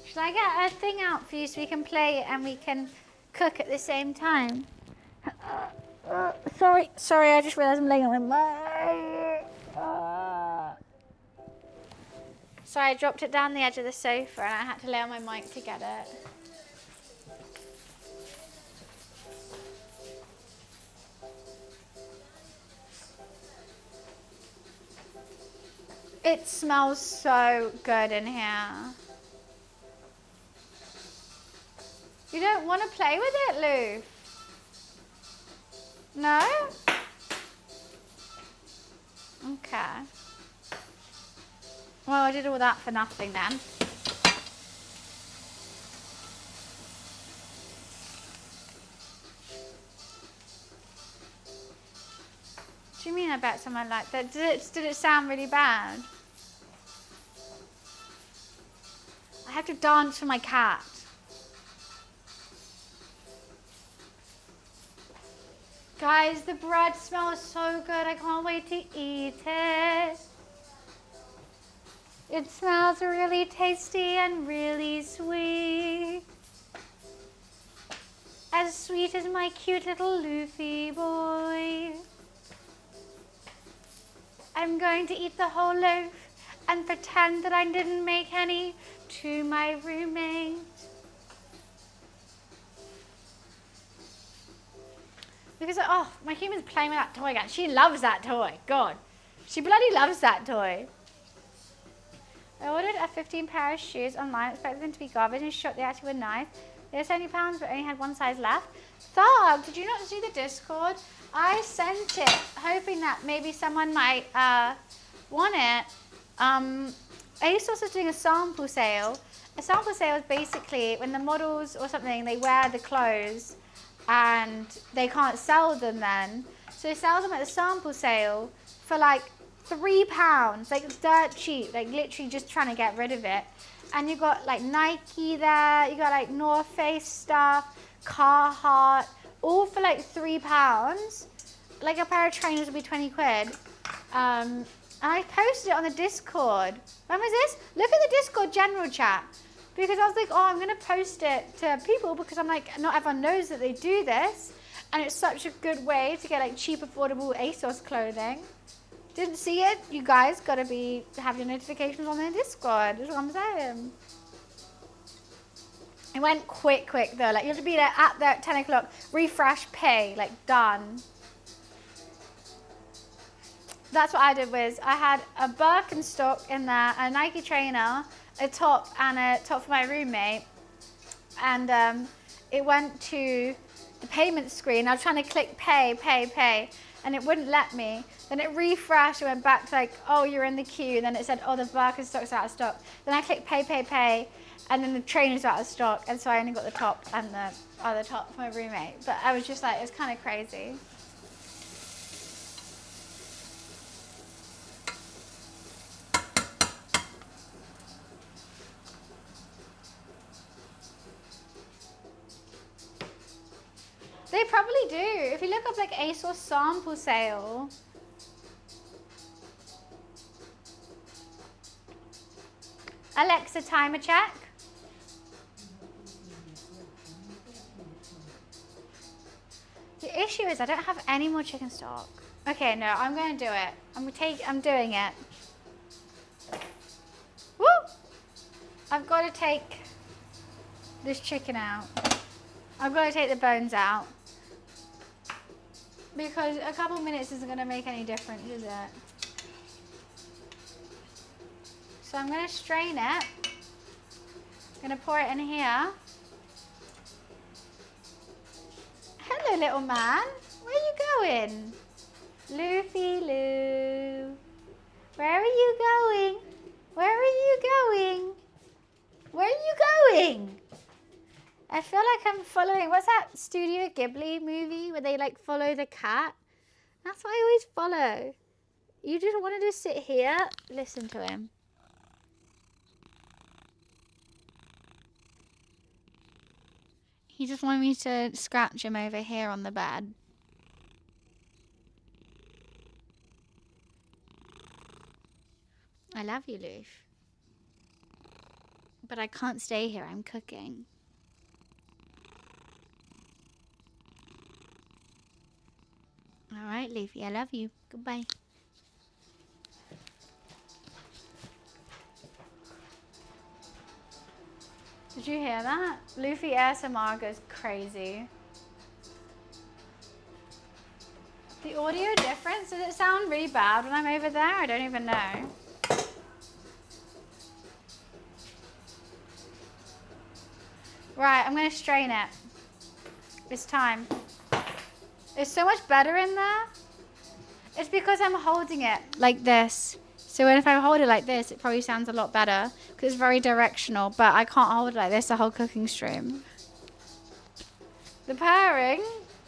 Should I get a thing out for you so we can play it and we can cook at the same time? Sorry, I just realised I'm laying on my mic. Sorry, I dropped it down the edge of the sofa and I had to lay on my mic to get it. It smells so good in here. You don't want to play with it, Lou? No? Okay. Well, I did all that for nothing then. What do you mean I bet someone like that? Did it sound really bad? I have to dance for my cat. Guys, the bread smells so good. I can't wait to eat it. It smells really tasty and really sweet. As sweet as my cute little Luffy boy. I'm going to eat the whole loaf and pretend that I didn't make any to my roommate. Because, oh, my human's playing with that toy again. She loves that toy. God. She bloody loves that toy. I ordered a 15 pair of shoes online, expected them to be garbage, and shocked they actually were nice. They were £70, but only had one size left. Thug, did you not see the Discord? I sent it, hoping that maybe someone might want it. ASOS is doing a sample sale. A sample sale is basically when the models or something, they wear the clothes, and they can't sell them then. So they sell them at the sample sale for like £3, like dirt cheap, like literally just trying to get rid of it. And you got like Nike there, you got like North Face stuff, Carhartt, all for like £3. Like a pair of trainers would be 20 quid. And I posted it on the Discord. When was this? Look at the Discord general chat. Because I was like, oh, I'm going to post it to people because I'm like, not everyone knows that they do this. And it's such a good way to get like cheap, affordable ASOS clothing. Didn't see it? You guys got to have your notifications on the Discord. That's what I'm saying. It went quick though. Like you have to be there at 10 o'clock. Refresh, pay, like done. That's what I did was I had a Birkenstock in there, a Nike trainer, a top for my roommate, and it went to the payment screen. I was trying to click pay, and it wouldn't let me. Then it refreshed, it went back to like, oh, you're in the queue. And then it said, oh, the Birkenstock's out of stock. Then I clicked pay, and then the trainer's out of stock, and so I only got the top and the other top for my roommate. But I was just like, it was kind of crazy. They probably do. If you look up like ASOS sample sale. Alexa, timer check. The issue is I don't have any more chicken stock. Okay, no, I'm gonna do it. I'm doing it. Woo! I've got to take this chicken out. I've got to take the bones out. Because a couple minutes isn't gonna make any difference, is it? So I'm gonna strain it. I'm gonna pour it in here. Hello, little man. Where are you going? Luffy Lou. Where are you going? Where are you going? Where are you going? I feel like I'm following, what's that Studio Ghibli movie where they like follow the cat? That's what I always follow. You just wanted to sit here? Listen to him. He just wanted me to scratch him over here on the bed. I love you, Loof. But I can't stay here, I'm cooking. Alright, Luffy, I love you. Goodbye. Did you hear that? Luffy ASMR goes crazy. The audio difference, does it sound really bad when I'm over there? I don't even know. Right, I'm gonna strain it. It's time. It's so much better in there. It's because I'm holding it like this. So if I hold it like this, it probably sounds a lot better because it's very directional, but I can't hold it like this the whole cooking stream. The purring?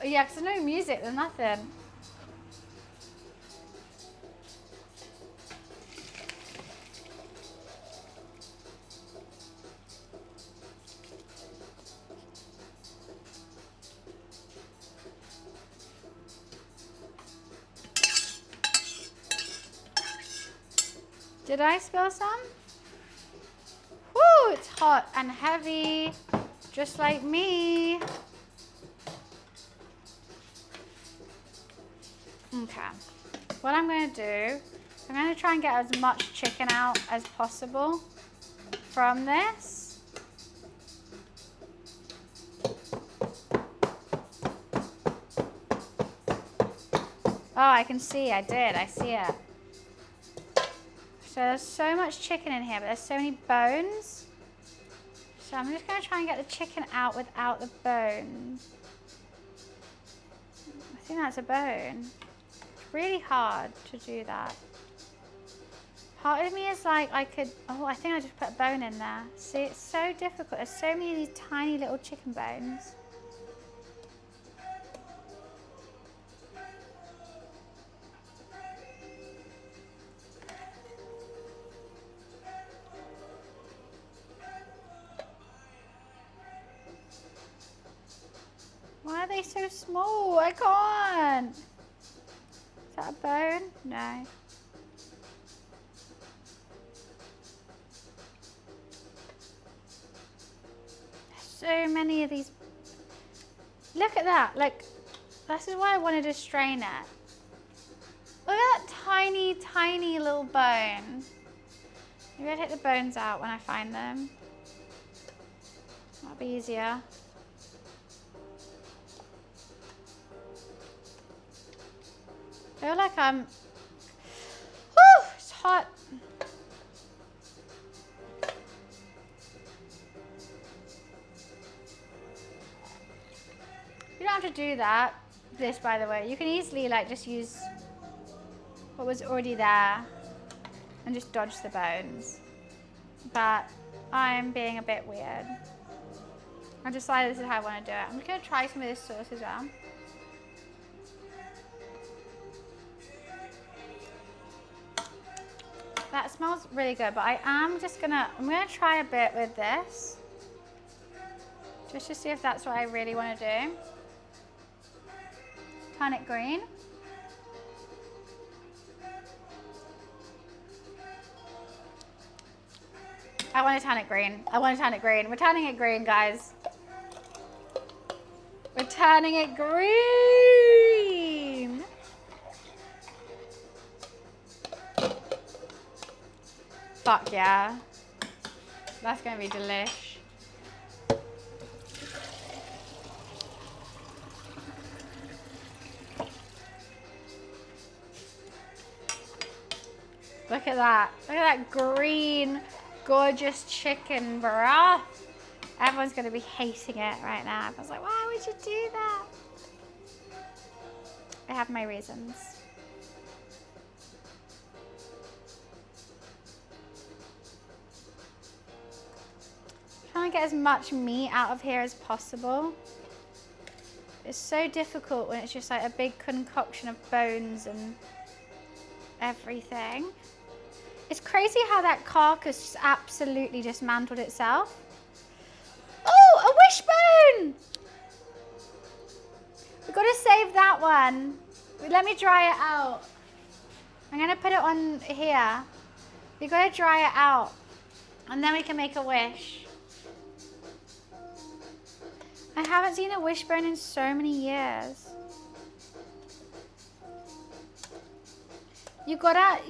Yeah, because there's no music, there's nothing. Did I spill some? Woo, it's hot and heavy, just like me. Okay, what I'm gonna do, I'm gonna try and get as much chicken out as possible from this. Oh, I can see, I see it. So there's so much chicken in here, but there's so many bones. So I'm just gonna try and get the chicken out without the bones. I think that's a bone. It's really hard to do that. Part of me is like, I think I just put a bone in there. See, it's so difficult. There's so many of these tiny little chicken bones. Why are they so small? I can't. Is that a bone? No. So many of these. Look at that. Like, this is why I wanted to strain it. Look at that tiny, tiny little bone. Maybe I'll take the bones out when I find them. That'll be easier. I feel like I'm... Whew, it's hot. You don't have to do that. This, by the way. You can easily like just use what was already there and just dodge the bones. But I'm being a bit weird. I decided this is how I want to do it. I'm just going to try some of this sauce as well. That smells really good, but I'm gonna try a bit with this. Just to see if that's what I really want to do. Turn it green. I want to turn it green. I want to turn it green. We're turning it green, guys. We're turning it green. Fuck yeah. That's gonna be delish. Look at that. Look at that green, gorgeous chicken broth. Everyone's going to be hating it right now. Everyone's like, why would you do that? I have my reasons. Trying to get as much meat out of here as possible. It's so difficult when it's just like a big concoction of bones and everything. It's crazy how that carcass just absolutely dismantled itself. Oh, a wishbone! We've got to save that one. Let me dry it out. I'm going to put it on here. We've got to dry it out. And then we can make a wish. I haven't seen a wishbone in so many years. You gotta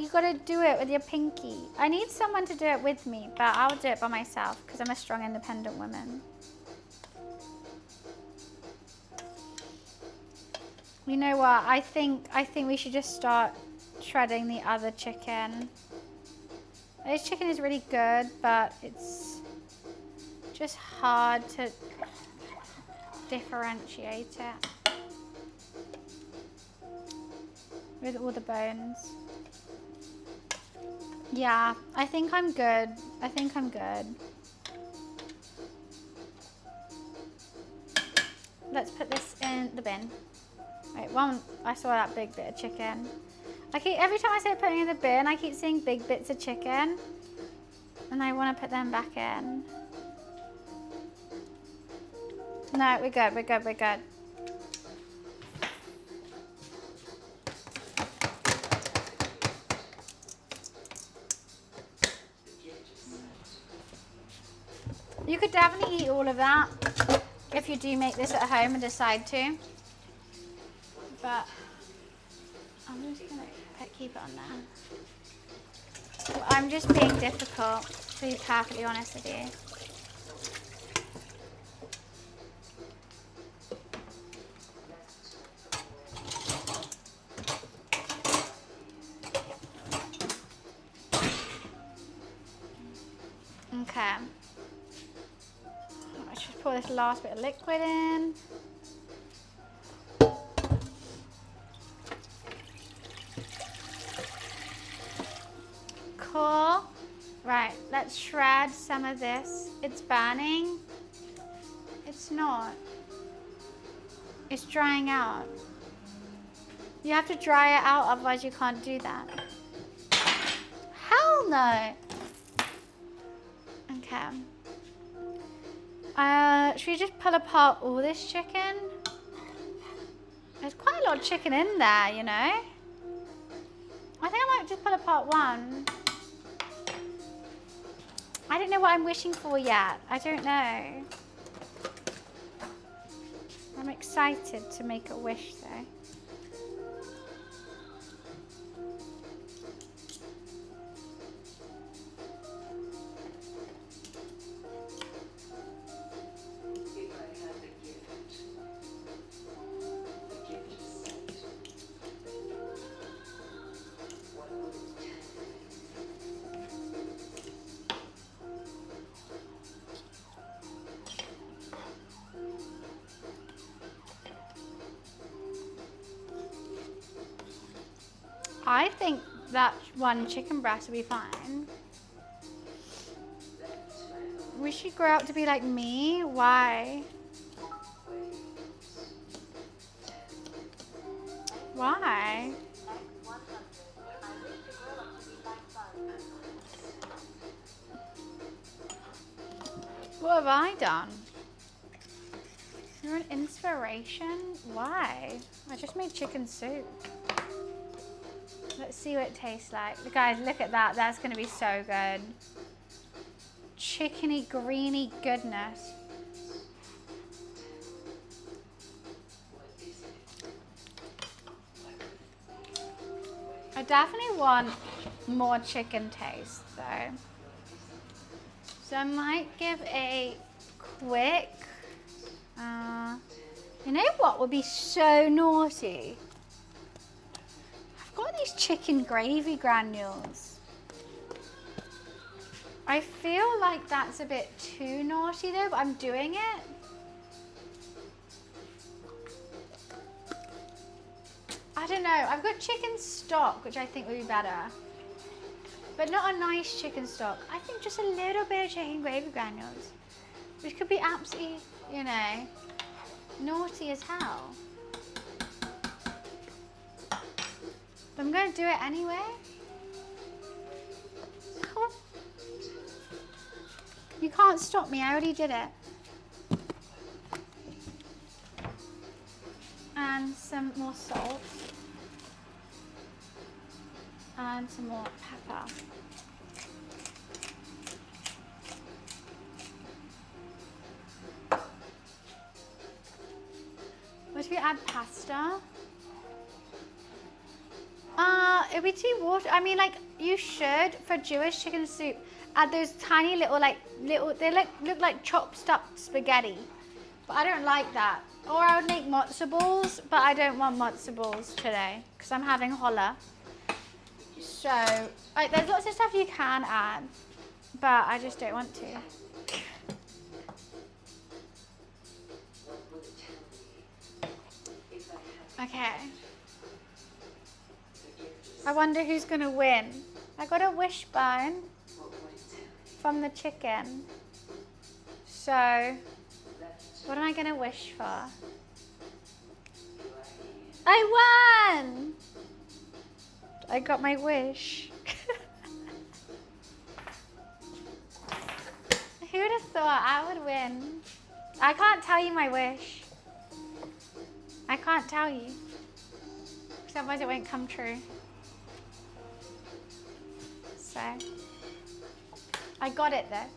do it with your pinky. I need someone to do it with me, but I'll do it by myself because I'm a strong, independent woman. You know what? I think we should just start shredding the other chicken. This chicken is really good, but it's just hard to differentiate it with all the bones. Yeah, I think I'm good. I think I'm good. Let's put this in the bin. Wait, I saw that big bit of chicken. Every time I say putting in the bin, I keep seeing big bits of chicken. And I want to put them back in. No, we're good, we're good, we're good. You could definitely eat all of that if you do make this at home and decide to. But I'm just going to keep it on there. Well, I'm just being difficult, to be perfectly honest with you. Okay. Let's just pour this last bit of liquid in. Cool. Right, let's shred some of this. It's burning. It's not. It's drying out. You have to dry it out, otherwise you can't do that. Hell no. Okay. Should we just pull apart all this chicken? There's quite a lot of chicken in there, you know. I think I might just pull apart one. I don't know what I'm wishing for yet. I don't know. I'm excited to make a wish though. I think that one chicken breast will be fine. We should grow up to be like me. Why? Why? What have I done? You're an inspiration? Why? I just made chicken soup. Let's see what it tastes like. Guys, look at that. That's going to be so good. Chickeny, greeny goodness. I definitely want more chicken taste though. So I might give a quick, you know what would be so naughty? I've got these chicken gravy granules. I feel like that's a bit too naughty though, but I'm doing it. I don't know, I've got chicken stock, which I think would be better. But not a nice chicken stock. I think just a little bit of chicken gravy granules, which could be absolutely, you know, naughty as hell. But I'm going to do it anyway. You can't stop me, I already did it. And some more salt. And some more pepper. What if we add pasta? It'll be too water. I mean, like, you should, for Jewish chicken soup, add those tiny little, they look like chopped up spaghetti. But I don't like that. Or I would make matzo balls, but I don't want matzo balls today, because I'm having challah. So, like, there's lots of stuff you can add, but I just don't want to. Okay. I wonder who's gonna win. I got a wishbone from the chicken. So, what am I gonna wish for? I won! I got my wish. Who would have thought I would win? I can't tell you my wish. I can't tell you. Because otherwise it won't come true. So, I got it though.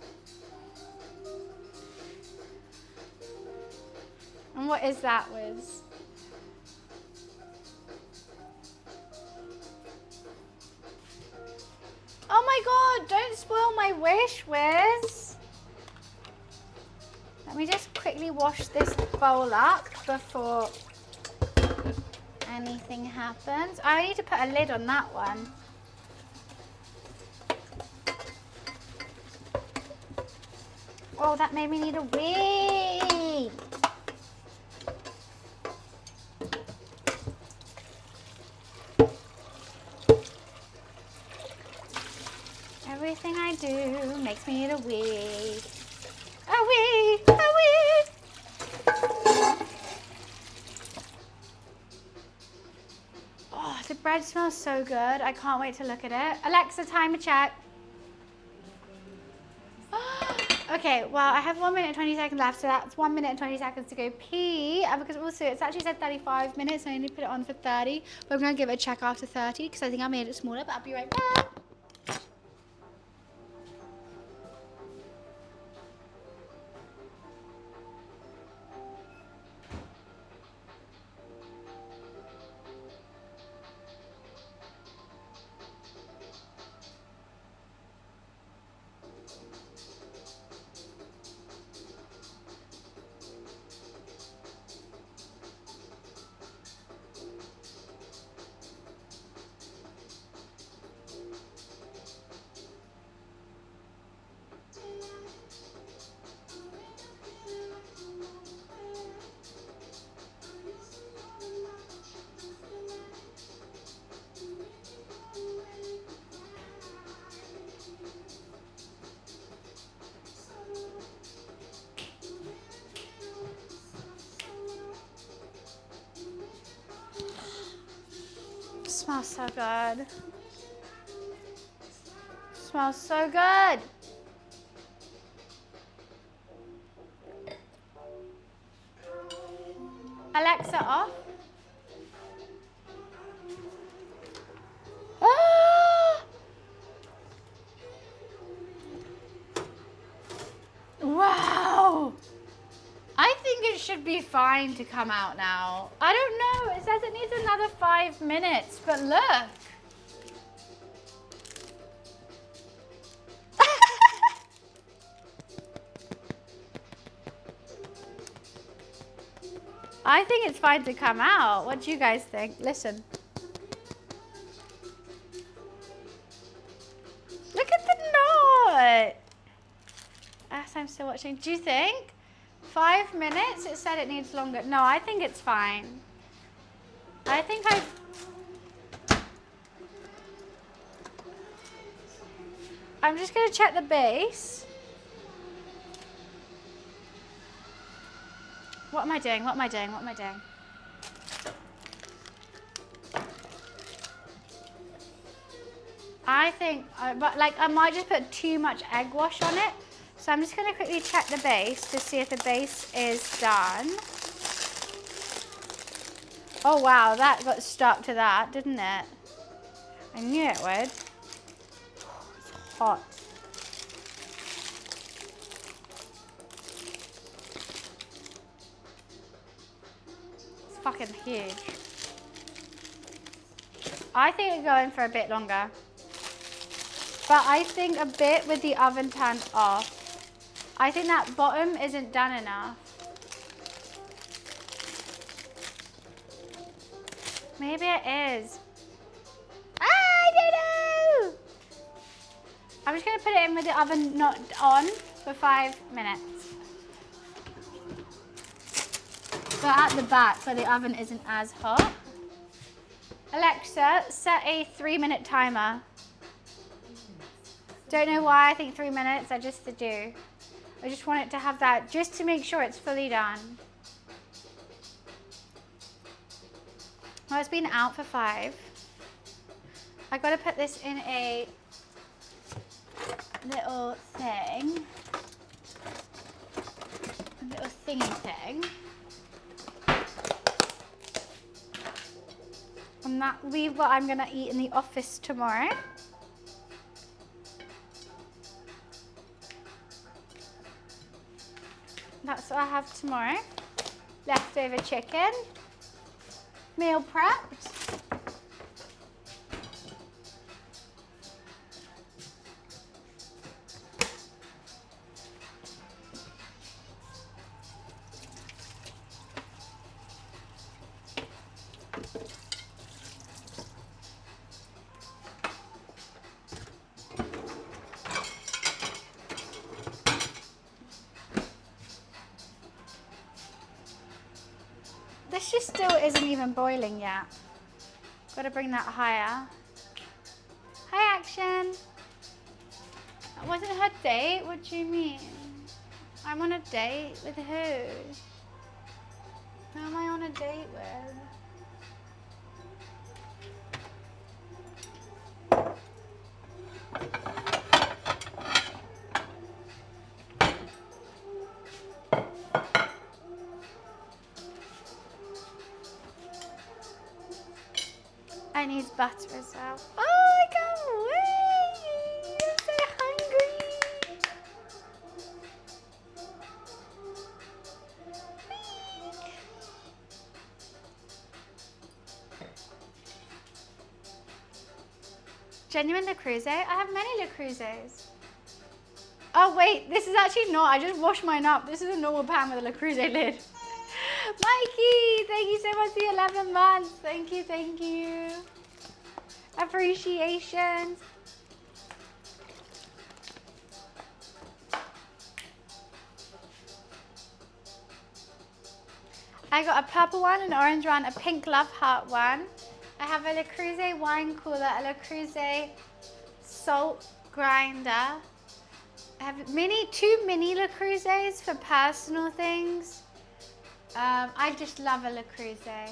And what is that, Wiz? Oh my god, don't spoil my wish, Wiz. Let me just quickly wash this bowl up before anything happens. I need to put a lid on that one. Oh, that made me need a wee. Everything I do makes me need a wee. A wee, a wee. Oh, the bread smells so good. I can't wait to look at it. Alexa, timer check. Okay, well, I have 1 minute and 20 seconds left, so that's 1 minute and 20 seconds to go pee. Because also, it's actually said 35 minutes, so I need to put it on for 30. But I'm going to give it a check after 30, because I think I made it smaller, but I'll be right back. Smells so good. Smells so good. Alexa off. Ah! Wow. I think it should be fine to come out now. I don't know. It says it needs another 5 minutes, but look. I think it's fine to come out. What do you guys think? Listen. Look at the knot. As I'm still watching. Do you think? 5 minutes? It said it needs longer. No, I think it's fine. I think I'm just going to check the base. What am I doing? What am I doing? What am I doing? I think, but like I might just put too much egg wash on it. So I'm just going to quickly check the base to see if the base is done. Oh wow, that got stuck to that, didn't it? I knew it would. It's hot. It's fucking huge. I think it'll go in for a bit longer. But I think a bit with the oven turned off. I think that bottom isn't done enough. Maybe it is. I don't know. I'm just going to put it in with the oven not on for 5 minutes. So at the back where the oven isn't as hot. Alexa, set a 3-minute timer. Don't know why I think 3 minutes, I just do. I just want it to have that, just to make sure it's fully done. Well, it's been out for 5. I gotta put this in a little thing. A little thingy thing. And that will be what I'm gonna eat in the office tomorrow. That's what I have tomorrow. Leftover chicken. Meal prepped. This just still isn't even boiling yet. Gotta bring that higher. Hi, Action. That wasn't her date? What do you mean? I'm on a date with who? Who am I on a date with? I need butter as well. Oh, I can't wait! I'm so hungry. Genuine Le Creuset? I have many Le Creusets. Oh wait, this is actually not. I just washed mine up. This is a normal pan with a Le Creuset lid. Mikey, thank you so much for the 11 months. Thank you, thank you. Appreciation. I got a purple one, an orange one, a pink love heart one. I have a Le Creuset wine cooler, a Le Creuset salt grinder. I have two mini Le Creusets for personal things. I just love a Le Creuset.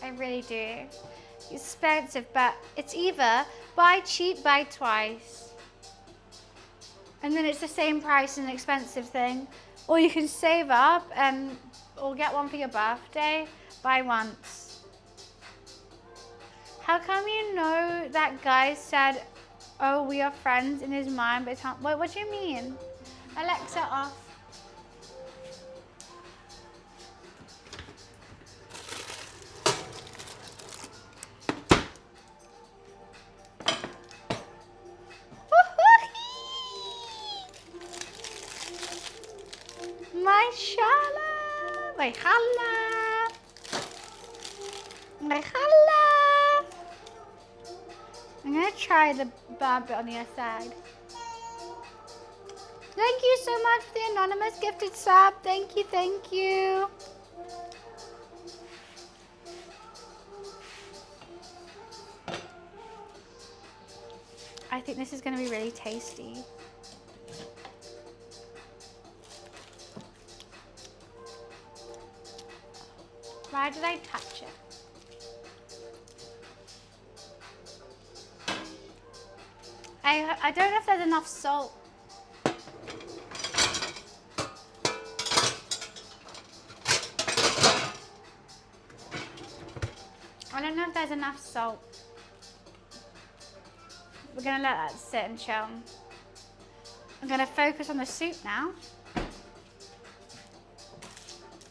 I really do. It's expensive, but it's either buy cheap, buy twice. And then it's the same price as an expensive thing. Or you can save up or get one for your birthday, buy once. How come you know that guy said, oh, we are friends in his mind, but it's not, what do you mean? Alexa off. My CHALLAH, my CHALLAH. I'm gonna try the bad bit on the other side. Thank you so much for the anonymous gifted sub. Thank you, thank you. I think this is gonna be really tasty. Why did I touch it? I don't know if there's enough salt. I don't know if there's enough salt. We're gonna let that sit and chill. I'm gonna focus on the soup now.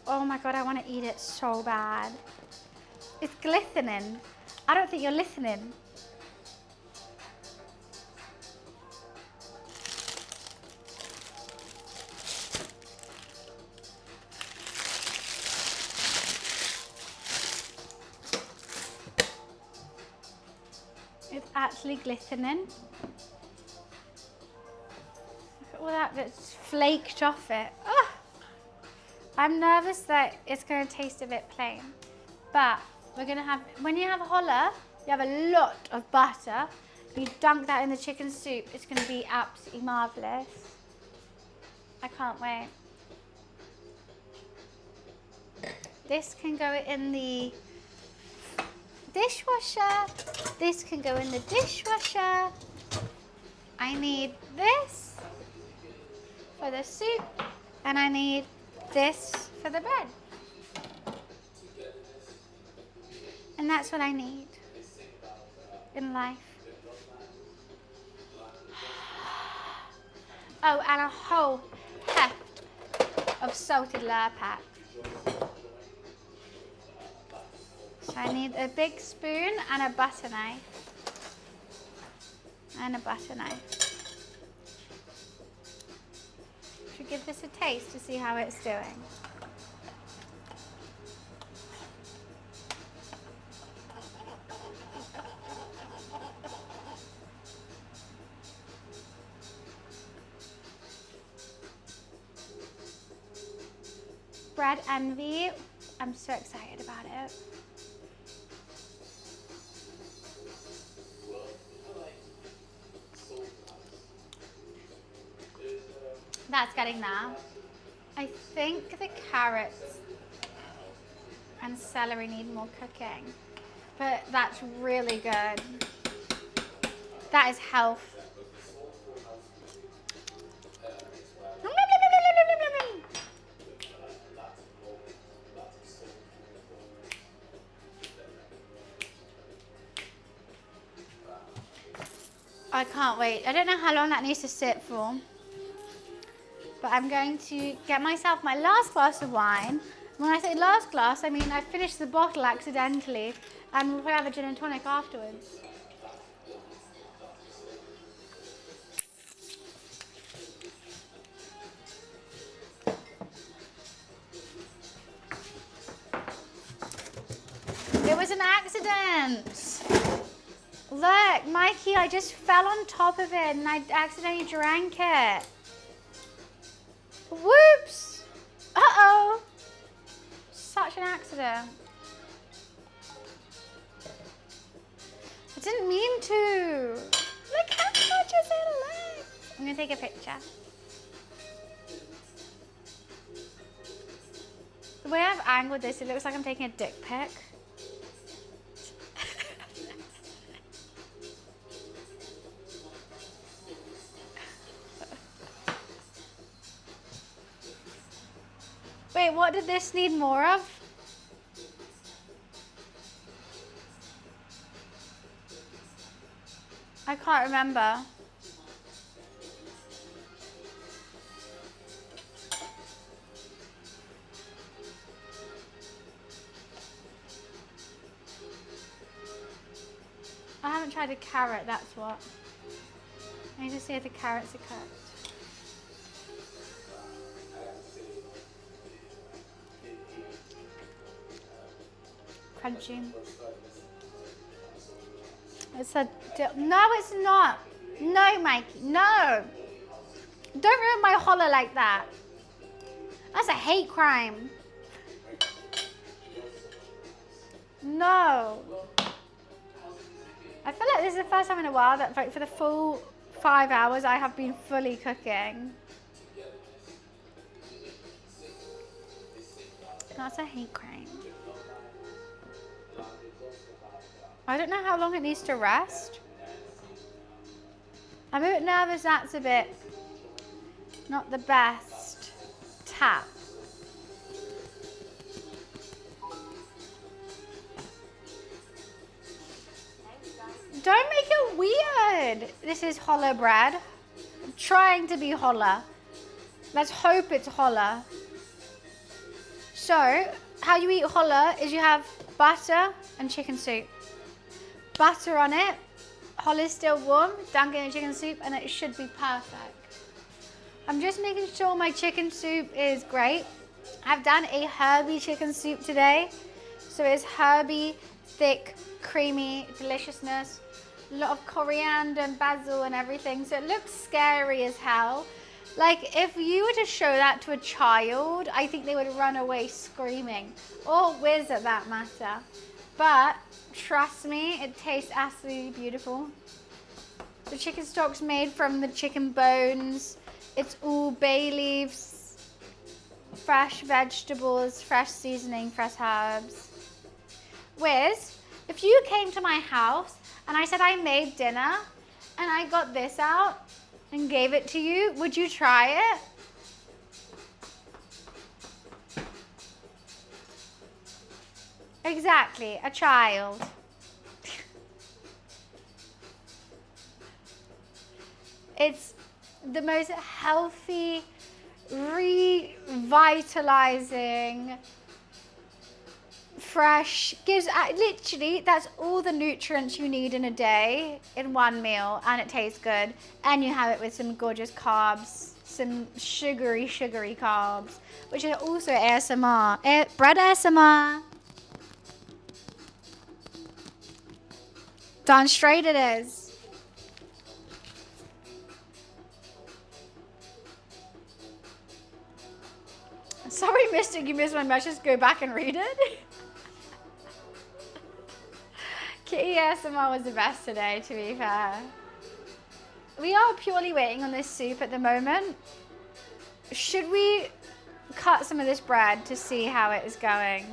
Oh my God, I wanna eat it so bad. It's glistening. I don't think you're listening. It's actually glistening. Look at all that that's flaked off it. Oh, I'm nervous that it's going to taste a bit plain. But we're going to have, when you have challah, you have a lot of butter. You dunk that in the chicken soup. It's going to be absolutely marvellous. I can't wait. This can go in the dishwasher. This can go in the dishwasher. I need this for the soup, and I need this for the bread. And that's what I need in life. Oh, and a whole heft of salted lurpak. So I need a big spoon and a butter knife. And a butter knife. Should give this a taste to see how it's doing. Bread envy. I'm so excited about it. That's getting there. I think the carrots and celery need more cooking, but that's really good. That is health. I can't wait. I don't know how long that needs to sit for, but I'm going to get myself my last glass of wine. When I say last glass, I mean I finished the bottle accidentally, and we'll have a gin and tonic afterwards. It was an accident. Look, Mikey, I just fell on top of it and I accidentally drank it. Whoops. Uh-oh. Such an accident. I didn't mean to. Look how much is it left. I'm going to take a picture. The way I've angled this, it looks like I'm taking a dick pic. Wait, what did this need more of? I can't remember. I haven't tried a carrot, that's what. I need to see if the carrots are cooked. Crunchy. It's a, no, it's not. No, Mikey, no. Don't ruin my challah like that. That's a hate crime. No. I feel like this is the first time in a while that like, for the full 5 hours I have been fully cooking. That's a hate crime. I don't know how long it needs to rest. I'm a bit nervous that's a bit not the best tap. Don't make it weird. This is challah bread. I'm trying to be challah. Let's hope it's challah. So, how you eat challah is you have butter and chicken soup. Butter on it, challah is still warm, dunk it in chicken soup, and it should be perfect. I'm just making sure my chicken soup is great. I've done a herby chicken soup today. So it's herby, thick, creamy deliciousness. A lot of coriander and basil and everything. So it looks scary as hell. Like if you were to show that to a child, I think they would run away screaming. Or whiz at that matter. But trust me, it tastes absolutely beautiful. The chicken stock's made from the chicken bones. It's all bay leaves, fresh vegetables, fresh seasoning, fresh herbs. Wiz, if you came to my house and I said I made dinner and I got this out and gave it to you, would you try it? Exactly, a child. It's the most healthy, revitalizing, fresh, gives literally, that's all the nutrients you need in a day in one meal, and it tastes good, and you have it with some gorgeous carbs, some sugary carbs, which is also ASMR, bread ASMR. Darn straight it is. Sorry, Mystic, you missed my message. Go back and read it. Kitty ASMR was the best today, to be fair. We are purely waiting on this soup at the moment. Should we cut some of this bread to see how it is going?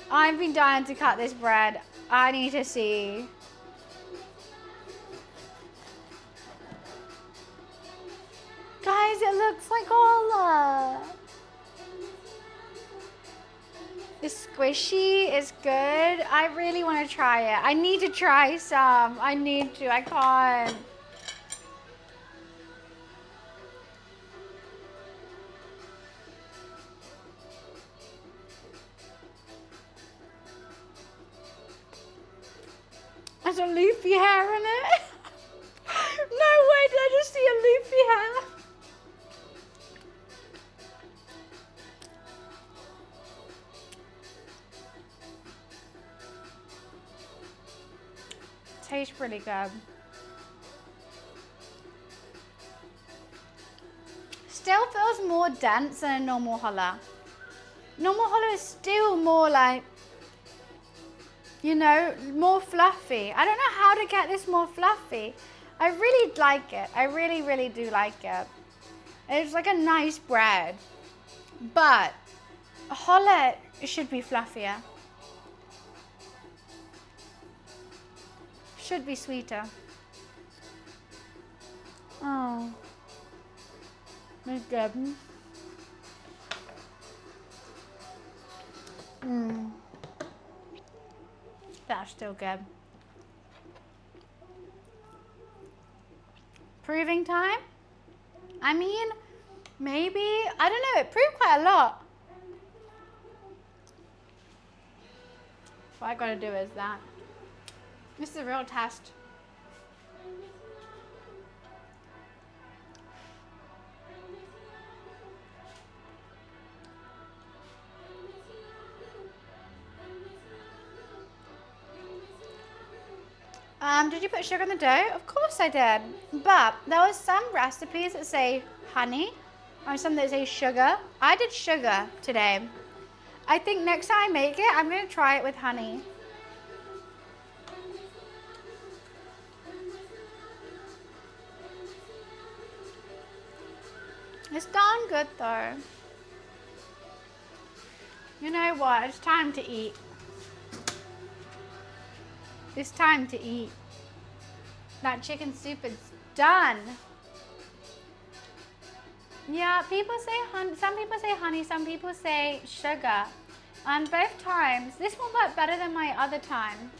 I've been dying to cut this bread. I need to see. Guys, it looks like challah. It's squishy, it's good. I really want to try it. I need to try some. I need to, I can't. There's a loopy hair in it. No way, did I just see a loopy hair? Tastes pretty good. Still feels more dense than a normal challah. Normal challah is still more like, you know, more fluffy. I don't know how to get this more fluffy. I really like it. I really, really do like it. It's like a nice bread. But challah should be fluffier. Should be sweeter. Oh. It's good. That's still good. Proving time? I mean, maybe, I don't know, it proved quite a lot. What I gotta do is that. This is a real test. Did you put sugar in the dough? Of course I did. But there was some recipes that say honey, or some that say sugar. I did sugar today. I think next time I make it, I'm going to try it with honey. It's darn good though. You know what? It's time to eat. It's time to eat. That chicken soup is done. Yeah, people say honey. Some people say honey. Some people say sugar. And both times, this will work better than my other time.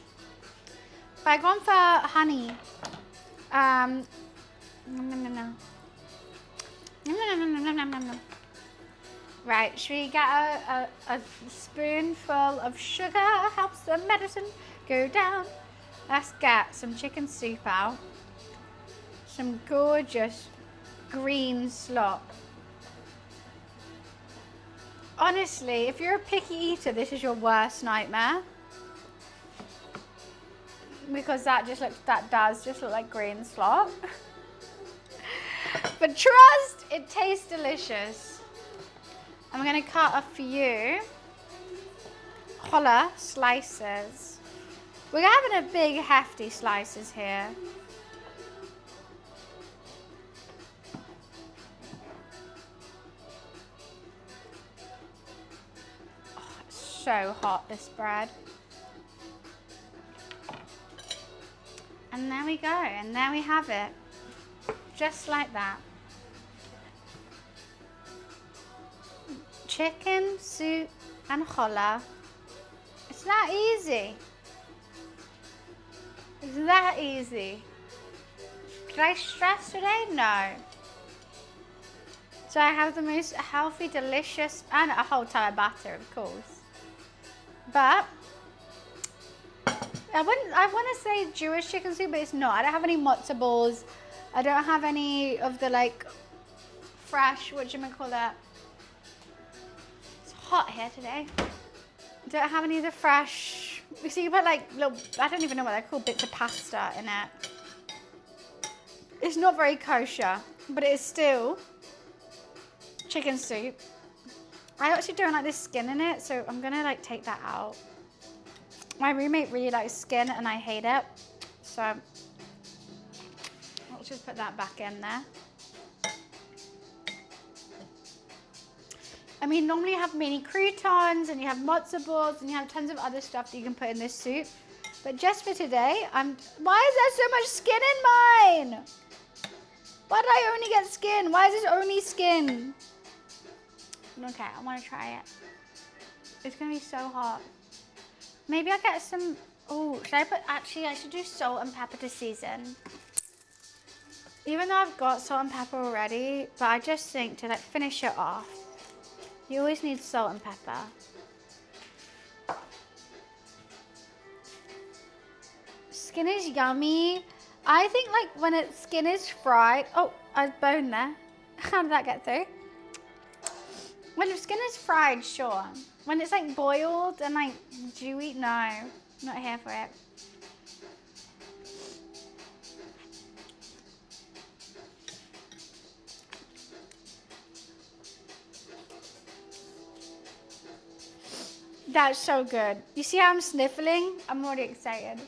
If I gone for honey, right, should we get a spoonful of sugar? Helps the medicine go down. Let's get some chicken soup out. Some gorgeous green slop. Honestly, if you're a picky eater, this is your worst nightmare. Because that does just look like green slop. But trust, it tastes delicious. I'm gonna cut a few challah slices. We're having a big hefty slices here. Oh, it's so hot, this bread. And there we go, and there we have it. Just like that. Chicken, soup, and challah. It's that easy. It's that easy. Did I stress today? No. So I have the most healthy, delicious, and a whole ton of butter, of course. But I want to say Jewish chicken soup, but it's not. I don't have any matzo balls. I don't have any of the like fresh, whatchamacallit. It's hot here today. I don't have any of the fresh. You see, you put like little, I don't even know what they're called, bits of pasta in it. It's not very kosher, but it is still chicken soup. I actually don't like this skin in it, so I'm gonna like take that out. My roommate really likes skin and I hate it, so let's just put that back in there. I mean, normally you have mini croutons and you have matzo balls and you have tons of other stuff that you can put in this soup. But just for today, why is there so much skin in mine? Why did I only get skin? Why is this only skin? Okay, I want to try it. It's going to be so hot. Maybe I'll get some, actually I should do salt and pepper to season. Even though I've got salt and pepper already, but I just think to like finish it off, you always need salt and pepper. Skin is yummy. I think like when skin is fried, oh, a bone there. How did that get through? When the skin is fried, sure. When it's like boiled and like dewy, no, not here for it. That's so good. You see how I'm sniffling? I'm already excited.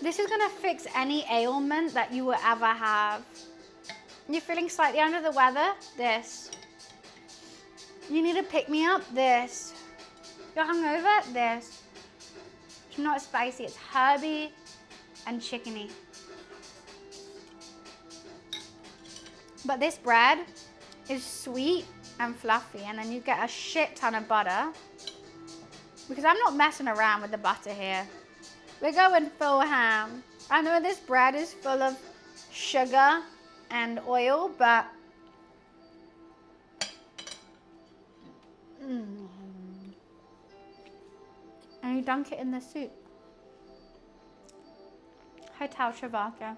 This is gonna fix any ailment that you will ever have. You're feeling slightly under the weather? This. You need to pick me up? This. You're hungover? This. It's not spicy, it's herby and chickeny. But this bread is sweet and fluffy, and then you get a shit ton of butter. Because I'm not messing around with the butter here. We're going full ham. I know this bread is full of sugar and oil, but and you dunk it in the soup. Hotel Trivago.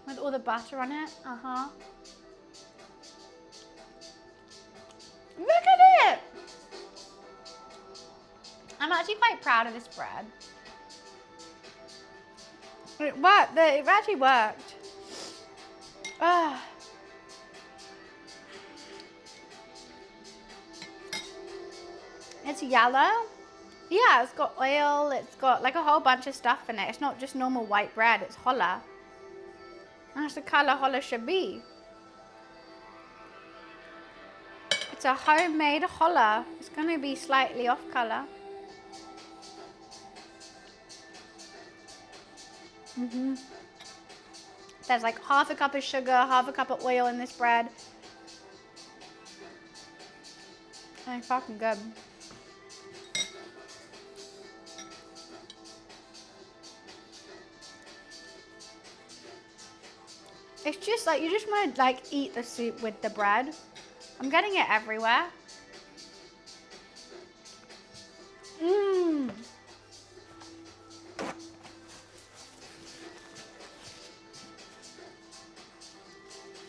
With all the butter on it. Look at it! I'm actually quite proud of this bread. It worked. It actually worked. It's yellow. Yeah, it's got oil. It's got like a whole bunch of stuff in it. It's not just normal white bread. It's challah. That's the colour challah should be. It's a homemade challah. It's going to be slightly off colour. There's like half a cup of sugar, half a cup of oil in this bread. And it's fucking good. It's just like, you just want to like eat the soup with the bread. I'm getting it everywhere.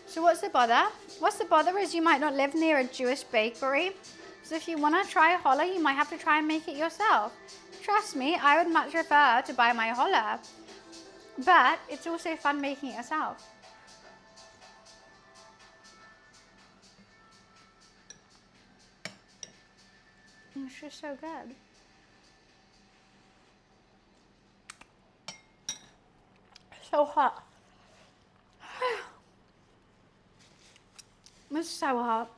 So what's the bother? What's the bother is you might not live near a Jewish bakery. So if you want to try challah, you might have to try and make it yourself. Trust me, I would much prefer to buy my challah. But it's also fun making it yourself. It's just so good. So hot. It's so hot.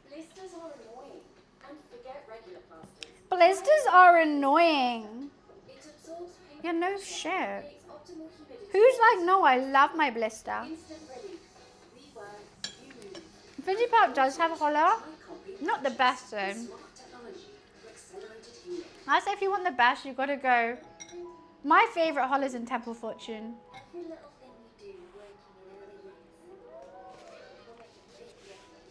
Blisters are annoying, and forget regular plasters. Blisters are annoying. It absorbs paint. Yeah, no shit. Creates optimal humidity. Who's like, no, I love my blister. Instant relief. We work, you move. Fiji Pop does have challah. Copy. Not the best though. Smart technology for accelerated healing. I say if you want the best, you've got to go. My favourite challah is in Temple Fortune. Every little thing you do working in early years will make a big difference.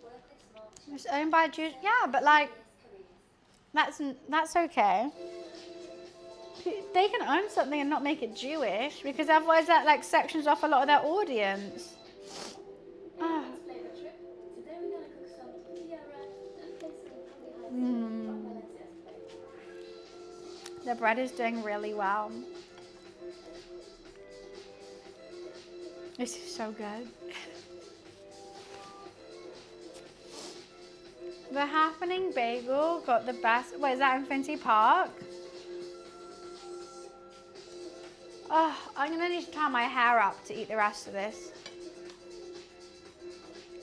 Work with smart It's owned by Jews. Yeah, but like, that's okay. They can own something and not make it Jewish, because otherwise that like sections off a lot of their audience. Ah. Today we're gonna cook some tortilla wrap and place some from The bread is doing really well. This is so good. The Happening Bagel got the best. Wait, is that in Finchley Park? Oh, I'm gonna need to tie my hair up to eat the rest of this.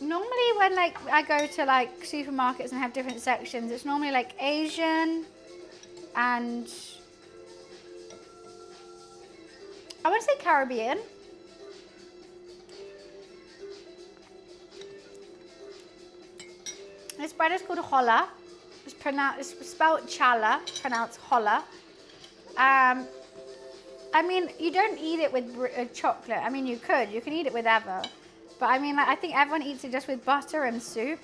Normally when like I go to like supermarkets and have different sections, it's normally like Asian and I want to say Caribbean. This bread is called challah. It's spelled challah, pronounced challah. I mean, you don't eat it with chocolate. I mean, you can eat it with ever. But I mean, like, I think everyone eats it just with butter and soup.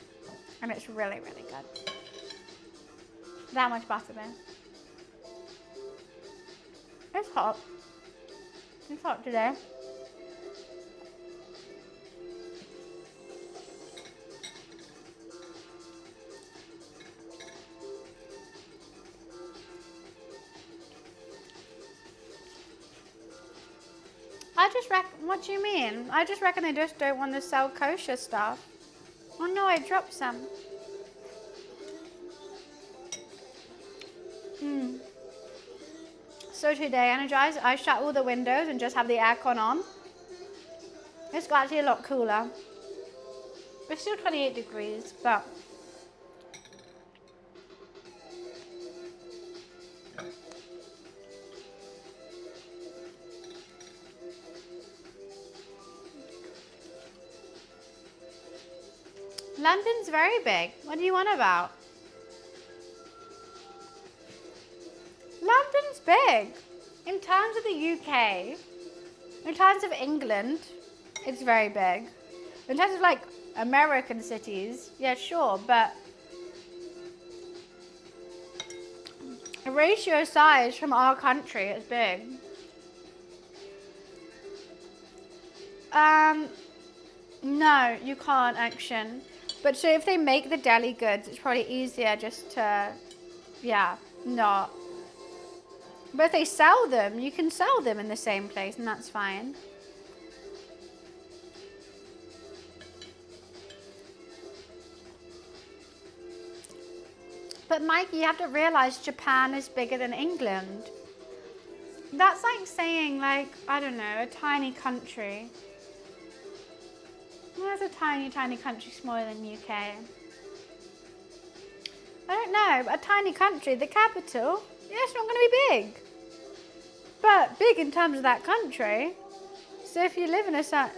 And it's really, really good. That much butter there. It's hot. It's hot today. What do you mean? I just reckon they just don't want to sell kosher stuff. Oh no, I dropped some. So today, energized, I shut all the windows and just have the aircon on. It's actually a lot cooler. It's still 28 degrees, but London's very big. What do you want about? London's big. In terms of the UK, in terms of England, it's very big. In terms of like American cities, yeah, sure, but a ratio size from our country is big. No, you can't action. But so if they make the deli goods, it's probably easier just to, yeah, not. But if they sell them, you can sell them in the same place and that's fine. But Mikey, you have to realize Japan is bigger than England. That's like saying, like, I don't know, a tiny country. Where's a tiny, tiny country smaller than UK? I don't know, but a tiny country, the capital, yeah, it's not going to be big. But big in terms of that country. So if you live in a certain...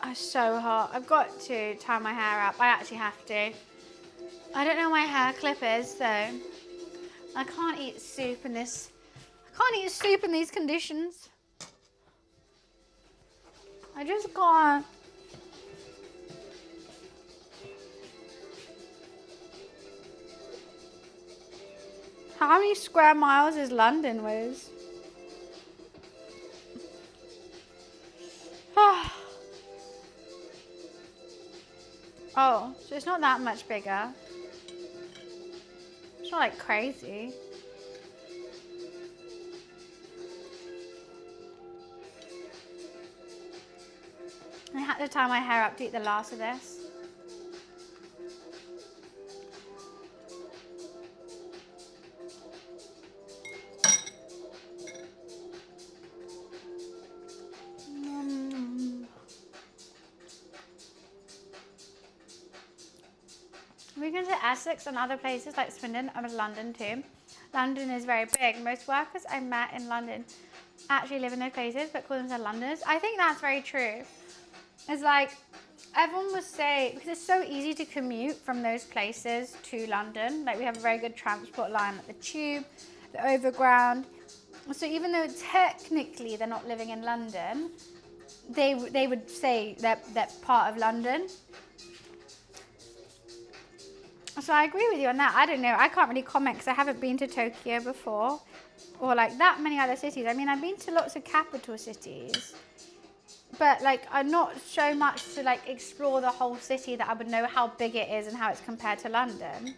It's so hot. I've got to tie my hair up. I actually have to. I don't know where my hair clip is, so I can't eat soup in this. I can't eat soup in these conditions. I just can't. How many square miles is London, Wiz? Oh, so it's not that much bigger. It's not like crazy. I had to tie my hair up to eat the last of this. We can to Essex and other places like Swindon and London too. London is very big. Most workers I met in London actually live in those places but call themselves Londoners. I think that's very true. It's like everyone would say, because it's so easy to commute from those places to London. Like we have a very good transport line, like the tube, the overground. So even though technically they're not living in London, they would say that that's part of London. So I agree with you on that. I don't know. I can't really comment because I haven't been to Tokyo before or like that many other cities. I mean, I've been to lots of capital cities, but like I'm not so much to like explore the whole city that I would know how big it is and how it's compared to London.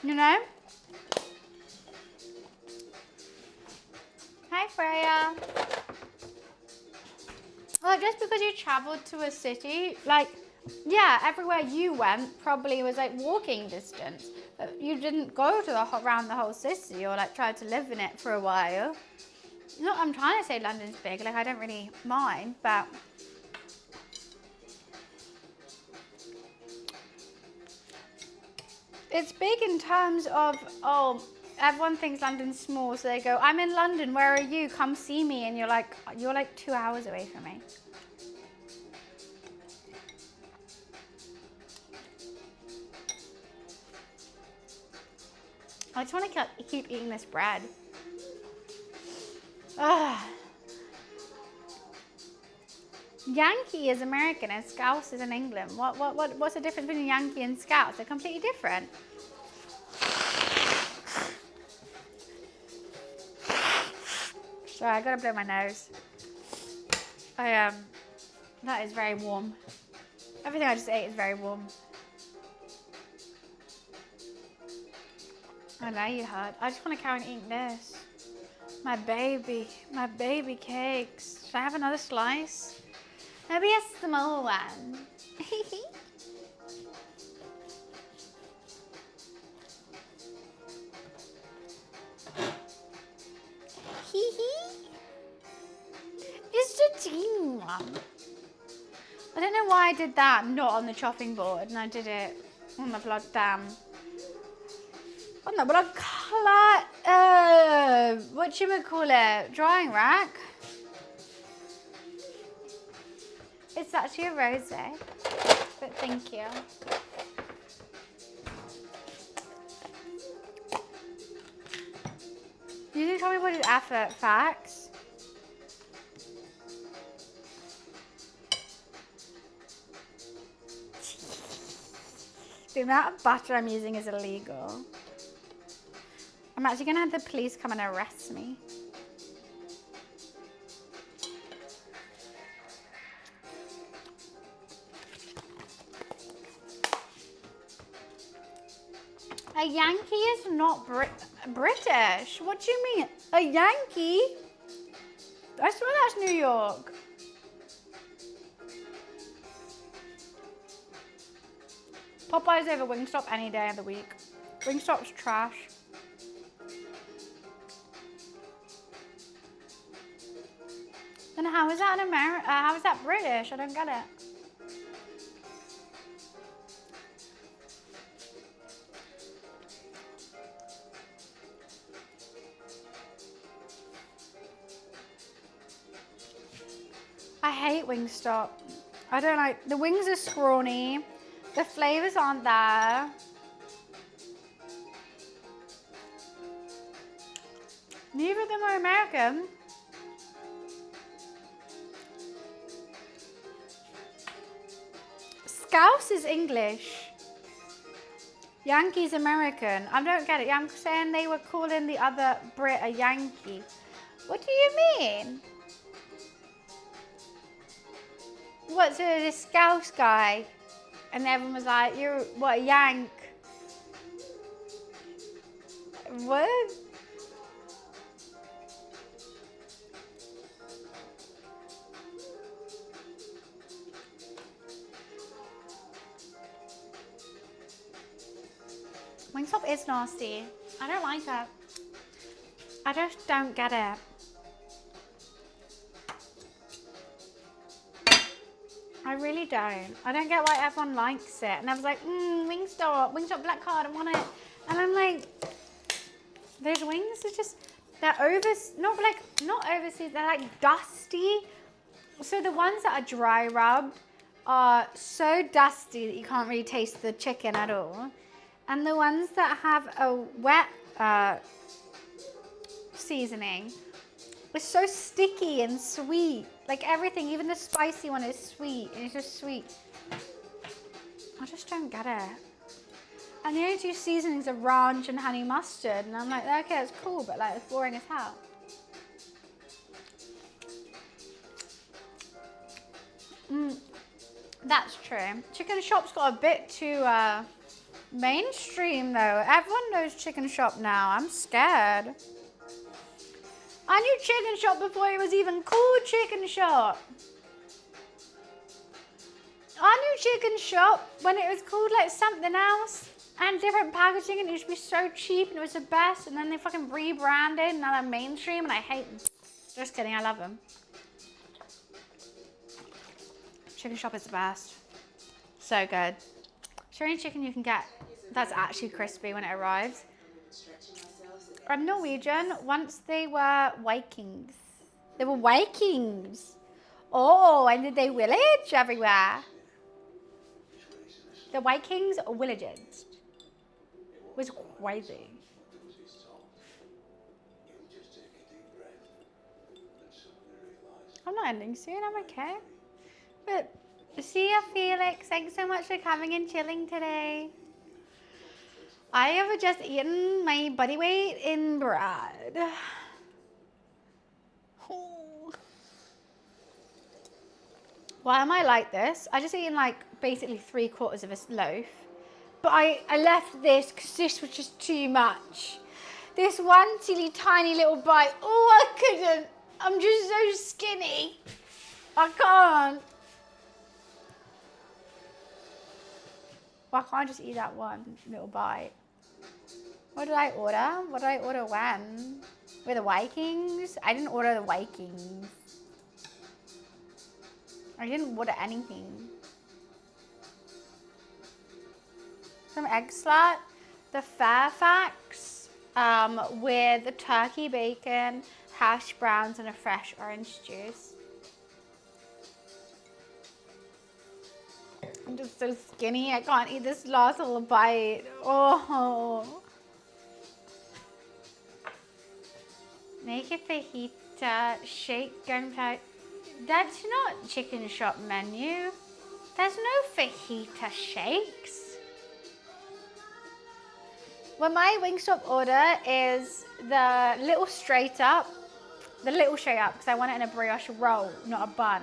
You know? Hi, Freya. Well, just because you traveled to a city, like, yeah, everywhere you went probably was like walking distance. You didn't go to around the whole city or like try to live in it for a while. No, I'm trying to say London's big, like I don't really mind, but it's big in terms of, oh, everyone thinks London's small, so they go, I'm in London, where are you? Come see me. And you're like 2 hours away from me. I just want to keep eating this bread. Ugh. Yankee is American and Scouse is in England. What's the difference between Yankee and Scouse? They're completely different. Sorry, I gotta blow my nose. That is very warm. Everything I just ate is very warm. I know you heard. I just want to carry on eating this. My baby cakes. Should I have another slice? Maybe a small one. It's the teeny one. I don't know why I did that not on the chopping board and I did it on the blood on the blood colour, whatchamacallit, drying rack. It's actually a rosé, but thank you. You didn't tell me what is effort facts. The amount of butter I'm using is illegal. I'm actually gonna have the police come and arrest me. A Yankee is not British. What do you mean? A Yankee? I swear that's New York. Popeye's over Wingstop any day of the week. Wingstop's trash. Then how is that how is that British? I don't get it. I hate Wingstop. I don't like, the wings are scrawny. The flavors aren't there. Neither of them are American. Scouse is English. Yankee's American. I don't get it. I'm saying they were calling the other Brit a Yankee. What do you mean? What's this Scouse guy? And everyone was like, you're, what, a Yank? What? Wingstop is nasty. I don't like it. I just don't get it. I really don't. I don't get why everyone likes it. And I was like, Wingstop black card, I want it. And I'm like, those wings are just, they're not overseas, they're like dusty. So the ones that are dry rubbed are so dusty that you can't really taste the chicken at all. And the ones that have a wet seasoning, it's so sticky and sweet. Like everything, even the spicy one is sweet. And it's just sweet. I just don't get it. And the only two seasonings are ranch and honey mustard. And I'm like, okay, it's cool, but like it's boring as hell. That's true. Chicken Shop's got a bit too mainstream though. Everyone knows Chicken Shop now. I'm scared. I knew Chicken Shop before it was even called Chicken Shop. I knew Chicken Shop when it was called like something else and different packaging, and it used to be so cheap and it was the best, and then they fucking rebranded and now they're mainstream and I hate them. Just kidding, I love them. Chicken Shop is the best. So good. It's the only chicken you can get that's actually crispy when it arrives. I'm Norwegian. Once they were Vikings. They were Vikings. Oh, and did they village everywhere? The Vikings villages. It was crazy. I'm not ending soon, I'm okay. But see ya, Felix. Thanks so much for coming and chilling today. I have just eaten my body weight in bread. Why am I like this? I just eaten like basically 3/4 of a loaf. But I left this because this was just too much. This one silly tiny little bite. Oh, I couldn't. I'm just so skinny. I can't. Why can't I just eat that one little bite? What did I order? What did I order when? With the Vikings? I didn't order the Vikings. I didn't order anything. Some egg slat, the Fairfax with the turkey bacon, hash browns, and a fresh orange juice. I'm just so skinny. I can't eat this last little bite. Oh. Make a fajita, shake gunpowder. That's not Chicken Shop menu. There's no fajita shakes. Well, my Wingstop order is the little straight up, because I want it in a brioche roll, not a bun.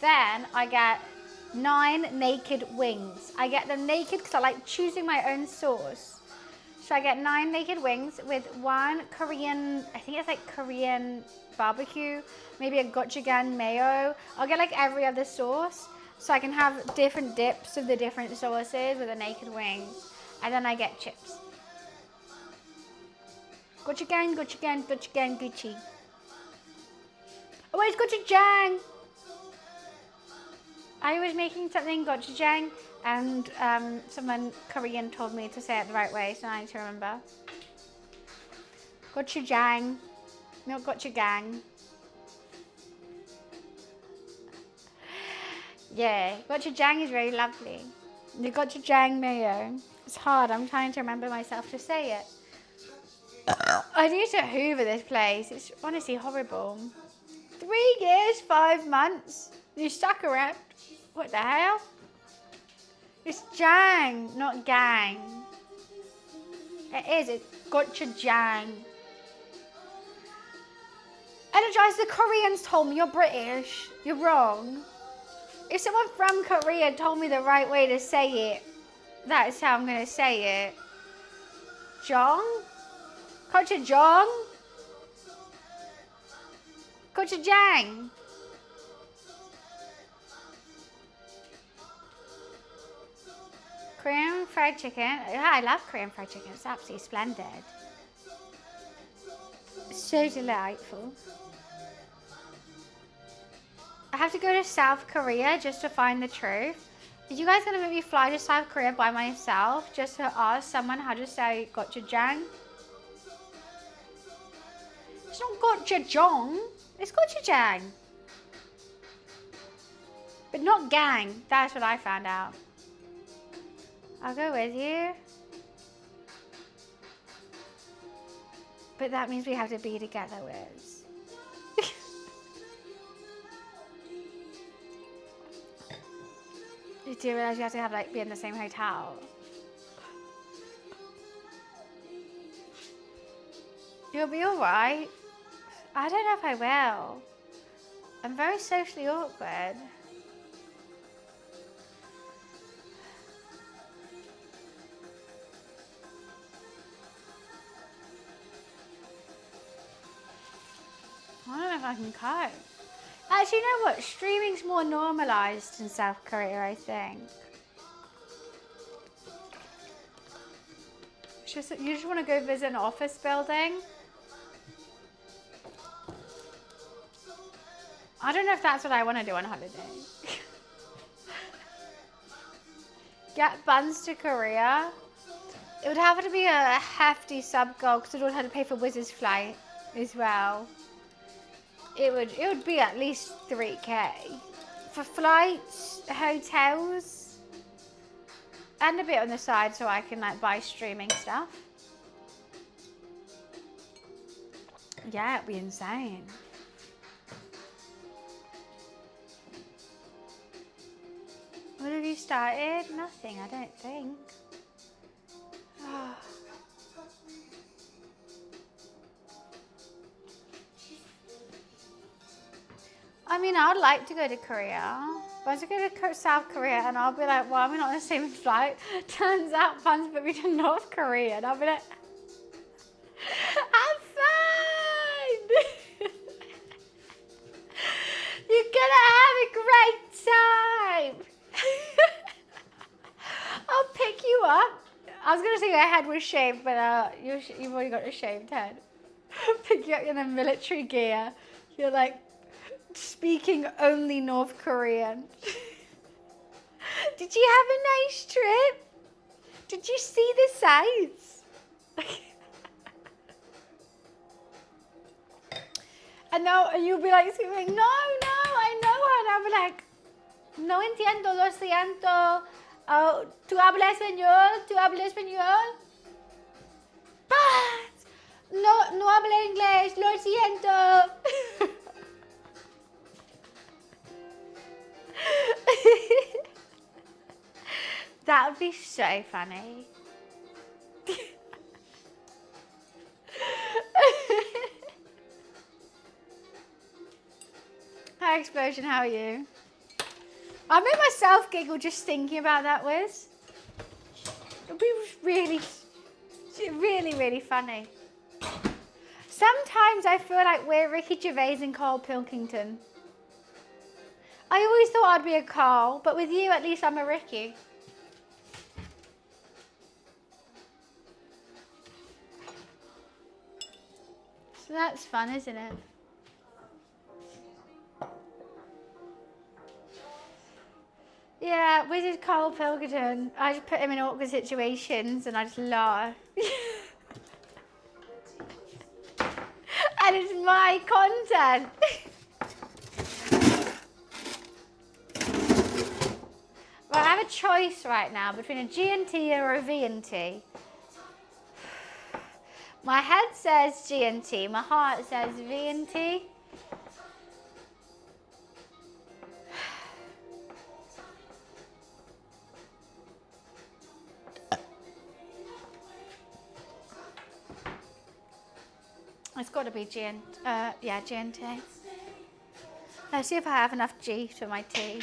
Then I get 9 naked wings. I get them naked because I like choosing my own sauce. So I get 9 naked wings with 1 Korean, I think it's like Korean barbecue, maybe a gochujang mayo. I'll get like every other sauce so I can have different dips of the different sauces with the naked wings. And then I get chips. Gochujang, gochujang, gochujang, Gucci. Oh, it's gochujang! I was making something gochujang and someone Korean told me to say it the right way, so I need to remember. Gochujang, not gochujang. Yeah, gochujang is very lovely. The gochujang mayo. It's hard, I'm trying to remember myself to say it. I need to hoover this place. It's honestly horrible. 3 years, 5 months. You stuck around. What the hell? It's jang, not gang. It is. It's gochujang. Energize, the Koreans told me you're British. You're wrong. If someone from Korea told me the right way to say it, that is how I'm going to say it. Jong? Gochujang? Gochujang. Korean fried chicken. Yeah, I love Korean fried chicken. It's absolutely splendid. So delightful. I have to go to South Korea just to find the truth. Are you guys going to make me fly to South Korea by myself just to ask someone how to say gochujang? It's not gochujang. It's gochujang. But not gang. That's what I found out. I'll go with you. But that means we have to be together, Wiz. You do realize you have to be in the same hotel? You'll be alright. I don't know if I will. I'm very socially awkward. I don't know if I can cope. Actually, you know what? Streaming's more normalised in South Korea, I think. It's just, you just want to go visit an office building. I don't know if that's what I want to do on holiday. Get buns to Korea. It would have to be a hefty sub goal because I would have to pay for Wiz's flight as well. It would be at least 3K for flights, hotels, and a bit on the side so I can buy streaming stuff. Yeah, it'd be insane. What have you started? Nothing, I don't think. I mean, I'd like to go to Korea. But I was going to go to South Korea and I'll be like, well, I'm not on the same flight. Turns out funds put me to North Korea. And I'll be like, I'm fine. You're going to have a great time. I'll pick you up. I was going to say your head was shaved, but you've already got a shaved head. Pick you up in a military gear. You're like, speaking only North Korean. Did you have a nice trip? Did you see the sights? And now you'll be like, screaming, no, I know her. And I'll be like, no entiendo, lo siento. Oh, ¿tú hablas español? ¿Tú hablas español? But no hablo inglés, lo siento. That would be so funny. Hi, Explosion, how are you? I made myself giggle just thinking about that, Wiz. It'd be really, really funny. Sometimes I feel like we're Ricky Gervais and Carl Pilkington. I always thought I'd be a Carl, but with you, at least I'm a Ricky. So that's fun, isn't it? Yeah, Wiz is Carl Pilkington. I just put him in awkward situations and I just laugh. And it's my content. Well, I have a choice right now between a G&T or a V&T. My head says G&T, my heart says V&T. It's got to be G&T. Let's see if I have enough G for my tea.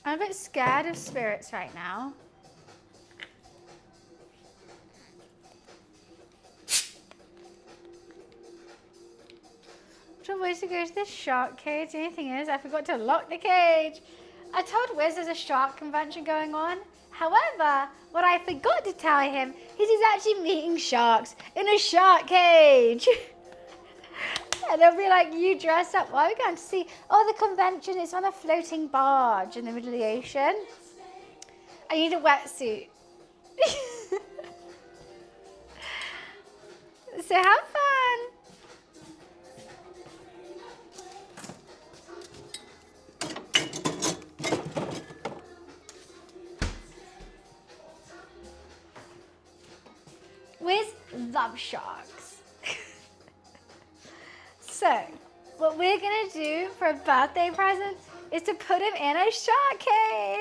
I'm a bit scared of spirits right now. I Wiz to go to the shark cage. The only thing is, I forgot to lock the cage. I told Wiz there's a shark convention going on. However, what I forgot to tell him is he's actually meeting sharks in a shark cage. And they'll be like, you dress up. Why are we going to see? Oh, the convention is on a floating barge in the middle of the ocean. I need a wetsuit. So have fun. Wiz loves sharks. So, what we're going to do for a birthday present is to put him in a shark cage.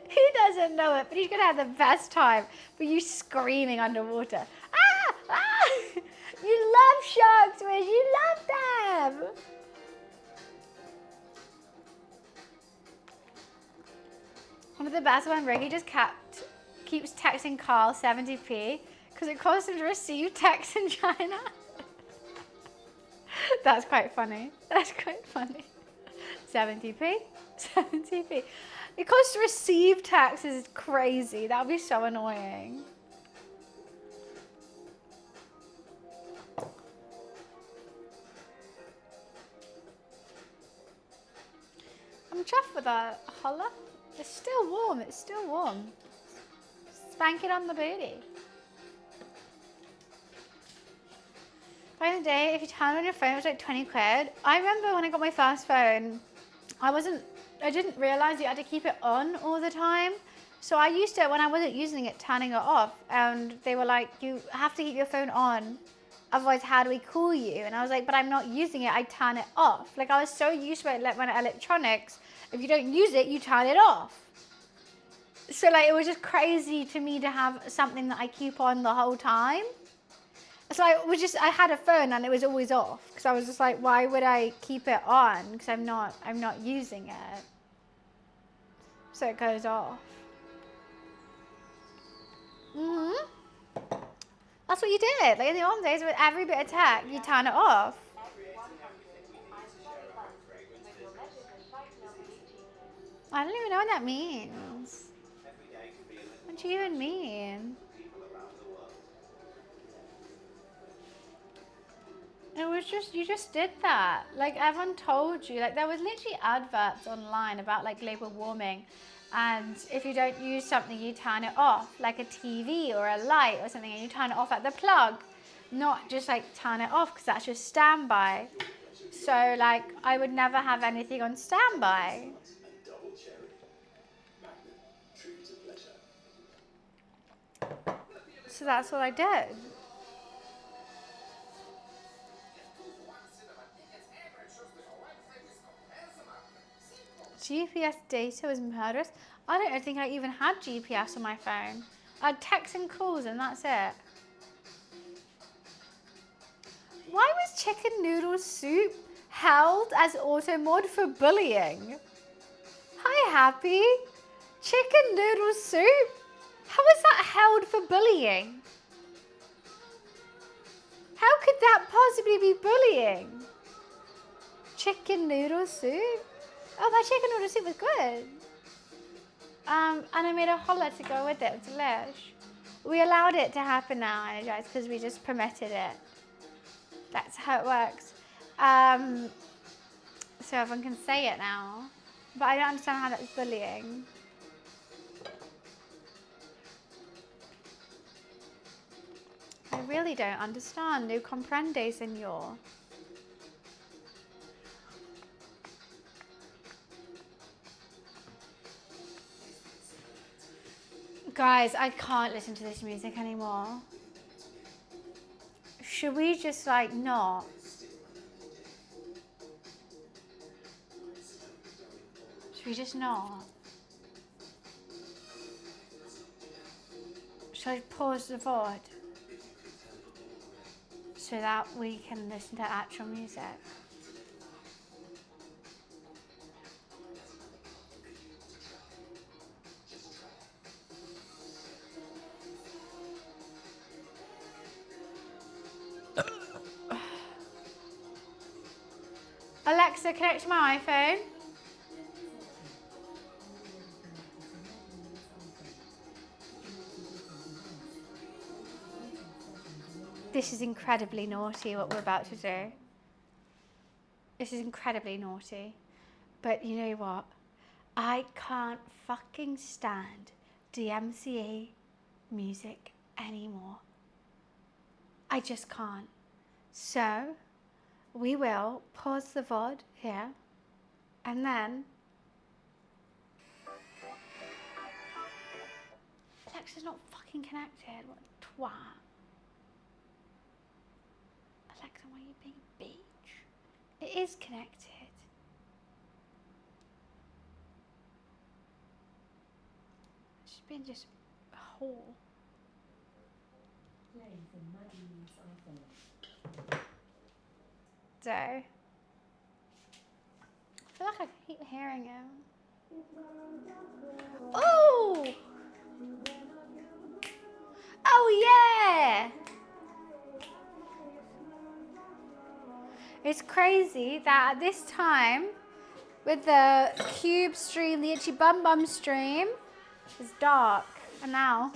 He doesn't know it, but he's going to have the best time with you screaming underwater. Ah! Ah! You love sharks, Wiz. You love them. One of the best when Ricky just keeps texting Carl 70p because it costs him to receive texts in China. That's quite funny. That's quite funny. 70p? 70p. It costs to receive texts is crazy. That would be so annoying. I'm chuffed with that, Holla. It's still warm. It's still warm. Spank it on the booty. Back in the day, if you turn on your phone, it was like 20 quid. I remember when I got my first phone, I didn't realise you had to keep it on all the time. So I used to, when I wasn't using it, turning it off. And they were like, you have to keep your phone on. Otherwise, how do we call you? And I was like, but I'm not using it. I turn it off. Like, I was so used to it, like when electronics, if you don't use it, you turn it off. So like, it was just crazy to me to have something that I keep on the whole time. So I had a phone and it was always off because I was just like, why would I keep it on? Because I'm not using it. So it goes off. That's what you did. Like in the old days, with every bit of tech, you turn it off. I don't even know what that means. What do you even mean? It was just, you just did that. Like everyone told you, like there was literally adverts online about like global warming. And if you don't use something, you turn it off, like a TV or a light or something, and you turn it off at the plug. Not just like turn it off because that's just standby. So like I would never have anything on standby. So that's what I did. GPS data was murderous. I don't think I even had GPS on my phone. I had texts and calls and that's it. Why was chicken noodle soup held as auto mod for bullying? Hi, Happy. Chicken noodle soup? How is that held for bullying? How could that possibly be bullying? Chicken noodle soup? Oh, that chicken noodle soup was good. And I made a challah to go with it. Delish. We allowed it to happen now, guys, because we just permitted it. That's how it works. So everyone can say it now. But I don't understand how that's bullying. I really don't understand. No comprende, senor. Guys, I can't listen to this music anymore. Should we just like not? Should we just not? Should I pause the VOD? So that we can listen to actual music. Alexa, connect to my iPhone. This is incredibly naughty what we're about to do. This is incredibly naughty. But you know what? I can't fucking stand DMCA music anymore. I just can't. So, we will pause the VOD here and then Alexa's not fucking connected. What a twat. Alexa, why are you being a bitch? It is connected. She's been just a whore. So, I feel like I keep hearing him. Oh! Oh yeah! It's crazy that at this time, with the cube stream, the itchy bum bum stream, it's dark. And now,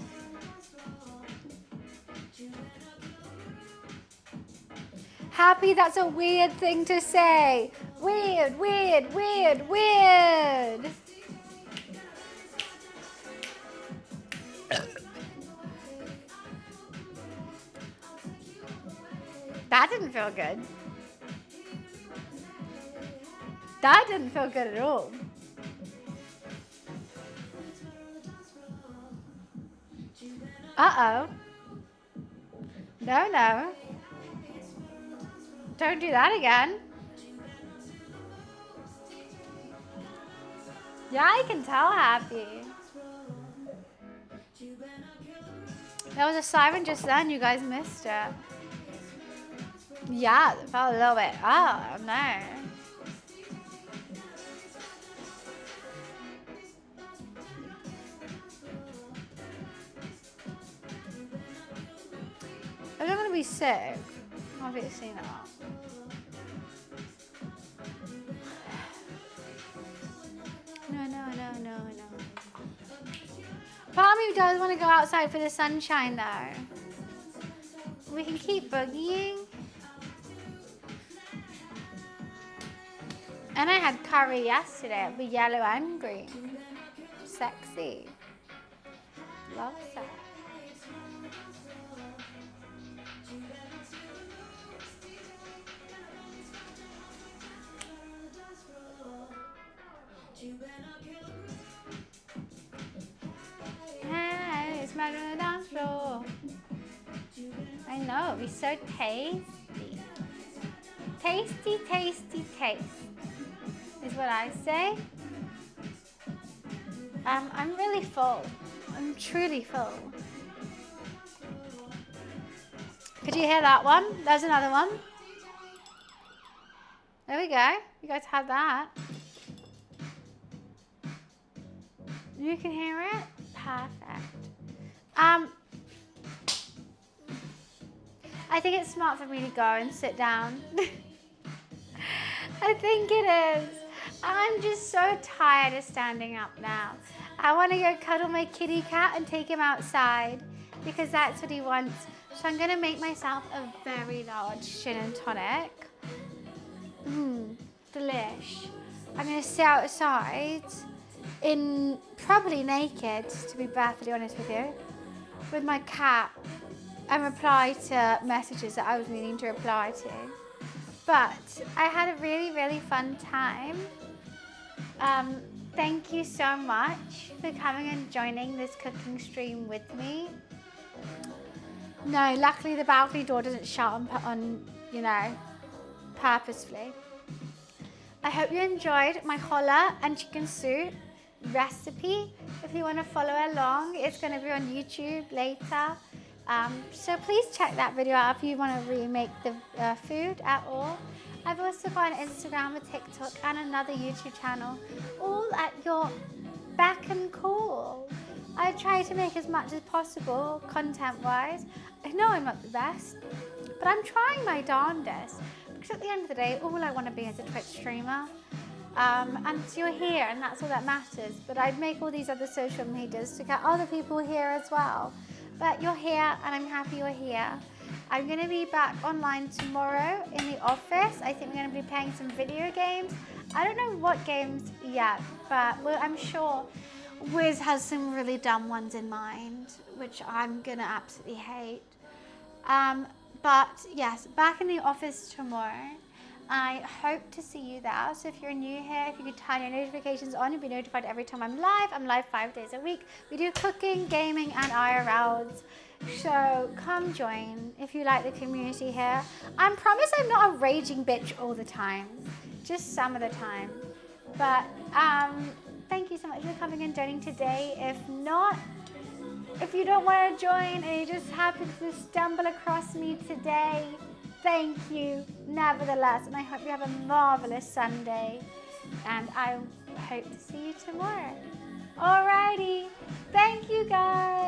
Happy, that's a weird thing to say. Weird, weird, weird, weird. That didn't feel good. That didn't feel good at all. Uh-oh. No, no. Don't do that again. Yeah, I can tell, Happy. There was a siren just then, you guys missed it. Yeah, it felt a little bit, oh no. I'm not gonna be sick. Obviously not. No. Part of me does want to go outside for the sunshine though. We can keep boogieing. And I had curry yesterday, but yellow and green. Sexy. Love sex. right on the dance floor. I know, it'd be so tasty. Tasty, tasty, taste is what I say. I'm really full. I'm truly full. Could you hear that one? There's another one. There we go. You guys had that. You can hear it? Perfect. I think it's smart for me to go and sit down. I think it is. I'm just so tired of standing up now. I want to go cuddle my kitty cat and take him outside because that's what he wants. So I'm going to make myself a very large gin and tonic. Delish. I'm going to sit outside in probably naked, to be perfectly honest with you, with my cat and reply to messages that I was meaning to reply to. But I had a really, really fun time. Thank you so much for coming and joining this cooking stream with me. No, luckily the balcony door doesn't shut on, you know, purposefully. I hope you enjoyed my challah and chicken soup recipe. If you want to follow along, it's going to be on YouTube later. So please check that video out if you want to remake the food at all. I've also got an Instagram, a TikTok, and another YouTube channel, all at your beck and call. I try to make as much as possible, content-wise. I know I'm not the best, but I'm trying my darndest. Because at the end of the day, all I want to be is a Twitch streamer. And so you're here, and that's all that matters. But I'd make all these other social medias to get other people here as well. But you're here, and I'm happy you're here. I'm going to be back online tomorrow in the office. I think we're going to be playing some video games. I don't know what games yet, but I'm sure Wiz has some really dumb ones in mind, which I'm going to absolutely hate. But yes, back in the office tomorrow. I hope to see you there. So if you're new here, if you could turn your notifications on, you'll be notified every time I'm live. I'm live 5 days a week. We do cooking, gaming, and IRLs. So come join if you like the community here. I promise I'm not a raging bitch all the time, just some of the time. But thank you so much for coming and joining today. If not, if you don't want to join and you just happen to stumble across me today, thank you nevertheless, and I hope you have a marvelous Sunday, and I hope to see you tomorrow. Alrighty, thank you guys.